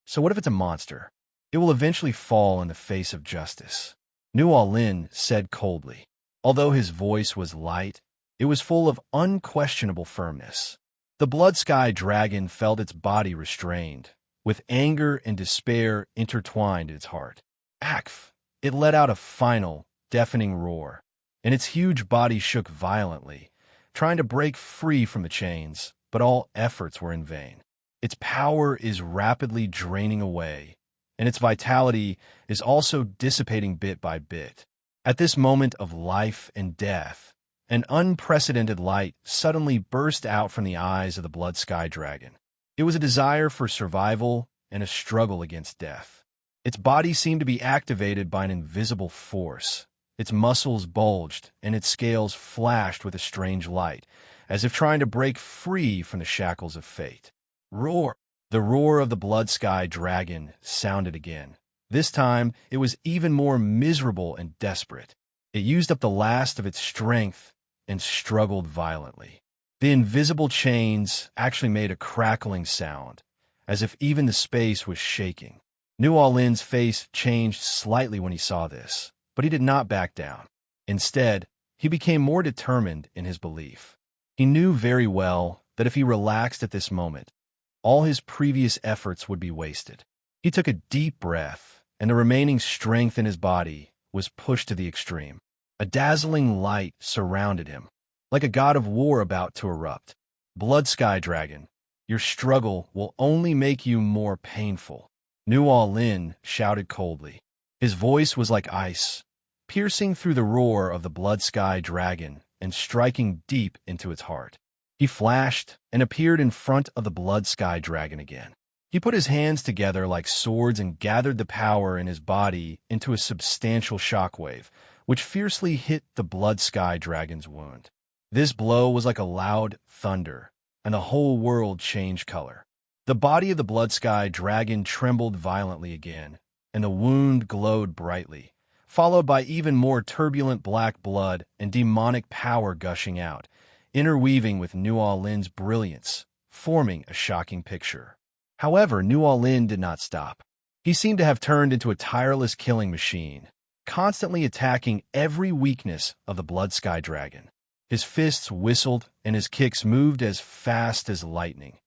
So what if it's a monster? It will eventually fall in the face of justice, Nu Lin said coldly. Although his voice was light, it was full of unquestionable firmness. The blood sky dragon felt its body restrained, with anger and despair intertwined in its heart. Akf! It let out a final, deafening roar, and its huge body shook violently, trying to break free from the chains, but all efforts were in vain. Its power is rapidly draining away, and its vitality is also dissipating bit by bit. At this moment of life and death, an unprecedented light suddenly burst out from the eyes of the blood sky dragon. It was a desire for survival and a struggle against death. Its body seemed to be activated by an invisible force. Its muscles bulged, and its scales flashed with a strange light, as if trying to break free from the shackles of fate. Roar! The roar of the blood sky dragon sounded again. This time, it was even more miserable and desperate. It used up the last of its strength and struggled violently. The invisible chains actually made a crackling sound, as if even the space was shaking. Nu Lin's face changed slightly when he saw this, but he did not back down. Instead, he became more determined in his belief. He knew very well that if he relaxed at this moment, all his previous efforts would be wasted. He took a deep breath, and the remaining strength in his body was pushed to the extreme. A dazzling light surrounded him, like a god of war about to erupt. Blood Sky Dragon, your struggle will only make you more painful, Nu Lin shouted coldly. His voice was like ice, piercing through the roar of the Blood Sky Dragon and striking deep into its heart. He flashed and appeared in front of the Blood Sky Dragon again. He put his hands together like swords and gathered the power in his body into a substantial shockwave, which fiercely hit the Blood Sky Dragon's wound. This blow was like a loud thunder, and the whole world changed color. The body of the Blood Sky Dragon trembled violently again, and the wound glowed brightly, followed by even more turbulent black blood and demonic power gushing out, interweaving with Nu Lin's brilliance, forming a shocking picture. However, Nu Lin did not stop. He seemed to have turned into a tireless killing machine, constantly attacking every weakness of the Blood Sky Dragon. His fists whistled, and his kicks moved as fast as lightning.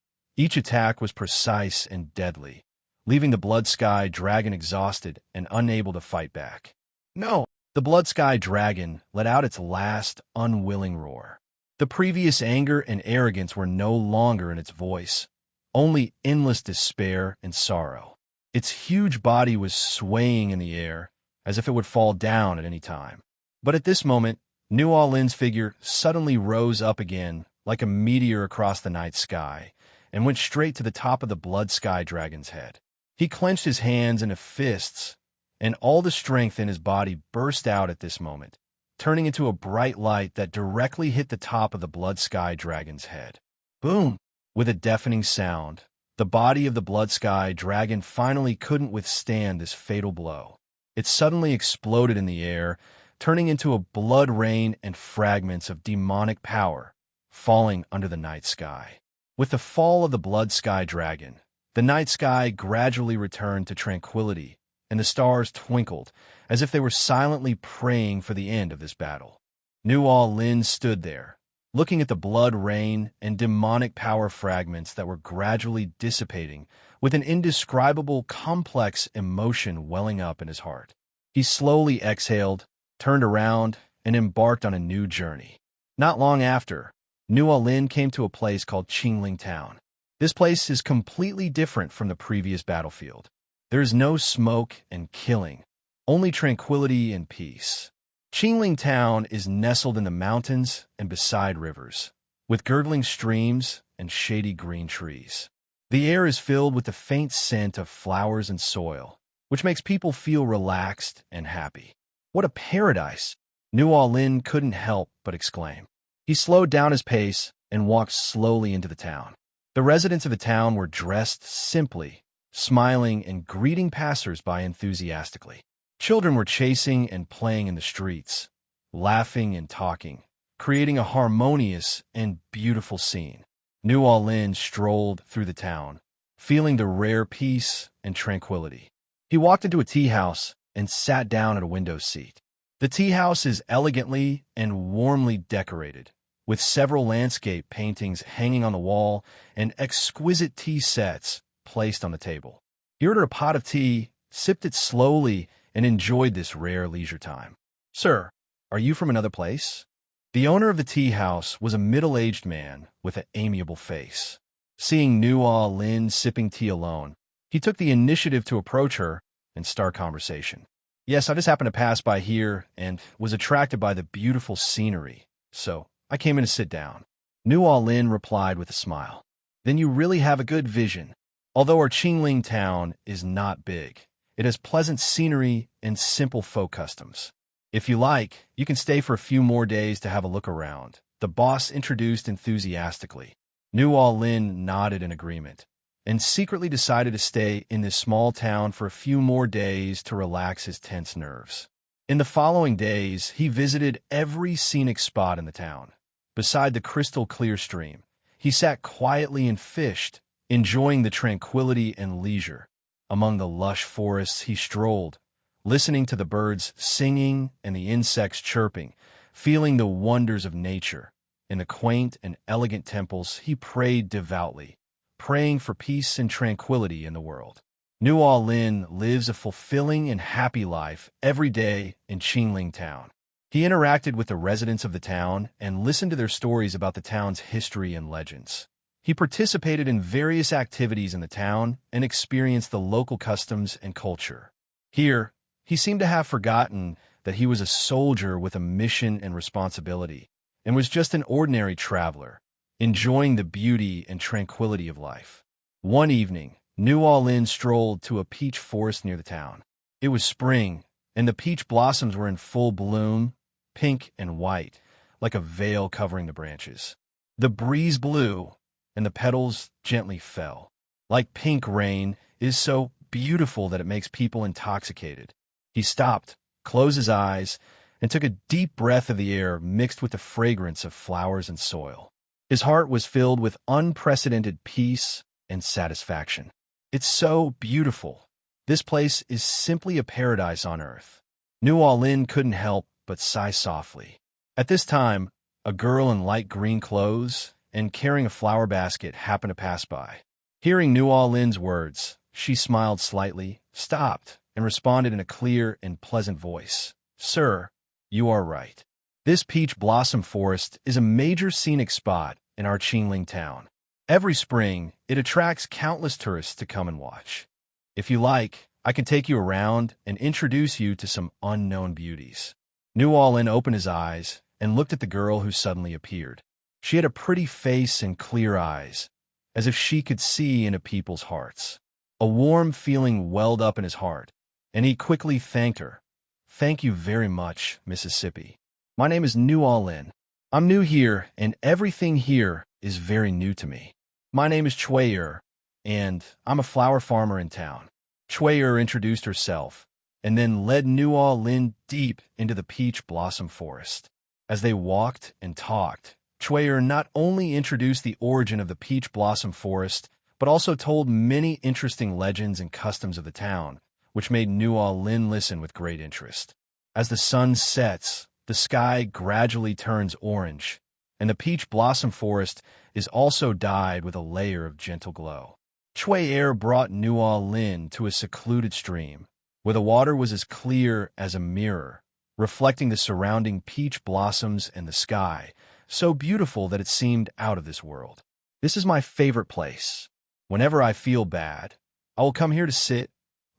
Each attack was precise and deadly, leaving the Blood Sky Dragon exhausted and unable to fight back. No! The Blood Sky Dragon let out its last unwilling roar. The previous anger and arrogance were no longer in its voice, only endless despair and sorrow. Its huge body was swaying in the air, as if it would fall down at any time. But at this moment, Nu Lin's figure suddenly rose up again like a meteor across the night sky, and went straight to the top of the Blood Sky Dragon's head. He clenched his hands into fists, and all the strength in his body burst out at this moment, turning into a bright light that directly hit the top of the Blood Sky Dragon's head. Boom! With a deafening sound, the body of the Blood Sky Dragon finally couldn't withstand this fatal blow. It suddenly exploded in the air, turning into a blood rain and fragments of demonic power, falling under the night sky. With the fall of the Blood Sky Dragon, the night sky gradually returned to tranquility, and the stars twinkled as if they were silently praying for the end of this battle. Nu Lin stood there, looking at the blood rain and demonic power fragments that were gradually dissipating with an indescribable, complex emotion welling up in his heart. He slowly exhaled, turned around, and embarked on a new journey. Not long after, Nu Lin came to a place called Qingling Town. This place is completely different from the previous battlefield. There is no smoke and killing, only tranquility and peace. Qingling Town is nestled in the mountains and beside rivers, with gurgling streams and shady green trees. The air is filled with the faint scent of flowers and soil, which makes people feel relaxed and happy. What a paradise! Nuo-Lin couldn't help but exclaim. He slowed down his pace and walked slowly into the town. The residents of the town were dressed simply, smiling and greeting passers-by enthusiastically. Children were chasing and playing in the streets, laughing and talking, creating a harmonious and beautiful scene. Nuo-Lin strolled through the town, feeling the rare peace and tranquility. He walked into a tea house and sat down at a window seat. The tea house is elegantly and warmly decorated, with several landscape paintings hanging on the wall and exquisite tea sets placed on the table. He ordered a pot of tea, sipped it slowly, and enjoyed this rare leisure time. "Sir, are you from another place?" The owner of the tea house was a middle-aged man with an amiable face. Seeing Nuo-Lin sipping tea alone, he took the initiative to approach her and start conversation. "Yes, I just happened to pass by here and was attracted by the beautiful scenery, so I came in to sit down." Nuo-Lin replied with a smile. "Then you really have a good vision. Although our Qingling town is not big, it has pleasant scenery and simple folk customs. If you like, you can stay for a few more days to have a look around," the boss introduced enthusiastically. Nuo-Lin nodded in agreement and secretly decided to stay in this small town for a few more days to relax his tense nerves. In the following days, he visited every scenic spot in the town. Beside the crystal-clear stream, he sat quietly and fished, enjoying the tranquility and leisure. Among the lush forests he strolled, listening to the birds singing and the insects chirping, feeling the wonders of nature. In the quaint and elegant temples, he prayed devoutly, praying for peace and tranquility in the world. Nuo-Lin lives a fulfilling and happy life every day in Qingling Town. He interacted with the residents of the town and listened to their stories about the town's history and legends. He participated in various activities in the town and experienced the local customs and culture. Here, he seemed to have forgotten that he was a soldier with a mission and responsibility, and was just an ordinary traveler, enjoying the beauty and tranquility of life. One evening, Nuo-Lin strolled to a peach forest near the town. It was spring, and the peach blossoms were in full bloom, pink and white, like a veil covering the branches. The breeze blew, and the petals gently fell. Like pink rain, it is so beautiful that it makes people intoxicated. He stopped, closed his eyes, and took a deep breath of the air mixed with the fragrance of flowers and soil. His heart was filled with unprecedented peace and satisfaction. "It's so beautiful. This place is simply a paradise on earth." Nuo-Lin couldn't help but sigh softly. At this time, a girl in light green clothes and carrying a flower basket happened to pass by. Hearing Nuo-Lin's words, she smiled slightly, stopped, and responded in a clear and pleasant voice. "Sir, you are right. This peach blossom forest is a major scenic spot in our Qingling town. Every spring, it attracts countless tourists to come and watch. If you like, I can take you around and introduce you to some unknown beauties." Nuo-Lin opened his eyes and looked at the girl who suddenly appeared. She had a pretty face and clear eyes, as if she could see into people's hearts. A warm feeling welled up in his heart, and he quickly thanked her. "Thank you very much, Mississippi. My name is Nuo-Lin. I'm new here, and everything here is very new to me. My name is Chui, and I'm a flower farmer in town." Chui introduced herself, and then led Nuo-Lin deep into the peach blossom forest. As they walked and talked, Chui not only introduced the origin of the peach blossom forest, but also told many interesting legends and customs of the town, which made Nuo-Lin listen with great interest. As the sun sets, the sky gradually turns orange, and the peach blossom forest is also dyed with a layer of gentle glow. Chui brought Nuo-Lin to a secluded stream, where the water was as clear as a mirror, reflecting the surrounding peach blossoms and the sky, so beautiful that it seemed out of this world. "This is my favorite place. Whenever I feel bad, I will come here to sit,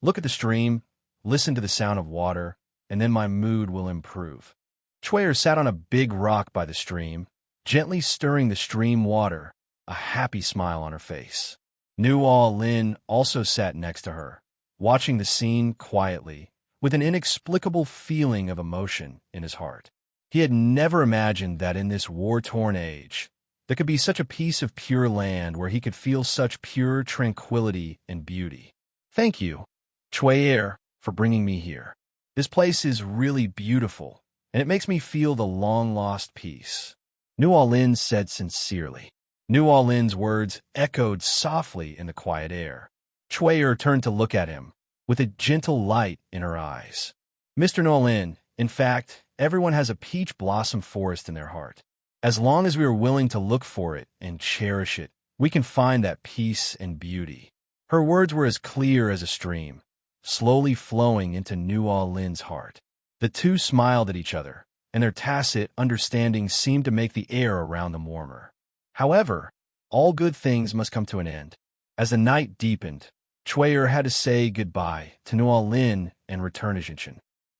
look at the stream, listen to the sound of water, and then my mood will improve." Chwayer sat on a big rock by the stream, gently stirring the stream water, a happy smile on her face. Nuo Lin also sat next to her, watching the scene quietly, with an inexplicable feeling of emotion in his heart. He had never imagined that in this war-torn age, there could be such a piece of pure land where he could feel such pure tranquility and beauty. Thank you, Chwayer, for bringing me here. This place is really beautiful, and it makes me feel the long-lost peace. Nuo Lin said sincerely. Nuo Lin's words echoed softly in the quiet air. Chwayer turned to look at him, with a gentle light in her eyes. Mr. Nuo Lin, in fact, everyone has a peach blossom forest in their heart. As long as we are willing to look for it and cherish it, we can find that peace and beauty. Her words were as clear as a stream, slowly flowing into Nuo Lin's heart. The two smiled at each other, and their tacit understanding seemed to make the air around them warmer. However, all good things must come to an end. As the night deepened, Chwayer had to say goodbye to Nuo Lin and return to Jinshan.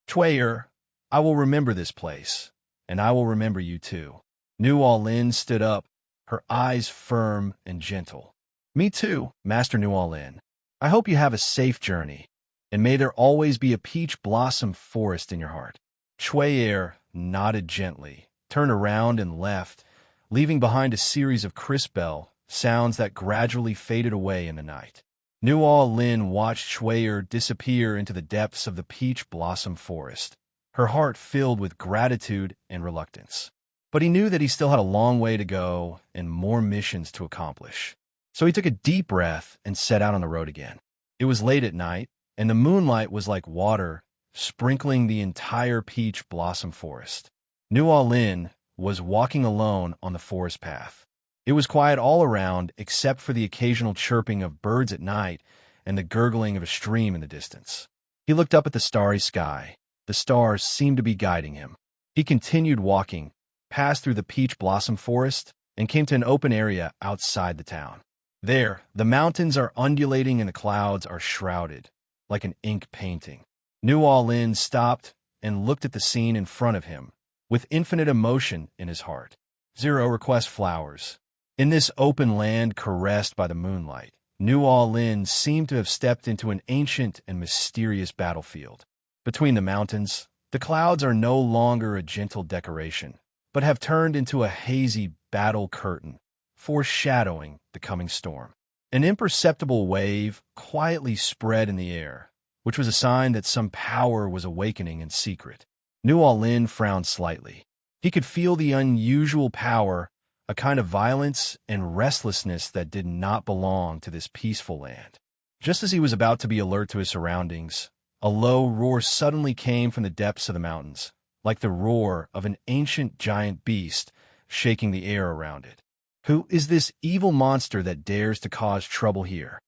Chwayer, I will remember this place, and I will remember you too. Nuo Lin stood up, her eyes firm and gentle. Me too, Master Nuo Lin. I hope you have a safe journey, and may there always be a peach blossom forest in your heart. Chwayer nodded gently, turned around and left, leaving behind a series of crisp bell sounds that gradually faded away in the night. Nuo Lin watched Chwayer disappear into the depths of the peach blossom forest, her heart filled with gratitude and reluctance. But he knew that he still had a long way to go and more missions to accomplish. So he took a deep breath and set out on the road again. It was late at night, and the moonlight was like water, sprinkling the entire peach blossom forest. Nuo Lin was walking alone on the forest path. It was quiet all around except for the occasional chirping of birds at night and the gurgling of a stream in the distance. He looked up at the starry sky. The stars seemed to be guiding him. He continued walking, passed through the peach blossom forest, and came to an open area outside the town. There, the mountains are undulating and the clouds are shrouded, like an ink painting. Nuo Lin stopped and looked at the scene in front of him, with infinite emotion in his heart. Zero request flowers. In this open land caressed by the moonlight, Nuo Lin seemed to have stepped into an ancient and mysterious battlefield. Between the mountains, the clouds are no longer a gentle decoration, but have turned into a hazy battle curtain, foreshadowing the coming storm. An imperceptible wave quietly spread in the air, which was a sign that some power was awakening in secret. Nuo Lin frowned slightly. He could feel the unusual power, a kind of violence and restlessness that did not belong to this peaceful land. Just as he was about to be alert to his surroundings, a low roar suddenly came from the depths of the mountains, like the roar of an ancient giant beast shaking the air around it. Who is this evil monster that dares to cause trouble here?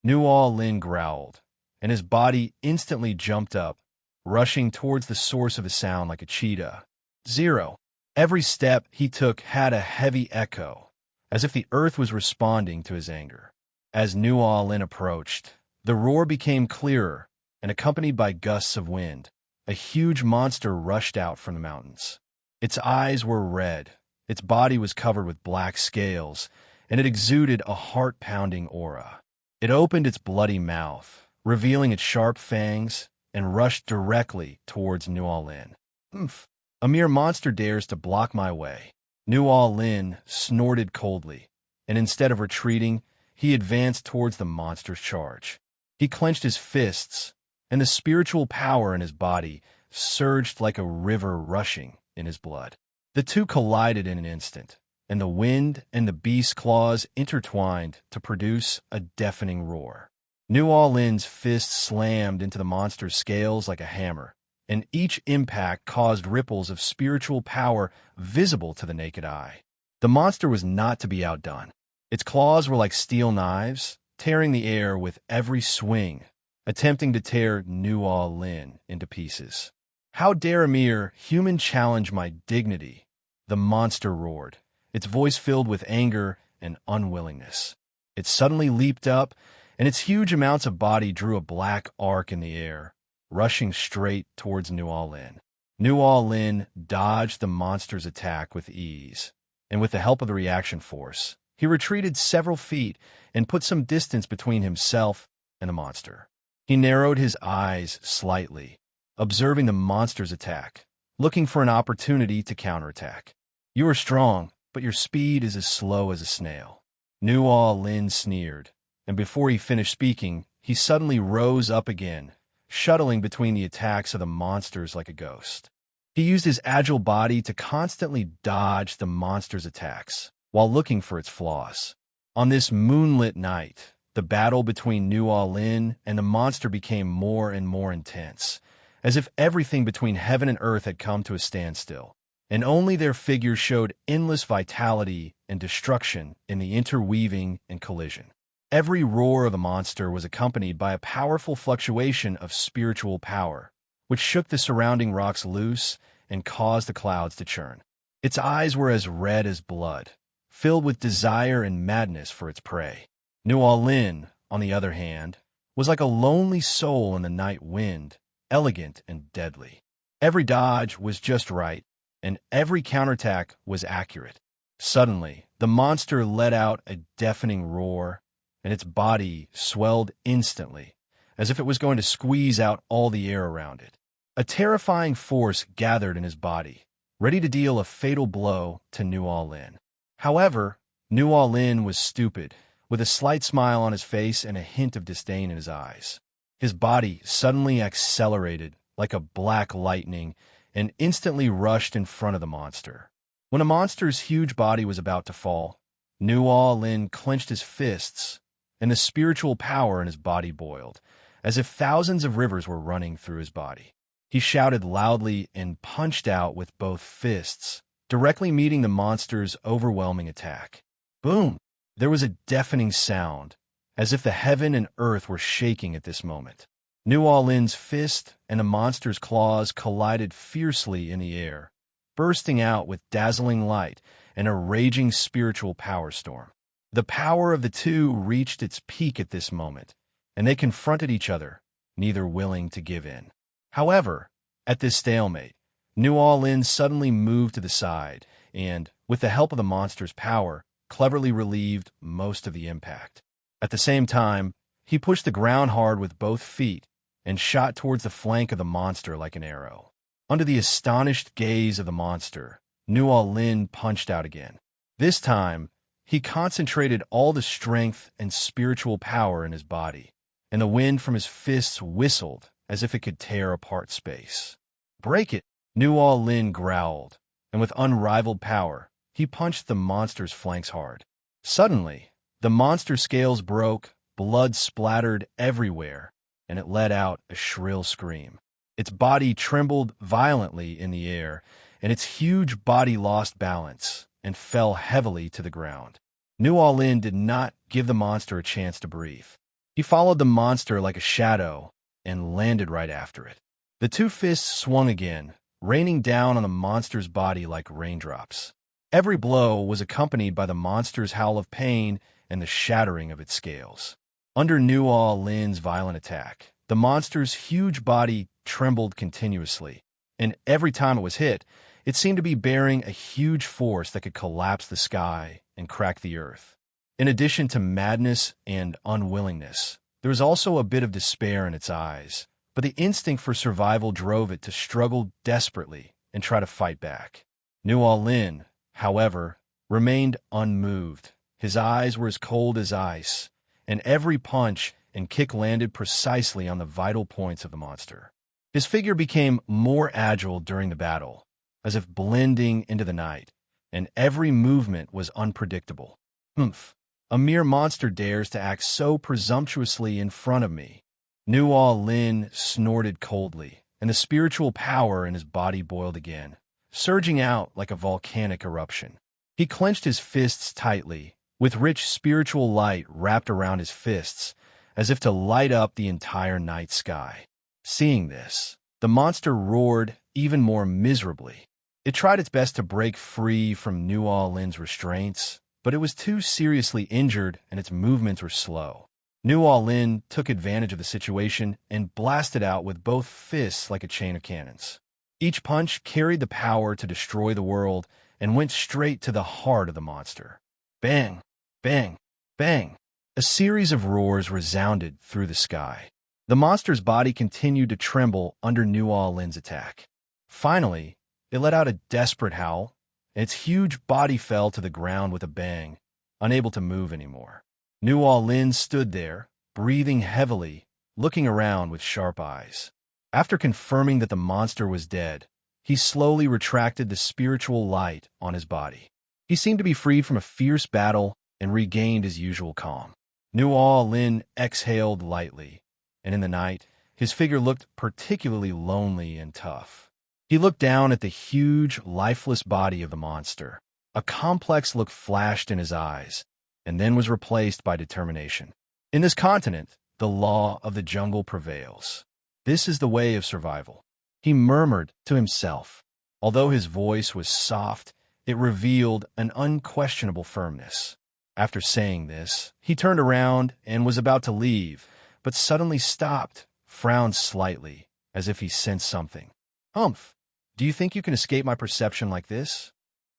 Nuo Lin growled, and his body instantly jumped up, rushing towards the source of the sound like a cheetah. Zero. Every step he took had a heavy echo, as if the earth was responding to his anger. As Nuo Lin approached, the roar became clearer, and accompanied by gusts of wind, a huge monster rushed out from the mountains. Its eyes were red, its body was covered with black scales, and it exuded a heart-pounding aura. It opened its bloody mouth, revealing its sharp fangs, and rushed directly towards Nuo Lin. Oomph! A mere monster dares to block my way. Nuo Lin snorted coldly, and instead of retreating, he advanced towards the monster's charge. He clenched his fists, and the spiritual power in his body surged like a river rushing in his blood. The two collided in an instant, and the wind and the beast's claws intertwined to produce a deafening roar. Nuo Lin's fist slammed into the monster's scales like a hammer, and each impact caused ripples of spiritual power visible to the naked eye. The monster was not to be outdone. Its claws were like steel knives, tearing the air with every swing, attempting to tear Nuo Lin into pieces. How dare a mere human challenge my dignity? The monster roared, its voice filled with anger and unwillingness. It suddenly leaped up, and its huge amounts of body drew a black arc in the air, rushing straight towards Nuo Lin. New Lin dodged the monster's attack with ease, and with the help of the reaction force, he retreated several feet and put some distance between himself and the monster. He narrowed his eyes slightly, observing the monster's attack, looking for an opportunity to counterattack. "You are strong, but your speed is as slow as a snail." New Lin sneered, and before he finished speaking, he suddenly rose up again, shuttling between the attacks of the monsters like a ghost. He used his agile body to constantly dodge the monster's attacks, while looking for its flaws. On this moonlit night, the battle between New Lin and the monster became more and more intense, as if everything between heaven and earth had come to a standstill, and only their figures showed endless vitality and destruction in the interweaving and collision. Every roar of the monster was accompanied by a powerful fluctuation of spiritual power, which shook the surrounding rocks loose and caused the clouds to churn. Its eyes were as red as blood, filled with desire and madness for its prey. New Lin, on the other hand, was like a lonely soul in the night wind, elegant and deadly. Every dodge was just right, and every counterattack was accurate. Suddenly, the monster let out a deafening roar, and its body swelled instantly, as if it was going to squeeze out all the air around it. A terrifying force gathered in his body, ready to deal a fatal blow to New Lin. However, New Lin was stupid, with a slight smile on his face and a hint of disdain in his eyes. His body suddenly accelerated like a black lightning and instantly rushed in front of the monster. When the monster's huge body was about to fall, New Lin clenched his fists, and the spiritual power in his body boiled, as if thousands of rivers were running through his body. He shouted loudly and punched out with both fists, directly meeting the monster's overwhelming attack. Boom! There was a deafening sound, as if the heaven and earth were shaking at this moment. New Lin's fist and the monster's claws collided fiercely in the air, bursting out with dazzling light and a raging spiritual power storm. The power of the two reached its peak at this moment, and they confronted each other, neither willing to give in. However, at this stalemate, New Lin suddenly moved to the side and, with the help of the monster's power, cleverly relieved most of the impact. At the same time, he pushed the ground hard with both feet and shot towards the flank of the monster like an arrow. Under the astonished gaze of the monster, New Lin punched out again. This time, he concentrated all the strength and spiritual power in his body, and the wind from his fists whistled as if it could tear apart space. "Break it!" New Lin growled, and with unrivaled power, he punched the monster's flanks hard. Suddenly, the monster's scales broke, blood splattered everywhere, and it let out a shrill scream. Its body trembled violently in the air, and its huge body lost balance and fell heavily to the ground. New Lin did not give the monster a chance to breathe. He followed the monster like a shadow and landed right after it. The two fists swung again, raining down on the monster's body like raindrops. Every blow was accompanied by the monster's howl of pain and the shattering of its scales. Under New Lin's violent attack, the monster's huge body trembled continuously, and every time it was hit, it seemed to be bearing a huge force that could collapse the sky and crack the earth. In addition to madness and unwillingness, there was also a bit of despair in its eyes, but the instinct for survival drove it to struggle desperately and try to fight back. New Lin, however, remained unmoved. His eyes were as cold as ice, and every punch and kick landed precisely on the vital points of the monster. His figure became more agile during the battle, as if blending into the night, and every movement was unpredictable. "Humph! A mere monster dares to act so presumptuously in front of me." New Lin snorted coldly, and the spiritual power in his body boiled again, surging out like a volcanic eruption. He clenched his fists tightly, with rich spiritual light wrapped around his fists, as if to light up the entire night sky. Seeing this, the monster roared even more miserably. It tried its best to break free from New Lin's restraints, but it was too seriously injured and its movements were slow. New Lin took advantage of the situation and blasted out with both fists like a chain of cannons. Each punch carried the power to destroy the world and went straight to the heart of the monster. Bang! Bang! Bang! A series of roars resounded through the sky. The monster's body continued to tremble under New Orleans' attack. Finally, it let out a desperate howl, and its huge body fell to the ground with a bang, unable to move anymore. New Orleans stood there, breathing heavily, looking around with sharp eyes. After confirming that the monster was dead, he slowly retracted the spiritual light on his body. He seemed to be freed from a fierce battle and regained his usual calm. New Orleans exhaled lightly, and in the night, his figure looked particularly lonely and tough. He looked down at the huge, lifeless body of the monster. A complex look flashed in his eyes, and then was replaced by determination. In this continent, the law of the jungle prevails. This is the way of survival, he murmured to himself. Although his voice was soft, it revealed an unquestionable firmness. After saying this, he turned around and was about to leave, but suddenly stopped, frowned slightly, as if he sensed something. "Humph, do you think you can escape my perception like this?"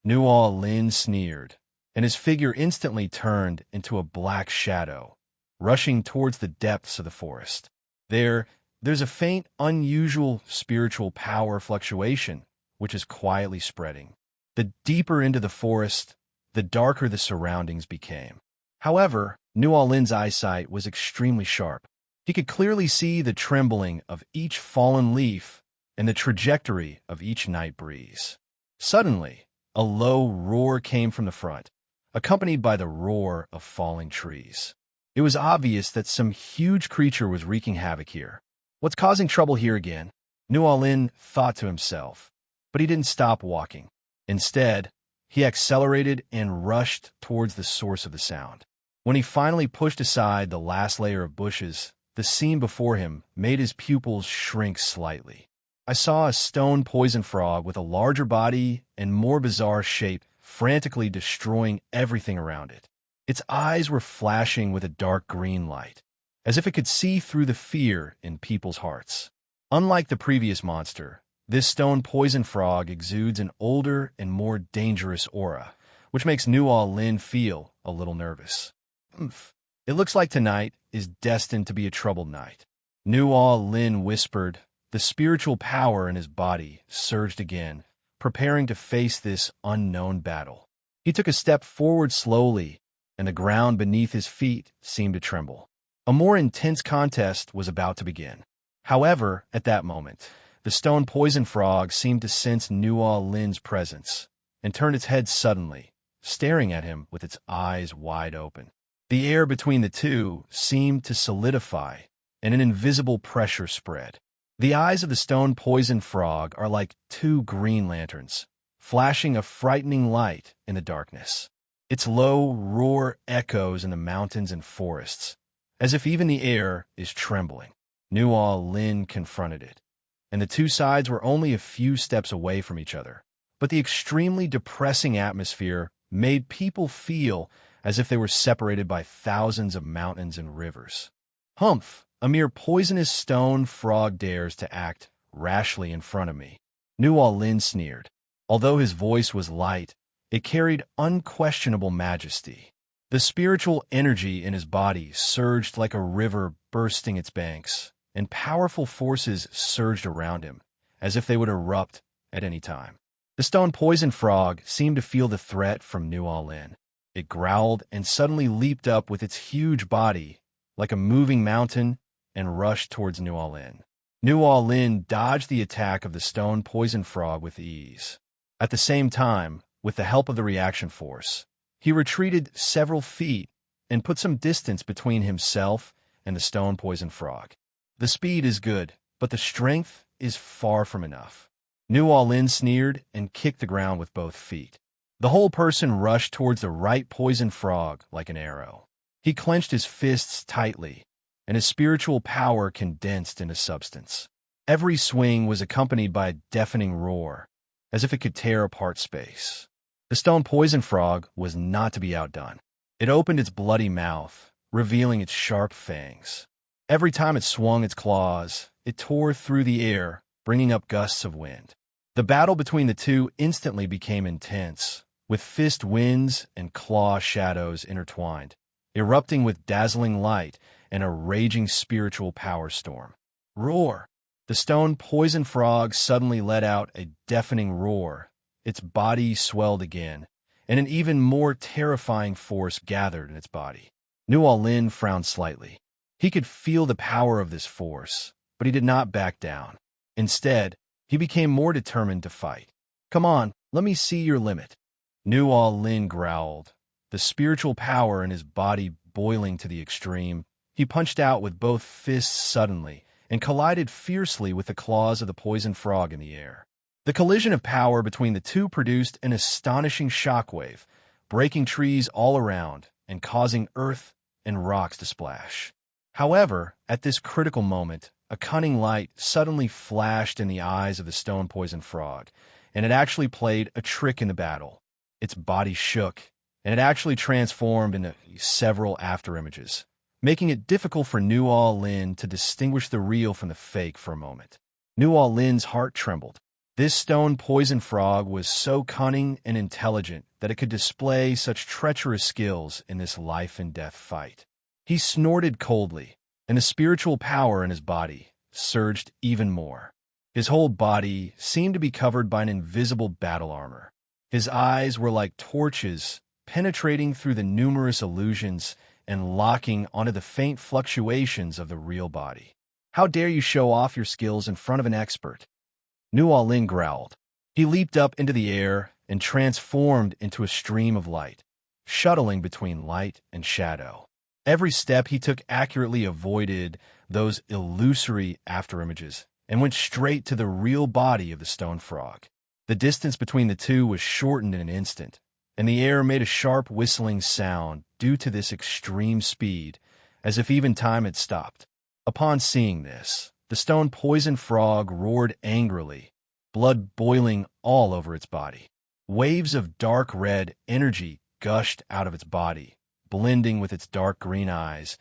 New Orleans sneered, and his figure instantly turned into a black shadow, rushing towards the depths of the forest. There's a faint, unusual spiritual power fluctuation, which is quietly spreading. The deeper into the forest, the darker the surroundings became. However, New Orleans' eyesight was extremely sharp. He could clearly see the trembling of each fallen leaf and the trajectory of each night breeze. Suddenly, a low roar came from the front, accompanied by the roar of falling trees. It was obvious that some huge creature was wreaking havoc here. What's causing trouble here again? New Orleans thought to himself, but he didn't stop walking. Instead, he accelerated and rushed towards the source of the sound. When he finally pushed aside the last layer of bushes, the scene before him made his pupils shrink slightly. I saw a stone poison frog with a larger body and more bizarre shape, frantically destroying everything around it. Its eyes were flashing with a dark green light, as if it could see through the fear in people's hearts. Unlike the previous monster, this stone poison frog exudes an older and more dangerous aura, which makes New Orleans feel a little nervous. It looks like tonight is destined to be a troubled night. New Orleans whispered. The spiritual power in his body surged again, preparing to face this unknown battle. He took a step forward slowly, and the ground beneath his feet seemed to tremble. A more intense contest was about to begin. However, at that moment, the stone poison frog seemed to sense New Orleans' presence and turned its head suddenly, staring at him with its eyes wide open. The air between the two seemed to solidify, and an invisible pressure spread. The eyes of the stone poison frog are like two green lanterns, flashing a frightening light in the darkness. Its low roar echoes in the mountains and forests, as if even the air is trembling. New Orleans confronted it, and the two sides were only a few steps away from each other. But the extremely depressing atmosphere made people feel as if they were separated by thousands of mountains and rivers. Humph! A mere poisonous stone frog dares to act rashly in front of me. New Orleans sneered. Although his voice was light, it carried unquestionable majesty. The spiritual energy in his body surged like a river bursting its banks, and powerful forces surged around him, as if they would erupt at any time. The stone poison frog seemed to feel the threat from New Orleans. It growled and suddenly leaped up with its huge body, like a moving mountain, and rushed towards New Orleans. New Orleans dodged the attack of the stone poison frog with ease. At the same time, with the help of the reaction force, he retreated several feet and put some distance between himself and the stone poison frog. The speed is good, but the strength is far from enough. New Orleans sneered and kicked the ground with both feet. The whole person rushed towards the right poison frog like an arrow. He clenched his fists tightly, and his spiritual power condensed into substance. Every swing was accompanied by a deafening roar, as if it could tear apart space. The stone poison frog was not to be outdone. It opened its bloody mouth, revealing its sharp fangs. Every time it swung its claws, it tore through the air, bringing up gusts of wind. The battle between the two instantly became intense, with fist winds and claw shadows intertwined, erupting with dazzling light and a raging spiritual power storm. Roar! The stone poison frog suddenly let out a deafening roar. Its body swelled again, and an even more terrifying force gathered in its body. Nuo-Lin frowned slightly. He could feel the power of this force, but he did not back down. Instead, he became more determined to fight. "Come on, let me see your limit." Nuo-Lin growled, the spiritual power in his body boiling to the extreme. He punched out with both fists suddenly and collided fiercely with the claws of the poison frog in the air. The collision of power between the two produced an astonishing shockwave, breaking trees all around and causing earth and rocks to splash. However, at this critical moment, a cunning light suddenly flashed in the eyes of the stone poison frog, and it actually played a trick in the battle. Its body shook, and it actually transformed into several afterimages, making it difficult for Nuo-Lin to distinguish the real from the fake for a moment. Nuo-Lin's heart trembled. This stone poison frog was so cunning and intelligent that it could display such treacherous skills in this life-and-death fight. He snorted coldly, and the spiritual power in his body surged even more. His whole body seemed to be covered by an invisible battle armor. His eyes were like torches, penetrating through the numerous illusions and locking onto the faint fluctuations of the real body. "How dare you show off your skills in front of an expert?" Nuo-Lin growled. He leaped up into the air and transformed into a stream of light, shuttling between light and shadow. Every step he took accurately avoided those illusory afterimages and went straight to the real body of the stone frog. The distance between the two was shortened in an instant, and the air made a sharp whistling sound due to this extreme speed, as if even time had stopped. Upon seeing this, the stone poison frog roared angrily, blood boiling all over its body. Waves of dark red energy gushed out of its body, blending with its dark green eyes,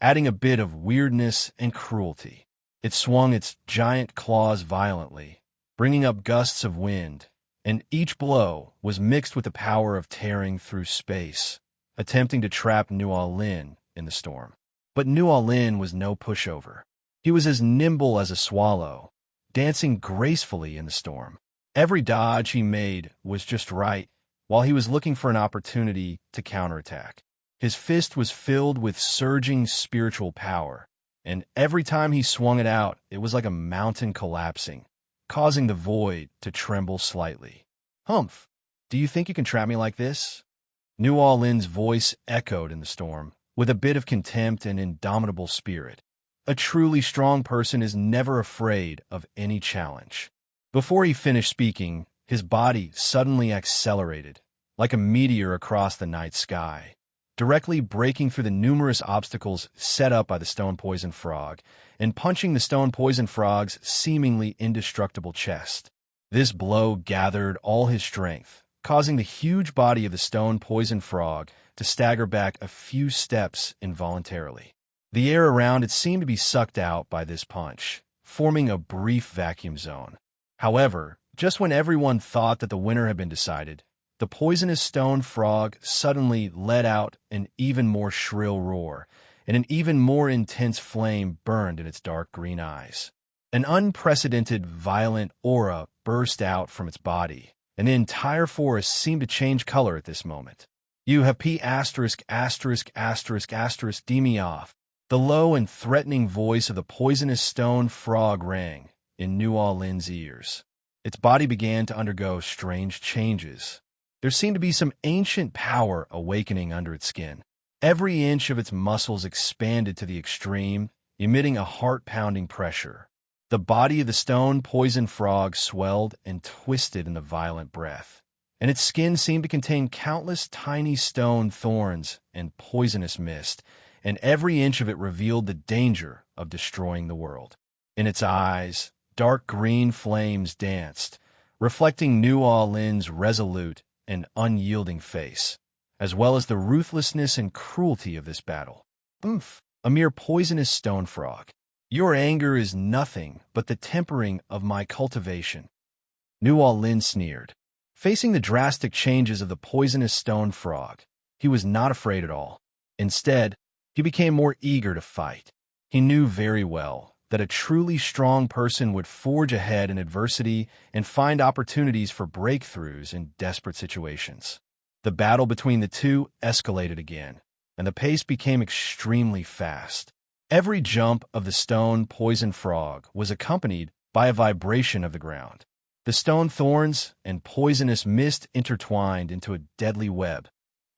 adding a bit of weirdness and cruelty. It swung its giant claws violently, bringing up gusts of wind, and each blow was mixed with the power of tearing through space, attempting to trap Nuo-Lin in the storm. But Nuo-Lin was no pushover. He was as nimble as a swallow, dancing gracefully in the storm. Every dodge he made was just right, while he was looking for an opportunity to counterattack. His fist was filled with surging spiritual power, and every time he swung it out, it was like a mountain collapsing, causing the void to tremble slightly. "Humph! Do you think you can trap me like this?" Nuo-Lin's voice echoed in the storm, with a bit of contempt and indomitable spirit. A truly strong person is never afraid of any challenge. Before he finished speaking, his body suddenly accelerated, like a meteor across the night sky, directly breaking through the numerous obstacles set up by the stone poison frog and punching the stone poison frog's seemingly indestructible chest. This blow gathered all his strength, causing the huge body of the stone poison frog to stagger back a few steps involuntarily. The air around it seemed to be sucked out by this punch, forming a brief vacuum zone. However, just when everyone thought that the winner had been decided, the poisonous stone frog suddenly let out an even more shrill roar, and an even more intense flame burned in its dark green eyes. An unprecedented violent aura burst out from its body, and the entire forest seemed to change color at this moment. "You have P************ me off." The low and threatening voice of the poisonous stone frog rang in Nuo-Lin's ears. Its body began to undergo strange changes. There seemed to be some ancient power awakening under its skin. Every inch of its muscles expanded to the extreme, emitting a heart-pounding pressure. The body of the stone poison frog swelled and twisted in the violent breath, and its skin seemed to contain countless tiny stone thorns and poisonous mist, and every inch of it revealed the danger of destroying the world. In its eyes, dark green flames danced, reflecting Nuo-Lin's resolute and unyielding face, as well as the ruthlessness and cruelty of this battle. "Oomph, a mere poisonous stone frog. Your anger is nothing but the tempering of my cultivation." Nuo Lin sneered. Facing the drastic changes of the poisonous stone frog, he was not afraid at all. Instead, he became more eager to fight. He knew very well that a truly strong person would forge ahead in adversity and find opportunities for breakthroughs in desperate situations. The battle between the two escalated again, and the pace became extremely fast. Every jump of the stone poison frog was accompanied by a vibration of the ground. The stone thorns and poisonous mist intertwined into a deadly web,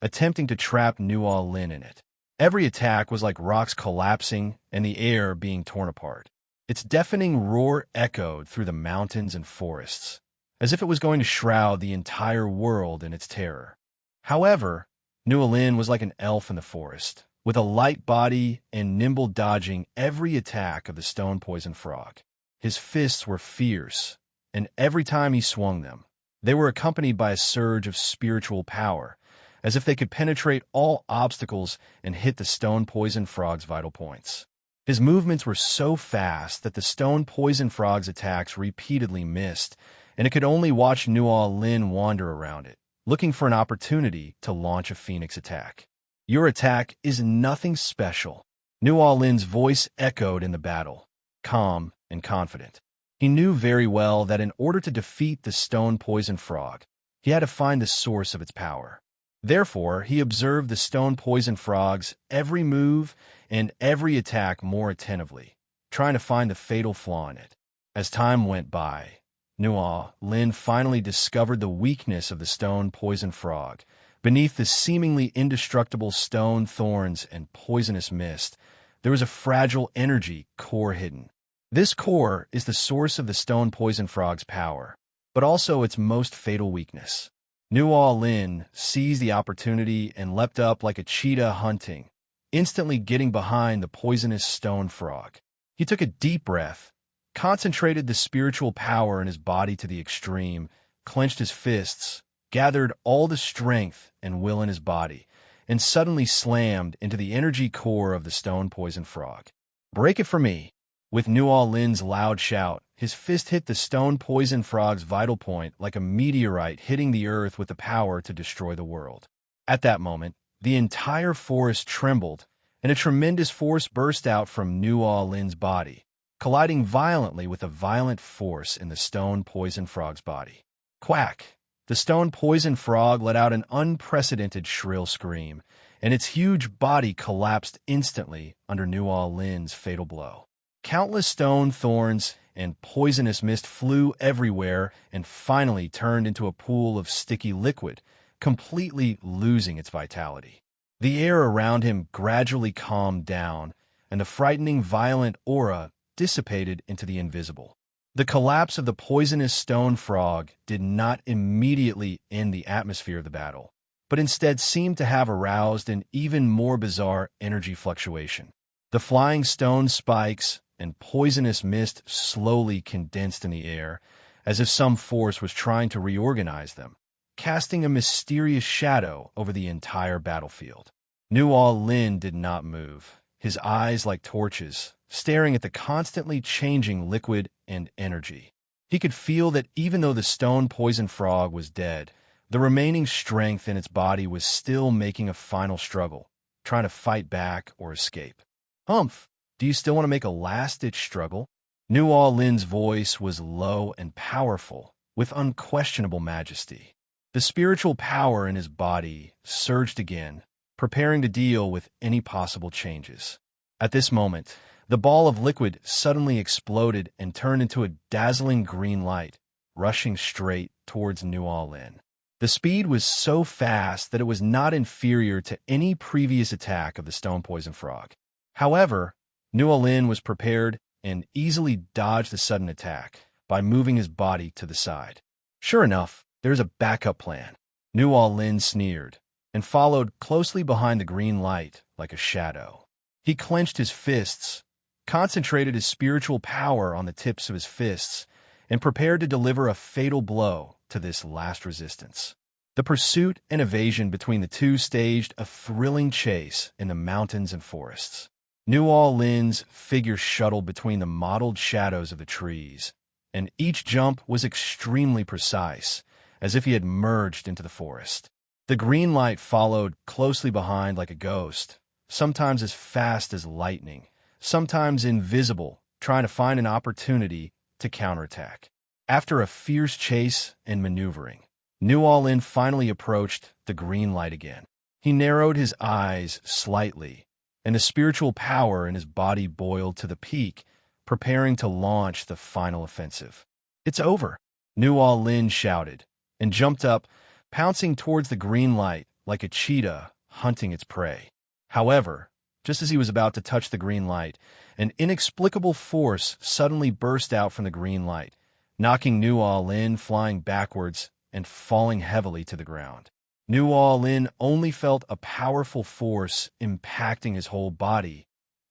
attempting to trap Nuo Lin in it. Every attack was like rocks collapsing and the air being torn apart. Its deafening roar echoed through the mountains and forests, as if it was going to shroud the entire world in its terror. However, Nuo Lin was like an elf in the forest, with a light body and nimble dodging every attack of the stone poison frog. His fists were fierce, and every time he swung them, they were accompanied by a surge of spiritual power, as if they could penetrate all obstacles and hit the stone poison frog's vital points. His movements were so fast that the stone poison frog's attacks repeatedly missed, and it could only watch Nuo Lin wander around it, looking for an opportunity to launch a phoenix attack. Your attack is nothing special. Nuo Lin's voice echoed in the battle, calm and confident. He knew very well that in order to defeat the stone poison frog, he had to find the source of its power. Therefore, he observed the stone poison frog's every move and every attack more attentively, trying to find the fatal flaw in it. As time went by, Nuo Lin finally discovered the weakness of the stone poison frog. Beneath the seemingly indestructible stone thorns and poisonous mist, there was a fragile energy core hidden. This core is the source of the stone poison frog's power, but also its most fatal weakness. Nuo Lin seized the opportunity and leapt up like a cheetah hunting, instantly getting behind the poisonous stone frog. He took a deep breath, concentrated the spiritual power in his body to the extreme, clenched his fists, gathered all the strength and will in his body, and suddenly slammed into the energy core of the stone poison frog. "Break it for me!" With Nuo Lin's loud shout, his fist hit the stone poison frog's vital point like a meteorite hitting the earth with the power to destroy the world. At that moment, the entire forest trembled, and a tremendous force burst out from Nuo Lin's body, colliding violently with a violent force in the stone poison frog's body. Quack! The stone poison frog let out an unprecedented shrill scream, and its huge body collapsed instantly under Nuo Lin's fatal blow. Countless stone thorns and poisonous mist flew everywhere and finally turned into a pool of sticky liquid, completely losing its vitality. The air around him gradually calmed down, and the frightening violent aura dissipated into the invisible. The collapse of the poisonous stone frog did not immediately end the atmosphere of the battle, but instead seemed to have aroused an even more bizarre energy fluctuation. The flying stone spikes and poisonous mist slowly condensed in the air, as if some force was trying to reorganize them, casting a mysterious shadow over the entire battlefield. Nuo Lin did not move, his eyes like torches, staring at the constantly changing liquid and energy. He could feel that even though the stone poison frog was dead, the remaining strength in its body was still making a final struggle, trying to fight back or escape. "Humph! Do you still want to make a last-ditch struggle?" Nuo Lin's voice was low and powerful, with unquestionable majesty. The spiritual power in his body surged again, preparing to deal with any possible changes. At this moment, the ball of liquid suddenly exploded and turned into a dazzling green light, rushing straight towards Nuo Lin. The speed was so fast that it was not inferior to any previous attack of the stone poison frog. However, Nuo Lin was prepared and easily dodged the sudden attack by moving his body to the side. Sure enough, there's a backup plan. Nuo Lin sneered and followed closely behind the green light like a shadow. He clenched his fists, concentrated his spiritual power on the tips of his fists, and prepared to deliver a fatal blow to this last resistance. The pursuit and evasion between the two staged a thrilling chase in the mountains and forests. Nuo Lin's figure shuttled between the mottled shadows of the trees, and each jump was extremely precise, as if he had merged into the forest. The green light followed closely behind like a ghost, sometimes as fast as lightning, sometimes invisible, trying to find an opportunity to counterattack. After a fierce chase and maneuvering, New All-In finally approached the green light again. He narrowed his eyes slightly, and the spiritual power in his body boiled to the peak, preparing to launch the final offensive. "It's over," New All-In shouted, and jumped up, pouncing towards the green light like a cheetah hunting its prey. However, just as he was about to touch the green light, an inexplicable force suddenly burst out from the green light, knocking New All-In flying backwards and falling heavily to the ground. New All-In only felt a powerful force impacting his whole body.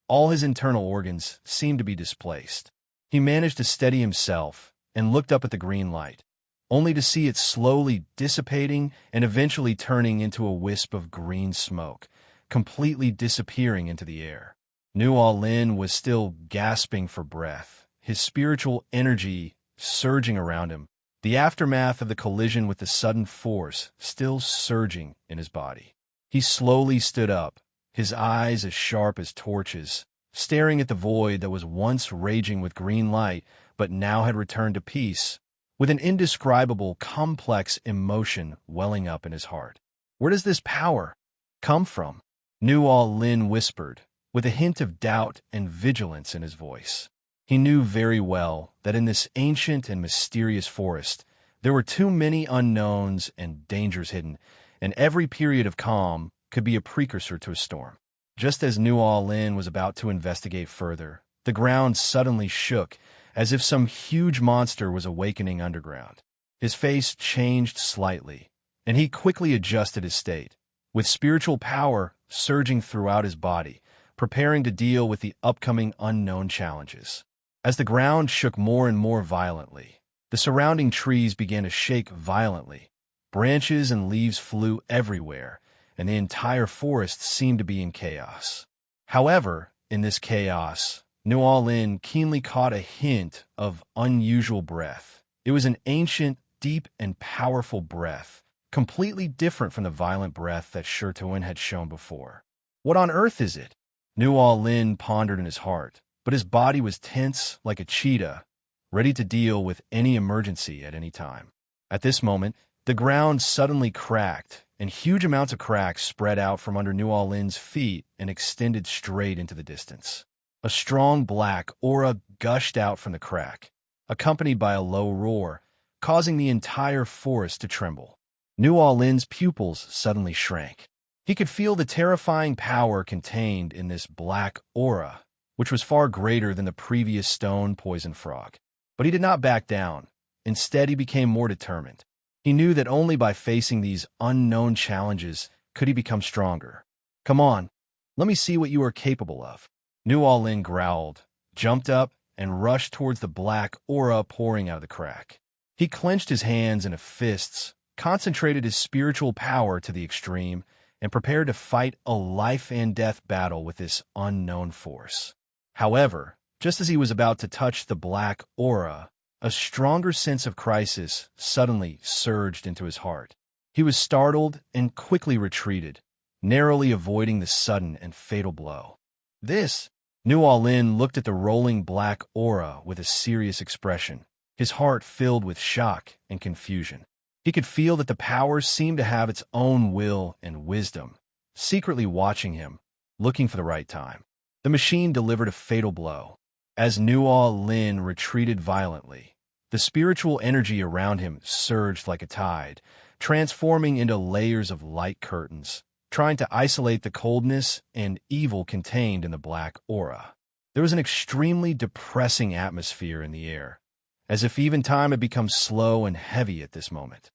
All his internal organs seemed to be displaced. He managed to steady himself and looked up at the green light, only to see it slowly dissipating and eventually turning into a wisp of green smoke, completely disappearing into the air. New All-In was still gasping for breath, his spiritual energy surging around him, the aftermath of the collision with the sudden force still surging in his body. He slowly stood up, his eyes as sharp as torches, staring at the void that was once raging with green light but now had returned to peace, with an indescribable, complex emotion welling up in his heart. "Where does this power come from?" New All-In whispered, with a hint of doubt and vigilance in his voice. He knew very well that in this ancient and mysterious forest, there were too many unknowns and dangers hidden, and every period of calm could be a precursor to a storm. Just as New All-In was about to investigate further, the ground suddenly shook, as if some huge monster was awakening underground. His face changed slightly, and he quickly adjusted his state, with spiritual power surging throughout his body, preparing to deal with the upcoming unknown challenges. As the ground shook more and more violently, the surrounding trees began to shake violently. Branches and leaves flew everywhere, and the entire forest seemed to be in chaos. However, in this chaos, New All-In keenly caught a hint of unusual breath. It was an ancient, deep, and powerful breath, completely different from the violent breath that Shurtuin had shown before. "What on earth is it?" New All-In pondered in his heart, but his body was tense like a cheetah, ready to deal with any emergency at any time. At this moment, the ground suddenly cracked, and huge amounts of cracks spread out from under New All-In's feet and extended straight into the distance. A strong black aura gushed out from the crack, accompanied by a low roar, causing the entire forest to tremble. New All-In's pupils suddenly shrank. He could feel the terrifying power contained in this black aura, which was far greater than the previous stone poison frog. But he did not back down. Instead, he became more determined. He knew that only by facing these unknown challenges could he become stronger. "Come on, let me see what you are capable of." New All-In growled, jumped up, and rushed towards the black aura pouring out of the crack. He clenched his hands into fists, concentrated his spiritual power to the extreme, and prepared to fight a life-and-death battle with this unknown force. However, just as he was about to touch the black aura, a stronger sense of crisis suddenly surged into his heart. He was startled and quickly retreated, narrowly avoiding the sudden and fatal blow. "This!" New All-In looked at the rolling black aura with a serious expression, his heart filled with shock and confusion. He could feel that the power seemed to have its own will and wisdom, secretly watching him, looking for the right time. The machine delivered a fatal blow. As New All-In retreated violently, the spiritual energy around him surged like a tide, transforming into layers of light curtains, trying to isolate the coldness and evil contained in the black aura. There was an extremely depressing atmosphere in the air, as if even time had become slow and heavy at this moment.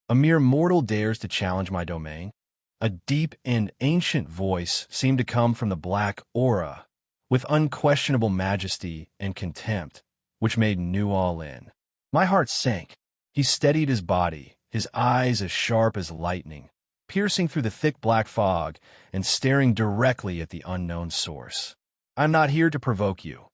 A mere mortal dares to challenge my domain? A deep and ancient voice seemed to come from the black aura, with unquestionable majesty and contempt, which made New All-In. My heart sank. He steadied his body, his eyes as sharp as lightning, piercing through the thick black fog and staring directly at the unknown source. "I'm not here to provoke you.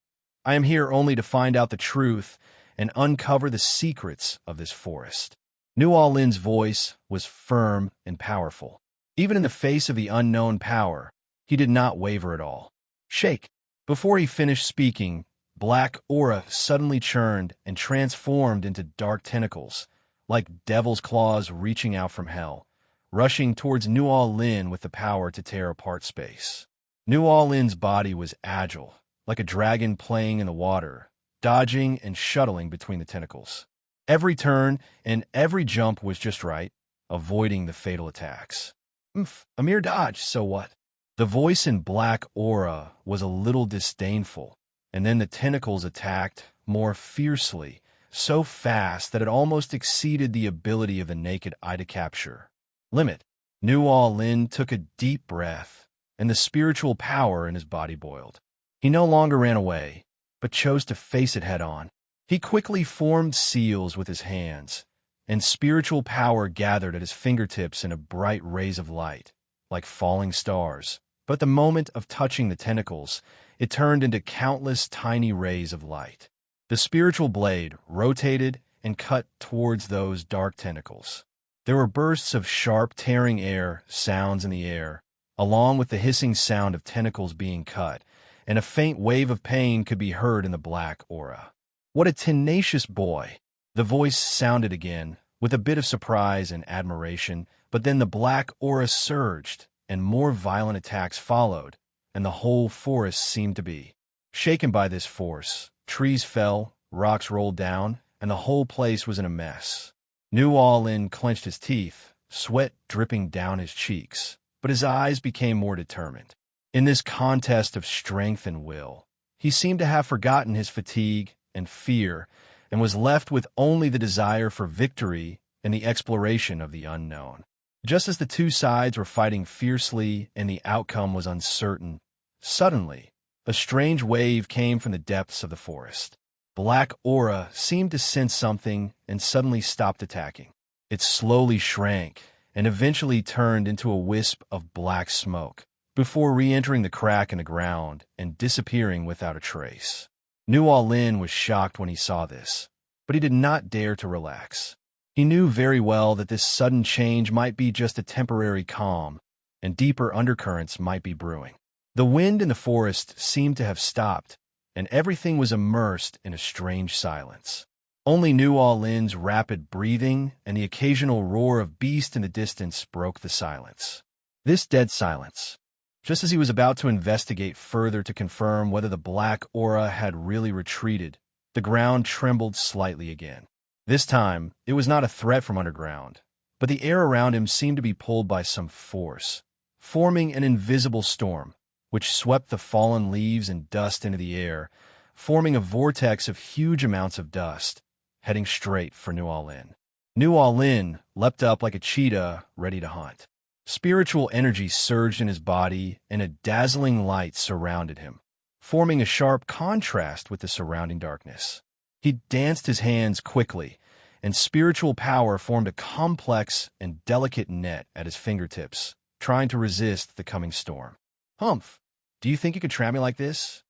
I am here only to find out the truth and uncover the secrets of this forest. New Orleans' voice was firm and powerful. Even in the face of the unknown power, he did not waver at all. Shake! Before he finished speaking, black aura suddenly churned and transformed into dark tentacles, like devil's claws reaching out from hell, rushing towards New Orleans with the power to tear apart space. New Orleans' body was agile, like a dragon playing in the water, dodging and shuttling between the tentacles. Every turn and every jump was just right, avoiding the fatal attacks. A mere dodge, so what? The voice in black aura was a little disdainful, and then the tentacles attacked more fiercely, so fast that it almost exceeded the ability of the naked eye to capture. Limit. New Orleans took a deep breath, and the spiritual power in his body boiled. He no longer ran away, but chose to face it head-on. He quickly formed seals with his hands, and spiritual power gathered at his fingertips in a bright rays of light, like falling stars. But at the moment of touching the tentacles, it turned into countless tiny rays of light. The spiritual blade rotated and cut towards those dark tentacles. There were bursts of sharp, tearing air sounds in the air, along with the hissing sound of tentacles being cut, and a faint wave of pain could be heard in the black aura. What a tenacious boy! The voice sounded again, with a bit of surprise and admiration, but then the black aura surged, and more violent attacks followed, and the whole forest seemed to be shaken by this force. Trees fell, rocks rolled down, and the whole place was in a mess. New Orleans clenched his teeth, sweat dripping down his cheeks, but his eyes became more determined. In this contest of strength and will, he seemed to have forgotten his fatigue and fear, and was left with only the desire for victory and the exploration of the unknown. Just as the two sides were fighting fiercely and the outcome was uncertain, suddenly, a strange wave came from the depths of the forest. Black aura seemed to sense something and suddenly stopped attacking. It slowly shrank and eventually turned into a wisp of black smoke, before re-entering the crack in the ground and disappearing without a trace. New Orleans was shocked when he saw this, but he did not dare to relax. He knew very well that this sudden change might be just a temporary calm, and deeper undercurrents might be brewing. The wind in the forest seemed to have stopped, and everything was immersed in a strange silence. Only New Orleans' rapid breathing and the occasional roar of beasts in the distance broke the silence. This dead silence. Just as he was about to investigate further to confirm whether the black aura had really retreated, the ground trembled slightly again. This time, it was not a threat from underground, but the air around him seemed to be pulled by some force, forming an invisible storm, which swept the fallen leaves and dust into the air, forming a vortex of huge amounts of dust, heading straight for New Orleans. New Orleans leapt up like a cheetah ready to hunt. Spiritual energy surged in his body, and a dazzling light surrounded him, forming a sharp contrast with the surrounding darkness. He danced his hands quickly, and spiritual power formed a complex and delicate net at his fingertips, trying to resist the coming storm. "Humph! Do you think you could trap me like this?"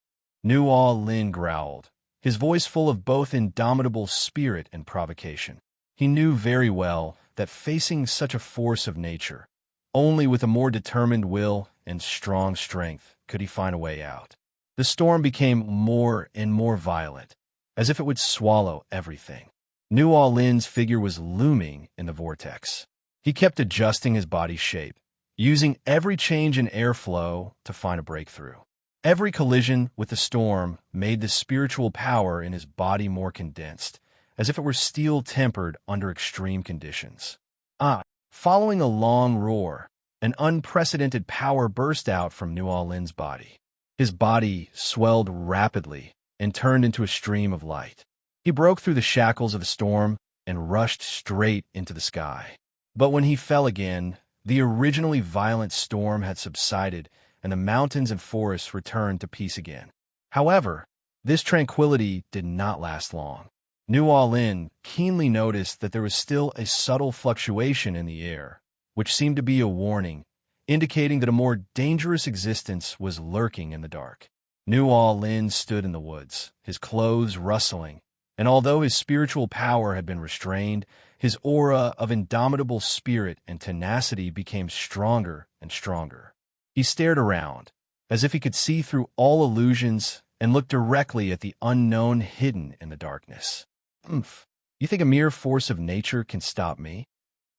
New Orleans growled, his voice full of both indomitable spirit and provocation. He knew very well that facing such a force of nature, only with a more determined will and strong strength could he find a way out. The storm became more and more violent, as if it would swallow everything. New Orleans' figure was looming in the vortex. He kept adjusting his body's shape, using every change in airflow to find a breakthrough. Every collision with the storm made the spiritual power in his body more condensed, as if it were steel tempered under extreme conditions. Following a long roar, an unprecedented power burst out from New Orleans' body. His body swelled rapidly and turned into a stream of light. He broke through the shackles of the storm and rushed straight into the sky. But when he fell again, the originally violent storm had subsided, and the mountains and forests returned to peace again. However, this tranquility did not last long. New Orleans keenly noticed that there was still a subtle fluctuation in the air, which seemed to be a warning, indicating that a more dangerous existence was lurking in the dark. New Orleans stood in the woods, his clothes rustling, And although his spiritual power had been restrained, his aura of indomitable spirit and tenacity became stronger and stronger. He stared around, as if he could see through all illusions and look directly at the unknown hidden in the darkness. "Umph, you think a mere force of nature can stop me?"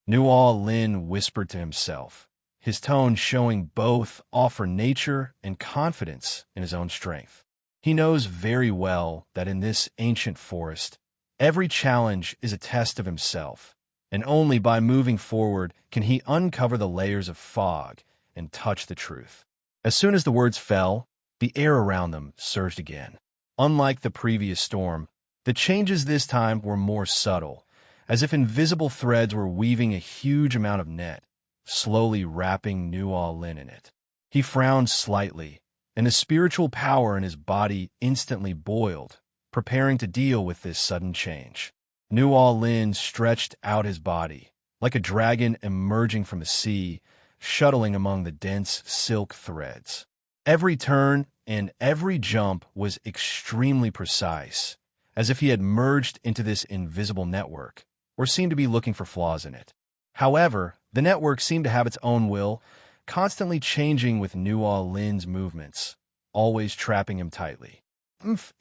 Nuo Lin whispered to himself, his tone showing both awe for nature and confidence in his own strength. He knows very well that in this ancient forest, every challenge is a test of himself, and only by moving forward can he uncover the layers of fog and touch the truth. As soon as the words fell, the air around them surged again. Unlike the previous storm, the changes this time were more subtle, as if invisible threads were weaving a huge amount of net, slowly wrapping Nuo Lin in it. He frowned slightly, and the spiritual power in his body instantly boiled, preparing to deal with this sudden change. Nuo Lin stretched out his body, like a dragon emerging from the sea, shuttling among the dense silk threads. Every turn and every jump was extremely precise, as if he had merged into this invisible network, or seemed to be looking for flaws in it. However, the network seemed to have its own will, constantly changing with Nuo Lin's movements, always trapping him tightly.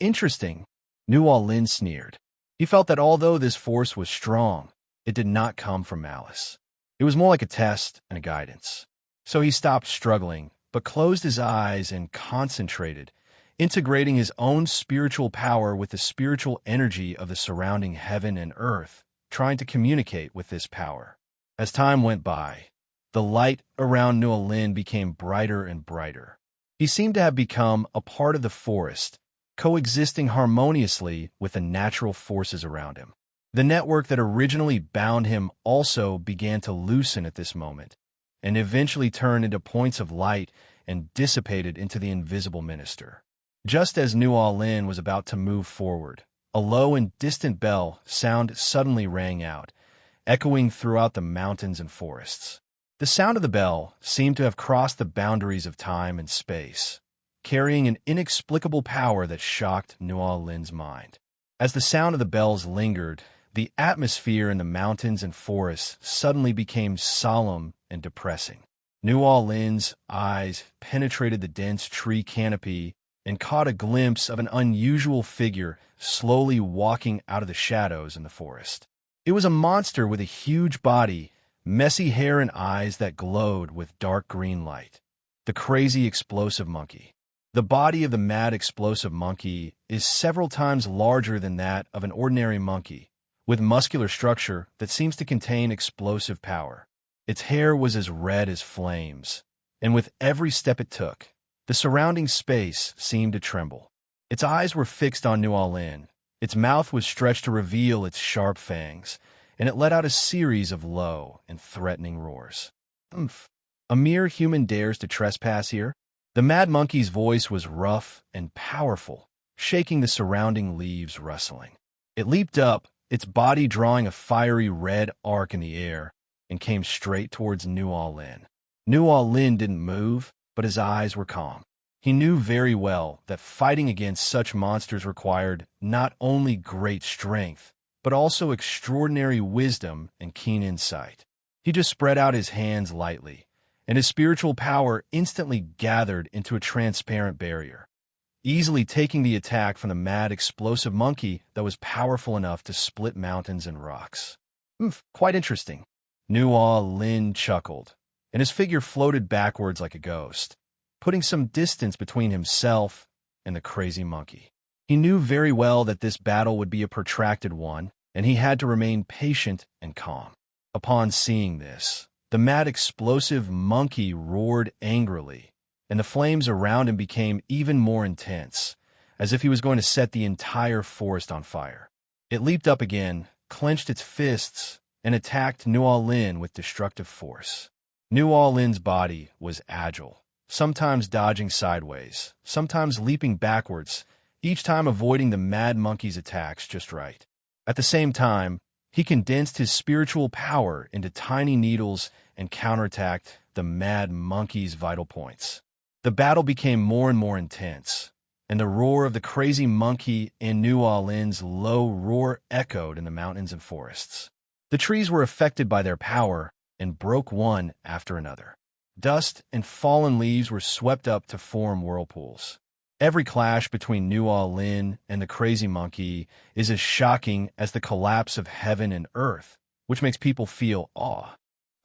Interesting, Nuo Lin sneered. He felt that although this force was strong, it did not come from malice. It was more like a test and a guidance. So he stopped struggling, but closed his eyes and concentrated, integrating his own spiritual power with the spiritual energy of the surrounding heaven and earth, trying to communicate with this power. As time went by, the light around Nuo Lin became brighter and brighter. He seemed to have become a part of the forest, coexisting harmoniously with the natural forces around him. The network that originally bound him also began to loosen at this moment, and eventually turned into points of light and dissipated into the invisible minister. Just as Nuo Lin was about to move forward, a low and distant bell sound suddenly rang out, echoing throughout the mountains and forests. The sound of the bell seemed to have crossed the boundaries of time and space, carrying an inexplicable power that shocked Nuo Lin's mind. As the sound of the bells lingered, the atmosphere in the mountains and forests suddenly became solemn and depressing. Nuo Lin's eyes penetrated the dense tree canopy and caught a glimpse of an unusual figure slowly walking out of the shadows in the forest. It was a monster with a huge body, messy hair and eyes that glowed with dark green light. The crazy explosive monkey. The body of the mad explosive monkey is several times larger than that of an ordinary monkey, with muscular structure that seems to contain explosive power. Its hair was as red as flames, and with every step it took, the surrounding space seemed to tremble. Its eyes were fixed on Nuo Lin. Its mouth was stretched to reveal its sharp fangs, and it let out a series of low and threatening roars. A mere human dares to trespass here? The mad monkey's voice was rough and powerful, shaking the surrounding leaves rustling. It leaped up, its body drawing a fiery red arc in the air, and came straight towards Nuo Lin. Nuo Lin didn't move, but his eyes were calm. He knew very well that fighting against such monsters required not only great strength, but also extraordinary wisdom and keen insight. He just spread out his hands lightly, and his spiritual power instantly gathered into a transparent barrier, easily taking the attack from the mad explosive monkey that was powerful enough to split mountains and rocks. Quite interesting. Nuo Lin chuckled, and his figure floated backwards like a ghost, putting some distance between himself and the crazy monkey. He knew very well that this battle would be a protracted one, and he had to remain patient and calm. Upon seeing this, the mad explosive monkey roared angrily, and the flames around him became even more intense, as if he was going to set the entire forest on fire. It leaped up again, clenched its fists, and attacked Nuo Lin with destructive force. Nuo Lin's body was agile, sometimes dodging sideways, sometimes leaping backwards, each time avoiding the mad monkey's attacks just right. At the same time, he condensed his spiritual power into tiny needles and counterattacked the mad monkey's vital points. The battle became more and more intense, and the roar of the crazy monkey in New Orleans' low roar echoed in the mountains and forests. The trees were affected by their power and broke one after another. Dust and fallen leaves were swept up to form whirlpools. Every clash between New Orleans and the crazy monkey is as shocking as the collapse of heaven and earth, which makes people feel awe.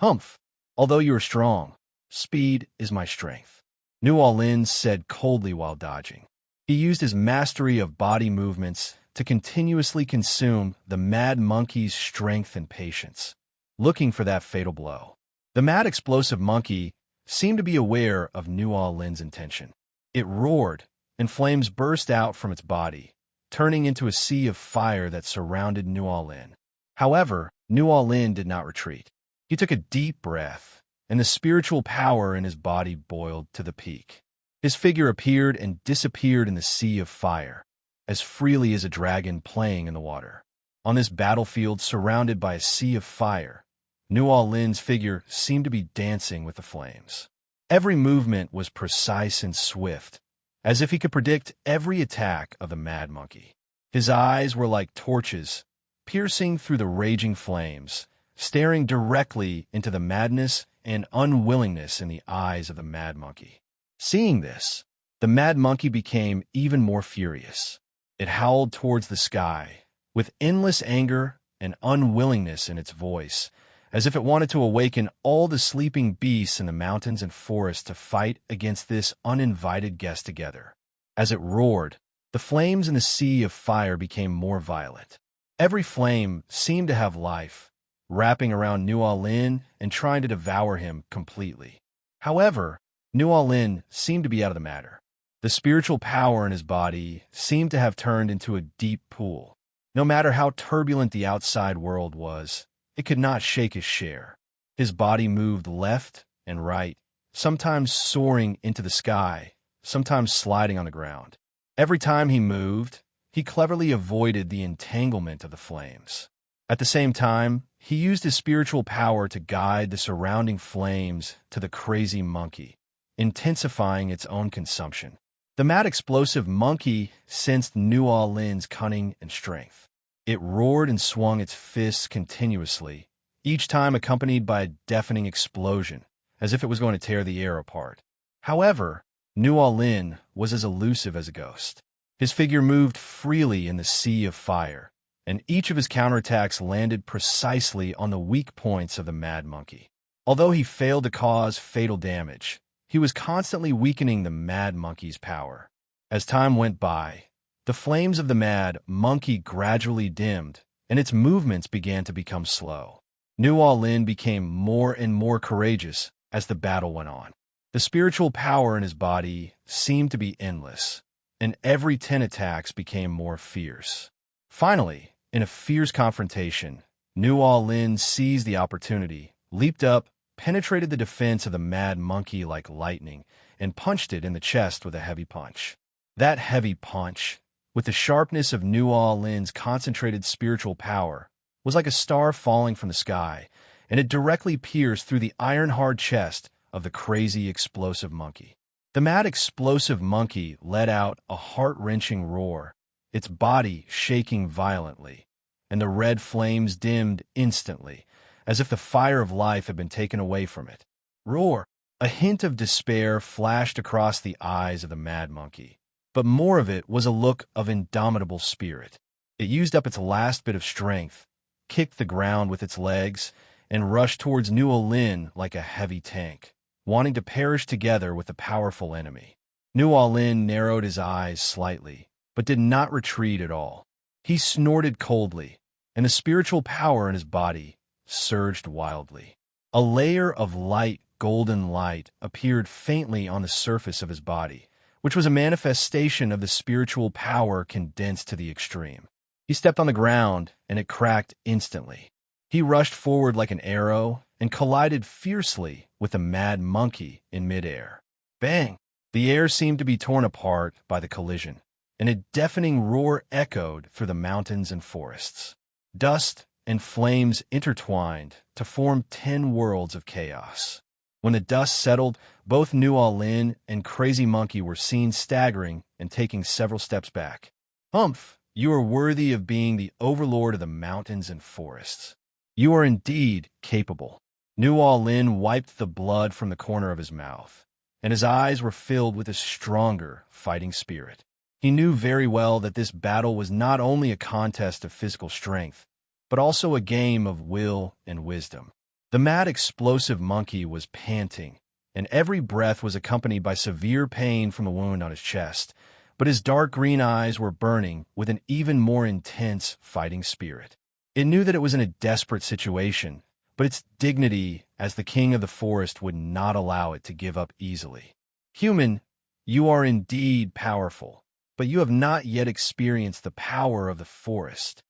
Humph! Although you are strong, speed is my strength, New Orleans said coldly while dodging. He used his mastery of body movements to continuously consume the mad monkey's strength and patience, looking for that fatal blow. The mad explosive monkey seemed to be aware of New Orleans' intention. It roared, and flames burst out from its body, turning into a sea of fire that surrounded New Orleans. However, New Orleans did not retreat. He took a deep breath, and the spiritual power in his body boiled to the peak. His figure appeared and disappeared in the sea of fire, as freely as a dragon playing in the water. On this battlefield surrounded by a sea of fire, New Orleans' figure seemed to be dancing with the flames. Every movement was precise and swift, as if he could predict every attack of the mad monkey. His eyes were like torches, piercing through the raging flames, staring directly into the madness and unwillingness in the eyes of the mad monkey. Seeing this, the mad monkey became even more furious. It howled towards the sky, with endless anger and unwillingness in its voice, as if it wanted to awaken all the sleeping beasts in the mountains and forests to fight against this uninvited guest together. As it roared, the flames in the sea of fire became more violent. Every flame seemed to have life, wrapping around New Orleans and trying to devour him completely. However, New Orleans seemed to be out of the matter. The spiritual power in his body seemed to have turned into a deep pool. No matter how turbulent the outside world was, it could not shake his share. His body moved left and right, sometimes soaring into the sky, sometimes sliding on the ground. Every time he moved, he cleverly avoided the entanglement of the flames. At the same time, he used his spiritual power to guide the surrounding flames to the crazy monkey, intensifying its own consumption. The mad explosive monkey sensed New Orleans' cunning and strength. It roared and swung its fists continuously, each time accompanied by a deafening explosion, as if it was going to tear the air apart. However, New Orleans was as elusive as a ghost. His figure moved freely in the sea of fire, and each of his counterattacks landed precisely on the weak points of the mad monkey. Although he failed to cause fatal damage, he was constantly weakening the mad monkey's power. As time went by, the flames of the mad monkey gradually dimmed, and its movements began to become slow. New Orleans became more and more courageous as the battle went on. The spiritual power in his body seemed to be endless, and every 10 attacks became more fierce. Finally, in a fierce confrontation, New Orleans seized the opportunity, leaped up, penetrated the defense of the mad monkey like lightning, and punched it in the chest with a heavy punch. That heavy punch, with the sharpness of New Orleans' concentrated spiritual power, was like a star falling from the sky, and it directly pierced through the iron-hard chest of the crazy explosive monkey. The mad explosive monkey let out a heart-wrenching roar, its body shaking violently, and the red flames dimmed instantly, as if the fire of life had been taken away from it. Roar! A hint of despair flashed across the eyes of the mad monkey, but more of it was a look of indomitable spirit. It used up its last bit of strength, kicked the ground with its legs, and rushed towards New Orleans like a heavy tank, wanting to perish together with the powerful enemy. New Orleans narrowed his eyes slightly, but did not retreat at all. He snorted coldly, and the spiritual power in his body surged wildly. A layer of light, golden light appeared faintly on the surface of his body, which was a manifestation of the spiritual power condensed to the extreme. He stepped on the ground, and it cracked instantly. He rushed forward like an arrow and collided fiercely with the mad monkey in midair. Bang! The air seemed to be torn apart by the collision, and a deafening roar echoed through the mountains and forests. Dust and flames intertwined to form 10 worlds of chaos. When the dust settled, both New Orleans and Crazy Monkey were seen staggering and taking several steps back. "Humph, you are worthy of being the overlord of the mountains and forests. You are indeed capable." Nuo Lin wiped the blood from the corner of his mouth, and his eyes were filled with a stronger fighting spirit. He knew very well that this battle was not only a contest of physical strength, but also a game of will and wisdom. The mad explosive monkey was panting, and every breath was accompanied by severe pain from the wound on his chest, but his dark green eyes were burning with an even more intense fighting spirit. It knew that it was in a desperate situation, but its dignity as the king of the forest would not allow it to give up easily. "Human, you are indeed powerful, but you have not yet experienced the power of the forest."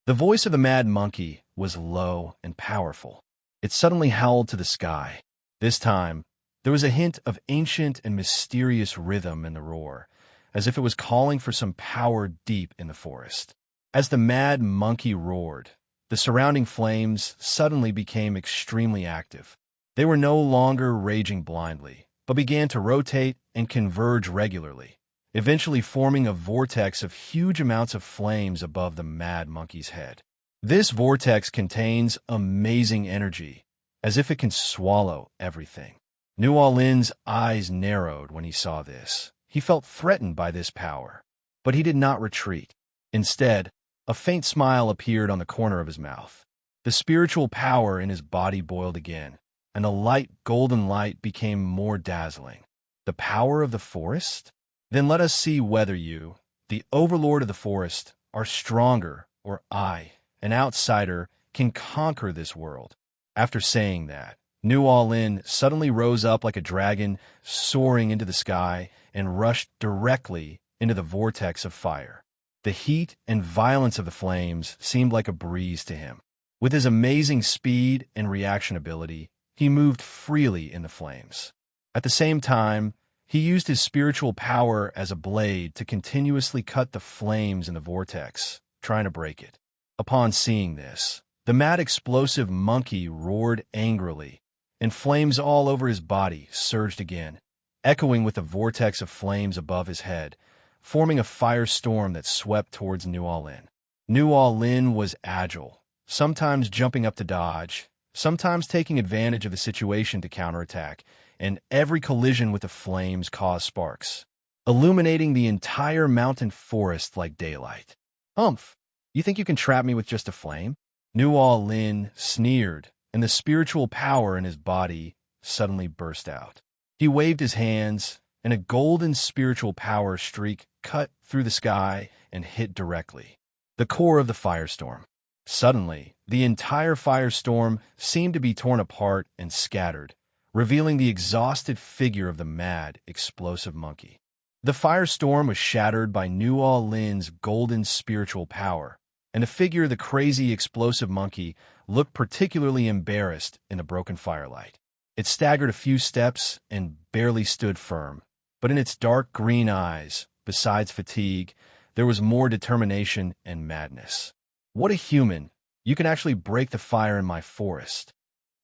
The voice of the mad monkey was low and powerful. It suddenly howled to the sky. This time, there was a hint of ancient and mysterious rhythm in the roar, as if it was calling for some power deep in the forest. As the mad monkey roared, the surrounding flames suddenly became extremely active. They were no longer raging blindly, but began to rotate and converge regularly, eventually forming a vortex of huge amounts of flames above the mad monkey's head. This vortex contains amazing energy, as if it can swallow everything. Nuo Lin's eyes narrowed when he saw this. He felt threatened by this power, but he did not retreat. Instead, a faint smile appeared on the corner of his mouth. The spiritual power in his body boiled again, and a light golden light became more dazzling. The power of the forest? Then let us see whether you, the overlord of the forest, are stronger, or I, an outsider, can conquer this world. After saying that, Nuo Lin suddenly rose up like a dragon, soaring into the sky, and rushed directly into the vortex of fire. The heat and violence of the flames seemed like a breeze to him. With his amazing speed and reaction ability, he moved freely in the flames. At the same time, he used his spiritual power as a blade to continuously cut the flames in the vortex, trying to break it. Upon seeing this, the mad explosive monkey roared angrily, and flames all over his body surged again, echoing with the vortex of flames above his head, forming a firestorm that swept towards Nuo Lin. Nuo Lin was agile, sometimes jumping up to dodge, sometimes taking advantage of the situation to counterattack, and every collision with the flames caused sparks, illuminating the entire mountain forest like daylight. "Humph, you think you can trap me with just a flame?" Nuo Lin sneered, and the spiritual power in his body suddenly burst out. He waved his hands, and a golden spiritual power streak cut through the sky and hit directly the core of the firestorm. Suddenly, the entire firestorm seemed to be torn apart and scattered, revealing the exhausted figure of the mad, explosive monkey. The firestorm was shattered by Nuo Lin's golden spiritual power, and the figure of the crazy, explosive monkey looked particularly embarrassed in the broken firelight. It staggered a few steps and barely stood firm, but in its dark green eyes, besides fatigue, there was more determination and madness. "What a human! You can actually break the fire in my forest."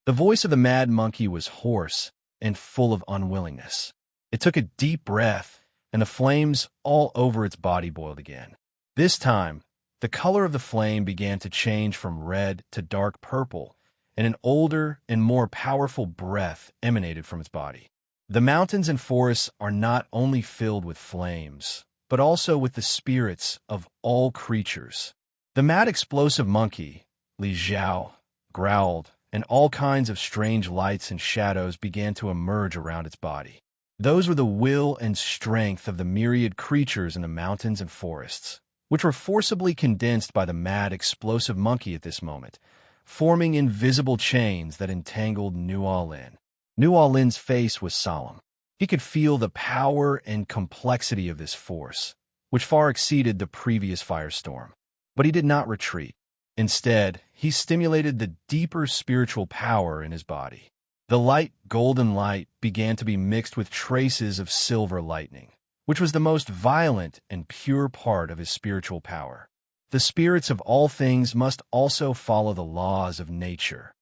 The voice of the mad monkey was hoarse and full of unwillingness. It took a deep breath, and the flames all over its body boiled again. This time, the color of the flame began to change from red to dark purple, and an older and more powerful breath emanated from its body. The mountains and forests are not only filled with flames, but also with the spirits of all creatures. The mad explosive monkey, Li Zhao, growled, and all kinds of strange lights and shadows began to emerge around its body. Those were the will and strength of the myriad creatures in the mountains and forests, which were forcibly condensed by the mad explosive monkey at this moment, forming invisible chains that entangled Nuo Lin. Nuo Lin's face was solemn. He could feel the power and complexity of this force, which far exceeded the previous firestorm. But he did not retreat. Instead, he stimulated the deeper spiritual power in his body. The light golden light began to be mixed with traces of silver lightning, which was the most violent and pure part of his spiritual power. The spirits of all things must also follow the laws of nature.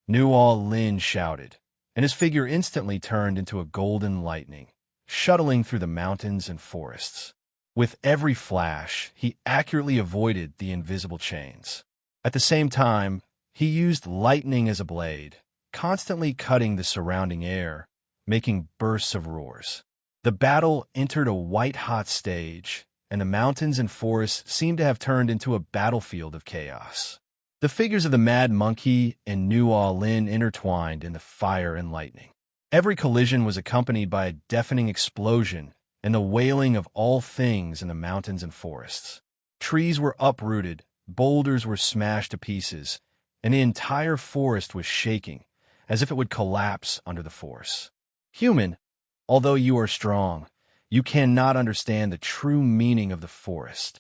Nuo Lin shouted, and his figure instantly turned into a golden lightning, shuttling through the mountains and forests. With every flash, he accurately avoided the invisible chains. At the same time, he used lightning as a blade, constantly cutting the surrounding air, making bursts of roars. The battle entered a white-hot stage, and the mountains and forests seemed to have turned into a battlefield of chaos. The figures of the Mad Monkey and Nuo Lin intertwined in the fire and lightning. Every collision was accompanied by a deafening explosion and the wailing of all things in the mountains and forests. Trees were uprooted, boulders were smashed to pieces, and the entire forest was shaking, as if it would collapse under the force. Human, although you are strong, you cannot understand the true meaning of the forest.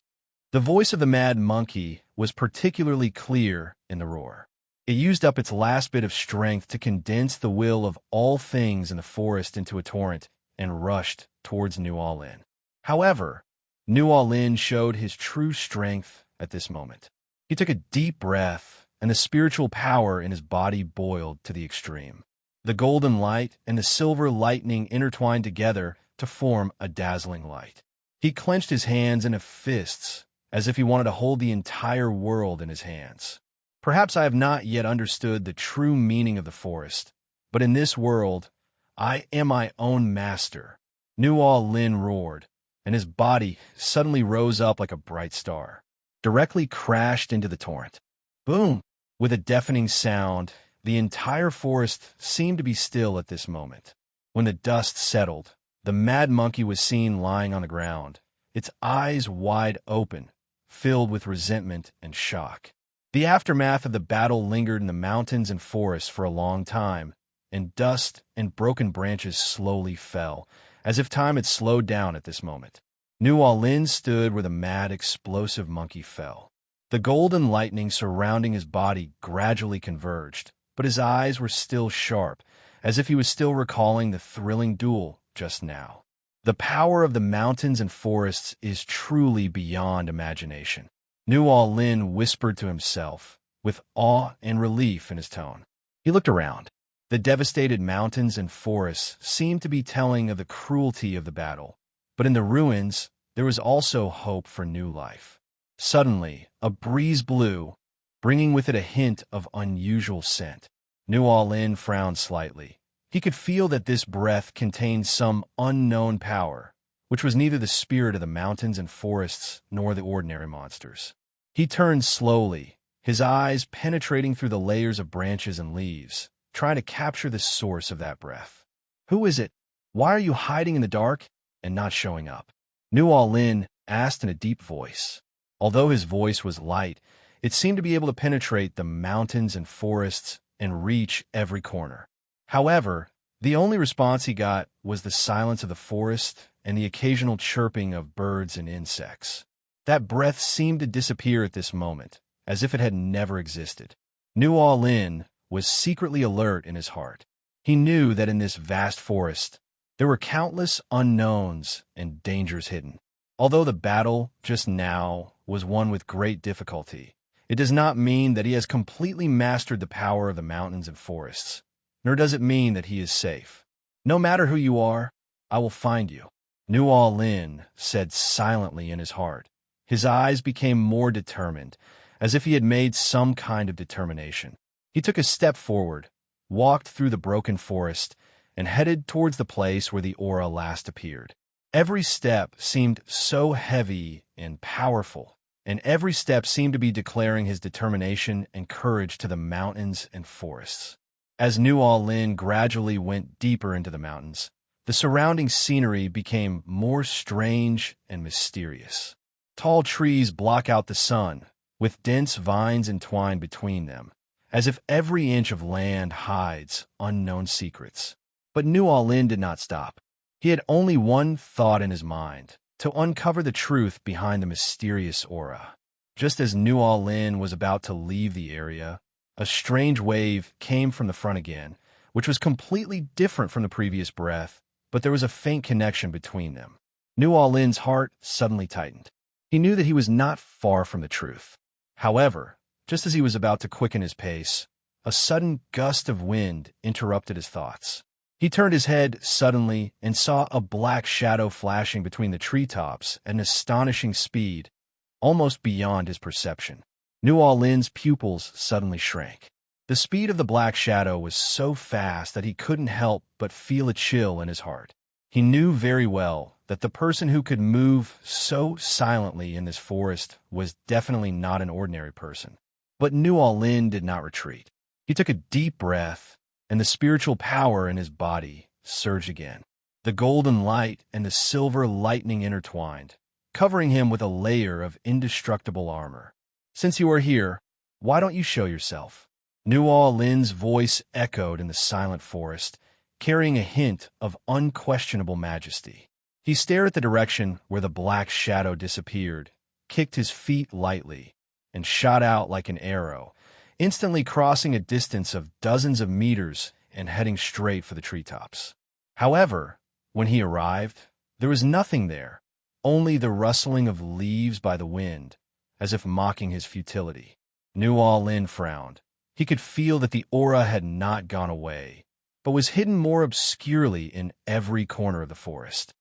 The voice of the Mad Monkey was particularly clear in the roar. It used up its last bit of strength to condense the will of all things in the forest into a torrent and rushed towards Nuo Lin. However, Nuo Lin showed his true strength at this moment. He took a deep breath, and the spiritual power in his body boiled to the extreme. The golden light and the silver lightning intertwined together to form a dazzling light. He clenched his hands into fists, as if he wanted to hold the entire world in his hands. Perhaps I have not yet understood the true meaning of the forest, but in this world, I am my own master. Nuo Lin roared, and his body suddenly rose up like a bright star, directly crashed into the torrent. Boom! With a deafening sound, the entire forest seemed to be still at this moment. When the dust settled, the Mad Monkey was seen lying on the ground, its eyes wide open, filled with resentment and shock. The aftermath of the battle lingered in the mountains and forests for a long time, and dust and broken branches slowly fell, as if time had slowed down at this moment. Nuo Lin stood where the mad, explosive monkey fell. The golden lightning surrounding his body gradually converged, but his eyes were still sharp, as if he was still recalling the thrilling duel just now. The power of the mountains and forests is truly beyond imagination. Nuo Lin whispered to himself, with awe and relief in his tone. He looked around. The devastated mountains and forests seemed to be telling of the cruelty of the battle, but in the ruins, there was also hope for new life. Suddenly, a breeze blew, bringing with it a hint of unusual scent. Nuo Lin frowned slightly. He could feel that this breath contained some unknown power, which was neither the spirit of the mountains and forests nor the ordinary monsters. He turned slowly, his eyes penetrating through the layers of branches and leaves, trying to capture the source of that breath. Who is it? Why are you hiding in the dark and not showing up? Nuo Lin asked in a deep voice. Although his voice was light, it seemed to be able to penetrate the mountains and forests and reach every corner. However, the only response he got was the silence of the forest and the occasional chirping of birds and insects. That breath seemed to disappear at this moment, as if it had never existed. Nuo Lin was secretly alert in his heart. He knew that in this vast forest, there were countless unknowns and dangers hidden. Although the battle just now was won with great difficulty, it does not mean that he has completely mastered the power of the mountains and forests, nor does it mean that he is safe. No matter who you are, I will find you, Nuo Lin said silently in his heart. His eyes became more determined, as if he had made some kind of determination. He took a step forward, walked through the broken forest, and headed towards the place where the aura last appeared. Every step seemed so heavy and powerful, and every step seemed to be declaring his determination and courage to the mountains and forests. As Nuo Lin gradually went deeper into the mountains, the surrounding scenery became more strange and mysterious. Tall trees block out the sun, with dense vines entwined between them, as if every inch of land hides unknown secrets. But Nuo Lin did not stop. He had only one thought in his mind, to uncover the truth behind the mysterious aura. Just as Nuo Lin was about to leave the area, a strange wave came from the front again, which was completely different from the previous breath, but there was a faint connection between them. Nuo Lin's heart suddenly tightened. He knew that he was not far from the truth. However, just as he was about to quicken his pace, a sudden gust of wind interrupted his thoughts. He He turned his head suddenly and saw a black shadow flashing between the treetops at an astonishing speed, almost beyond his perception. New Lin's pupils suddenly shrank. The speed of the black shadow was so fast that he couldn't help but feel a chill in his heart. He knew very well that the person who could move so silently in this forest was definitely not an ordinary person. But New Lin did not retreat. He took a deep breath, and the spiritual power in his body surged again. The golden light and the silver lightning intertwined, covering him with a layer of indestructible armor. "Since you are here, why don't you show yourself?" New Lin's voice echoed in the silent forest, carrying a hint of unquestionable majesty. He stared at the direction where the black shadow disappeared, kicked his feet lightly, and shot out like an arrow, instantly crossing a distance of dozens of meters and heading straight for the treetops. However, when he arrived, there was nothing there, only the rustling of leaves by the wind, as if mocking his futility. New Lin frowned. He could feel that the aura had not gone away, but was hidden more obscurely in every corner of the forest.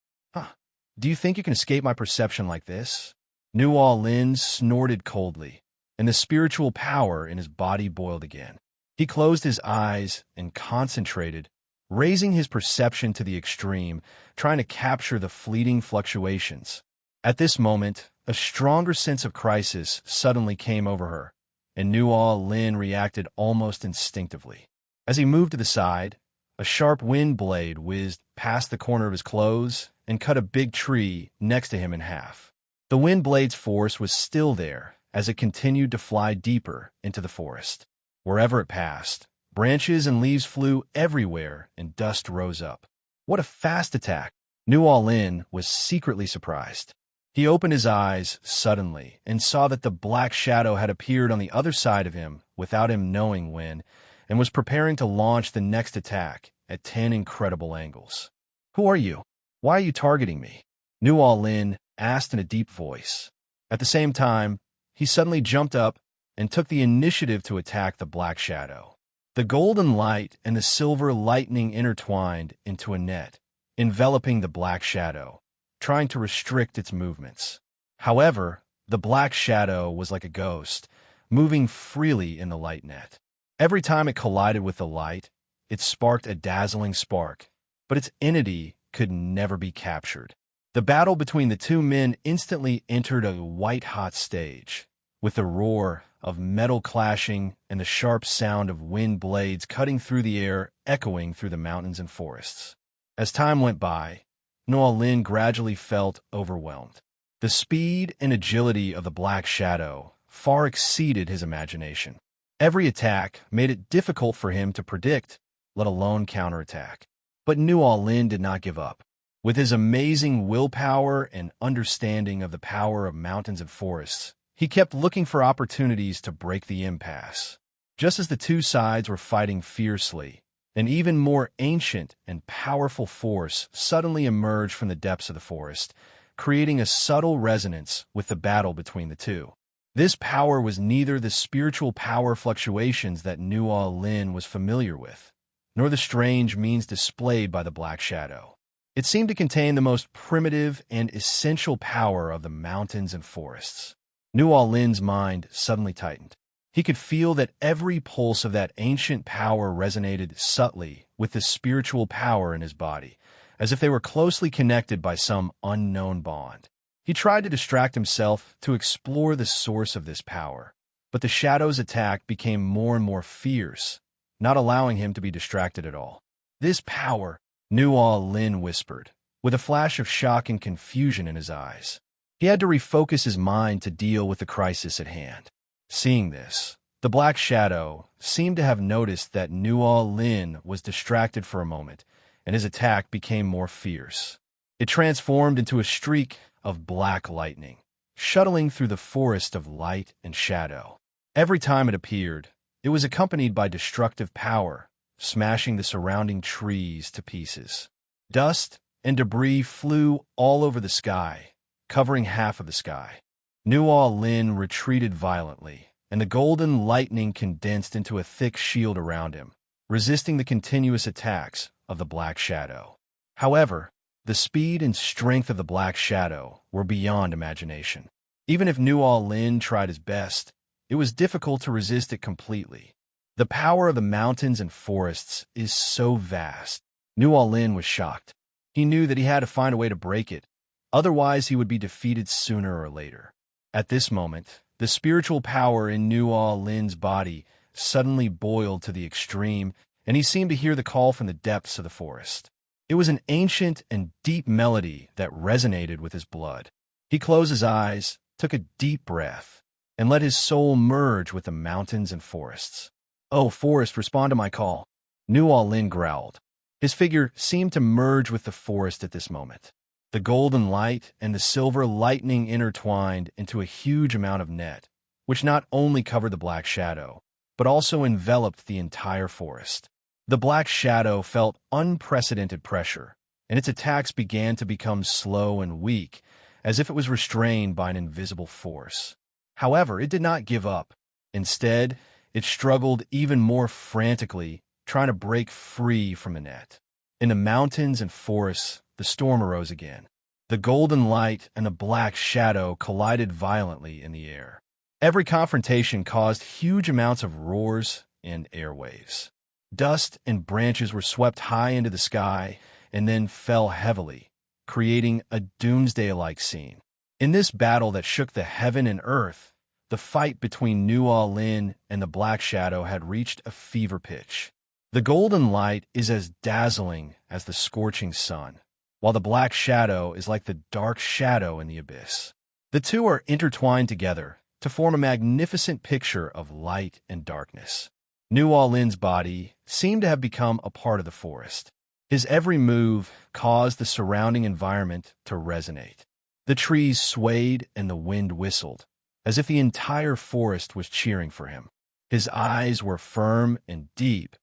Do you think you can escape my perception like this?" New Lin snorted coldly, and the spiritual power in his body boiled again. He closed his eyes and concentrated, raising his perception to the extreme, trying to capture the fleeting fluctuations. At this moment, a stronger sense of crisis suddenly came over her, and New Lin reacted almost instinctively. As he moved to the side, a sharp wind blade whizzed past the corner of his clothes and cut a big tree next to him in half. The wind blade's force was still there as it continued to fly deeper into the forest. Wherever it passed, branches and leaves flew everywhere and dust rose up. What a fast attack! New Lin was secretly surprised. He opened his eyes suddenly and saw that the black shadow had appeared on the other side of him without him knowing when, and was preparing to launch the next attack at 10 incredible angles. "Who are you? Why are you targeting me?" New Lin asked in a deep voice. At the same time, he suddenly jumped up and took the initiative to attack the black shadow. The golden light and the silver lightning intertwined into a net, enveloping the black shadow, trying to restrict its movements. However, the black shadow was like a ghost, moving freely in the light net. Every time it collided with the light, it sparked a dazzling spark, but its entity could never be captured. The battle between the two men instantly entered a white-hot stage, with the roar of metal clashing and the sharp sound of wind blades cutting through the air echoing through the mountains and forests. As time went by, New Lin gradually felt overwhelmed. The speed and agility of the black shadow far exceeded his imagination. Every attack made it difficult for him to predict, let alone counterattack. But New Lin did not give up. With his amazing willpower and understanding of the power of mountains and forests, he kept looking for opportunities to break the impasse. Just as the two sides were fighting fiercely, an even more ancient and powerful force suddenly emerged from the depths of the forest, creating a subtle resonance with the battle between the two. This power was neither the spiritual power fluctuations that New Lin was familiar with, nor the strange means displayed by the Black Shadow. It seemed to contain the most primitive and essential power of the mountains and forests. New Lin's mind suddenly tightened. He could feel that every pulse of that ancient power resonated subtly with the spiritual power in his body, as if they were closely connected by some unknown bond. He tried to distract himself to explore the source of this power, but the shadow's attack became more and more fierce, not allowing him to be distracted at all. "This power," New Lin whispered, with a flash of shock and confusion in his eyes. He had to refocus his mind to deal with the crisis at hand. Seeing this, the Black Shadow seemed to have noticed that New Lin was distracted for a moment, and his attack became more fierce. It transformed into a streak of black lightning, shuttling through the forest of light and shadow. Every time it appeared, it was accompanied by destructive power, smashing the surrounding trees to pieces. Dust and debris flew all over the sky, covering half of the sky. New Lin retreated violently, and the golden lightning condensed into a thick shield around him, resisting the continuous attacks of the Black Shadow. However, the speed and strength of the Black Shadow were beyond imagination. Even if Nual Lin tried his best, it was difficult to resist it completely. The power of the mountains and forests is so vast. Nual Lin was shocked. He knew that he had to find a way to break it, otherwise he would be defeated sooner or later. At this moment, the spiritual power in Nual Lin's body suddenly boiled to the extreme, and he seemed to hear the call from the depths of the forest. It was an ancient and deep melody that resonated with his blood. He closed his eyes, took a deep breath, and let his soul merge with the mountains and forests. "Oh, forest, respond to my call," Nual Lin growled. His figure seemed to merge with the forest at this moment. The golden light and the silver lightning intertwined into a huge amount of net, which not only covered the Black Shadow, but also enveloped the entire forest. The Black Shadow felt unprecedented pressure, and its attacks began to become slow and weak, as if it was restrained by an invisible force. However, it did not give up. Instead, it struggled even more frantically, trying to break free from the net. In the mountains and forests, the storm arose again. The golden light and the Black Shadow collided violently in the air. Every confrontation caused huge amounts of roars and airwaves. Dust and branches were swept high into the sky and then fell heavily, creating a doomsday-like scene. In this battle that shook the heaven and earth, the fight between Nual Lin and the Black Shadow had reached a fever pitch. The golden light is as dazzling as the scorching sun, while the Black Shadow is like the dark shadow in the abyss. The two are intertwined together to form a magnificent picture of light and darkness. Nual Lin's body seemed to have become a part of the forest. His every move caused the surrounding environment to resonate. The trees swayed and the wind whistled, as if the entire forest was cheering for him. His eyes were firm and deep,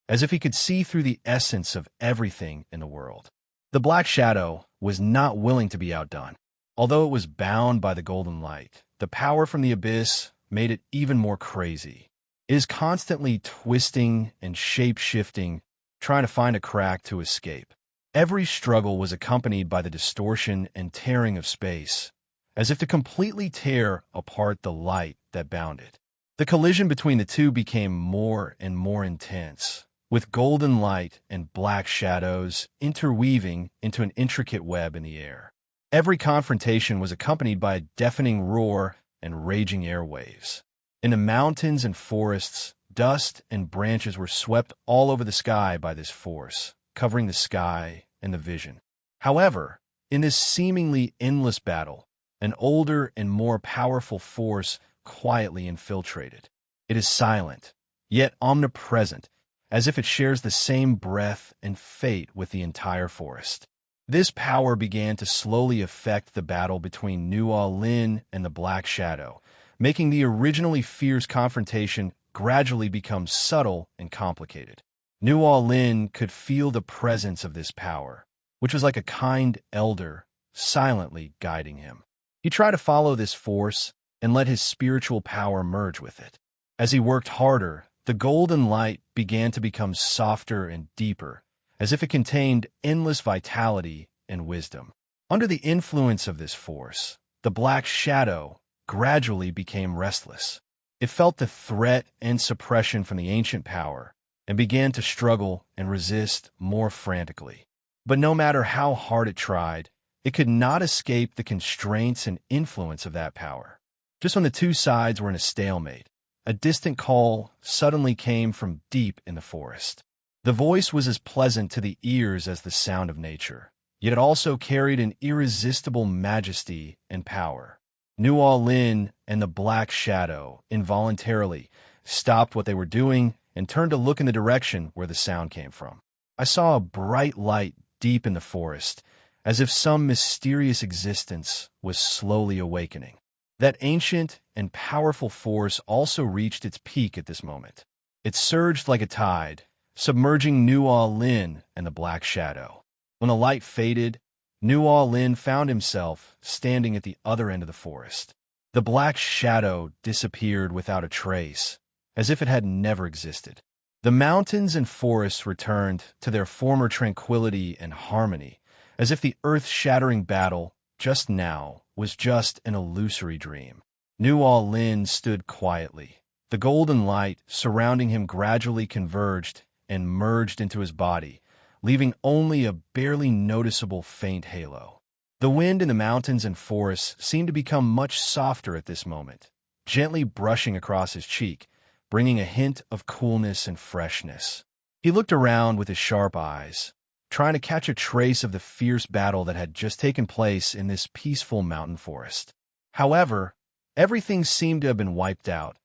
as if he could see through the essence of everything in the world. The Black Shadow was not willing to be outdone. Although it was bound by the golden light, the power from the abyss made it even more crazy. It is constantly twisting and shape-shifting, trying to find a crack to escape. Every struggle was accompanied by the distortion and tearing of space, as if to completely tear apart the light that bound it. The collision between the two became more and more intense, with golden light and black shadows interweaving into an intricate web in the air. Every confrontation was accompanied by a deafening roar and raging airwaves. In the mountains and forests, dust and branches were swept all over the sky by this force, covering the sky and the vision. However, in this seemingly endless battle, an older and more powerful force quietly infiltrated. It is silent, yet omnipresent, as if it shares the same breath and fate with the entire forest. This power began to slowly affect the battle between Nual Lin and the Black Shadow, making the originally fierce confrontation gradually become subtle and complicated. Nual Lin could feel the presence of this power, which was like a kind elder silently guiding him. He tried to follow this force and let his spiritual power merge with it. As he worked harder, the golden light began to become softer and deeper, as if it contained endless vitality and wisdom. Under the influence of this force, the Black Shadow gradually became restless. It felt the threat and suppression from the ancient power and began to struggle and resist more frantically. But no matter how hard it tried, it could not escape the constraints and influence of that power. Just when the two sides were in a stalemate, a distant call suddenly came from deep in the forest. The voice was as pleasant to the ears as the sound of nature, yet it also carried an irresistible majesty and power. Nual Lin and the Black Shadow involuntarily stopped what they were doing and turned to look in the direction where the sound came from. I saw a bright light deep in the forest, as if some mysterious existence was slowly awakening. That ancient and powerful force also reached its peak at this moment. It surged like a tide, submerging Nual Lin and the Black Shadow. When the light faded, Nual Lin found himself standing at the other end of the forest. The Black Shadow disappeared without a trace, as if it had never existed. The mountains and forests returned to their former tranquility and harmony, as if the earth-shattering battle just now was just an illusory dream. New Orleans stood quietly. The golden light surrounding him gradually converged and merged into his body, leaving only a barely noticeable faint halo. The wind in the mountains and forests seemed to become much softer at this moment, gently brushing across his cheek, bringing a hint of coolness and freshness. He looked around with his sharp eyes, trying to catch a trace of the fierce battle that had just taken place in this peaceful mountain forest. However, everything seemed to have been wiped out,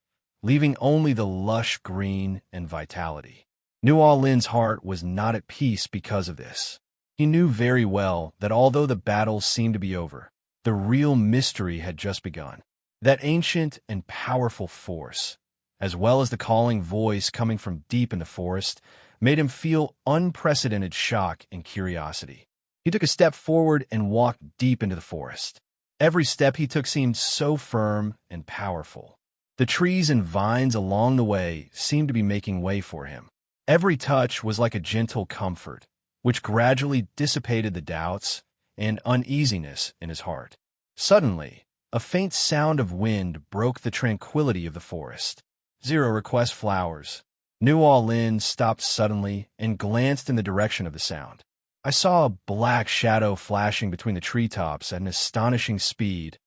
leaving only the lush green and vitality. New Orleans' heart was not at peace because of this. He knew very well that although the battle seemed to be over, the real mystery had just begun. That ancient and powerful force, as well as the calling voice coming from deep in the forest, made him feel unprecedented shock and curiosity. He took a step forward and walked deep into the forest. Every step he took seemed so firm and powerful. The trees and vines along the way seemed to be making way for him. Every touch was like a gentle comfort, which gradually dissipated the doubts and uneasiness in his heart. Suddenly, a faint sound of wind broke the tranquility of the forest. Zero request flowers. New Orleans stopped suddenly and glanced in the direction of the sound. I saw a black shadow flashing between the treetops at an astonishing speed,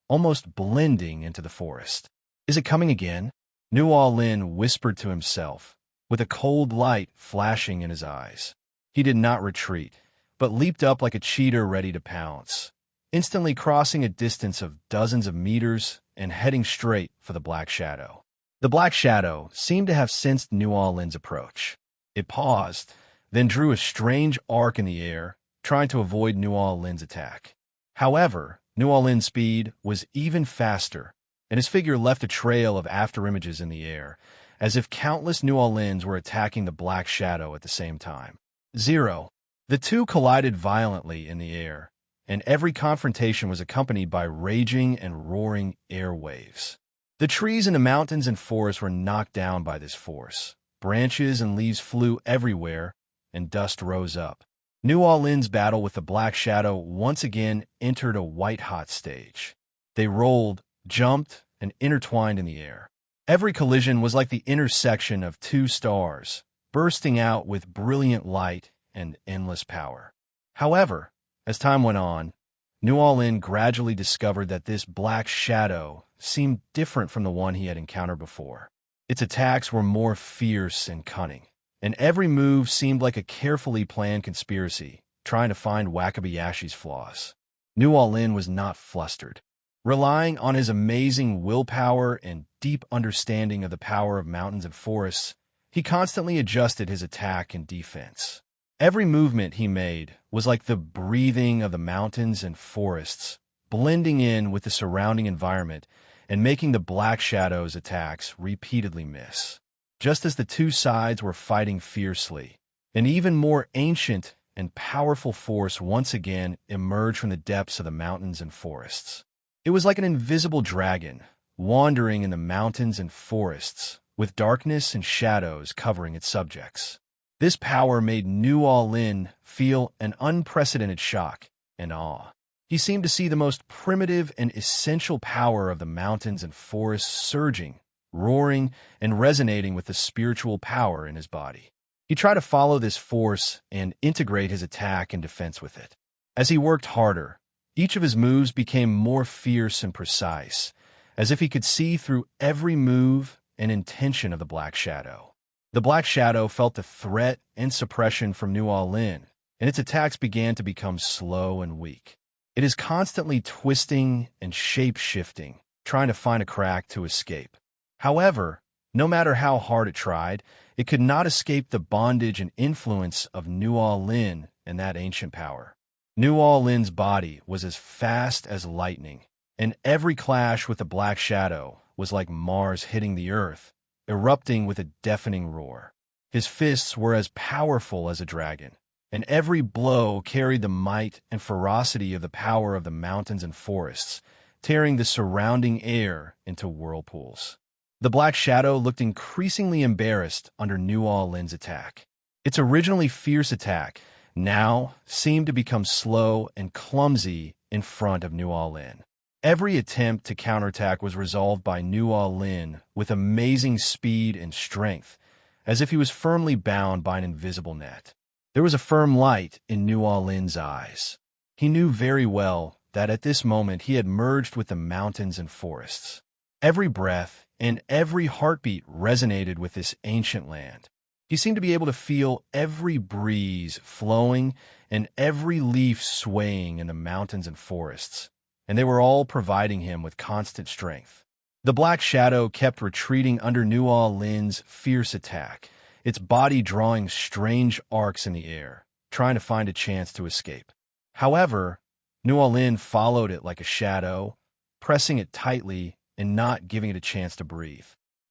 almost blending into the forest. Is it coming again? New Orleans whispered to himself, with a cold light flashing in his eyes. He did not retreat, but leaped up like a cheetah ready to pounce, instantly crossing a distance of dozens of meters and heading straight for the black shadow. The black shadow seemed to have sensed New Orleans' approach. It paused, then drew a strange arc in the air, trying to avoid New Orleans' attack. However, New Orleans' speed was even faster, and his figure left a trail of afterimages in the air, as if countless New Orleans were attacking the black shadow at the same time. Zero. The two collided violently in the air, and every confrontation was accompanied by raging and roaring air waves. The trees in the mountains and forests were knocked down by this force. Branches and leaves flew everywhere, and dust rose up. New Orleans' battle with the black shadow once again entered a white-hot stage. They rolled, jumped, and intertwined in the air. Every collision was like the intersection of two stars, bursting out with brilliant light and endless power. However, as time went on, New Orleans gradually discovered that this black shadow seemed different from the one he had encountered before. Its attacks were more fierce and cunning, and every move seemed like a carefully planned conspiracy, trying to find Wakabayashi's flaws. New Orleans was not flustered. Relying on his amazing willpower and deep understanding of the power of mountains and forests, he constantly adjusted his attack and defense. Every movement he made was like the breathing of the mountains and forests, blending in with the surrounding environment and making the black shadow's attacks repeatedly miss. Just as the two sides were fighting fiercely, an even more ancient and powerful force once again emerged from the depths of the mountains and forests. It was like an invisible dragon, wandering in the mountains and forests, with darkness and shadows covering its subjects. This power made New Orleans feel an unprecedented shock and awe. He seemed to see the most primitive and essential power of the mountains and forests surging, roaring, and resonating with the spiritual power in his body. He tried to follow this force and integrate his attack and defense with it. As he worked harder, each of his moves became more fierce and precise, as if he could see through every move and intention of the Black Shadow. The Black Shadow felt the threat and suppression from New Orleans, and its attacks began to become slow and weak. It is constantly twisting and shape-shifting, trying to find a crack to escape. However, no matter how hard it tried, it could not escape the bondage and influence of New Orleans and that ancient power. New Orleans' body was as fast as lightning, and every clash with the Black Shadow was like Mars hitting the earth, erupting with a deafening roar. His fists were as powerful as a dragon, and every blow carried the might and ferocity of the power of the mountains and forests, tearing the surrounding air into whirlpools. The Black Shadow looked increasingly embarrassed under New Orleans' attack. Its originally fierce attack now seemed to become slow and clumsy in front of New Orleans. Every attempt to counterattack was resolved by New Orleans with amazing speed and strength, as if he was firmly bound by an invisible net. There was a firm light in New Orleans' eyes. He knew very well that at this moment he had merged with the mountains and forests. Every breath and every heartbeat resonated with this ancient land. He seemed to be able to feel every breeze flowing and every leaf swaying in the mountains and forests, and they were all providing him with constant strength. The Black Shadow kept retreating under New Orleans' fierce attack, its body drawing strange arcs in the air, trying to find a chance to escape. However, New Orleans followed it like a shadow, pressing it tightly and not giving it a chance to breathe.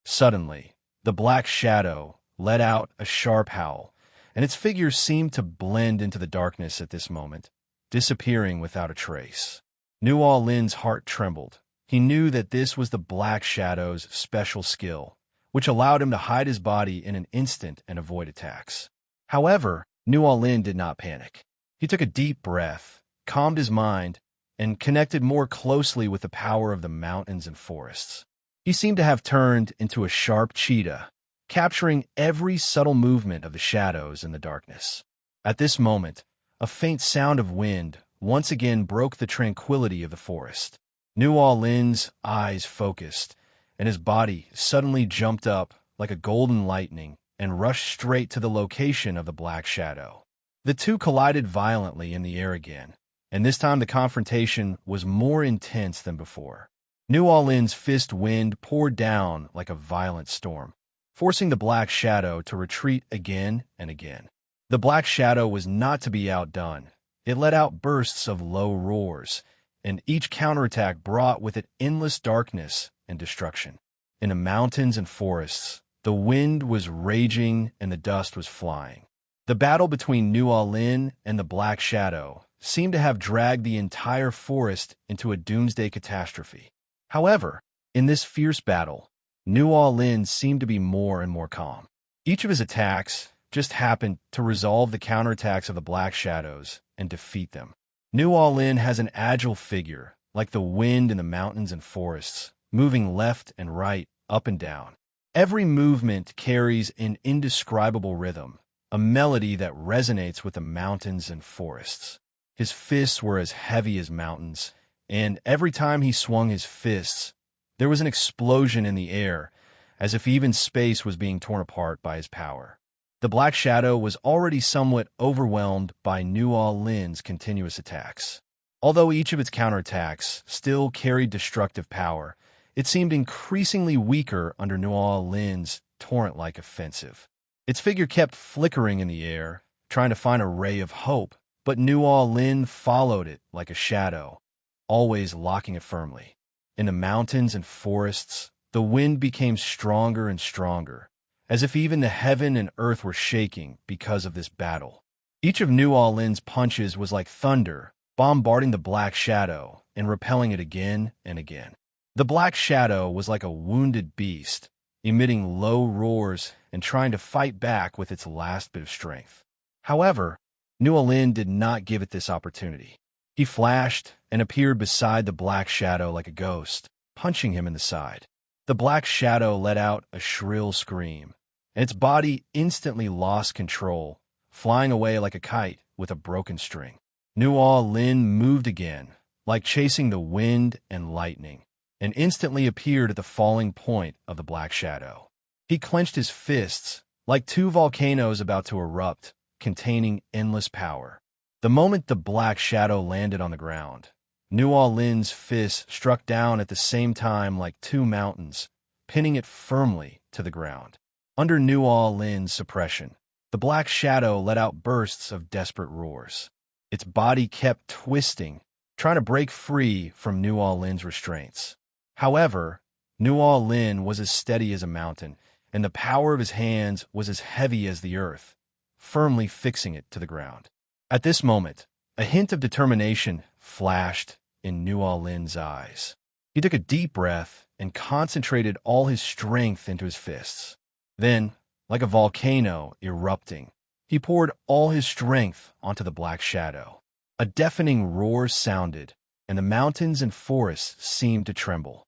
Suddenly, the Black Shadow let out a sharp howl, and its figure seemed to blend into the darkness at this moment, disappearing without a trace. New Orleans' heart trembled. He knew that this was the Black Shadow's special skill, which allowed him to hide his body in an instant and avoid attacks. However, New Orleans did not panic. He took a deep breath, calmed his mind, and connected more closely with the power of the mountains and forests. He seemed to have turned into a sharp cheetah, capturing every subtle movement of the shadows in the darkness. At this moment, a faint sound of wind once again broke the tranquility of the forest. New Orleans' eyes focused, and his body suddenly jumped up like a golden lightning and rushed straight to the location of the Black Shadow. The two collided violently in the air again, and this time the confrontation was more intense than before. New Orleans' fist wind poured down like a violent storm, forcing the Black Shadow to retreat again and again. The Black Shadow was not to be outdone. It let out bursts of low roars, and each counterattack brought with it endless darkness and destruction. In the mountains and forests, the wind was raging and the dust was flying. The battle between New Orleans and the Black Shadow seemed to have dragged the entire forest into a doomsday catastrophe. However, in this fierce battle, New Orleans seemed to be more and more calm. Each of his attacks just happened to resolve the counterattacks of the Black Shadows and defeat them. New Orleans has an agile figure, like the wind in the mountains and forests, moving left and right, up and down. Every movement carries an indescribable rhythm, a melody that resonates with the mountains and forests. His fists were as heavy as mountains, and every time he swung his fists, there was an explosion in the air, as if even space was being torn apart by his power. The Black Shadow was already somewhat overwhelmed by New Orleans' continuous attacks. Although each of its counterattacks still carried destructive power, it seemed increasingly weaker under New Orleans' torrent-like offensive. Its figure kept flickering in the air, trying to find a ray of hope, but New Orleans followed it like a shadow, always locking it firmly. In the mountains and forests, the wind became stronger and stronger, as if even the heaven and earth were shaking because of this battle. Each of New Orleans' punches was like thunder, bombarding the Black Shadow and repelling it again and again. The Black Shadow was like a wounded beast, emitting low roars and trying to fight back with its last bit of strength. However, New Orleans did not give it this opportunity. He flashed and appeared beside the Black Shadow like a ghost, punching him in the side. The Black Shadow let out a shrill scream, and its body instantly lost control, flying away like a kite with a broken string. New Orleans moved again, like chasing the wind and lightning, and instantly appeared at the falling point of the Black Shadow. He clenched his fists, like two volcanoes about to erupt, containing endless power. The moment the Black Shadow landed on the ground, New Orleans' fists struck down at the same time like two mountains, pinning it firmly to the ground. Under New Orleans' suppression, the Black Shadow let out bursts of desperate roars. Its body kept twisting, trying to break free from New Orleans' restraints. However, New Orleans was as steady as a mountain, and the power of his hands was as heavy as the earth, firmly fixing it to the ground. At this moment, a hint of determination flashed in New Orleans' eyes. He took a deep breath and concentrated all his strength into his fists. Then, like a volcano erupting, he poured all his strength onto the black shadow. A deafening roar sounded, and the mountains and forests seemed to tremble.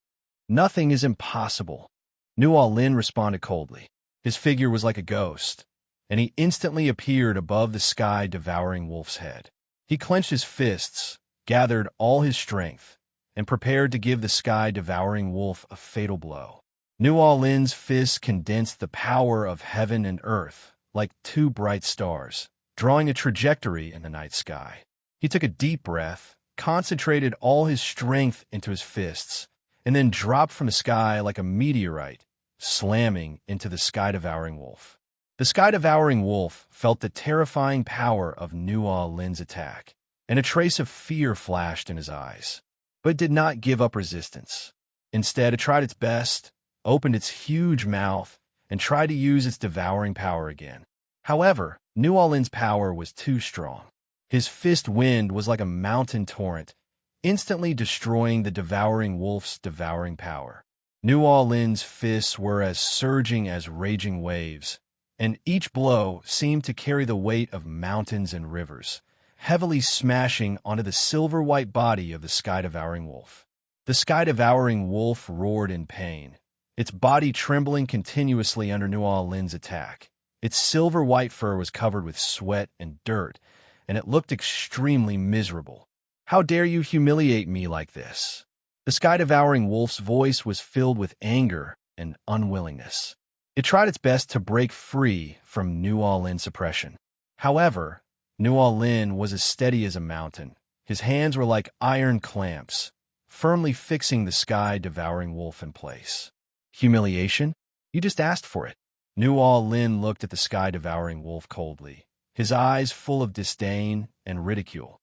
"Nothing is impossible," Nuo Lin responded coldly. His figure was like a ghost, and he instantly appeared above the sky-devouring wolf's head. He clenched his fists, gathered all his strength, and prepared to give the sky-devouring wolf a fatal blow. Nuo Lin's fists condensed the power of heaven and earth like two bright stars, drawing a trajectory in the night sky. He took a deep breath, concentrated all his strength into his fists, and then dropped from the sky like a meteorite, slamming into the sky-devouring wolf. The sky-devouring wolf felt the terrifying power of Nuo Lin's attack, and a trace of fear flashed in his eyes. But it did not give up resistance. Instead, it tried its best, opened its huge mouth, and tried to use its devouring power again. However, Nuo Lin's power was too strong. His fist wind was like a mountain torrent, instantly destroying the devouring wolf's devouring power. Nuo Lin's fists were as surging as raging waves, and each blow seemed to carry the weight of mountains and rivers, heavily smashing onto the silver-white body of the sky-devouring wolf. The sky-devouring wolf roared in pain, its body trembling continuously under Nuo Lin's attack. Its silver-white fur was covered with sweat and dirt, and it looked extremely miserable. "How dare you humiliate me like this?" The sky-devouring wolf's voice was filled with anger and unwillingness. It tried its best to break free from Nuo Lin's suppression. However, Nuo Lin was as steady as a mountain. His hands were like iron clamps, firmly fixing the sky-devouring wolf in place. "Humiliation? You just asked for it." Nuo Lin looked at the sky-devouring wolf coldly, his eyes full of disdain and ridicule.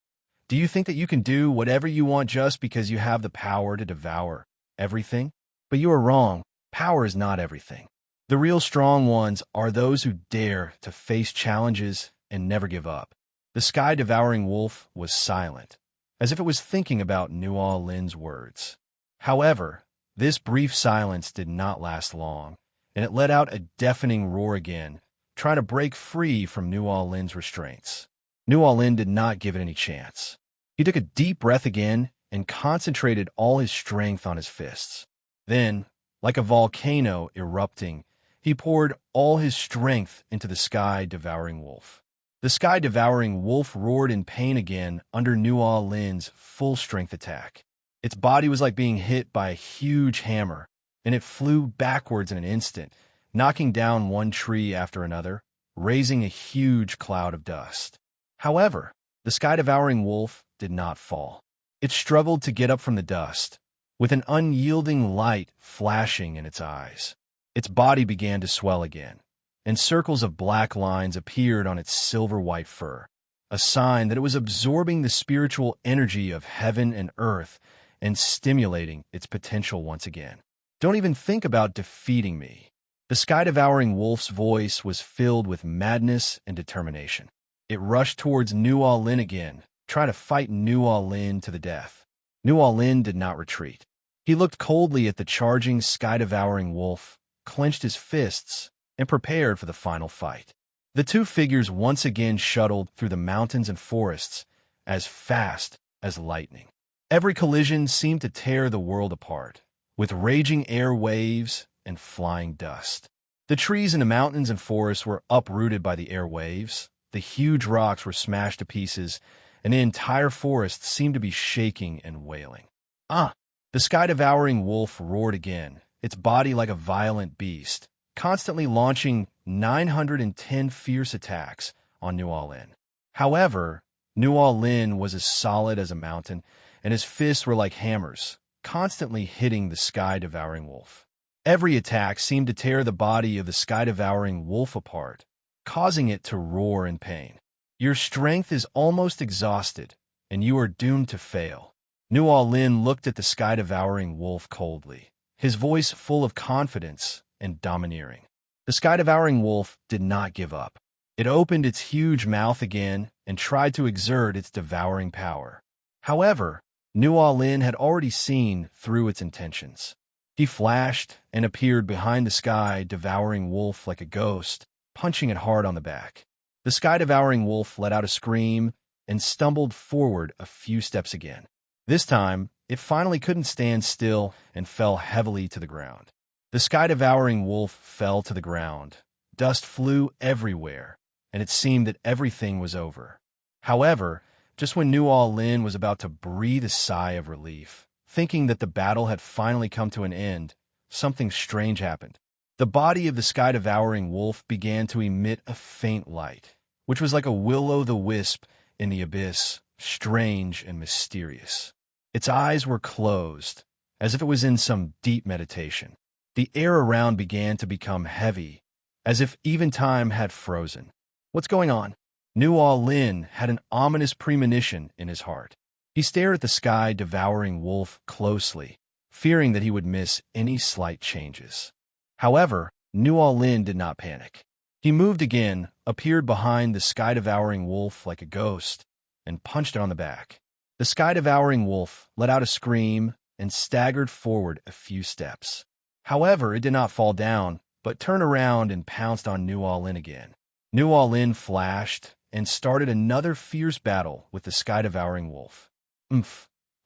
"Do you think that you can do whatever you want just because you have the power to devour everything? But you are wrong. Power is not everything. The real strong ones are those who dare to face challenges and never give up." The sky-devouring wolf was silent, as if it was thinking about Nuo Lin's words. However, this brief silence did not last long, and it let out a deafening roar again, trying to break free from Nuo Lin's restraints. Nuo Lin did not give it any chance. He took a deep breath again and concentrated all his strength on his fists. Then, like a volcano erupting, he poured all his strength into the sky-devouring wolf. The sky-devouring wolf roared in pain again under Nuo Lin's full-strength attack. Its body was like being hit by a huge hammer, and it flew backwards in an instant, knocking down one tree after another, raising a huge cloud of dust. However, the sky-devouring wolf did not fall. It struggled to get up from the dust, with an unyielding light flashing in its eyes. Its body began to swell again, and circles of black lines appeared on its silver-white fur, a sign that it was absorbing the spiritual energy of heaven and earth and stimulating its potential once again. "Don't even think about defeating me." The sky-devouring wolf's voice was filled with madness and determination. It rushed towards Nuo Lin again, trying to fight Nuo Lin to the death. Nuo Lin did not retreat. He looked coldly at the charging sky-devouring wolf, clenched his fists, and prepared for the final fight. The two figures once again shuttled through the mountains and forests as fast as lightning. Every collision seemed to tear the world apart, with raging air waves and flying dust. The trees in the mountains and forests were uprooted by the air waves, the huge rocks were smashed to pieces, and the entire forest seemed to be shaking and wailing. "Ah!" The sky-devouring wolf roared again, its body like a violent beast, constantly launching 910 fierce attacks on Nuo Lin. However, Nuo Lin was as solid as a mountain, and his fists were like hammers, constantly hitting the sky-devouring wolf. Every attack seemed to tear the body of the sky-devouring wolf apart, causing it to roar in pain. "Your strength is almost exhausted, and you are doomed to fail." Nuo Lin looked at the sky-devouring wolf coldly, his voice full of confidence and domineering. The sky-devouring wolf did not give up. It opened its huge mouth again and tried to exert its devouring power. However, New Lin had already seen through its intentions. He flashed and appeared behind the sky-devouring wolf like a ghost, punching it hard on the back. The sky-devouring wolf let out a scream and stumbled forward a few steps again. This time, it finally couldn't stand still and fell heavily to the ground. The sky-devouring wolf fell to the ground. Dust flew everywhere, and it seemed that everything was over. However, just when New Lin was about to breathe a sigh of relief, thinking that the battle had finally come to an end, something strange happened. The body of the sky-devouring wolf began to emit a faint light, which was like a will-o'-the-wisp in the abyss, strange and mysterious. Its eyes were closed, as if it was in some deep meditation. The air around began to become heavy, as if even time had frozen. What's going on? New Lin had an ominous premonition in his heart. He stared at the sky-devouring wolf closely, fearing that he would miss any slight changes. However, New Lin did not panic. He moved again, appeared behind the sky-devouring wolf like a ghost, and punched it on the back. The sky-devouring wolf let out a scream and staggered forward a few steps. However, it did not fall down, but turned around and pounced on New Lin again. New Lin flashed and started another fierce battle with the sky-devouring wolf.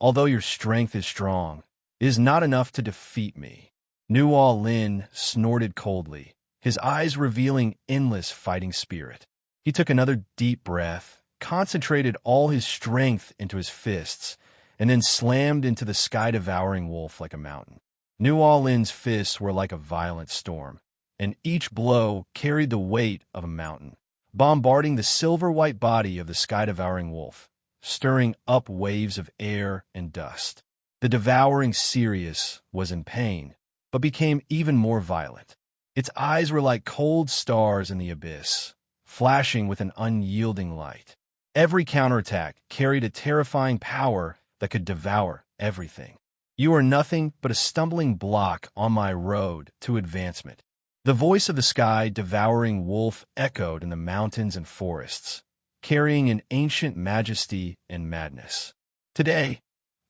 Although your strength is strong, it is not enough to defeat me. New Lin snorted coldly, his eyes revealing endless fighting spirit. He took another deep breath, concentrated all his strength into his fists, and then slammed into the sky-devouring wolf like a mountain. New Lin's fists were like a violent storm, and each blow carried the weight of a mountain, bombarding the silver-white body of the sky-devouring wolf, stirring up waves of air and dust. The devouring Sirius was in pain, but became even more violent. Its eyes were like cold stars in the abyss, flashing with an unyielding light. Every counterattack carried a terrifying power that could devour everything. You are nothing but a stumbling block on my road to advancement. The voice of the sky-devouring wolf echoed in the mountains and forests, carrying an ancient majesty and madness. Today,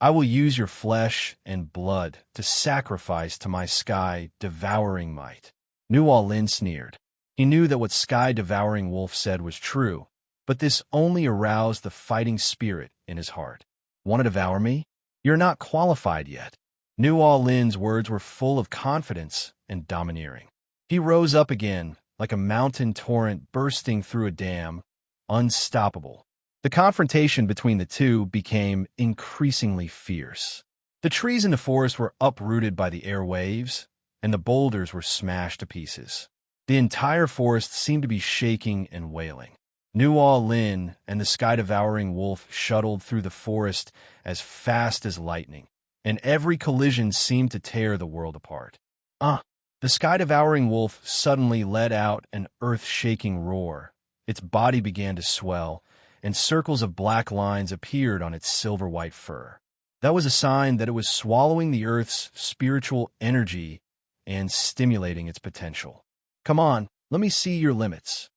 I will use your flesh and blood to sacrifice to my sky-devouring might. New Lin sneered. He knew that what sky-devouring wolf said was true, but this only aroused the fighting spirit in his heart. Want to devour me? You're not qualified yet. New Lin's words were full of confidence and domineering. He rose up again, like a mountain torrent bursting through a dam, unstoppable. The confrontation between the two became increasingly fierce. The trees in the forest were uprooted by the air waves, and the boulders were smashed to pieces. The entire forest seemed to be shaking and wailing. New Lin and the sky-devouring wolf shuttled through the forest as fast as lightning, and every collision seemed to tear the world apart. The sky-devouring wolf suddenly let out an earth-shaking roar. Its body began to swell, and circles of black lines appeared on its silver-white fur. That was a sign that it was swallowing the Earth's spiritual energy and stimulating its potential. Come on, let me see your limits.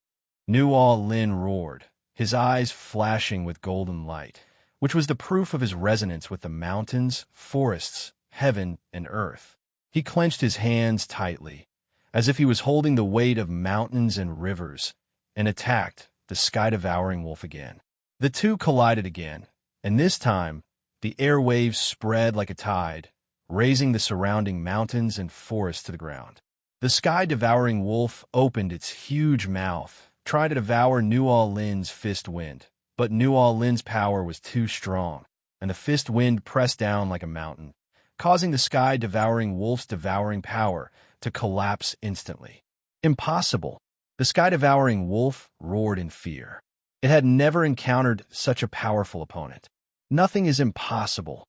New Lin roared, his eyes flashing with golden light, which was the proof of his resonance with the mountains, forests, heaven, and earth. He clenched his hands tightly, as if he was holding the weight of mountains and rivers, and attacked the sky-devouring wolf again. The two collided again, and this time, the airwaves spread like a tide, raising the surrounding mountains and forests to the ground. The sky-devouring wolf opened its huge mouth, trying to devour New Lin's fist wind, but New Lin's power was too strong, and the fist wind pressed down like a mountain, causing the sky-devouring wolf's devouring power to collapse instantly. Impossible! The sky-devouring wolf roared in fear. It had never encountered such a powerful opponent. Nothing is impossible.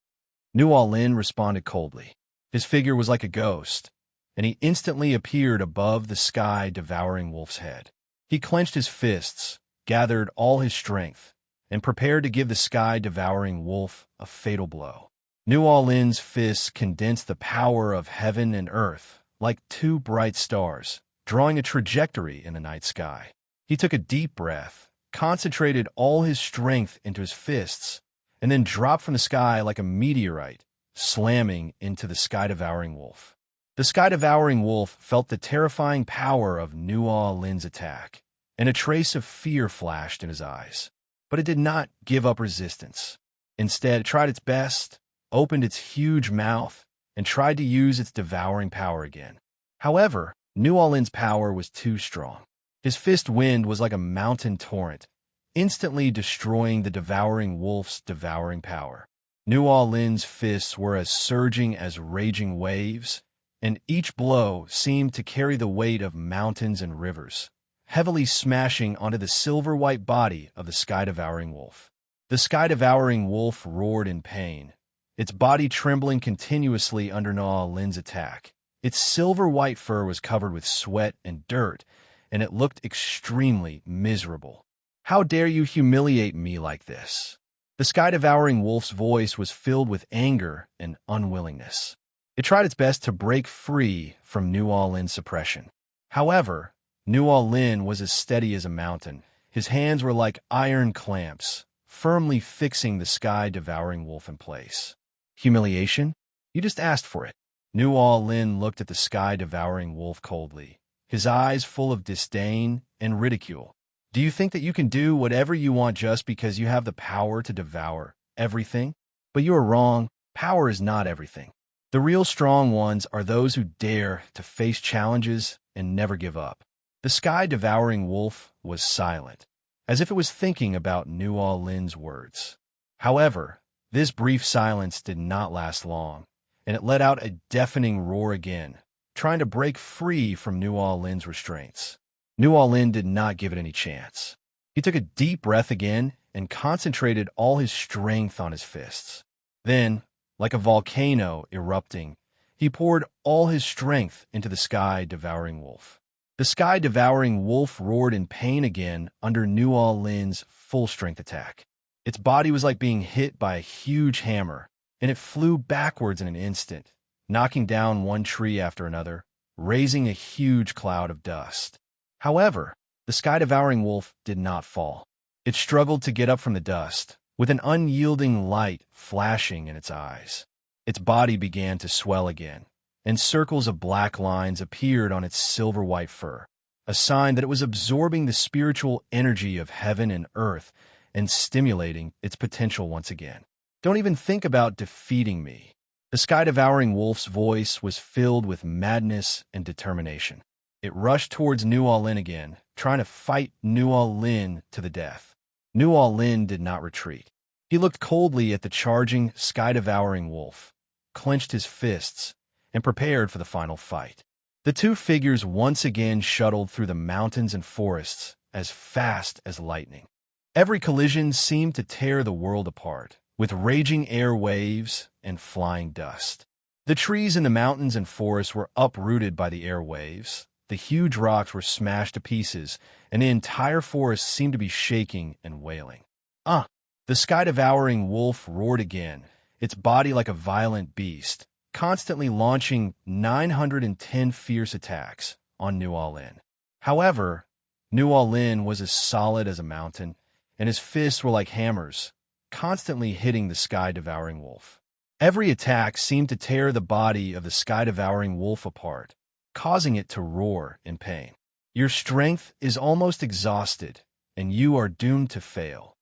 New Lin responded coldly. His figure was like a ghost, and he instantly appeared above the sky-devouring wolf's head. He clenched his fists, gathered all his strength, and prepared to give the sky-devouring wolf a fatal blow. New Lin's fists condensed the power of heaven and earth like two bright stars, drawing a trajectory in the night sky. He took a deep breath, concentrated all his strength into his fists, and then dropped from the sky like a meteorite, slamming into the sky-devouring wolf. The sky-devouring wolf felt the terrifying power of Nuo Lin's attack, and a trace of fear flashed in his eyes. But it did not give up resistance. Instead, it tried its best, opened its huge mouth, and tried to use its devouring power again. However, Nuo Lin's power was too strong. His fist wind was like a mountain torrent, instantly destroying the devouring wolf's devouring power. Nuo Lin's fists were as surging as raging waves, and each blow seemed to carry the weight of mountains and rivers, heavily smashing onto the silver-white body of the sky-devouring wolf. The sky-devouring wolf roared in pain, its body trembling continuously under Nuo Lin's attack. Its silver-white fur was covered with sweat and dirt, and it looked extremely miserable. "How dare you humiliate me like this?" The sky-devouring wolf's voice was filled with anger and unwillingness. It tried its best to break free from Nuo Lin's suppression. However, Nuo Lin was as steady as a mountain. His hands were like iron clamps, firmly fixing the sky-devouring wolf in place. Humiliation? You just asked for it. Nuo Lin looked at the sky-devouring wolf coldly, his eyes full of disdain and ridicule. "Do you think that you can do whatever you want just because you have the power to devour everything? But you are wrong. Power is not everything. The real strong ones are those who dare to face challenges and never give up." The sky-devouring wolf was silent, as if it was thinking about Nuo Lin's words. However, this brief silence did not last long, and it let out a deafening roar again, trying to break free from Nuo Lin's restraints. Nuo Lin did not give it any chance. He took a deep breath again and concentrated all his strength on his fists. Then, like a volcano erupting, he poured all his strength into the sky-devouring wolf. The sky-devouring wolf roared in pain again under Nuo Lin's full-strength attack. Its body was like being hit by a huge hammer, and it flew backwards in an instant, knocking down one tree after another, raising a huge cloud of dust. However, the sky-devouring wolf did not fall. It struggled to get up from the dust, with an unyielding light flashing in its eyes. Its body began to swell again, and circles of black lines appeared on its silver-white fur, a sign that it was absorbing the spiritual energy of heaven and earth and stimulating its potential once again. "Don't even think about defeating me." The sky-devouring wolf's voice was filled with madness and determination. It rushed towards Nuo Lin again, trying to fight Nuo Lin to the death. Nuo Lin did not retreat. He looked coldly at the charging, sky-devouring wolf, clenched his fists, and prepared for the final fight. The two figures once again shuttled through the mountains and forests as fast as lightning. Every collision seemed to tear the world apart, with raging air waves and flying dust. The trees in the mountains and forests were uprooted by the air waves. The huge rocks were smashed to pieces, and the entire forest seemed to be shaking and wailing. The sky-devouring wolf roared again, its body like a violent beast, constantly launching 910 fierce attacks on Nuo Lin. However, Nuo Lin was as solid as a mountain, and his fists were like hammers, constantly hitting the sky-devouring wolf. Every attack seemed to tear the body of the sky-devouring wolf apart, causing it to roar in pain. "Your strength is almost exhausted, and you are doomed to fail."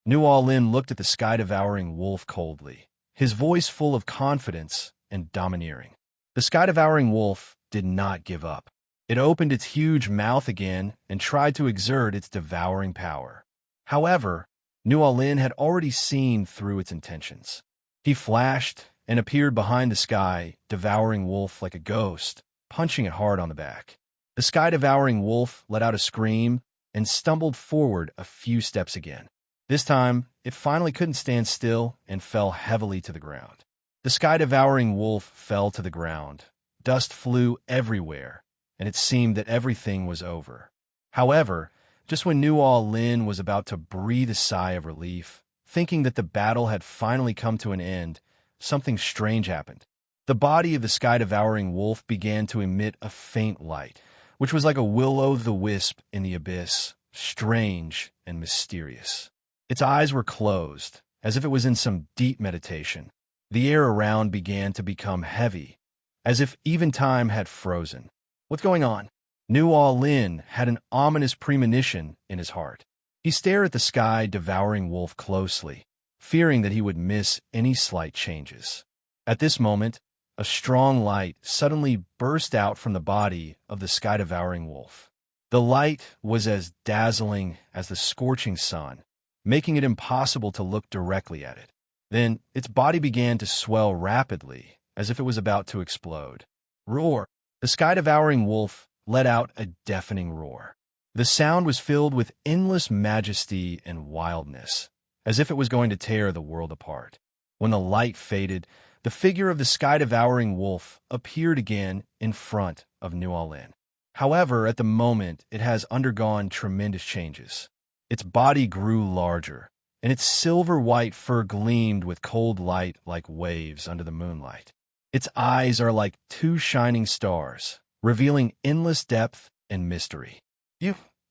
Nuo Lin looked at the sky-devouring wolf coldly, his voice full of confidence and domineering. The sky-devouring wolf did not give up. It opened its huge mouth again and tried to exert its devouring power. However, Nuo Lin had already seen through its intentions. He flashed and appeared behind the sky-devouring wolf like a ghost, punching it hard on the back. The sky-devouring wolf let out a scream and stumbled forward a few steps again. This time, it finally couldn't stand still and fell heavily to the ground. The sky-devouring wolf fell to the ground. Dust flew everywhere, and it seemed that everything was over. However, just when Nuo Lin was about to breathe a sigh of relief, thinking that the battle had finally come to an end, something strange happened. The body of the sky-devouring wolf began to emit a faint light, which was like a will-o'-the-wisp in the abyss, strange and mysterious. Its eyes were closed, as if it was in some deep meditation. The air around began to become heavy, as if even time had frozen. What's going on? Nuo Lin had an ominous premonition in his heart. He stared at the sky-devouring wolf closely, fearing that he would miss any slight changes. At this moment, a strong light suddenly burst out from the body of the sky-devouring wolf. The light was as dazzling as the scorching sun, making it impossible to look directly at it. Then its body began to swell rapidly, as if it was about to explode. Roar! The sky-devouring wolf let out a deafening roar. The sound was filled with endless majesty and wildness, as if it was going to tear the world apart. When the light faded, the figure of the sky-devouring wolf appeared again in front of Nuo Lin. However, at the moment, it has undergone tremendous changes. Its body grew larger, and its silver-white fur gleamed with cold light like waves under the moonlight. Its eyes are like two shining stars, revealing endless depth and mystery.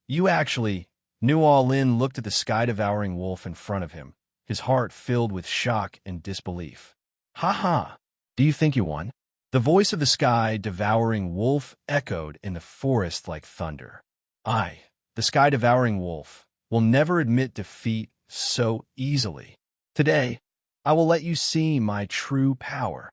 You actually... Nuo Lin looked at the sky-devouring wolf in front of him, his heart filled with shock and disbelief. Ha ha! Do you think you won? The voice of the sky-devouring wolf echoed in the forest like thunder. I, the sky-devouring wolf, will never admit defeat so easily. Today, I will let you see my true power.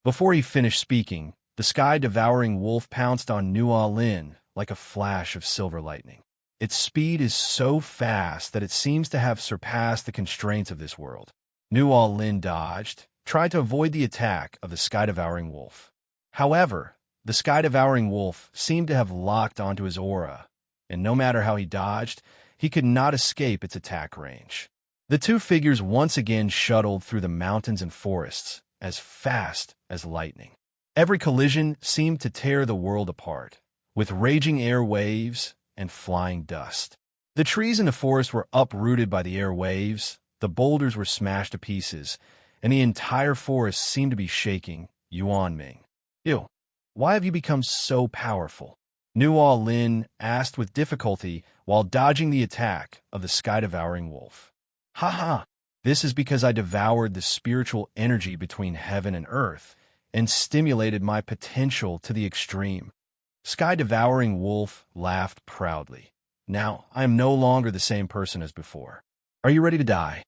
Before he finished speaking, the sky-devouring wolf pounced on Nuo Lin like a flash of silver lightning. Its speed is so fast that it seems to have surpassed the constraints of this world. Nuo Lin dodged, tried to avoid the attack of the sky-devouring wolf. However, the sky-devouring wolf seemed to have locked onto his aura, and no matter how he dodged, he could not escape its attack range. The two figures once again shuttled through the mountains and forests, as fast as lightning. Every collision seemed to tear the world apart, with raging air waves and flying dust. The trees in the forest were uprooted by the air waves, the boulders were smashed to pieces, and the entire forest seemed to be shaking. Yuan Ming. Ew, why have you become so powerful? Nuo Lin asked with difficulty while dodging the attack of the sky-devouring wolf. Ha ha! This is because I devoured the spiritual energy between heaven and earth and stimulated my potential to the extreme. Sky-devouring wolf laughed proudly. Now, I am no longer the same person as before. Are you ready to die?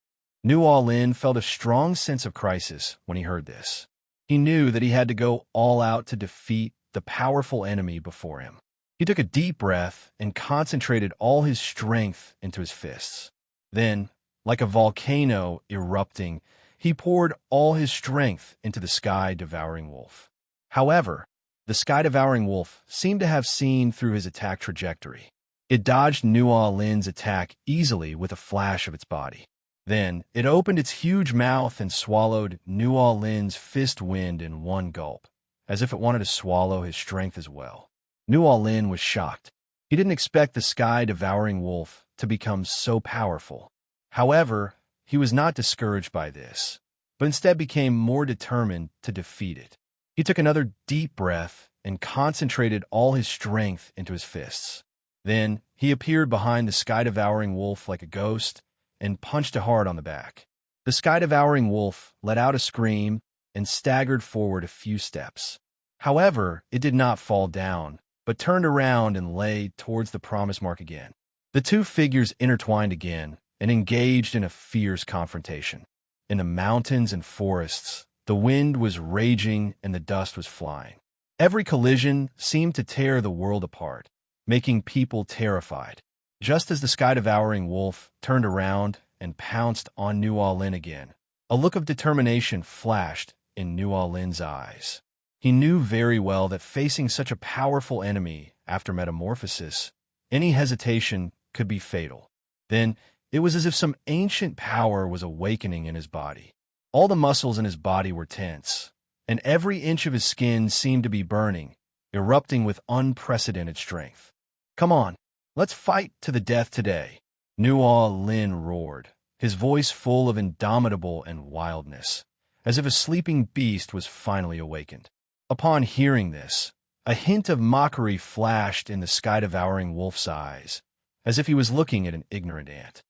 Nuo Lin felt a strong sense of crisis when he heard this. He knew that he had to go all out to defeat the powerful enemy before him. He took a deep breath and concentrated all his strength into his fists. Then, like a volcano erupting, he poured all his strength into the sky-devouring wolf. However, the sky-devouring wolf seemed to have seen through his attack trajectory. It dodged Nuo Lin's attack easily with a flash of its body. Then, it opened its huge mouth and swallowed Nuo Lin's fist wind in one gulp, as if it wanted to swallow his strength as well. Nuo Lin was shocked. He didn't expect the sky-devouring wolf to become so powerful. However, he was not discouraged by this, but instead became more determined to defeat it. He took another deep breath and concentrated all his strength into his fists. Then, he appeared behind the sky-devouring wolf like a ghost and punched it hard on the back. The sky-devouring wolf let out a scream and staggered forward a few steps. However, it did not fall down, but turned around and lay towards the promise mark again. The two figures intertwined again and engaged in a fierce confrontation. In the mountains and forests, the wind was raging and the dust was flying. Every collision seemed to tear the world apart, making people terrified. Just as the sky-devouring wolf turned around and pounced on Nuo Lin again, a look of determination flashed in Nuo Lin's eyes. He knew very well that facing such a powerful enemy after metamorphosis, any hesitation could be fatal. Then, it was as if some ancient power was awakening in his body. All the muscles in his body were tense, and every inch of his skin seemed to be burning, erupting with unprecedented strength. Come on, let's fight to the death today, Nuo Lin roared, his voice full of indomitable and wildness, as if a sleeping beast was finally awakened. Upon hearing this, a hint of mockery flashed in the sky-devouring wolf's eyes, as if he was looking at an ignorant ant.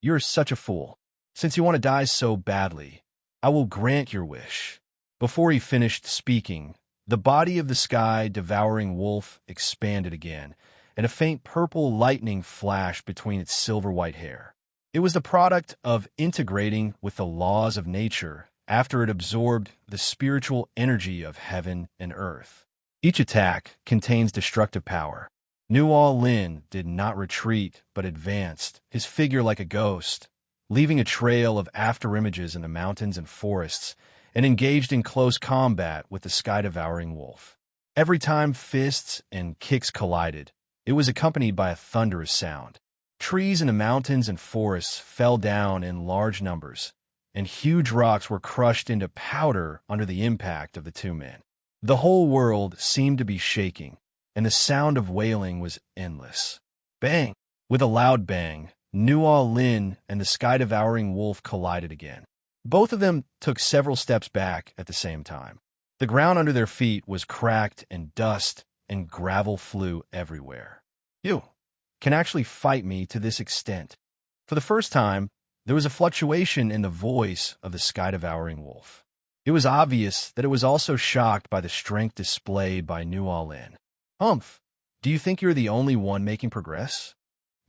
You're such a fool. since you want to die so badly, I will grant your wish." Before he finished speaking, the body of the sky-devouring wolf expanded again, and a faint purple lightning flashed between its silver-white hair. It was the product of integrating with the laws of nature after it absorbed the spiritual energy of heaven and earth. Each attack contains destructive power. Nual Lin did not retreat, but advanced, his figure like a ghost, leaving a trail of afterimages in the mountains and forests, and engaged in close combat with the sky-devouring wolf. Every time fists and kicks collided, it was accompanied by a thunderous sound. Trees in the mountains and forests fell down in large numbers, and huge rocks were crushed into powder under the impact of the two men. The whole world seemed to be shaking, and the sound of wailing was endless. Bang! With a loud bang, Nual Lin and the sky-devouring wolf collided again. Both of them took several steps back at the same time. The ground under their feet was cracked, and dust and gravel flew everywhere. "You can actually fight me to this extent." For the first time, there was a fluctuation in the voice of the sky-devouring wolf. It was obvious that it was also shocked by the strength displayed by Nual Lin. "Humph, do you think you're the only one making progress?"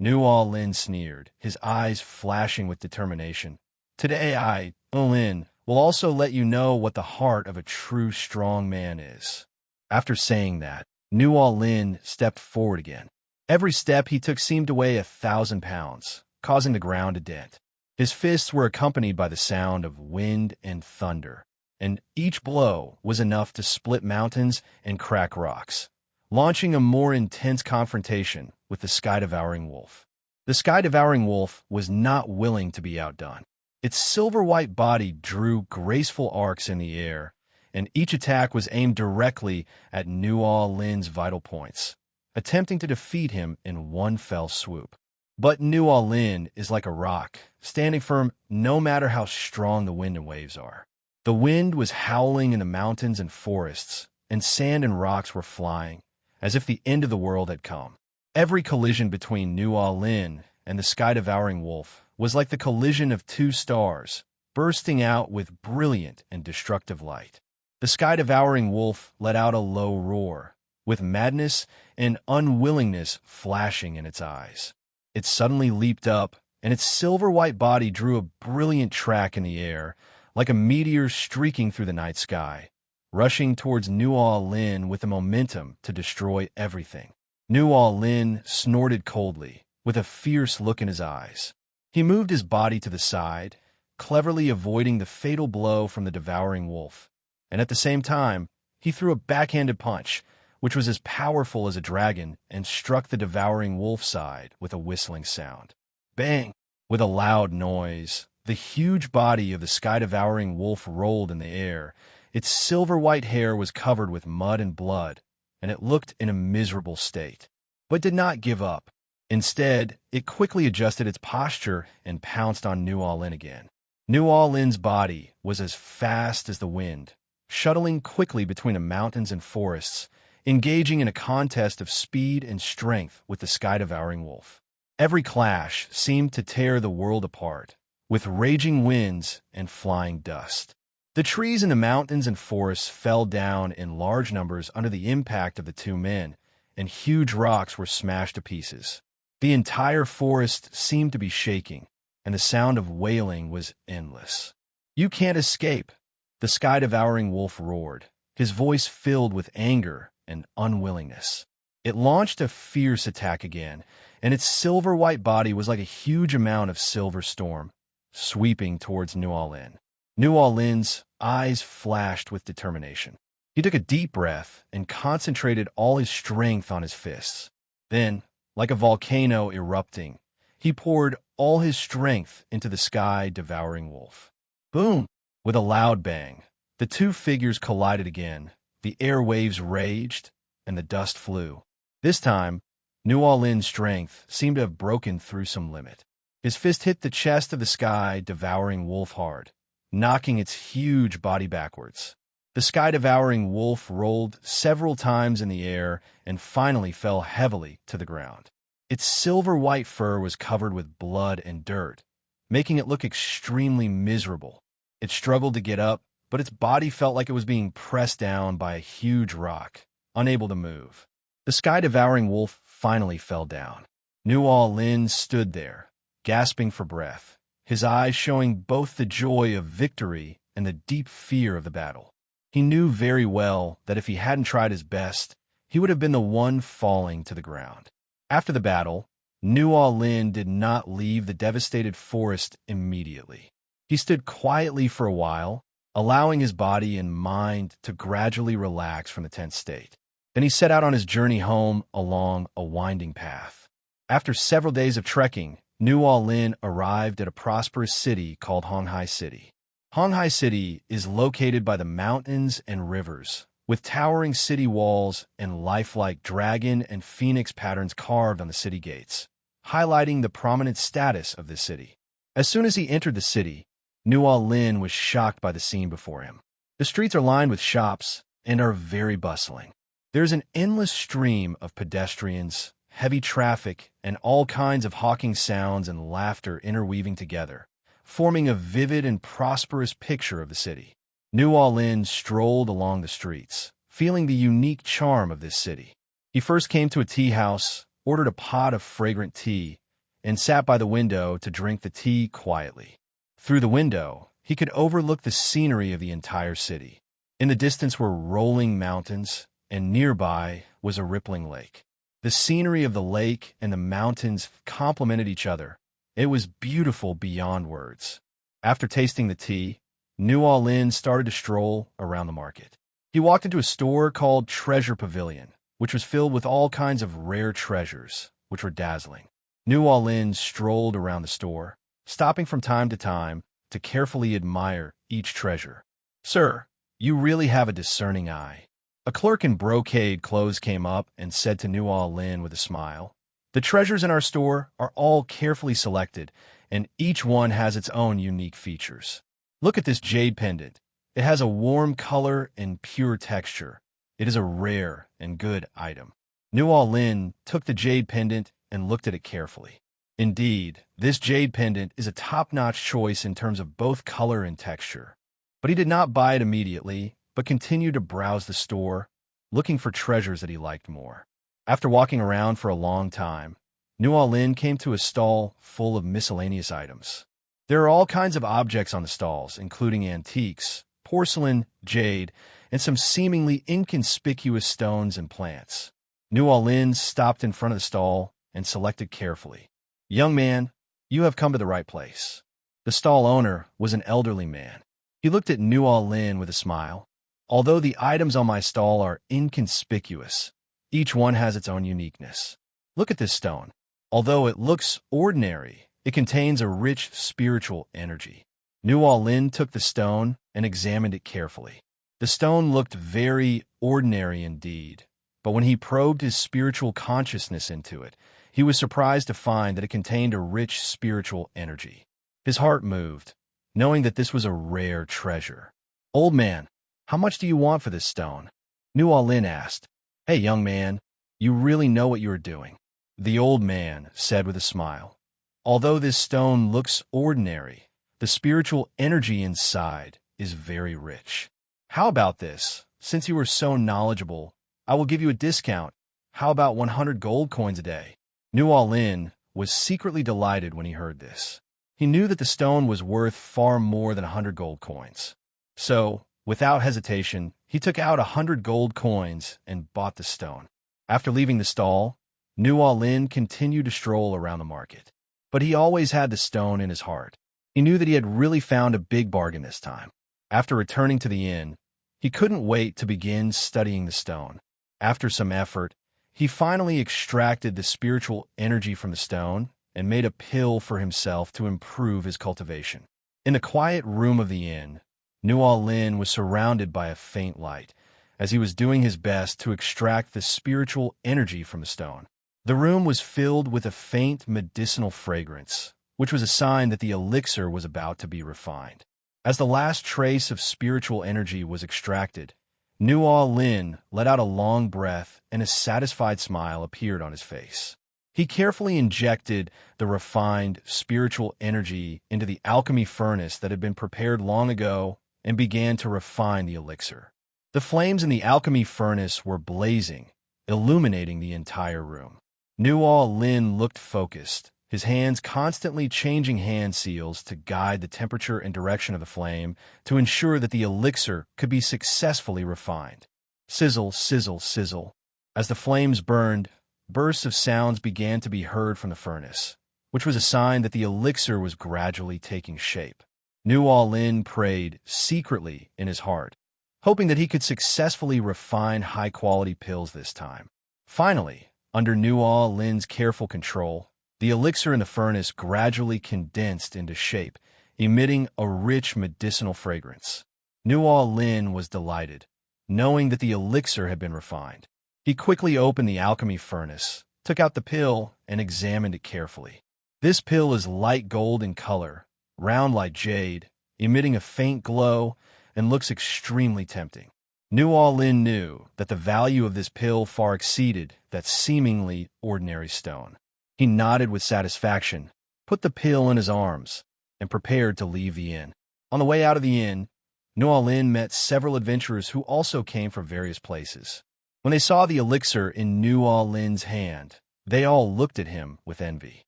Nual Lin sneered, his eyes flashing with determination. "Today I, Lin, will also let you know what the heart of a true strong man is." After saying that, Nual Lin stepped forward again. Every step he took seemed to weigh 1,000 pounds, causing the ground to dent. His fists were accompanied by the sound of wind and thunder, and each blow was enough to split mountains and crack rocks, launching a more intense confrontation with the sky-devouring wolf. The sky-devouring wolf was not willing to be outdone. Its silver-white body drew graceful arcs in the air, and each attack was aimed directly at Nual Lin's vital points, attempting to defeat him in one fell swoop. But Nual Lin is like a rock, standing firm no matter how strong the wind and waves are. The wind was howling in the mountains and forests, and sand and rocks were flying, as if the end of the world had come. Every collision between Nual Lin and the sky-devouring wolf was like the collision of two stars, bursting out with brilliant and destructive light. The sky-devouring wolf let out a low roar, with madness and unwillingness flashing in its eyes. It suddenly leaped up, and its silver-white body drew a brilliant track in the air, like a meteor streaking through the night sky, rushing towards Nual Lin with the momentum to destroy everything. Nual Lin snorted coldly, with a fierce look in his eyes. He moved his body to the side, cleverly avoiding the fatal blow from the devouring wolf, and at the same time, he threw a backhanded punch, which was as powerful as a dragon, and struck the devouring wolf's side with a whistling sound. Bang! With a loud noise, the huge body of the sky-devouring wolf rolled in the air. Its silver-white hair was covered with mud and blood, and it looked in a miserable state, but did not give up. Instead, it quickly adjusted its posture and pounced on Nual Lin again. Nual Lin's body was as fast as the wind, shuttling quickly between the mountains and forests, engaging in a contest of speed and strength with the sky-devouring wolf. Every clash seemed to tear the world apart, with raging winds and flying dust. The trees in the mountains and forests fell down in large numbers under the impact of the two men, and huge rocks were smashed to pieces. The entire forest seemed to be shaking, and the sound of wailing was endless. "You can't escape," the sky-devouring wolf roared, his voice filled with anger and unwillingness. It launched a fierce attack again, and its silver-white body was like a huge amount of silver storm, sweeping towards Nual Lin. Nual Lin's eyes flashed with determination. He took a deep breath and concentrated all his strength on his fists. Then, like a volcano erupting, he poured all his strength into the sky-devouring wolf. Boom! With a loud bang, the two figures collided again. The airwaves raged, and the dust flew. This time, Nual Lin's strength seemed to have broken through some limit. His fist hit the chest of the sky-devouring wolf hard, knocking its huge body backwards. The sky-devouring wolf rolled several times in the air and finally fell heavily to the ground. Its silver-white fur was covered with blood and dirt, making it look extremely miserable. It struggled to get up, but its body felt like it was being pressed down by a huge rock, unable to move. The sky-devouring wolf finally fell down. Nual Lin stood there, gasping for breath, his eyes showing both the joy of victory and the deep fear of the battle. He knew very well that if he hadn't tried his best, he would have been the one falling to the ground. After the battle, Nual Lin did not leave the devastated forest immediately. He stood quietly for a while, allowing his body and mind to gradually relax from the tense state. Then he set out on his journey home along a winding path. After several days of trekking, Nual Lin arrived at a prosperous city called Honghai City. Honghai City is located by the mountains and rivers, with towering city walls and lifelike dragon and phoenix patterns carved on the city gates, highlighting the prominent status of this city. As soon as he entered the city, Nual Lin was shocked by the scene before him. The streets are lined with shops and are very bustling. There's an endless stream of pedestrians, heavy traffic, and all kinds of hawking sounds and laughter interweaving together, forming a vivid and prosperous picture of the city. Nual Lin strolled along the streets, feeling the unique charm of this city. He first came to a tea house, ordered a pot of fragrant tea, and sat by the window to drink the tea quietly. Through the window, he could overlook the scenery of the entire city. In the distance were rolling mountains, and nearby was a rippling lake. The scenery of the lake and the mountains complemented each other. It was beautiful beyond words. After tasting the tea, Nual Lin started to stroll around the market. He walked into a store called Treasure Pavilion, which was filled with all kinds of rare treasures, which were dazzling. Nual Lin strolled around the store, stopping from time to carefully admire each treasure. "Sir, you really have a discerning eye." A clerk in brocade clothes came up and said to Nual Lin with a smile, "The treasures in our store are all carefully selected, and each one has its own unique features. Look at this jade pendant. It has a warm color and pure texture. It is a rare and good item." Nual Lin took the jade pendant and looked at it carefully. Indeed, this jade pendant is a top-notch choice in terms of both color and texture. But he did not buy it immediately, but continued to browse the store, looking for treasures that he liked more. After walking around for a long time, Nual Lin came to a stall full of miscellaneous items. There are all kinds of objects on the stalls, including antiques, porcelain, jade, and some seemingly inconspicuous stones and plants. Nual Lin stopped in front of the stall and selected carefully. "Young man, you have come to the right place." The stall owner was an elderly man. He looked at Nual Lin with a smile. "Although the items on my stall are inconspicuous, each one has its own uniqueness. Look at this stone. Although it looks ordinary, it contains a rich spiritual energy." Nual Lin took the stone and examined it carefully. The stone looked very ordinary indeed, but when he probed his spiritual consciousness into it, he was surprised to find that it contained a rich spiritual energy. His heart moved, knowing that this was a rare treasure. "Old man, how much do you want for this stone?" Nual Lin asked. "Hey, young man, you really know what you are doing." The old man said with a smile, "Although this stone looks ordinary, the spiritual energy inside is very rich. How about this? Since you are so knowledgeable, I will give you a discount. How about 100 gold coins a day?" Nual Lin was secretly delighted when he heard this. He knew that the stone was worth far more than 100 gold coins. So, without hesitation, he took out 100 gold coins and bought the stone. After leaving the stall, Nual Lin continued to stroll around the market. But he always had the stone in his heart. He knew that he had really found a big bargain this time. After returning to the inn, he couldn't wait to begin studying the stone. After some effort, he finally extracted the spiritual energy from the stone and made a pill for himself to improve his cultivation. In the quiet room of the inn, Nual Lin was surrounded by a faint light, as he was doing his best to extract the spiritual energy from the stone. The room was filled with a faint medicinal fragrance, which was a sign that the elixir was about to be refined. As the last trace of spiritual energy was extracted, Nual Lin let out a long breath and a satisfied smile appeared on his face. He carefully injected the refined spiritual energy into the alchemy furnace that had been prepared long ago and began to refine the elixir. The flames in the alchemy furnace were blazing, illuminating the entire room. Nual Lin looked focused, his hands constantly changing hand seals to guide the temperature and direction of the flame to ensure that the elixir could be successfully refined. Sizzle, sizzle, sizzle. As the flames burned, bursts of sounds began to be heard from the furnace, which was a sign that the elixir was gradually taking shape. Nual Lin prayed secretly in his heart, hoping that he could successfully refine high-quality pills this time. Finally, under Nual Lin's careful control, the elixir in the furnace gradually condensed into shape, emitting a rich medicinal fragrance. Nual Lin was delighted, knowing that the elixir had been refined. He quickly opened the alchemy furnace, took out the pill, and examined it carefully. This pill is light gold in color, round like jade, emitting a faint glow, and looks extremely tempting. Nual Lin knew that the value of this pill far exceeded that seemingly ordinary stone. He nodded with satisfaction, put the pill in his arms, and prepared to leave the inn. On the way out of the inn, Nual Lin met several adventurers who also came from various places. When they saw the elixir in Nual Lin's hand, they all looked at him with envy.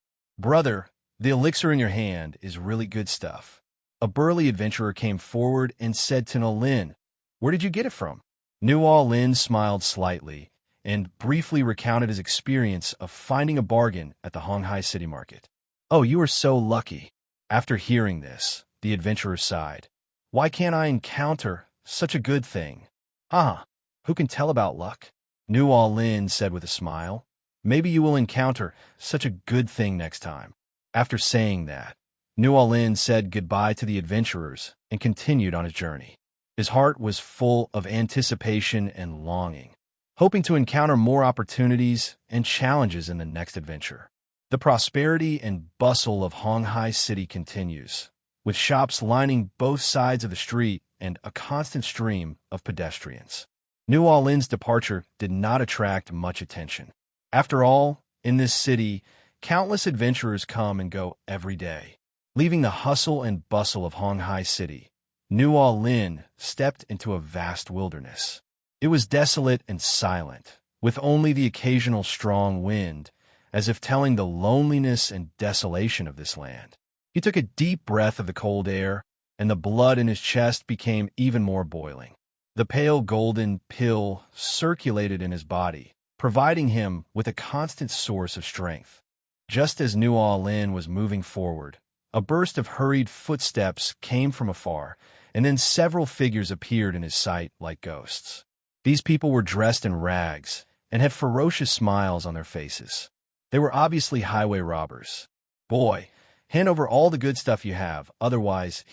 "Brother, the elixir in your hand is really good stuff." A burly adventurer came forward and said to Nual Lin, "Where did you get it from?" Nual Lin smiled slightly and briefly recounted his experience of finding a bargain at the Honghai City Market. "Oh, you are so lucky." After hearing this, the adventurer sighed. "Why can't I encounter such a good thing?" "Ah, who can tell about luck?" Nual Lin said with a smile. "Maybe you will encounter such a good thing next time." After saying that, Nual Lin said goodbye to the adventurers and continued on his journey. His heart was full of anticipation and longing, hoping to encounter more opportunities and challenges in the next adventure. The prosperity and bustle of Honghai City continues, with shops lining both sides of the street and a constant stream of pedestrians. Nual Lin's departure did not attract much attention. After all, in this city, countless adventurers come and go every day. Leaving the hustle and bustle of Honghai City, Nual Lin stepped into a vast wilderness. It was desolate and silent, with only the occasional strong wind, as if telling the loneliness and desolation of this land. He took a deep breath of the cold air, and the blood in his chest became even more boiling. The pale golden pill circulated in his body, providing him with a constant source of strength. Just as Nual Lin was moving forward, a burst of hurried footsteps came from afar, and then several figures appeared in his sight like ghosts. These people were dressed in rags and had ferocious smiles on their faces. They were obviously highway robbers. "Boy, hand over all the good stuff you have, otherwise,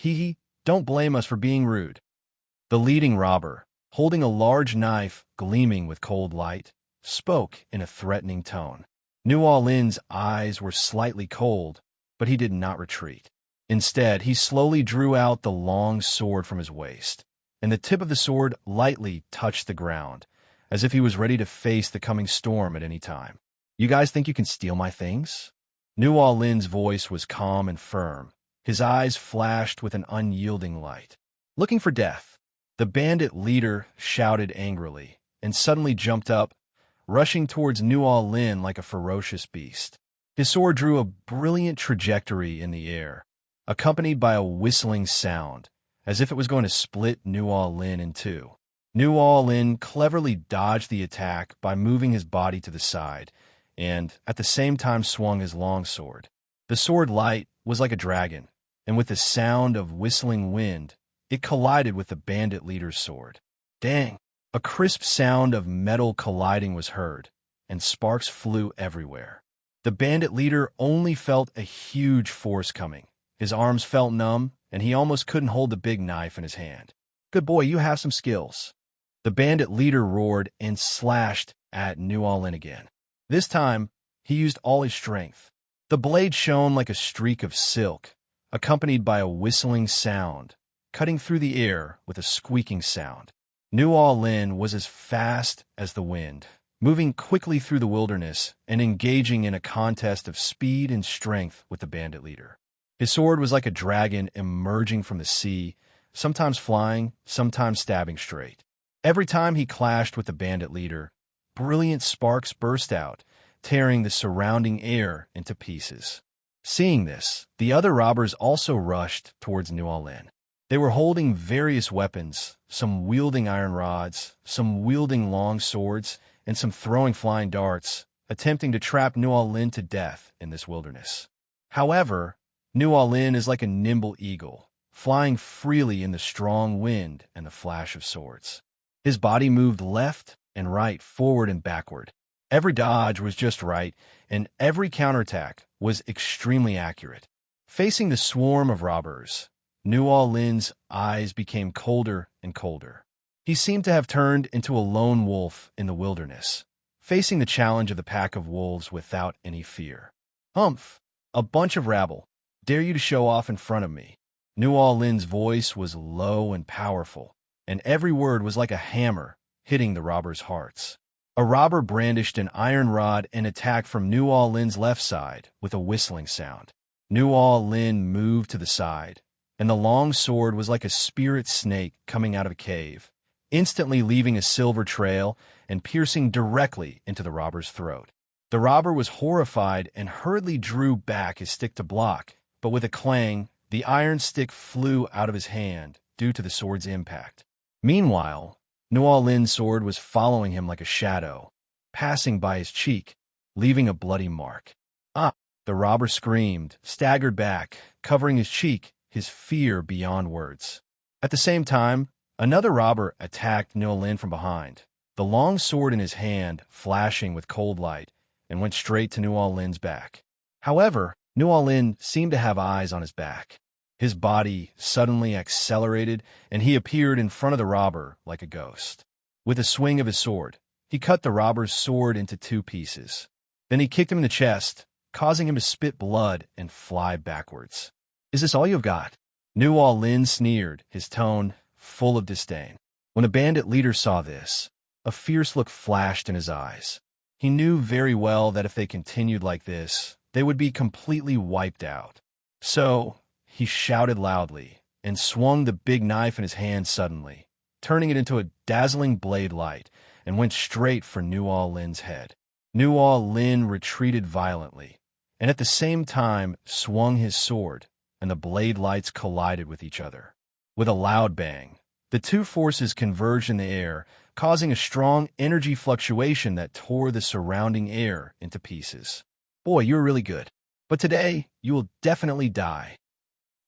don't blame us for being rude." The leading robber, holding a large knife gleaming with cold light, spoke in a threatening tone. Nual Lin's eyes were slightly cold, but he did not retreat. Instead, he slowly drew out the long sword from his waist, and the tip of the sword lightly touched the ground, as if he was ready to face the coming storm at any time. "You guys think you can steal my things?" Nual Lin's voice was calm and firm. His eyes flashed with an unyielding light. "Looking for death?" The bandit leader shouted angrily, and suddenly jumped up, rushing towards Nual Lin like a ferocious beast. His sword drew a brilliant trajectory in the air, accompanied by a whistling sound, as if it was going to split Nual Lin in two. Nual Lin cleverly dodged the attack by moving his body to the side, and at the same time swung his long sword. The sword light was like a dragon, and with the sound of whistling wind, it collided with the bandit leader's sword. Dang! A crisp sound of metal colliding was heard, and sparks flew everywhere. The bandit leader only felt a huge force coming. His arms felt numb, and he almost couldn't hold the big knife in his hand. "Good boy, you have some skills." The bandit leader roared and slashed at Nual Lin again. This time, he used all his strength. The blade shone like a streak of silk, accompanied by a whistling sound, cutting through the air with a squeaking sound. Nual Lin was as fast as the wind, moving quickly through the wilderness and engaging in a contest of speed and strength with the bandit leader. His sword was like a dragon emerging from the sea, sometimes flying, sometimes stabbing straight. Every time he clashed with the bandit leader, brilliant sparks burst out, tearing the surrounding air into pieces. Seeing this, the other robbers also rushed towards New Orleans. They were holding various weapons, some wielding iron rods, some wielding long swords, and some throwing flying darts, attempting to trap New Orleans to death in this wilderness. However, New Orleans is like a nimble eagle, flying freely in the strong wind and the flash of swords. His body moved left and right, forward and backward. Every dodge was just right, and every counterattack was extremely accurate. Facing the swarm of robbers, New Orleans' eyes became colder and colder. He seemed to have turned into a lone wolf in the wilderness, facing the challenge of the pack of wolves without any fear. "Humph! A bunch of rabble. Dare you to show off in front of me?" New Orleans' voice was low and powerful, and every word was like a hammer hitting the robbers' hearts. A robber brandished an iron rod and attacked from New Orleans' left side with a whistling sound. New Orleans moved to the side, and the long sword was like a spirit snake coming out of a cave, instantly leaving a silver trail and piercing directly into the robber's throat. The robber was horrified and hurriedly drew back his stick to block, but with a clang, the iron stick flew out of his hand due to the sword's impact. Meanwhile, New Orleans' sword was following him like a shadow, passing by his cheek, leaving a bloody mark. "Ah!" The robber screamed, staggered back, covering his cheek, his fear beyond words. At the same time, another robber attacked New Orleans from behind, the long sword in his hand flashing with cold light, and went straight to New Orleans' back. However, New Orleans seemed to have eyes on his back. His body suddenly accelerated, and he appeared in front of the robber like a ghost. With a swing of his sword, he cut the robber's sword into two pieces. Then he kicked him in the chest, causing him to spit blood and fly backwards. "Is this all you've got?" New Orleans sneered, his tone full of disdain. When the bandit leader saw this, a fierce look flashed in his eyes. He knew very well that if they continued like this, they would be completely wiped out. So he shouted loudly and swung the big knife in his hand suddenly, turning it into a dazzling blade light, and went straight for New Orleans' head. New Orleans retreated violently, and at the same time swung his sword, and the blade lights collided with each other. With a loud bang, the two forces converged in the air, causing a strong energy fluctuation that tore the surrounding air into pieces. "Boy, you're really good. But today, you will definitely die."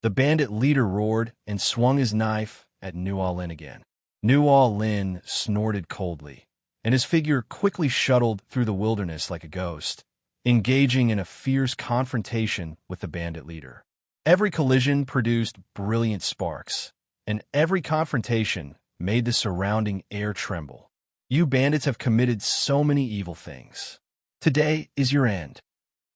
The bandit leader roared and swung his knife at New Orleans again. New Orleans snorted coldly, and his figure quickly shuttled through the wilderness like a ghost, engaging in a fierce confrontation with the bandit leader. Every collision produced brilliant sparks, and every confrontation made the surrounding air tremble. "You bandits have committed so many evil things. Today is your end."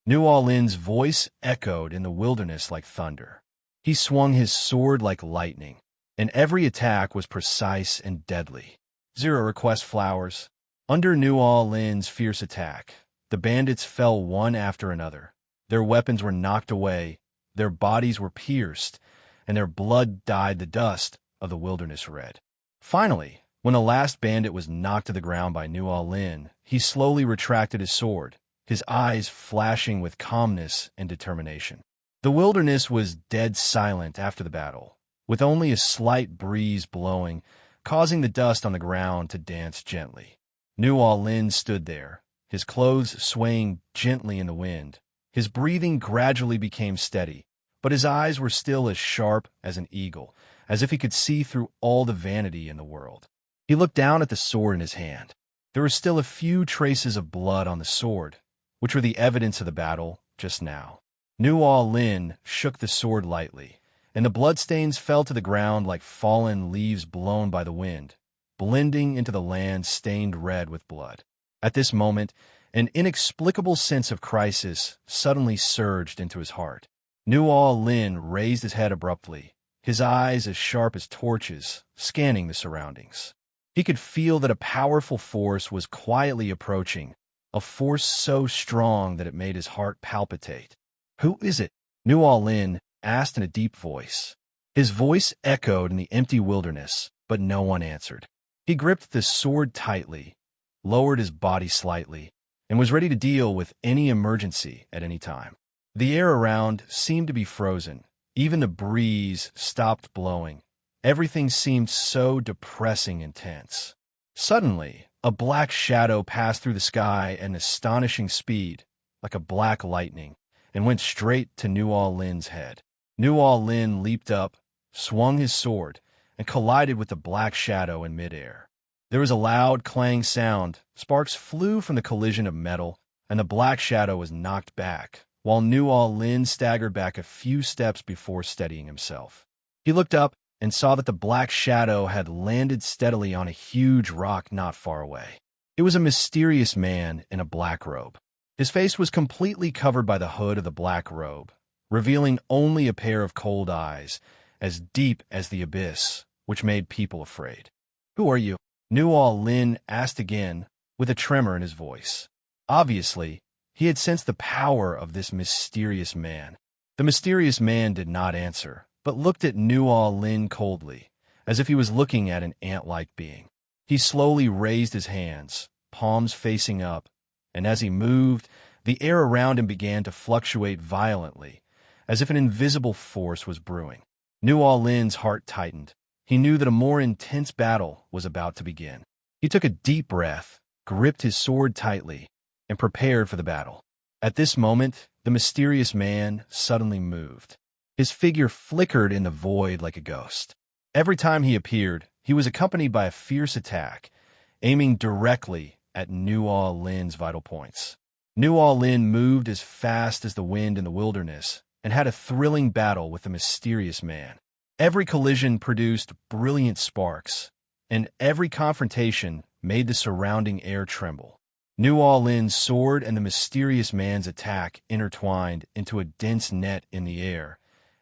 New Orleans' voice echoed in the wilderness like thunder. He swung his sword like lightning, and every attack was precise and deadly. Zero request flowers. Under New Orleans' fierce attack, the bandits fell one after another. Their weapons were knocked away, their bodies were pierced, and their blood dyed the dust of the wilderness red. Finally, when the last bandit was knocked to the ground by New Orleans, he slowly retracted his sword, his eyes flashing with calmness and determination. The wilderness was dead silent after the battle, with only a slight breeze blowing, causing the dust on the ground to dance gently. New Orleans stood there, his clothes swaying gently in the wind. His breathing gradually became steady, but his eyes were still as sharp as an eagle, as if he could see through all the vanity in the world. He looked down at the sword in his hand. There were still a few traces of blood on the sword, which were the evidence of the battle just now. New Orleans shook the sword lightly, and the bloodstains fell to the ground like fallen leaves blown by the wind, blending into the land stained red with blood. At this moment, an inexplicable sense of crisis suddenly surged into his heart. New Orleans raised his head abruptly, his eyes as sharp as torches, scanning the surroundings. He could feel that a powerful force was quietly approaching, a force so strong that it made his heart palpitate. "Who is it?" Nuo Lin asked in a deep voice. His voice echoed in the empty wilderness, but no one answered. He gripped the sword tightly, lowered his body slightly, and was ready to deal with any emergency at any time. The air around seemed to be frozen. Even the breeze stopped blowing. Everything seemed so depressing and tense. Suddenly, a black shadow passed through the sky at an astonishing speed, like a black lightning, and went straight to Nuo Lin's head. Nuo Lin leaped up, swung his sword, and collided with the black shadow in midair. There was a loud clang sound, sparks flew from the collision of metal, and the black shadow was knocked back, while Nuo Lin staggered back a few steps before steadying himself. He looked up and saw that the black shadow had landed steadily on a huge rock not far away. It was a mysterious man in a black robe. His face was completely covered by the hood of the black robe, revealing only a pair of cold eyes, as deep as the abyss, which made people afraid. "Who are you?" Nuo Lin asked again, with a tremor in his voice. Obviously, he had sensed the power of this mysterious man. The mysterious man did not answer, but looked at Nuo Lin coldly, as if he was looking at an ant-like being. He slowly raised his hands, palms facing up, and as he moved, the air around him began to fluctuate violently, as if an invisible force was brewing. Nuo Lin's heart tightened. He knew that a more intense battle was about to begin. He took a deep breath, gripped his sword tightly, and prepared for the battle. At this moment, the mysterious man suddenly moved. His figure flickered in the void like a ghost. Every time he appeared, he was accompanied by a fierce attack, aiming directly at Nuo Lin's vital points. Nuo Lin moved as fast as the wind in the wilderness and had a thrilling battle with the mysterious man. Every collision produced brilliant sparks, and every confrontation made the surrounding air tremble. Nuo Lin's sword and the mysterious man's attack intertwined into a dense net in the air,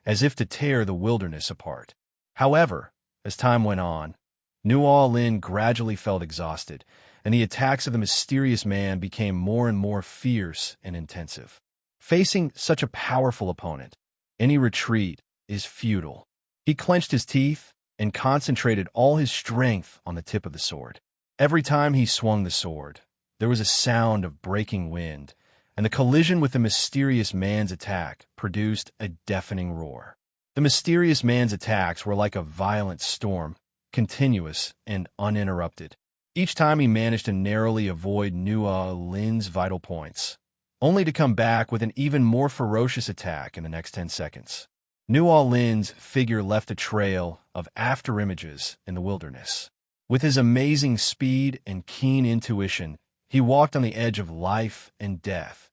as if to tear the wilderness apart. However, as time went on, Nuo Lin gradually felt exhausted, and the attacks of the mysterious man became more and more fierce and intensive. Facing such a powerful opponent, any retreat is futile. He clenched his teeth and concentrated all his strength on the tip of the sword. Every time he swung the sword, there was a sound of breaking wind, and the collision with the mysterious man's attack produced a deafening roar. The mysterious man's attacks were like a violent storm, continuous and uninterrupted. Each time he managed to narrowly avoid Nuo Lin's vital points, only to come back with an even more ferocious attack in the next 10 seconds. Nuo Lin's figure left a trail of afterimages in the wilderness. With his amazing speed and keen intuition, he walked on the edge of life and death,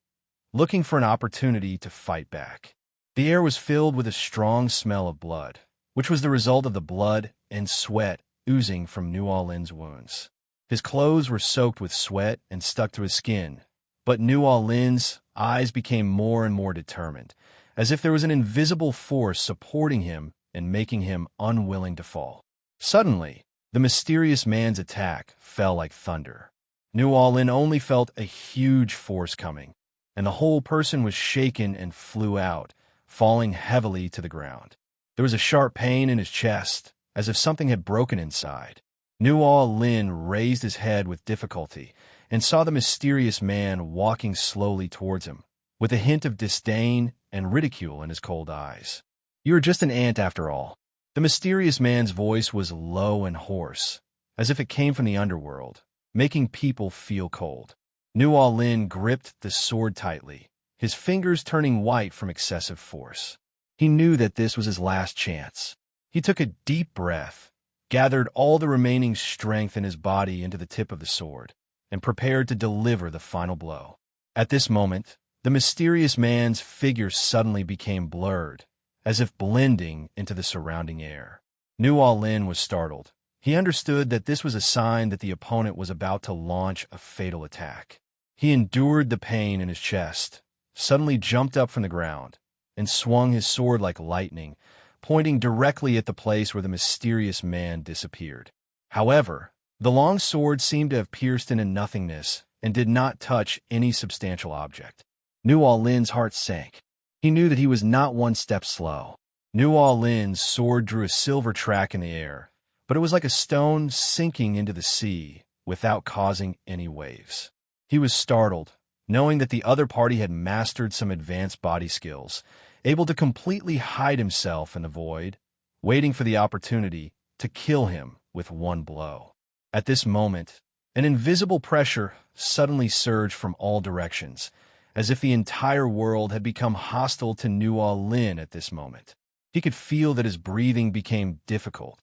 looking for an opportunity to fight back. The air was filled with a strong smell of blood, which was the result of the blood and sweat oozing from Nuo Lin's wounds. His clothes were soaked with sweat and stuck to his skin, but Nuo Lin's eyes became more and more determined, as if there was an invisible force supporting him and making him unwilling to fall. Suddenly, the mysterious man's attack fell like thunder. Nuo Lin only felt a huge force coming, and the whole person was shaken and flew out, falling heavily to the ground. There was a sharp pain in his chest, as if something had broken inside. Nuo Lin raised his head with difficulty and saw the mysterious man walking slowly towards him, with a hint of disdain and ridicule in his cold eyes. "You are just an ant after all." The mysterious man's voice was low and hoarse, as if it came from the underworld, making people feel cold. Nuo Lin gripped the sword tightly, his fingers turning white from excessive force. He knew that this was his last chance. He took a deep breath, gathered all the remaining strength in his body into the tip of the sword, and prepared to deliver the final blow. At this moment, the mysterious man's figure suddenly became blurred, as if blending into the surrounding air. Nuo Lin was startled. He understood that this was a sign that the opponent was about to launch a fatal attack. He endured the pain in his chest, suddenly jumped up from the ground, and swung his sword like lightning, pointing directly at the place where the mysterious man disappeared. However, The long sword seemed to have pierced into nothingness and did not touch any substantial object. Nuo Lin's heart sank. He knew that he was not one step slow. Nuo Lin's sword drew a silver track in the air, but it was like a stone sinking into the sea without causing any waves. He was startled, knowing that the other party had mastered some advanced body skills, able to completely hide himself in the void, waiting for the opportunity to kill him with one blow. At this moment, an invisible pressure suddenly surged from all directions, as if the entire world had become hostile to Nuo Lin at this moment. He could feel that his breathing became difficult,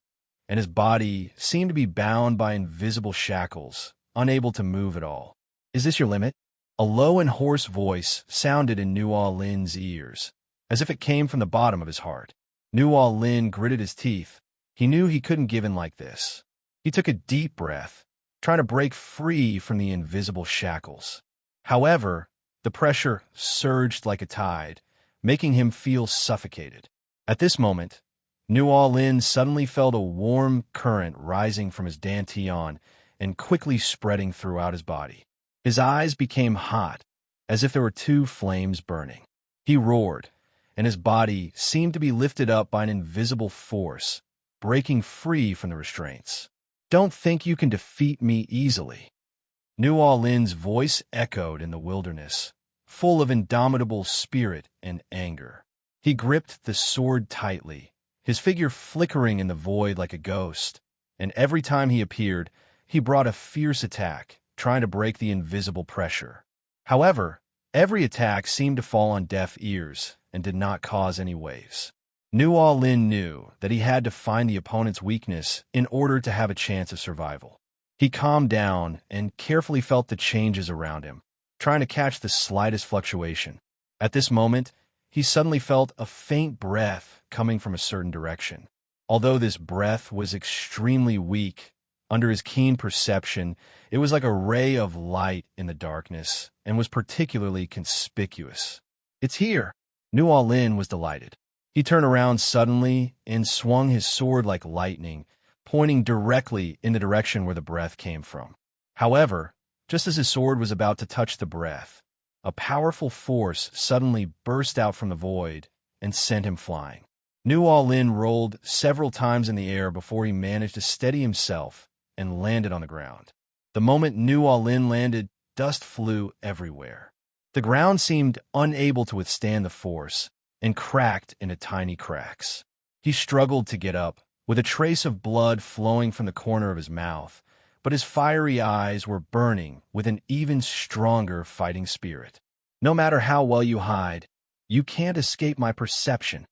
and his body seemed to be bound by invisible shackles, unable to move at all. "Is this your limit?" A low and hoarse voice sounded in Nuo Lin's ears, as if it came from the bottom of his heart. Nuo Lin gritted his teeth. He knew he couldn't give in like this. He took a deep breath, trying to break free from the invisible shackles. However, the pressure surged like a tide, making him feel suffocated. At this moment, Nuo Lin suddenly felt a warm current rising from his dantian and quickly spreading throughout his body. His eyes became hot, as if there were two flames burning. He roared, and his body seemed to be lifted up by an invisible force, breaking free from the restraints. "Don't think you can defeat me easily." Nuo Lin's voice echoed in the wilderness, full of indomitable spirit and anger. He gripped the sword tightly, his figure flickering in the void like a ghost, and every time he appeared, he brought a fierce attack, trying to break the invisible pressure. However, every attack seemed to fall on deaf ears and did not cause any waves. Nuo Lin knew that he had to find the opponent's weakness in order to have a chance of survival. He calmed down and carefully felt the changes around him, trying to catch the slightest fluctuation. At this moment, he suddenly felt a faint breath coming from a certain direction. Although this breath was extremely weak, under his keen perception, it was like a ray of light in the darkness and was particularly conspicuous. "It's here!" Nuo Lin was delighted. He turned around suddenly and swung his sword like lightning, pointing directly in the direction where the breath came from. However, just as his sword was about to touch the breath, a powerful force suddenly burst out from the void and sent him flying. Nuo Lin rolled several times in the air before he managed to steady himself and landed on the ground. The moment Nuo Lin landed, dust flew everywhere. The ground seemed unable to withstand the force and cracked into tiny cracks. He struggled to get up, with a trace of blood flowing from the corner of his mouth, but his fiery eyes were burning with an even stronger fighting spirit. "No matter how well you hide, you can't escape my perception,"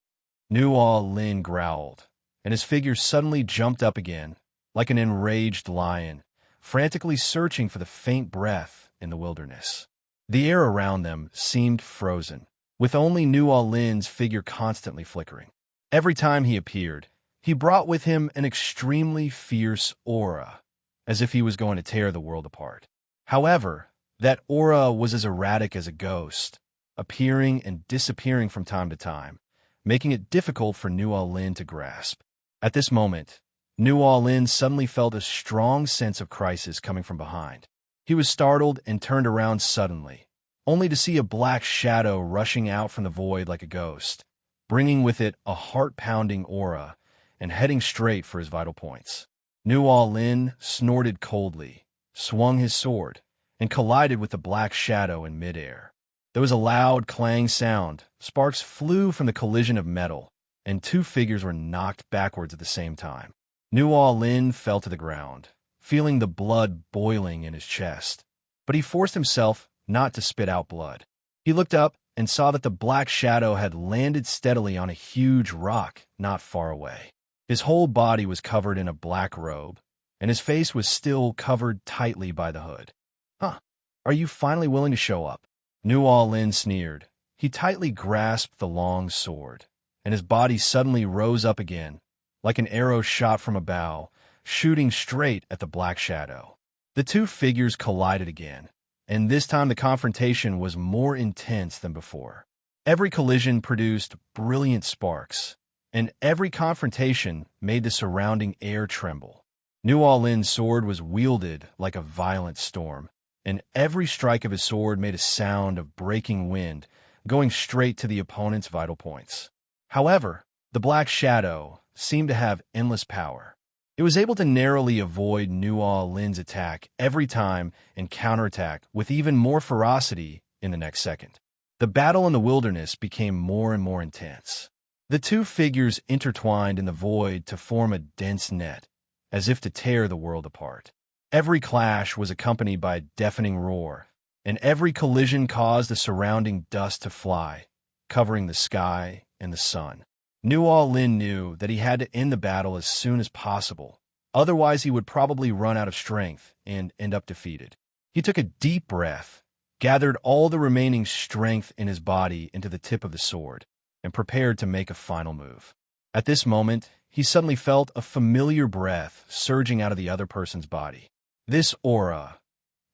Nuo Lin growled, and his figure suddenly jumped up again, like an enraged lion, frantically searching for the faint breath in the wilderness. The air around them seemed frozen, with only Nuo Lin's figure constantly flickering. Every time he appeared, he brought with him an extremely fierce aura, as if he was going to tear the world apart. However, that aura was as erratic as a ghost, appearing and disappearing from time to time, making it difficult for Nuo Lin to grasp. At this moment, Nuo Lin suddenly felt a strong sense of crisis coming from behind. He was startled and turned around suddenly, only to see a black shadow rushing out from the void like a ghost, bringing with it a heart-pounding aura and heading straight for his vital points. Nuo Lin snorted coldly, swung his sword, and collided with the black shadow in midair. There was a loud clang sound, sparks flew from the collision of metal, and two figures were knocked backwards at the same time. Nuo Lin fell to the ground, feeling the blood boiling in his chest, but he forced himself not to spit out blood. He looked up and saw that the black shadow had landed steadily on a huge rock not far away. His whole body was covered in a black robe, and his face was still covered tightly by the hood. "Huh, are you finally willing to show up?" Nuo Lin sneered. He tightly grasped the long sword, and his body suddenly rose up again, like an arrow shot from a bow, shooting straight at the black shadow. The two figures collided again, and this time the confrontation was more intense than before. Every collision produced brilliant sparks, and every confrontation made the surrounding air tremble. New Orleans' sword was wielded like a violent storm, and every strike of his sword made a sound of breaking wind, going straight to the opponent's vital points. However, the Black Shadow seemed to have endless power. It was able to narrowly avoid New Orleans' attack every time and counterattack with even more ferocity in the next second. The battle in the wilderness became more and more intense. The two figures intertwined in the void to form a dense net, as if to tear the world apart. Every clash was accompanied by a deafening roar, and every collision caused the surrounding dust to fly, covering the sky and the sun. New Orleans knew that he had to end the battle as soon as possible, otherwise he would probably run out of strength and end up defeated. He took a deep breath, gathered all the remaining strength in his body into the tip of the sword, and prepared to make a final move. At this moment, he suddenly felt a familiar breath surging out of the other person's body. This aura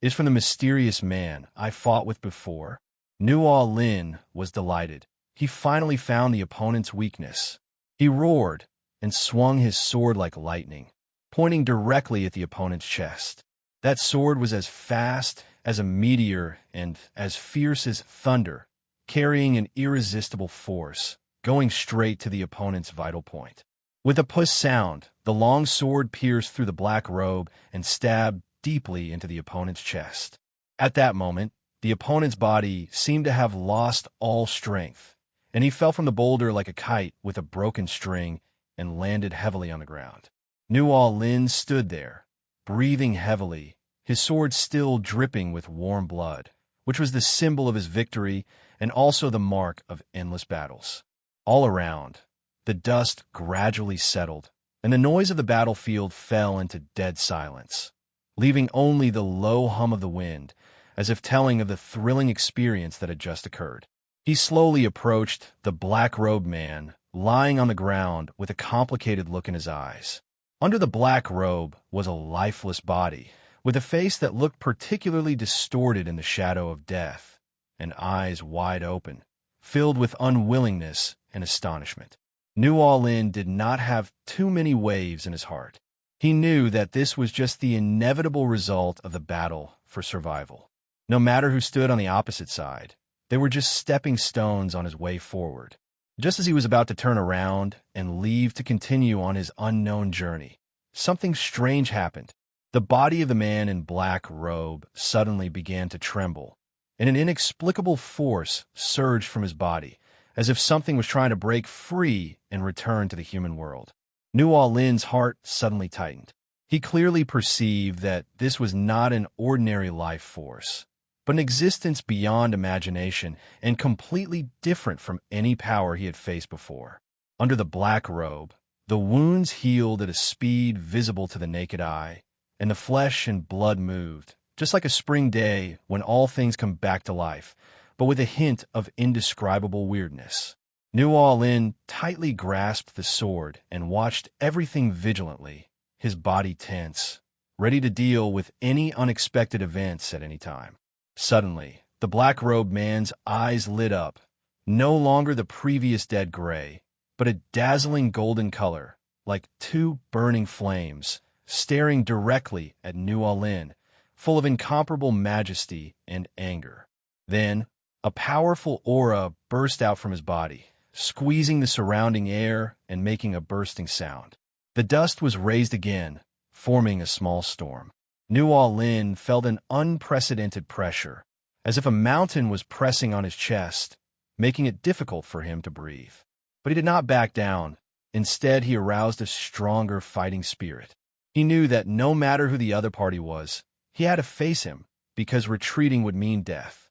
is from the mysterious man I fought with before. New Orleans was delighted. He finally found the opponent's weakness. He roared and swung his sword like lightning, pointing directly at the opponent's chest. That sword was as fast as a meteor and as fierce as thunder, carrying an irresistible force, going straight to the opponent's vital point. With a push sound, the long sword pierced through the black robe and stabbed deeply into the opponent's chest. At that moment, the opponent's body seemed to have lost all strength, and he fell from the boulder like a kite with a broken string and landed heavily on the ground. New Orleans stood there, breathing heavily, his sword still dripping with warm blood, which was the symbol of his victory and also the mark of endless battles. All around, the dust gradually settled, and the noise of the battlefield fell into dead silence, leaving only the low hum of the wind, as if telling of the thrilling experience that had just occurred. He slowly approached the black-robed man, lying on the ground with a complicated look in his eyes. Under the black robe was a lifeless body, with a face that looked particularly distorted in the shadow of death, and eyes wide open, filled with unwillingness and astonishment. New Orleans did not have too many waves in his heart. He knew that this was just the inevitable result of the battle for survival. No matter who stood on the opposite side, they were just stepping stones on his way forward. Just as he was about to turn around and leave to continue on his unknown journey, something strange happened. The body of the man in black robe suddenly began to tremble, and an inexplicable force surged from his body, as if something was trying to break free and return to the human world. New Orleans' heart suddenly tightened. He clearly perceived that this was not an ordinary life force, but an existence beyond imagination and completely different from any power he had faced before. Under the black robe, the wounds healed at a speed visible to the naked eye, and the flesh and blood moved, just like a spring day when all things come back to life, but with a hint of indescribable weirdness. New Orleans tightly grasped the sword and watched everything vigilantly, his body tense, ready to deal with any unexpected events at any time. Suddenly, the black-robed man's eyes lit up, no longer the previous dead gray, but a dazzling golden color, like two burning flames, staring directly at New Orleans, full of incomparable majesty and anger. Then, a powerful aura burst out from his body, squeezing the surrounding air and making a bursting sound. The dust was raised again, forming a small storm. New Orleans felt an unprecedented pressure, as if a mountain was pressing on his chest, making it difficult for him to breathe. But he did not back down. Instead, he aroused a stronger fighting spirit. He knew that no matter who the other party was, he had to face him, because retreating would mean death.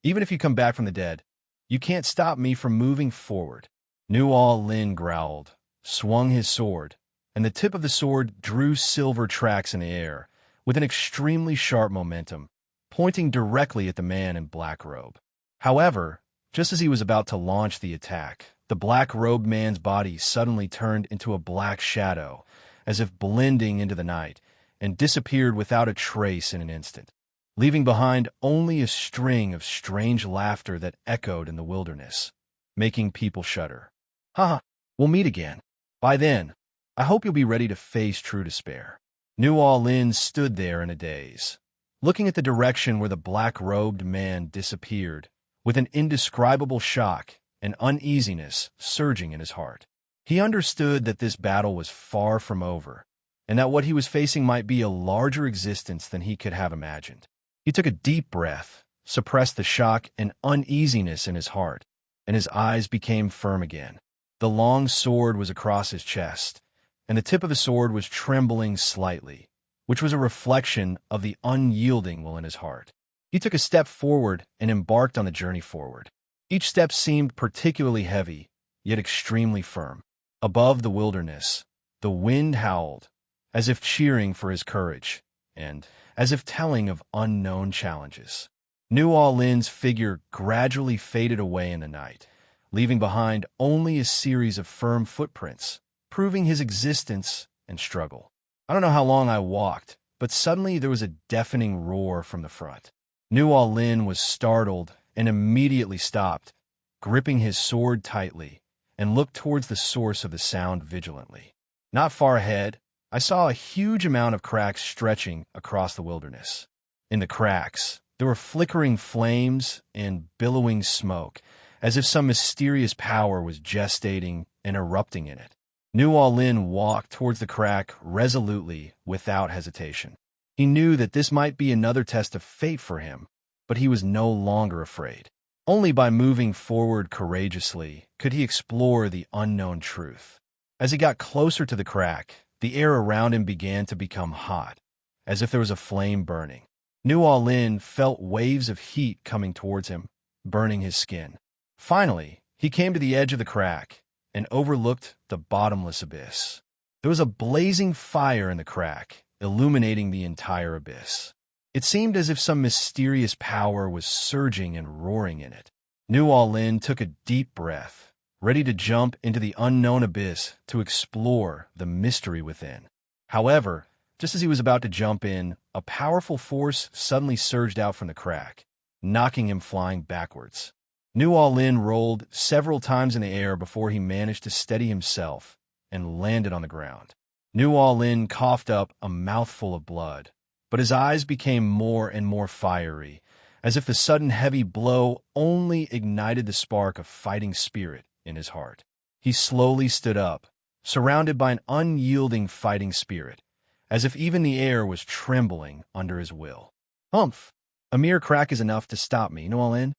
Even if you come back from the dead, you can't stop me from moving forward. New Orleans growled, swung his sword, and the tip of the sword drew silver tracks in the air, with an extremely sharp momentum, pointing directly at the man in black robe. However, just as he was about to launch the attack, the black-robed man's body suddenly turned into a black shadow, as if blending into the night, and disappeared without a trace in an instant, leaving behind only a string of strange laughter that echoed in the wilderness, making people shudder. "Ha! We'll meet again. By then, I hope you'll be ready to face true despair." New Orleans stood there in a daze, looking at the direction where the black-robed man disappeared, with an indescribable shock and uneasiness surging in his heart. He understood that this battle was far from over, and that what he was facing might be a larger existence than he could have imagined. He took a deep breath, suppressed the shock and uneasiness in his heart, and his eyes became firm again. The long sword was across his chest, and the tip of the sword was trembling slightly, which was a reflection of the unyielding will in his heart. He took a step forward and embarked on the journey forward. Each step seemed particularly heavy, yet extremely firm. Above the wilderness, the wind howled, as if cheering for his courage, and as if telling of unknown challenges. New Orleans' figure gradually faded away in the night, leaving behind only a series of firm footprints, proving his existence and struggle. I don't know how long I walked, but suddenly there was a deafening roar from the front. New Orleans was startled and immediately stopped, gripping his sword tightly, and looked towards the source of the sound vigilantly. Not far ahead, I saw a huge amount of cracks stretching across the wilderness. In the cracks, there were flickering flames and billowing smoke, as if some mysterious power was gestating and erupting in it. New Orleans walked towards the crack resolutely, without hesitation. He knew that this might be another test of fate for him, but he was no longer afraid. Only by moving forward courageously could he explore the unknown truth. As he got closer to the crack, the air around him began to become hot, as if there was a flame burning. New Orleans felt waves of heat coming towards him, burning his skin. Finally, he came to the edge of the crack and overlooked the bottomless abyss. There was a blazing fire in the crack, illuminating the entire abyss. It seemed as if some mysterious power was surging and roaring in it. New Orleans took a deep breath, ready to jump into the unknown abyss to explore the mystery within. However, just as he was about to jump in, a powerful force suddenly surged out from the crack, knocking him flying backwards. New Orleans rolled several times in the air before he managed to steady himself and landed on the ground. New Orleans coughed up a mouthful of blood, but his eyes became more and more fiery, as if the sudden heavy blow only ignited the spark of fighting spirit in his heart. He slowly stood up, surrounded by an unyielding fighting spirit, as if even the air was trembling under his will. "Humph! A mere crack is enough to stop me, New Orleans,"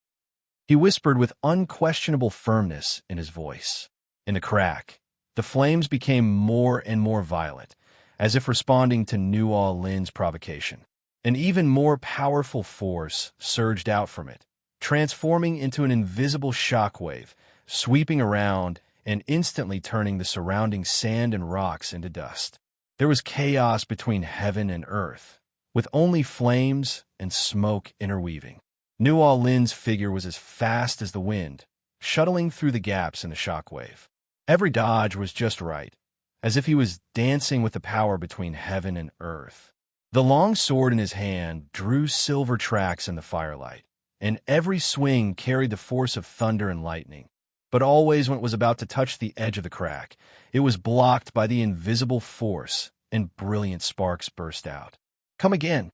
he whispered with unquestionable firmness in his voice. In the crack, the flames became more and more violent, as if responding to New Orleans' provocation. An even more powerful force surged out from it, transforming into an invisible shockwave, sweeping around and instantly turning the surrounding sand and rocks into dust. There was chaos between heaven and earth, with only flames and smoke interweaving. New Orleans' figure was as fast as the wind, shuttling through the gaps in the shockwave. Every dodge was just right, as if he was dancing with the power between heaven and earth. The long sword in his hand drew silver tracks in the firelight, and every swing carried the force of thunder and lightning. But always when it was about to touch the edge of the crack, it was blocked by the invisible force, and brilliant sparks burst out. "Come again!"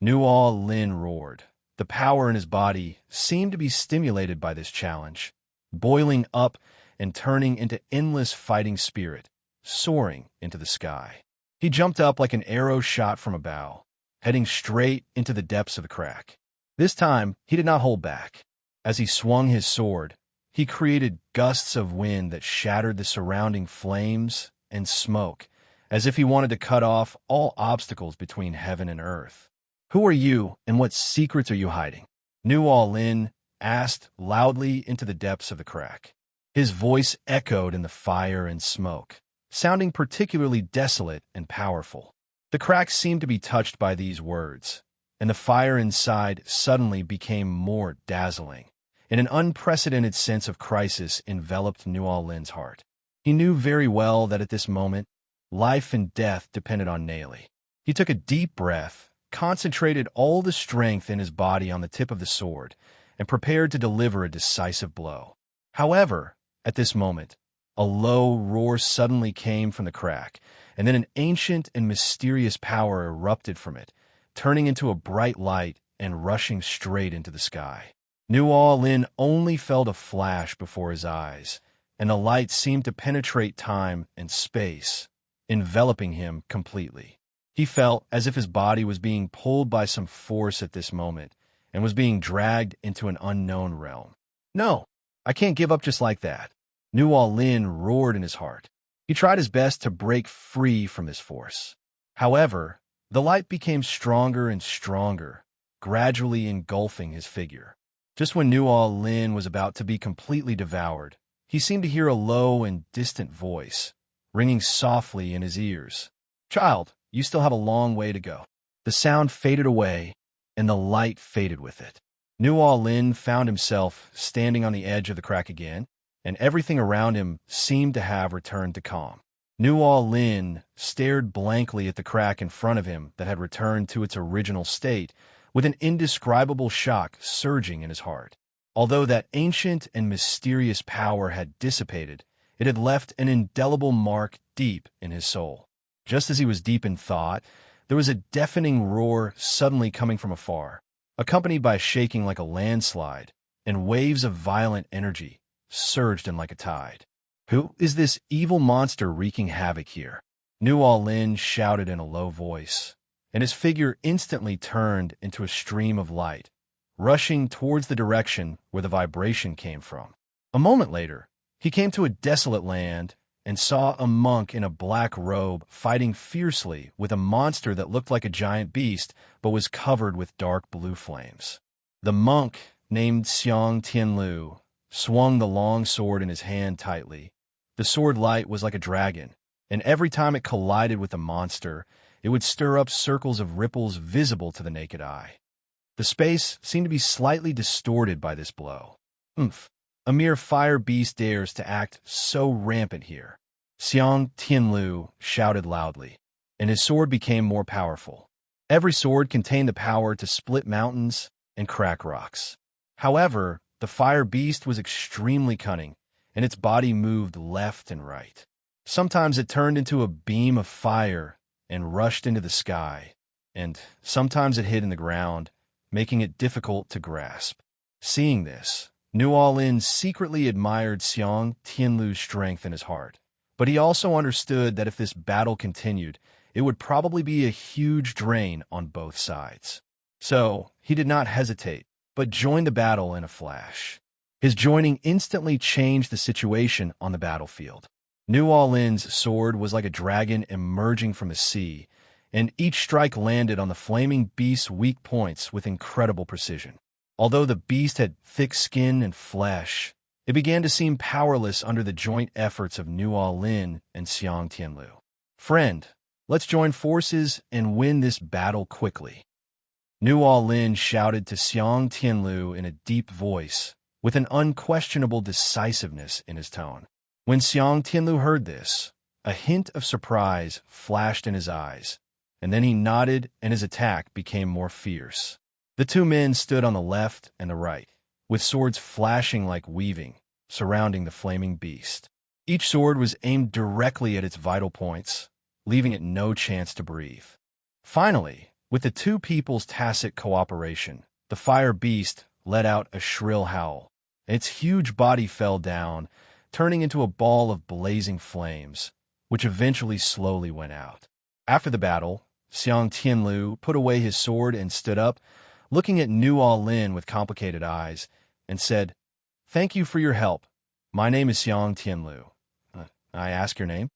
New Orleans roared. The power in his body seemed to be stimulated by this challenge, boiling up and turning into endless fighting spirit, soaring into the sky. He jumped up like an arrow shot from a bow, heading straight into the depths of the crack. This time, he did not hold back. As he swung his sword, he created gusts of wind that shattered the surrounding flames and smoke, as if he wanted to cut off all obstacles between heaven and earth. "Who are you, and what secrets are you hiding?" New Orleans asked loudly into the depths of the crack. His voice echoed in the fire and smoke, sounding particularly desolate and powerful. The crack seemed to be touched by these words, and the fire inside suddenly became more dazzling, and an unprecedented sense of crisis enveloped New Orleans' heart. He knew very well that at this moment, life and death depended on Nelly. He took a deep breath, concentrated all the strength in his body on the tip of the sword, and prepared to deliver a decisive blow. However, at this moment, A low roar suddenly came from the crack, and then an ancient and mysterious power erupted from it, turning into a bright light and rushing straight into the sky. Nuo Lin only felt a flash before his eyes, and the light seemed to penetrate time and space, enveloping him completely. He felt as if his body was being pulled by some force at this moment and was being dragged into an unknown realm. No, I can't give up just like that. Nuo Lin roared in his heart. He tried his best to break free from this force. However, the light became stronger and stronger, gradually engulfing his figure. Just when Nuo Lin was about to be completely devoured, he seemed to hear a low and distant voice, ringing softly in his ears. "Child, you still have a long way to go." The sound faded away, and the light faded with it. Nuo Lin found himself standing on the edge of the crack again, and everything around him seemed to have returned to calm. Nuo Lin stared blankly at the crack in front of him that had returned to its original state, with an indescribable shock surging in his heart. Although that ancient and mysterious power had dissipated, it had left an indelible mark deep in his soul. Just as he was deep in thought, there was a deafening roar suddenly coming from afar, accompanied by shaking like a landslide, and waves of violent energy surged in like a tide. "Who is this evil monster wreaking havoc here?" Nuo Lin shouted in a low voice, and his figure instantly turned into a stream of light, rushing towards the direction where the vibration came from. A moment later, he came to a desolate land and saw a monk in a black robe fighting fiercely with a monster that looked like a giant beast but was covered with dark blue flames. The monk, named Xiang Tianlu, swung the long sword in his hand tightly. The sword light was like a dragon, and every time it collided with the monster, it would stir up circles of ripples visible to the naked eye. The space seemed to be slightly distorted by this blow. "Oomph! A mere fire beast dares to act so rampant here." Xiang Tianlu shouted loudly, and his sword became more powerful. Every sword contained the power to split mountains and crack rocks. However, the fire beast was extremely cunning, and its body moved left and right. Sometimes it turned into a beam of fire and rushed into the sky, and sometimes it hid in the ground, making it difficult to grasp. Seeing this, Nuo Lin secretly admired Xiang Tianlu's strength in his heart, but he also understood that if this battle continued, it would probably be a huge drain on both sides. So, he did not hesitate, but joined the battle in a flash. His joining instantly changed the situation on the battlefield. Nuo Lin's sword was like a dragon emerging from the sea, and each strike landed on the flaming beast's weak points with incredible precision. Although the beast had thick skin and flesh, it began to seem powerless under the joint efforts of Nuo Lin and Xiang Tianlu. "Friend, let's join forces and win this battle quickly." Nuo Lin shouted to Xiang Tianlu in a deep voice, with an unquestionable decisiveness in his tone. When Xiang Tianlu heard this, a hint of surprise flashed in his eyes, and then he nodded and his attack became more fierce. The two men stood on the left and the right, with swords flashing like weaving, surrounding the flaming beast. Each sword was aimed directly at its vital points, leaving it no chance to breathe. Finally, with the two people's tacit cooperation, the fire beast let out a shrill howl. Its huge body fell down, turning into a ball of blazing flames, which eventually slowly went out. After the battle, Xiang Tianlu put away his sword and stood up, looking at Nuo Lin with complicated eyes, and said, "Thank you for your help. My name is Xiang Tianlu. I ask your name?"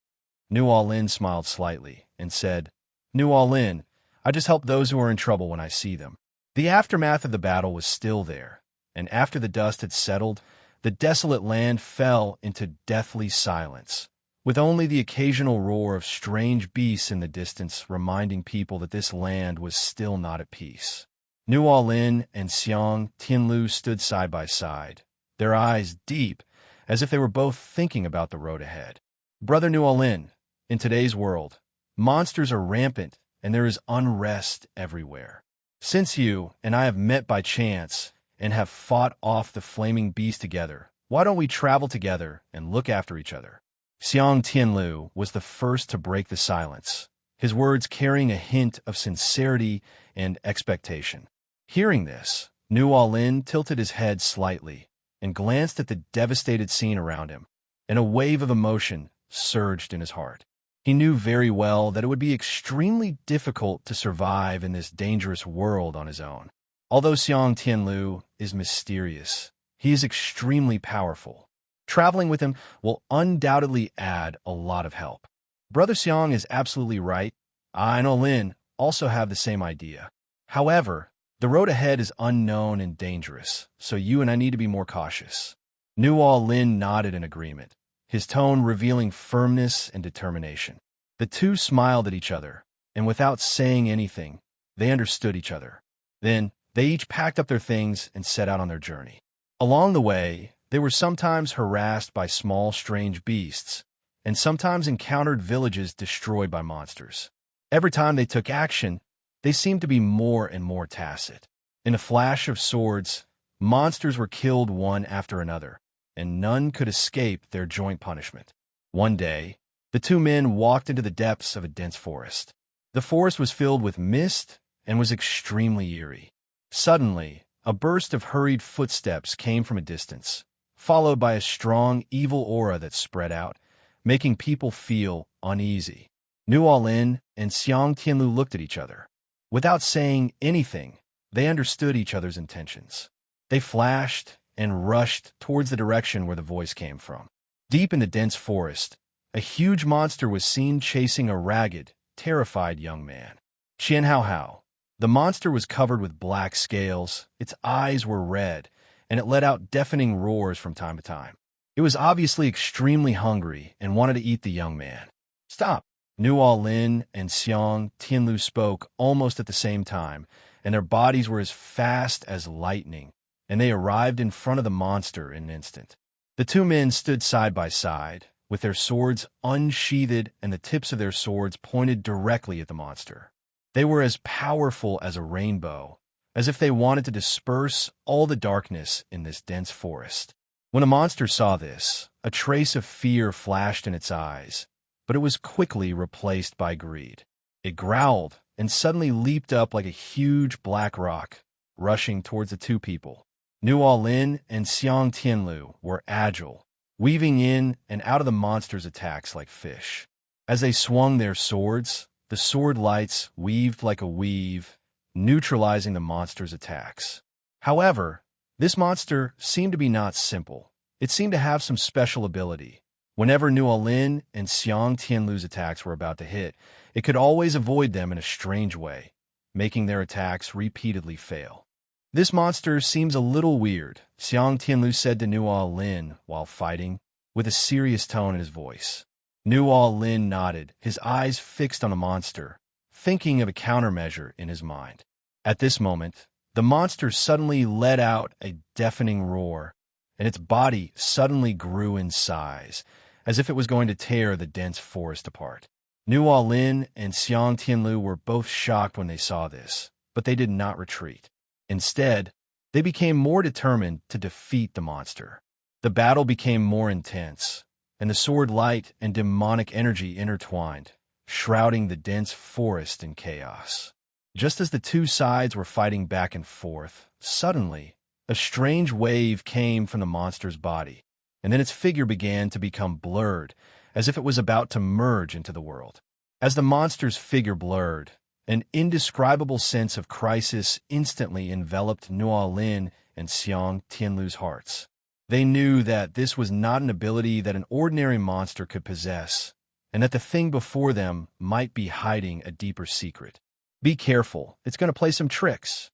Nuo Lin smiled slightly and said, "Nuo Lin, I just help those who are in trouble when I see them." The aftermath of the battle was still there, and after the dust had settled, the desolate land fell into deathly silence, with only the occasional roar of strange beasts in the distance reminding people that this land was still not at peace. Nuo Lin and Xiang Tianlu stood side by side, their eyes deep, as if they were both thinking about the road ahead. "Brother Nuo Lin, in today's world, monsters are rampant and there is unrest everywhere. Since you and I have met by chance and have fought off the flaming beast together, why don't we travel together and look after each other?" Xiang Tianlu was the first to break the silence, his words carrying a hint of sincerity and expectation. Hearing this, Nuo Lin tilted his head slightly and glanced at the devastated scene around him, and a wave of emotion surged in his heart. He knew very well that it would be extremely difficult to survive in this dangerous world on his own. Although Xiang Tianlu is mysterious, he is extremely powerful. Traveling with him will undoubtedly add a lot of help. Brother Xiang is absolutely right. I and Olin also have the same idea. However, the road ahead is unknown and dangerous, so you and I need to be more cautious. Nuo Lin nodded in agreement, his tone revealing firmness and determination. The two smiled at each other, and without saying anything, they understood each other. Then, they each packed up their things and set out on their journey. Along the way, they were sometimes harassed by small, strange beasts, and sometimes encountered villages destroyed by monsters. Every time they took action, they seemed to be more and more tacit. In a flash of swords, monsters were killed one after another, and none could escape their joint punishment. One day, the two men walked into the depths of a dense forest. The forest was filled with mist and was extremely eerie. Suddenly, a burst of hurried footsteps came from a distance, followed by a strong, evil aura that spread out, making people feel uneasy. Nuo Lin and Xiang Tianlu looked at each other. Without saying anything, they understood each other's intentions. They flashed and rushed towards the direction where the voice came from. Deep in the dense forest, a huge monster was seen chasing a ragged, terrified young man. Qian Hao Hao. The monster was covered with black scales, its eyes were red, and it let out deafening roars from time to time. It was obviously extremely hungry and wanted to eat the young man. Stop! Nuo Lin and Xiang Tianlu spoke almost at the same time, and their bodies were as fast as lightning, and they arrived in front of the monster in an instant. The two men stood side by side, with their swords unsheathed and the tips of their swords pointed directly at the monster. They were as powerful as a rainbow, as if they wanted to disperse all the darkness in this dense forest. When the monster saw this, a trace of fear flashed in its eyes, but it was quickly replaced by greed. It growled and suddenly leaped up like a huge black rock, rushing towards the two people. Nuo Lin and Xiang Tianlu were agile, weaving in and out of the monster's attacks like fish. As they swung their swords, the sword lights weaved like a weave, neutralizing the monster's attacks. However, this monster seemed to be not simple. It seemed to have some special ability. Whenever Nuo Lin and Xiang Tianlu's attacks were about to hit, it could always avoid them in a strange way, making their attacks repeatedly fail. This monster seems a little weird, Xiang Tianlu said to Nuo Lin while fighting, with a serious tone in his voice. Nuo Lin nodded, his eyes fixed on the monster, thinking of a countermeasure in his mind. At this moment, the monster suddenly let out a deafening roar, and its body suddenly grew in size, as if it was going to tear the dense forest apart. Nuo Lin and Xiang Tianlu were both shocked when they saw this, but they did not retreat. Instead, they became more determined to defeat the monster. The battle became more intense, and the sword light and demonic energy intertwined, shrouding the dense forest in chaos. Just as the two sides were fighting back and forth, suddenly, a strange wave came from the monster's body, and then its figure began to become blurred, as if it was about to merge into the world. As the monster's figure blurred, an indescribable sense of crisis instantly enveloped Nuo Lin and Xiang Tianlu's hearts. They knew that this was not an ability that an ordinary monster could possess, and that the thing before them might be hiding a deeper secret. Be careful, it's going to play some tricks.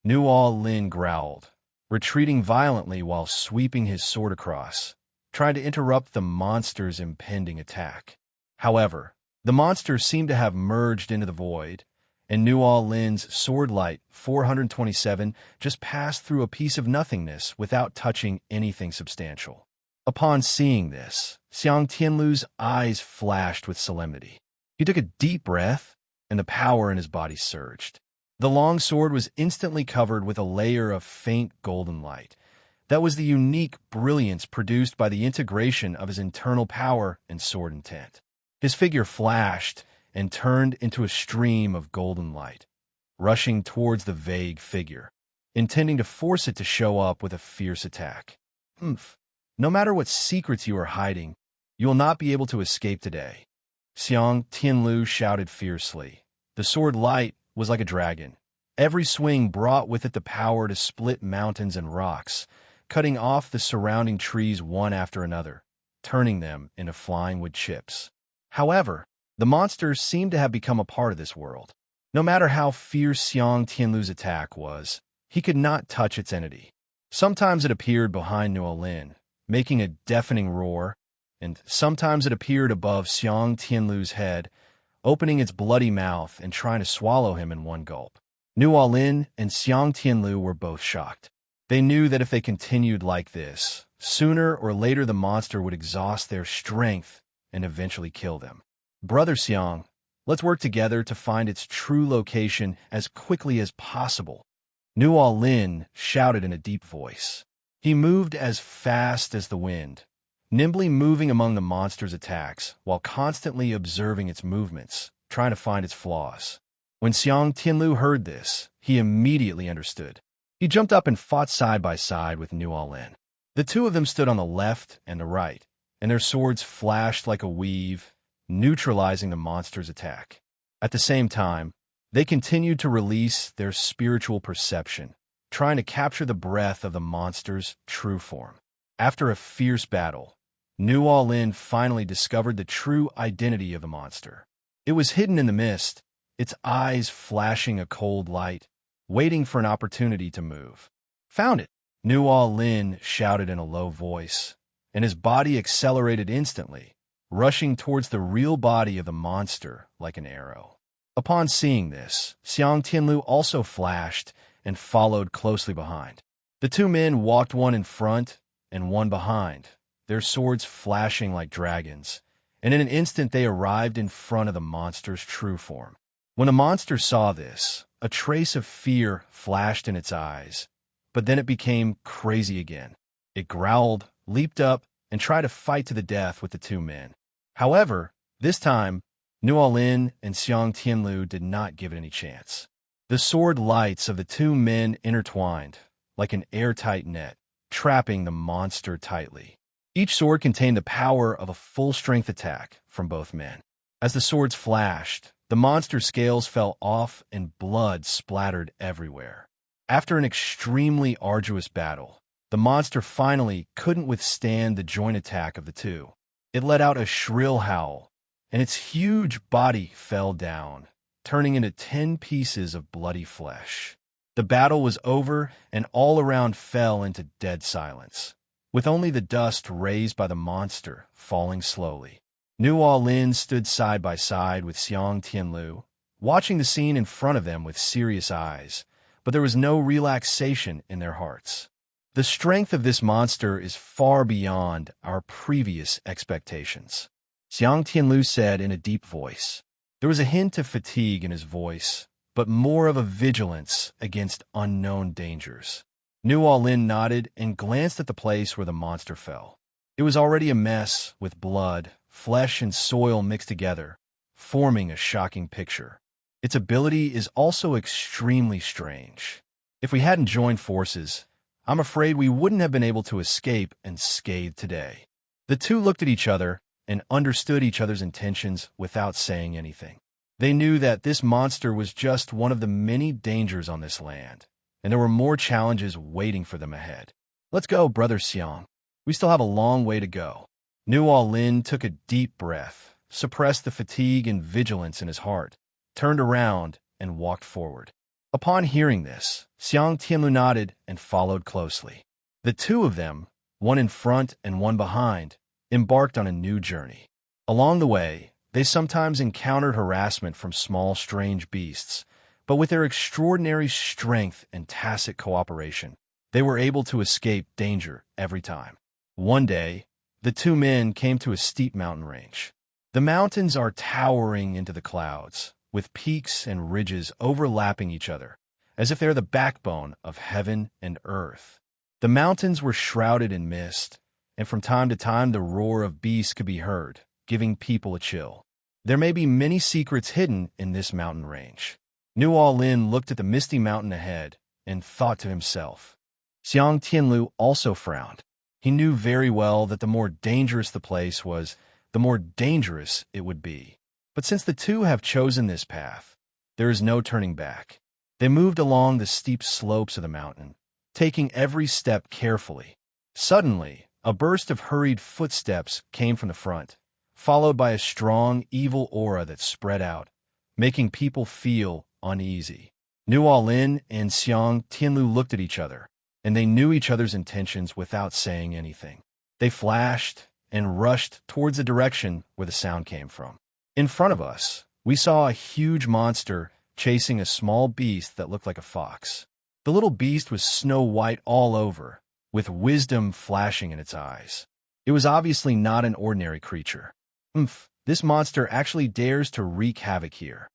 Nuo Lin growled, retreating violently while sweeping his sword across, trying to interrupt the monster's impending attack. However, the monster seemed to have merged into the void, and Nuo Lin's sword light 427 just passed through a piece of nothingness without touching anything substantial. Upon seeing this, Xiang Tianlu's eyes flashed with solemnity. He took a deep breath, and the power in his body surged. The long sword was instantly covered with a layer of faint golden light. That was the unique brilliance produced by the integration of his internal power and sword intent. His figure flashed and turned into a stream of golden light, rushing towards the vague figure, intending to force it to show up with a fierce attack. Humph! No matter what secrets you are hiding, you will not be able to escape today. Xiang Tianlu shouted fiercely. The sword light was like a dragon. Every swing brought with it the power to split mountains and rocks, cutting off the surrounding trees one after another, turning them into flying wood chips. However, the monster seemed to have become a part of this world. No matter how fierce Xiang Tianlu's attack was, he could not touch its entity. Sometimes it appeared behind Nuolin, making a deafening roar, and sometimes it appeared above Xiang Tianlu's head, opening its bloody mouth and trying to swallow him in one gulp. Nuolin and Xiang Tianlu were both shocked. They knew that if they continued like this, sooner or later the monster would exhaust their strength and eventually kill them. Brother Xiang, let's work together to find its true location as quickly as possible. Nuolin shouted in a deep voice. He moved as fast as the wind, nimbly moving among the monster's attacks while constantly observing its movements, trying to find its flaws. When Xiang Tianlu heard this, he immediately understood. He jumped up and fought side by side with Nuolin. The two of them stood on the left and the right, and their swords flashed like a weave, neutralizing the monster's attack. At the same time, they continued to release their spiritual perception, trying to capture the breath of the monster's true form. After a fierce battle, Nuolin finally discovered the true identity of the monster. It was hidden in the mist, its eyes flashing a cold light, waiting for an opportunity to move. Found it! Nuolin shouted in a low voice, and his body accelerated instantly, rushing towards the real body of the monster like an arrow. Upon seeing this, Xiang Tianlu also flashed and followed closely behind. The two men walked one in front and one behind, their swords flashing like dragons, and in an instant they arrived in front of the monster's true form. When the monster saw this, a trace of fear flashed in its eyes, but then it became crazy again. It growled, leaped up, and tried to fight to the death with the two men. However, this time, Nuolin and Xiang Tianlu did not give it any chance. The sword lights of the two men intertwined, like an airtight net, trapping the monster tightly. Each sword contained the power of a full-strength attack from both men. As the swords flashed, the monster's scales fell off and blood splattered everywhere. After an extremely arduous battle, the monster finally couldn't withstand the joint attack of the two. It let out a shrill howl, and its huge body fell down, turning into 10 pieces of bloody flesh. The battle was over, and all around fell into dead silence, with only the dust raised by the monster falling slowly. Nuolin stood side by side with Xiang Tianlu, watching the scene in front of them with serious eyes, but there was no relaxation in their hearts. The strength of this monster is far beyond our previous expectations, Xiang Tianlu said in a deep voice. There was a hint of fatigue in his voice, but more of a vigilance against unknown dangers. Nuolin nodded and glanced at the place where the monster fell. It was already a mess with blood, flesh, and soil mixed together, forming a shocking picture. Its ability is also extremely strange. If we hadn't joined forces, I'm afraid we wouldn't have been able to escape unscathed today. The two looked at each other and understood each other's intentions without saying anything. They knew that this monster was just one of the many dangers on this land, and there were more challenges waiting for them ahead. Let's go, Brother Xiang. We still have a long way to go. Nuolin took a deep breath, suppressed the fatigue and vigilance in his heart, turned around, and walked forward. Upon hearing this, Xiang Tianlu nodded and followed closely. The two of them, one in front and one behind, embarked on a new journey. Along the way, they sometimes encountered harassment from small, strange beasts, but with their extraordinary strength and tacit cooperation, they were able to escape danger every time. One day, the two men came to a steep mountain range. The mountains are towering into the clouds, with peaks and ridges overlapping each other, as if they're the backbone of heaven and earth. The mountains were shrouded in mist, and from time to time the roar of beasts could be heard, giving people a chill. There may be many secrets hidden in this mountain range. Nuo Lin looked at the misty mountain ahead and thought to himself. Xiang Tianlu also frowned. He knew very well that the more dangerous the place was, the more dangerous it would be. But since the two have chosen this path, there is no turning back. They moved along the steep slopes of the mountain, taking every step carefully. Suddenly, a burst of hurried footsteps came from the front, followed by a strong, evil aura that spread out, making people feel uneasy. Nuo Lin and Xiang Tianlu looked at each other, and they knew each other's intentions without saying anything. They flashed and rushed towards the direction where the sound came from. In front of us, we saw a huge monster chasing a small beast that looked like a fox. The little beast was snow white all over, with wisdom flashing in its eyes. It was obviously not an ordinary creature. This monster actually dares to wreak havoc here.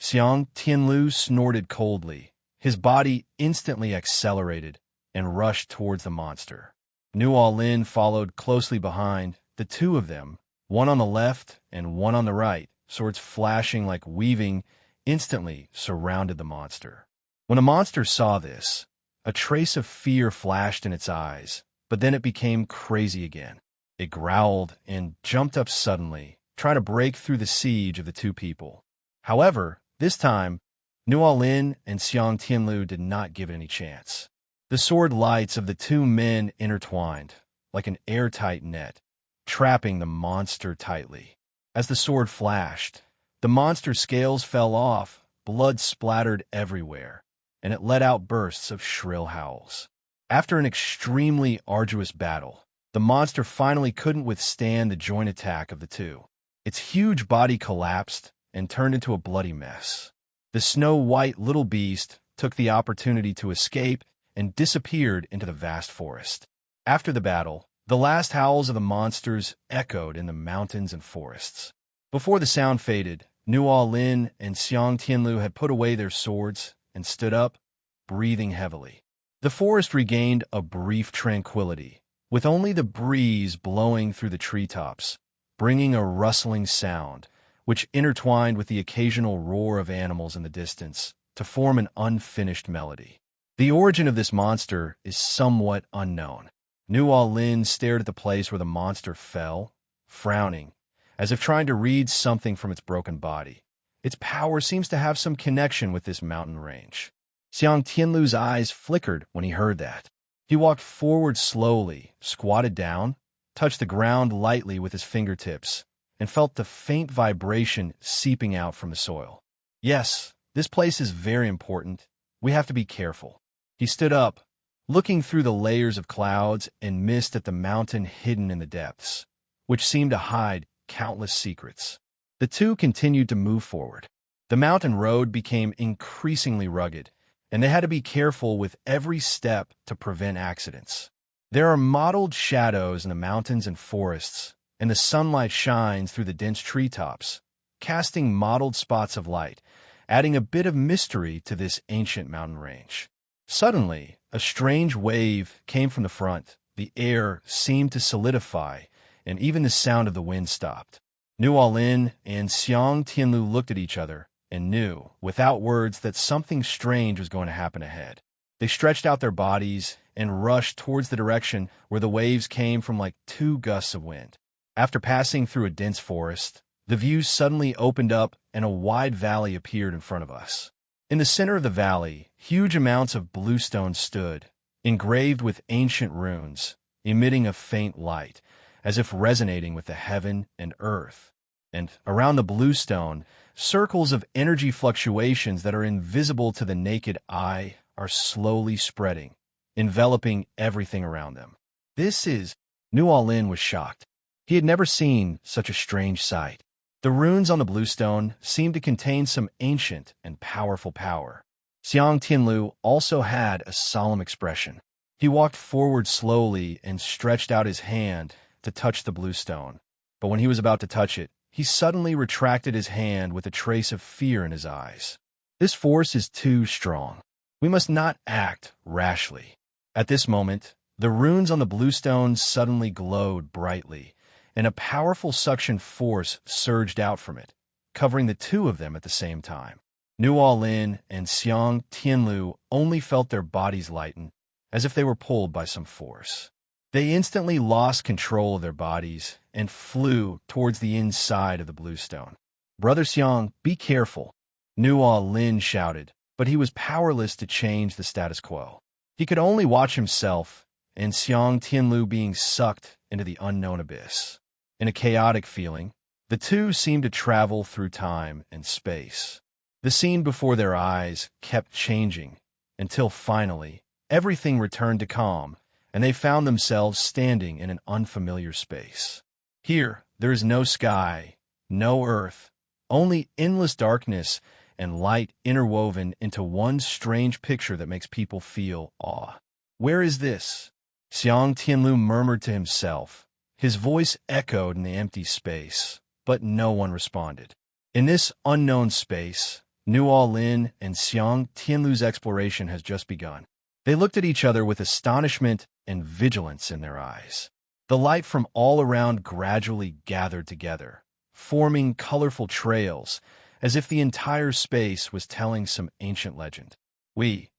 Xiang Tianlu snorted coldly. His body instantly accelerated and rushed towards the monster. Nuo Lin followed closely behind, the two of them, one on the left and one on the right, swords flashing like weaving, instantly surrounded the monster. When the monster saw this, a trace of fear flashed in its eyes, but then it became crazy again. It growled and jumped up suddenly, trying to break through the siege of the two people. However, this time, Nuo Lin and Xiang Tianlu did not give it any chance. The sword lights of the two men intertwined, like an airtight net, trapping the monster tightly. As the sword flashed, the monster's scales fell off, blood splattered everywhere, and it let out bursts of shrill howls. After an extremely arduous battle, the monster finally couldn't withstand the joint attack of the two. Its huge body collapsed and turned into a bloody mess. The snow-white little beast took the opportunity to escape and disappeared into the vast forest. After the battle, the last howls of the monsters echoed in the mountains and forests. Before the sound faded, Nuo Lin and Xiang Tianlu had put away their swords and stood up, breathing heavily. The forest regained a brief tranquility, with only the breeze blowing through the treetops, bringing a rustling sound, which intertwined with the occasional roar of animals in the distance to form an unfinished melody. The origin of this monster is somewhat unknown. Nuo Lin stared at the place where the monster fell, frowning, as if trying to read something from its broken body. Its power seems to have some connection with this mountain range. Xiang Tianlu's eyes flickered when he heard that. He walked forward slowly, squatted down, touched the ground lightly with his fingertips, and felt the faint vibration seeping out from the soil. Yes, this place is very important. We have to be careful. He stood up, looking through the layers of clouds and mist at the mountain hidden in the depths, which seemed to hide countless secrets. The two continued to move forward. The mountain road became increasingly rugged, and they had to be careful with every step to prevent accidents. There are mottled shadows in the mountains and forests, and the sunlight shines through the dense treetops, casting mottled spots of light, adding a bit of mystery to this ancient mountain range. Suddenly, a strange wave came from the front. The air seemed to solidify, and even the sound of the wind stopped. Nuo Lin and Xiang Tianlu looked at each other and knew, without words, that something strange was going to happen ahead. They stretched out their bodies and rushed towards the direction where the waves came from like two gusts of wind. After passing through a dense forest, the view suddenly opened up and a wide valley appeared in front of us. In the center of the valley, huge amounts of bluestone stood, engraved with ancient runes, emitting a faint light, as if resonating with the heaven and earth. And around the bluestone, circles of energy fluctuations that are invisible to the naked eye are slowly spreading, enveloping everything around them. Nuo Lin was shocked. He had never seen such a strange sight. The runes on the bluestone seemed to contain some ancient and powerful power. Xiang Tianlu also had a solemn expression. He walked forward slowly and stretched out his hand to touch the bluestone. But when he was about to touch it, he suddenly retracted his hand with a trace of fear in his eyes. This force is too strong. We must not act rashly. At this moment, The runes on the bluestone suddenly glowed brightly, and a powerful suction force surged out from it, covering the two of them at the same time. Nuo Lin and Xiang Tianlu only felt their bodies lighten, as if they were pulled by some force. They instantly lost control of their bodies and flew towards the inside of the bluestone. "Brother Xiang, be careful," Nuo Lin shouted, but he was powerless to change the status quo. He could only watch himself and Xiang Tianlu being sucked into the unknown abyss. In a chaotic feeling, the two seemed to travel through time and space. The scene before their eyes kept changing until finally everything returned to calm, and they found themselves standing in an unfamiliar space. Here, there is no sky, no earth, only endless darkness and light interwoven into one strange picture that makes people feel awe. "Where is this?" Xiang Tianlu murmured to himself. His voice echoed in the empty space, but no one responded. In this unknown space, Nuo Lin and Xiang Tianlu's exploration has just begun. They looked at each other with astonishment and vigilance in their eyes. The light from all around gradually gathered together, forming colorful trails, as if the entire space was telling some ancient legend. We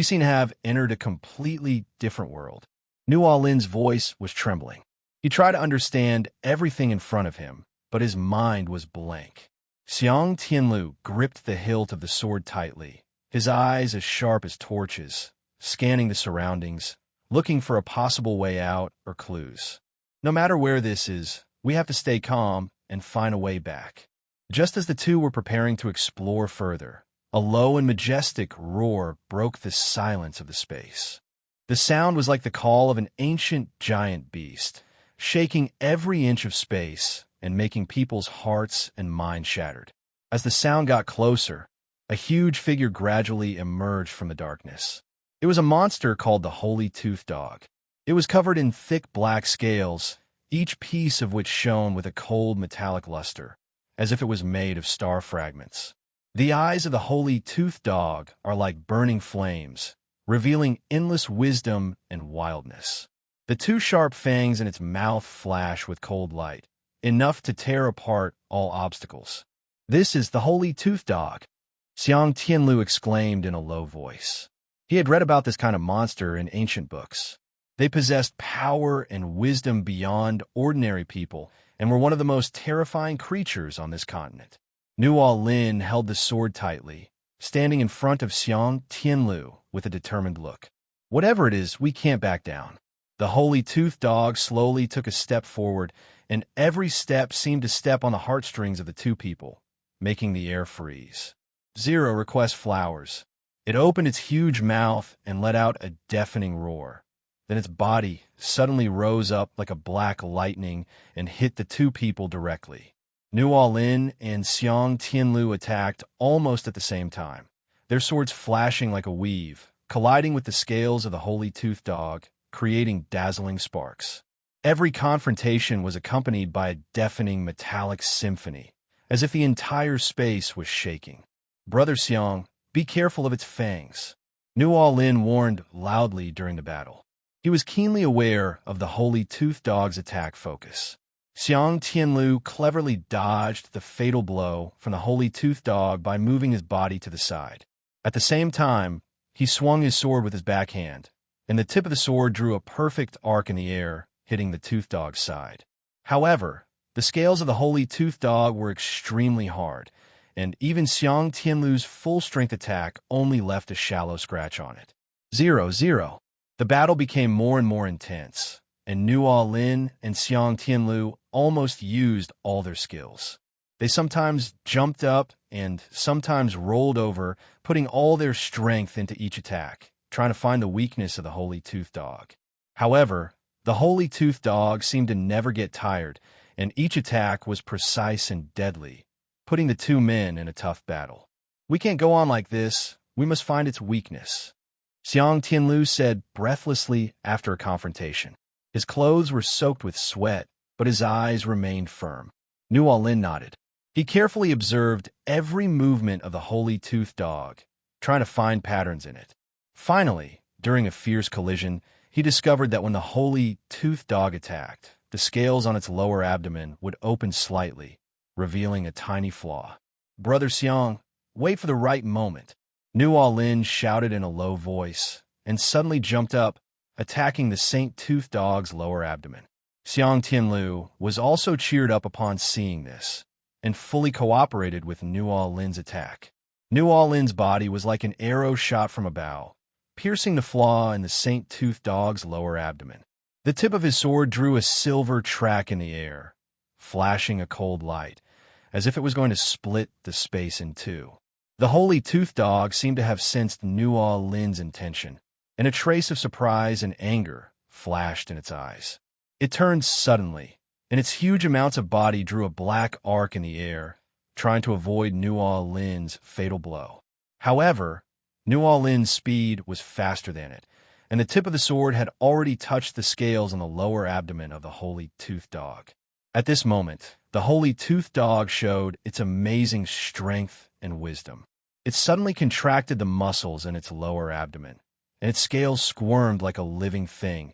seem to have entered a completely different world." Nuo Lin's voice was trembling. He tried to understand everything in front of him, but his mind was blank. Xiang Tianlu gripped the hilt of the sword tightly, his eyes as sharp as torches, scanning the surroundings, looking for a possible way out or clues. "No matter where this is, we have to stay calm and find a way back." Just as the two were preparing to explore further, a low and majestic roar broke the silence of the space. The sound was like the call of an ancient giant beast, shaking every inch of space and making people's hearts and minds shattered. As the sound got closer, a huge figure gradually emerged from the darkness. It was a monster called the Holy Tooth Dog. It was covered in thick black scales, each piece of which shone with a cold metallic luster, as if it was made of star fragments. The eyes of the Holy Tooth Dog are like burning flames, revealing endless wisdom and wildness. The two sharp fangs in its mouth flash with cold light, enough to tear apart all obstacles. "This is the Holy Tooth Dog," Xiang Tianlu exclaimed in a low voice. He had read about this kind of monster in ancient books. They possessed power and wisdom beyond ordinary people and were one of the most terrifying creatures on this continent. Nuo Lin held the sword tightly, standing in front of Xiang Tianlu with a determined look. "Whatever it is, we can't back down." The Holy Tooth Dog slowly took a step forward, and every step seemed to step on the heartstrings of the two people, making the air freeze. "Zero requests flowers." It opened its huge mouth and let out a deafening roar. Then its body suddenly rose up like a black lightning and hit the two people directly. Nuo Lin and Xiang Tianlu attacked almost at the same time, their swords flashing like a weave, colliding with the scales of the Holy Tooth Dog, creating dazzling sparks. Every confrontation was accompanied by a deafening metallic symphony, as if the entire space was shaking. "Brother Xiang, be careful of its fangs," Nuo Lin warned loudly during the battle. He was keenly aware of the Holy Tooth Dog's attack focus. Xiang Tianlu cleverly dodged the fatal blow from the Holy Tooth Dog by moving his body to the side. At the same time, he swung his sword with his backhand, and the tip of the sword drew a perfect arc in the air, hitting the Tooth Dog's side. However, the scales of the Holy Tooth Dog were extremely hard, and even Xiang Tianlu's full-strength attack only left a shallow scratch on it. 0-0. The battle became more and more intense, and Nuo Lin and Xiang Tianlu almost used all their skills. They sometimes jumped up and sometimes rolled over, putting all their strength into each attack, trying to find the weakness of the Holy Tooth Dog. However, the Holy Tooth Dog seemed to never get tired, and each attack was precise and deadly, putting the two men in a tough battle. "We can't go on like this. We must find its weakness," Xiang Tianlu said breathlessly after a confrontation. His clothes were soaked with sweat, but his eyes remained firm. Nuo Lin nodded. He carefully observed every movement of the Holy Tooth Dog, trying to find patterns in it. Finally, during a fierce collision, he discovered that when the holy toothed dog attacked, the scales on its lower abdomen would open slightly, revealing a tiny flaw. "Brother Xiang, wait for the right moment," Nuo Lin shouted in a low voice, and suddenly jumped up, attacking the Saint Tooth Dog's lower abdomen. Xiang Tianlu was also cheered up upon seeing this, and fully cooperated with Nuo Lin's attack. Nuo Lin's body was like an arrow shot from a bow, piercing the flaw in the Saint Tooth Dog's lower abdomen. The tip of his sword drew a silver track in the air, flashing a cold light, as if it was going to split the space in two. The holy Tooth Dog seemed to have sensed Nuo Lin's intention, and a trace of surprise and anger flashed in its eyes. It turned suddenly, and its huge amounts of body drew a black arc in the air, trying to avoid Nuo Lin's fatal blow. However, Nuo Lin's speed was faster than it, and the tip of the sword had already touched the scales on the lower abdomen of the holy Tooth Dog. At this moment, the holy Tooth Dog showed its amazing strength and wisdom. It suddenly contracted the muscles in its lower abdomen, and its scales squirmed like a living thing,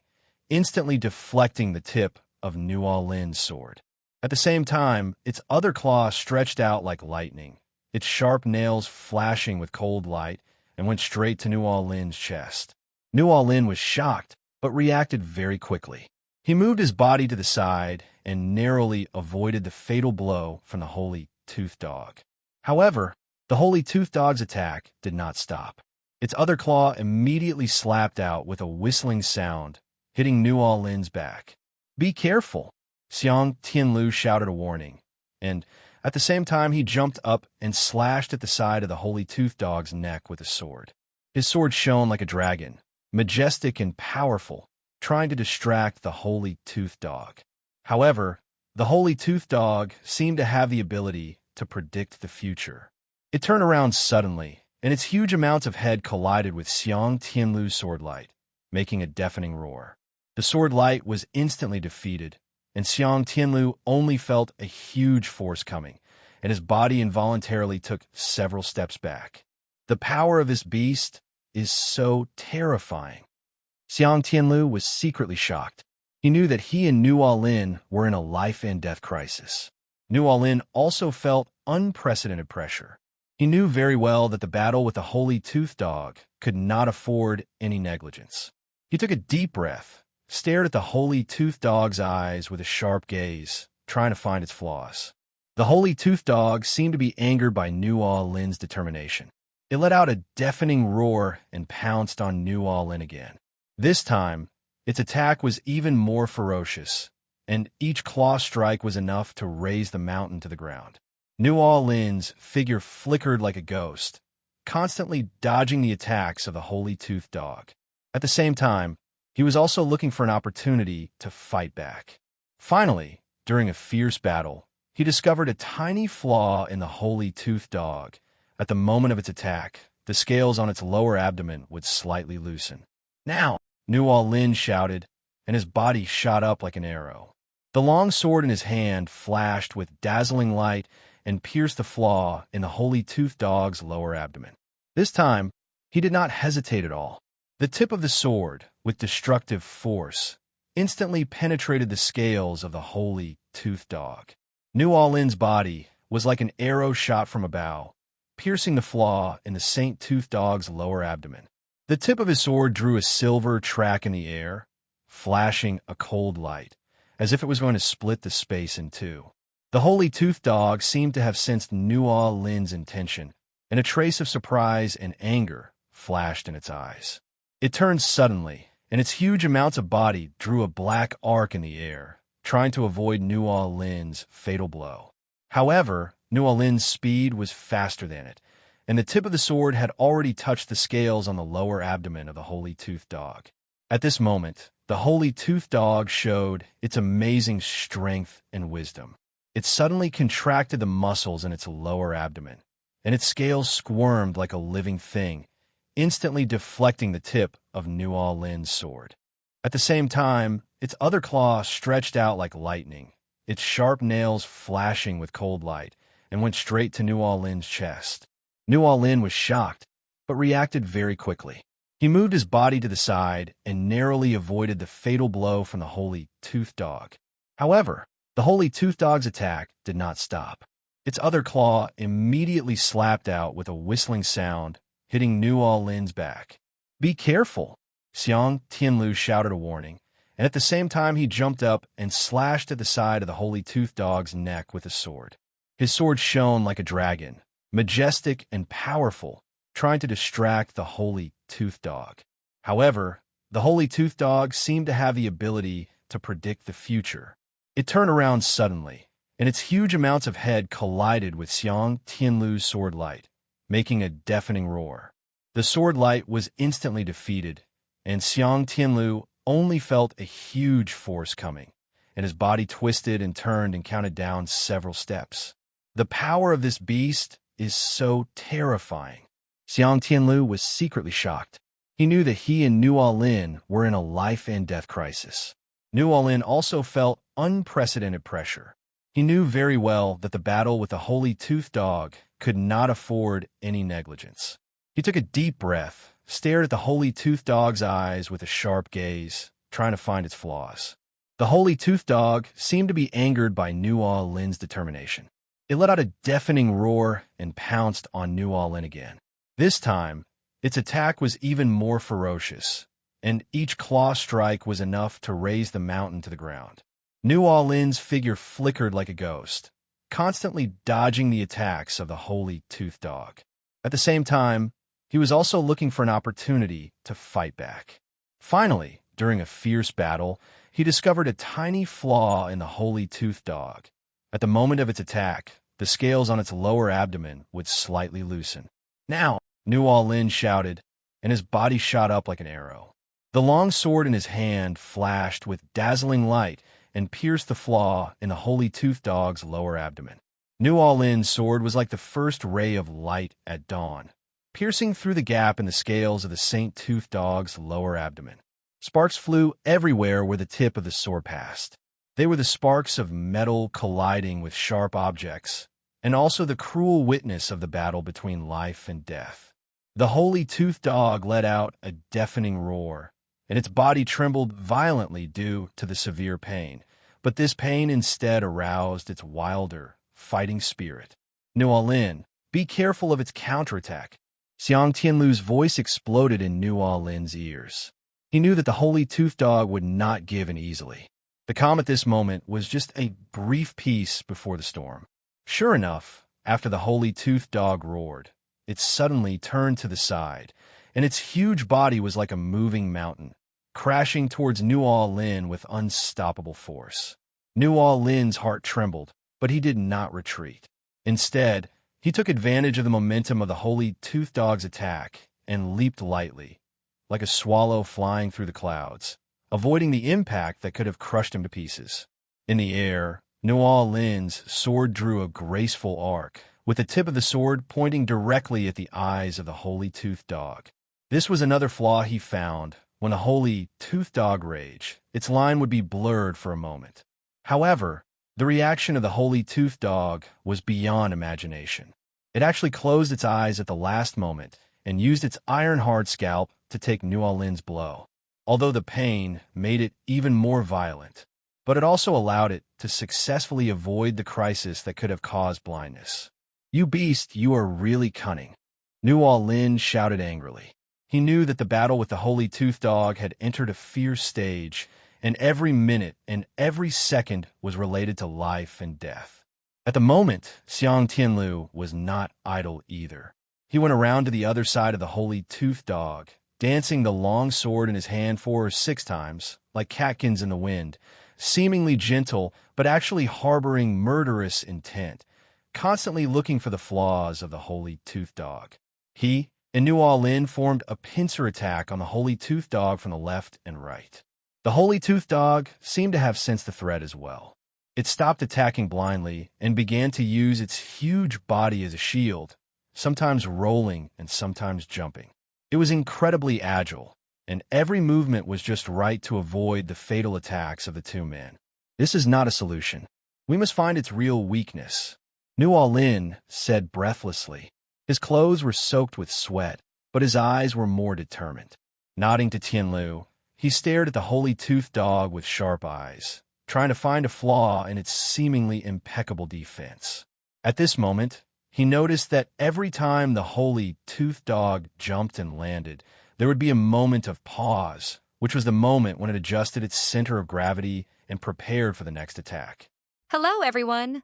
instantly deflecting the tip of Nuo Lin's sword. At the same time, its other claw stretched out like lightning, its sharp nails flashing with cold light, and went straight to Nuo Lin's chest. Nuo Lin was shocked, but reacted very quickly. He moved his body to the side and narrowly avoided the fatal blow from the holy Tooth Dog. However, the holy Tooth Dog's attack did not stop. Its other claw immediately slapped out with a whistling sound, hitting Nuo Lin's back. "Be careful!" Xiang Tianlu shouted a warning, and at the same time he jumped up and slashed at the side of the holy Tooth Dog's neck with a sword. His sword shone like a dragon, majestic and powerful, trying to distract the holy Tooth Dog. However, the holy Tooth Dog seemed to have the ability to predict the future. It turned around suddenly, and its huge amounts of head collided with Xiang Tianlu's sword light, making a deafening roar. The sword light was instantly defeated, and Xiang Tianlu only felt a huge force coming, and his body involuntarily took several steps back. The power of this beast is so terrifying. Xiang Tianlu was secretly shocked. He knew that he and Nuo Lin were in a life-and-death crisis. Nuo Lin also felt unprecedented pressure. He knew very well that the battle with the holy Tooth Dog could not afford any negligence. He took a deep breath, stared at the holy Tooth Dog's eyes with a sharp gaze, trying to find its flaws. The holy Tooth Dog seemed to be angered by Nuo Lin's determination. It let out a deafening roar and pounced on Nuo Lin again. This time, its attack was even more ferocious, and each claw strike was enough to raise the mountain to the ground. Nuo Lin's figure flickered like a ghost, constantly dodging the attacks of the holy Tooth Dog. At the same time, he was also looking for an opportunity to fight back. Finally, during a fierce battle, he discovered a tiny flaw in the holy Tooth Dog. At the moment of its attack, the scales on its lower abdomen would slightly loosen. "Now!" Nuo Lin shouted, and his body shot up like an arrow. The long sword in his hand flashed with dazzling light and pierced the flaw in the holy Tooth Dog's lower abdomen. This time, he did not hesitate at all. The tip of the sword, with destructive force, instantly penetrated the scales of the holy Tooth Dog. Nuo Lin's body was like an arrow shot from a bow, piercing the flaw in the Saint Tooth Dog's lower abdomen. The tip of his sword drew a silver track in the air, flashing a cold light, as if it was going to split the space in two. The holy Tooth Dog seemed to have sensed Nuo Lin's intention, and a trace of surprise and anger flashed in its eyes. It turned suddenly, and its huge amounts of body drew a black arc in the air, trying to avoid Nuo Lin's fatal blow. However, Nuo Lin's speed was faster than it, and the tip of the sword had already touched the scales on the lower abdomen of the holy Tooth Dog. At this moment, the holy Tooth Dog showed its amazing strength and wisdom. It suddenly contracted the muscles in its lower abdomen, and its scales squirmed like a living thing, instantly deflecting the tip of Nuo Lin's sword. At the same time, its other claw stretched out like lightning, its sharp nails flashing with cold light, and went straight to Nuo Lin's chest. Nuo Lin was shocked, but reacted very quickly. He moved his body to the side and narrowly avoided the fatal blow from the Holy Tooth Dog. However, the Holy Tooth Dog's attack did not stop. Its other claw immediately slapped out with a whistling sound, hitting Nuo Lin's back. "Be careful!" Xiang Tianlu shouted a warning, and at the same time he jumped up and slashed at the side of the Holy Tooth Dog's neck with his sword. His sword shone like a dragon, majestic and powerful, trying to distract the Holy Tooth Dog. However, the Holy Tooth Dog seemed to have the ability to predict the future. It turned around suddenly, and its huge amounts of head collided with Xiang Tianlu's sword light, making a deafening roar. The sword light was instantly defeated, and Xiang Tianlu only felt a huge force coming, and his body twisted and turned and counted down several steps. The power of this beast is so terrifying. Xiang Tianlu was secretly shocked. He knew that he and Nuo Lin were in a life-and-death crisis. Nuo Lin also felt unprecedented pressure. He knew very well that the battle with the Holy Tooth Dog could not afford any negligence. He took a deep breath, stared at the Holy Tooth Dog's eyes with a sharp gaze, trying to find its flaws. The Holy Tooth Dog seemed to be angered by Nuo Lin's determination. It let out a deafening roar and pounced on Nuo Lin again. This time, its attack was even more ferocious, and each claw strike was enough to raise the mountain to the ground. Nuo Lin's figure flickered like a ghost, constantly dodging the attacks of the Holy Tooth Dog. At the same time, he was also looking for an opportunity to fight back. Finally, during a fierce battle, he discovered a tiny flaw in the Holy Tooth Dog. At the moment of its attack, the scales on its lower abdomen would slightly loosen. "Now!" Nuo Lin shouted, and his body shot up like an arrow. The long sword in his hand flashed with dazzling light and pierced the flaw in the Holy Tooth Dog's lower abdomen. Nuo Lin's sword was like the first ray of light at dawn, piercing through the gap in the scales of the Saint Tooth Dog's lower abdomen. Sparks flew everywhere where the tip of the sword passed. They were the sparks of metal colliding with sharp objects, and also the cruel witness of the battle between life and death. The Holy Tooth Dog let out a deafening roar, and its body trembled violently due to the severe pain, but this pain instead aroused its wilder, fighting spirit. "Nuo Lin, be careful of its counterattack." Xiang Tianlu's voice exploded in Nuo Lin's ears. He knew that the Holy Tooth Dog would not give in easily. The calm at this moment was just a brief peace before the storm. Sure enough, after the Holy Tooth Dog roared, it suddenly turned to the side, and its huge body was like a moving mountain, crashing towards Nuo Lin with unstoppable force. Nuo Lin's heart trembled, but he did not retreat. Instead, he took advantage of the momentum of the Holy Tooth Dog's attack and leaped lightly, like a swallow flying through the clouds, avoiding the impact that could have crushed him to pieces. In the air, Nuo Lin's sword drew a graceful arc, with the tip of the sword pointing directly at the eyes of the Holy Tooth Dog. This was another flaw he found. When the Holy Tooth Dog raged, its line would be blurred for a moment. However, the reaction of the Holy Tooth Dog was beyond imagination. It actually closed its eyes at the last moment and used its iron-hard scalp to take Nuo Lin's blow. Although the pain made it even more violent, but it also allowed it to successfully avoid the crisis that could have caused blindness. "You beast, you are really cunning," Nuo Lin shouted angrily. He knew that the battle with the Holy Tooth Dog had entered a fierce stage, and every minute and every second was related to life and death. At the moment, Xiang Tianlu was not idle either. He went around to the other side of the Holy Tooth Dog, dancing the long sword in his hand 4 or 6 times, like catkins in the wind, seemingly gentle but actually harboring murderous intent, constantly looking for the flaws of the Holy Tooth Dog. He and Nuo Lin formed a pincer attack on the Holy Tooth Dog from the left and right. The Holy Tooth Dog seemed to have sensed the threat as well. It stopped attacking blindly and began to use its huge body as a shield, sometimes rolling and sometimes jumping. It was incredibly agile, and every movement was just right to avoid the fatal attacks of the two men. "This is not a solution. We must find its real weakness," Nuo Lin said breathlessly. His clothes were soaked with sweat, but his eyes were more determined. Nodding to Tianlu, he stared at the holy toothed dog with sharp eyes, trying to find a flaw in its seemingly impeccable defense. At this moment, he noticed that every time the holy toothed dog jumped and landed, there would be a moment of pause, which was the moment when it adjusted its center of gravity and prepared for the next attack. Hello, everyone.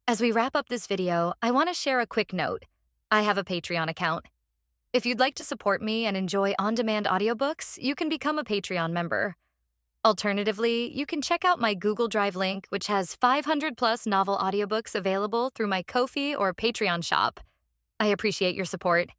As we wrap up this video, I want to share a quick note. I have a Patreon account. If you'd like to support me and enjoy on-demand audiobooks, you can become a Patreon member. Alternatively, you can check out my Google Drive link, which has 500+ novel audiobooks available through my Ko-fi or Patreon shop. I appreciate your support.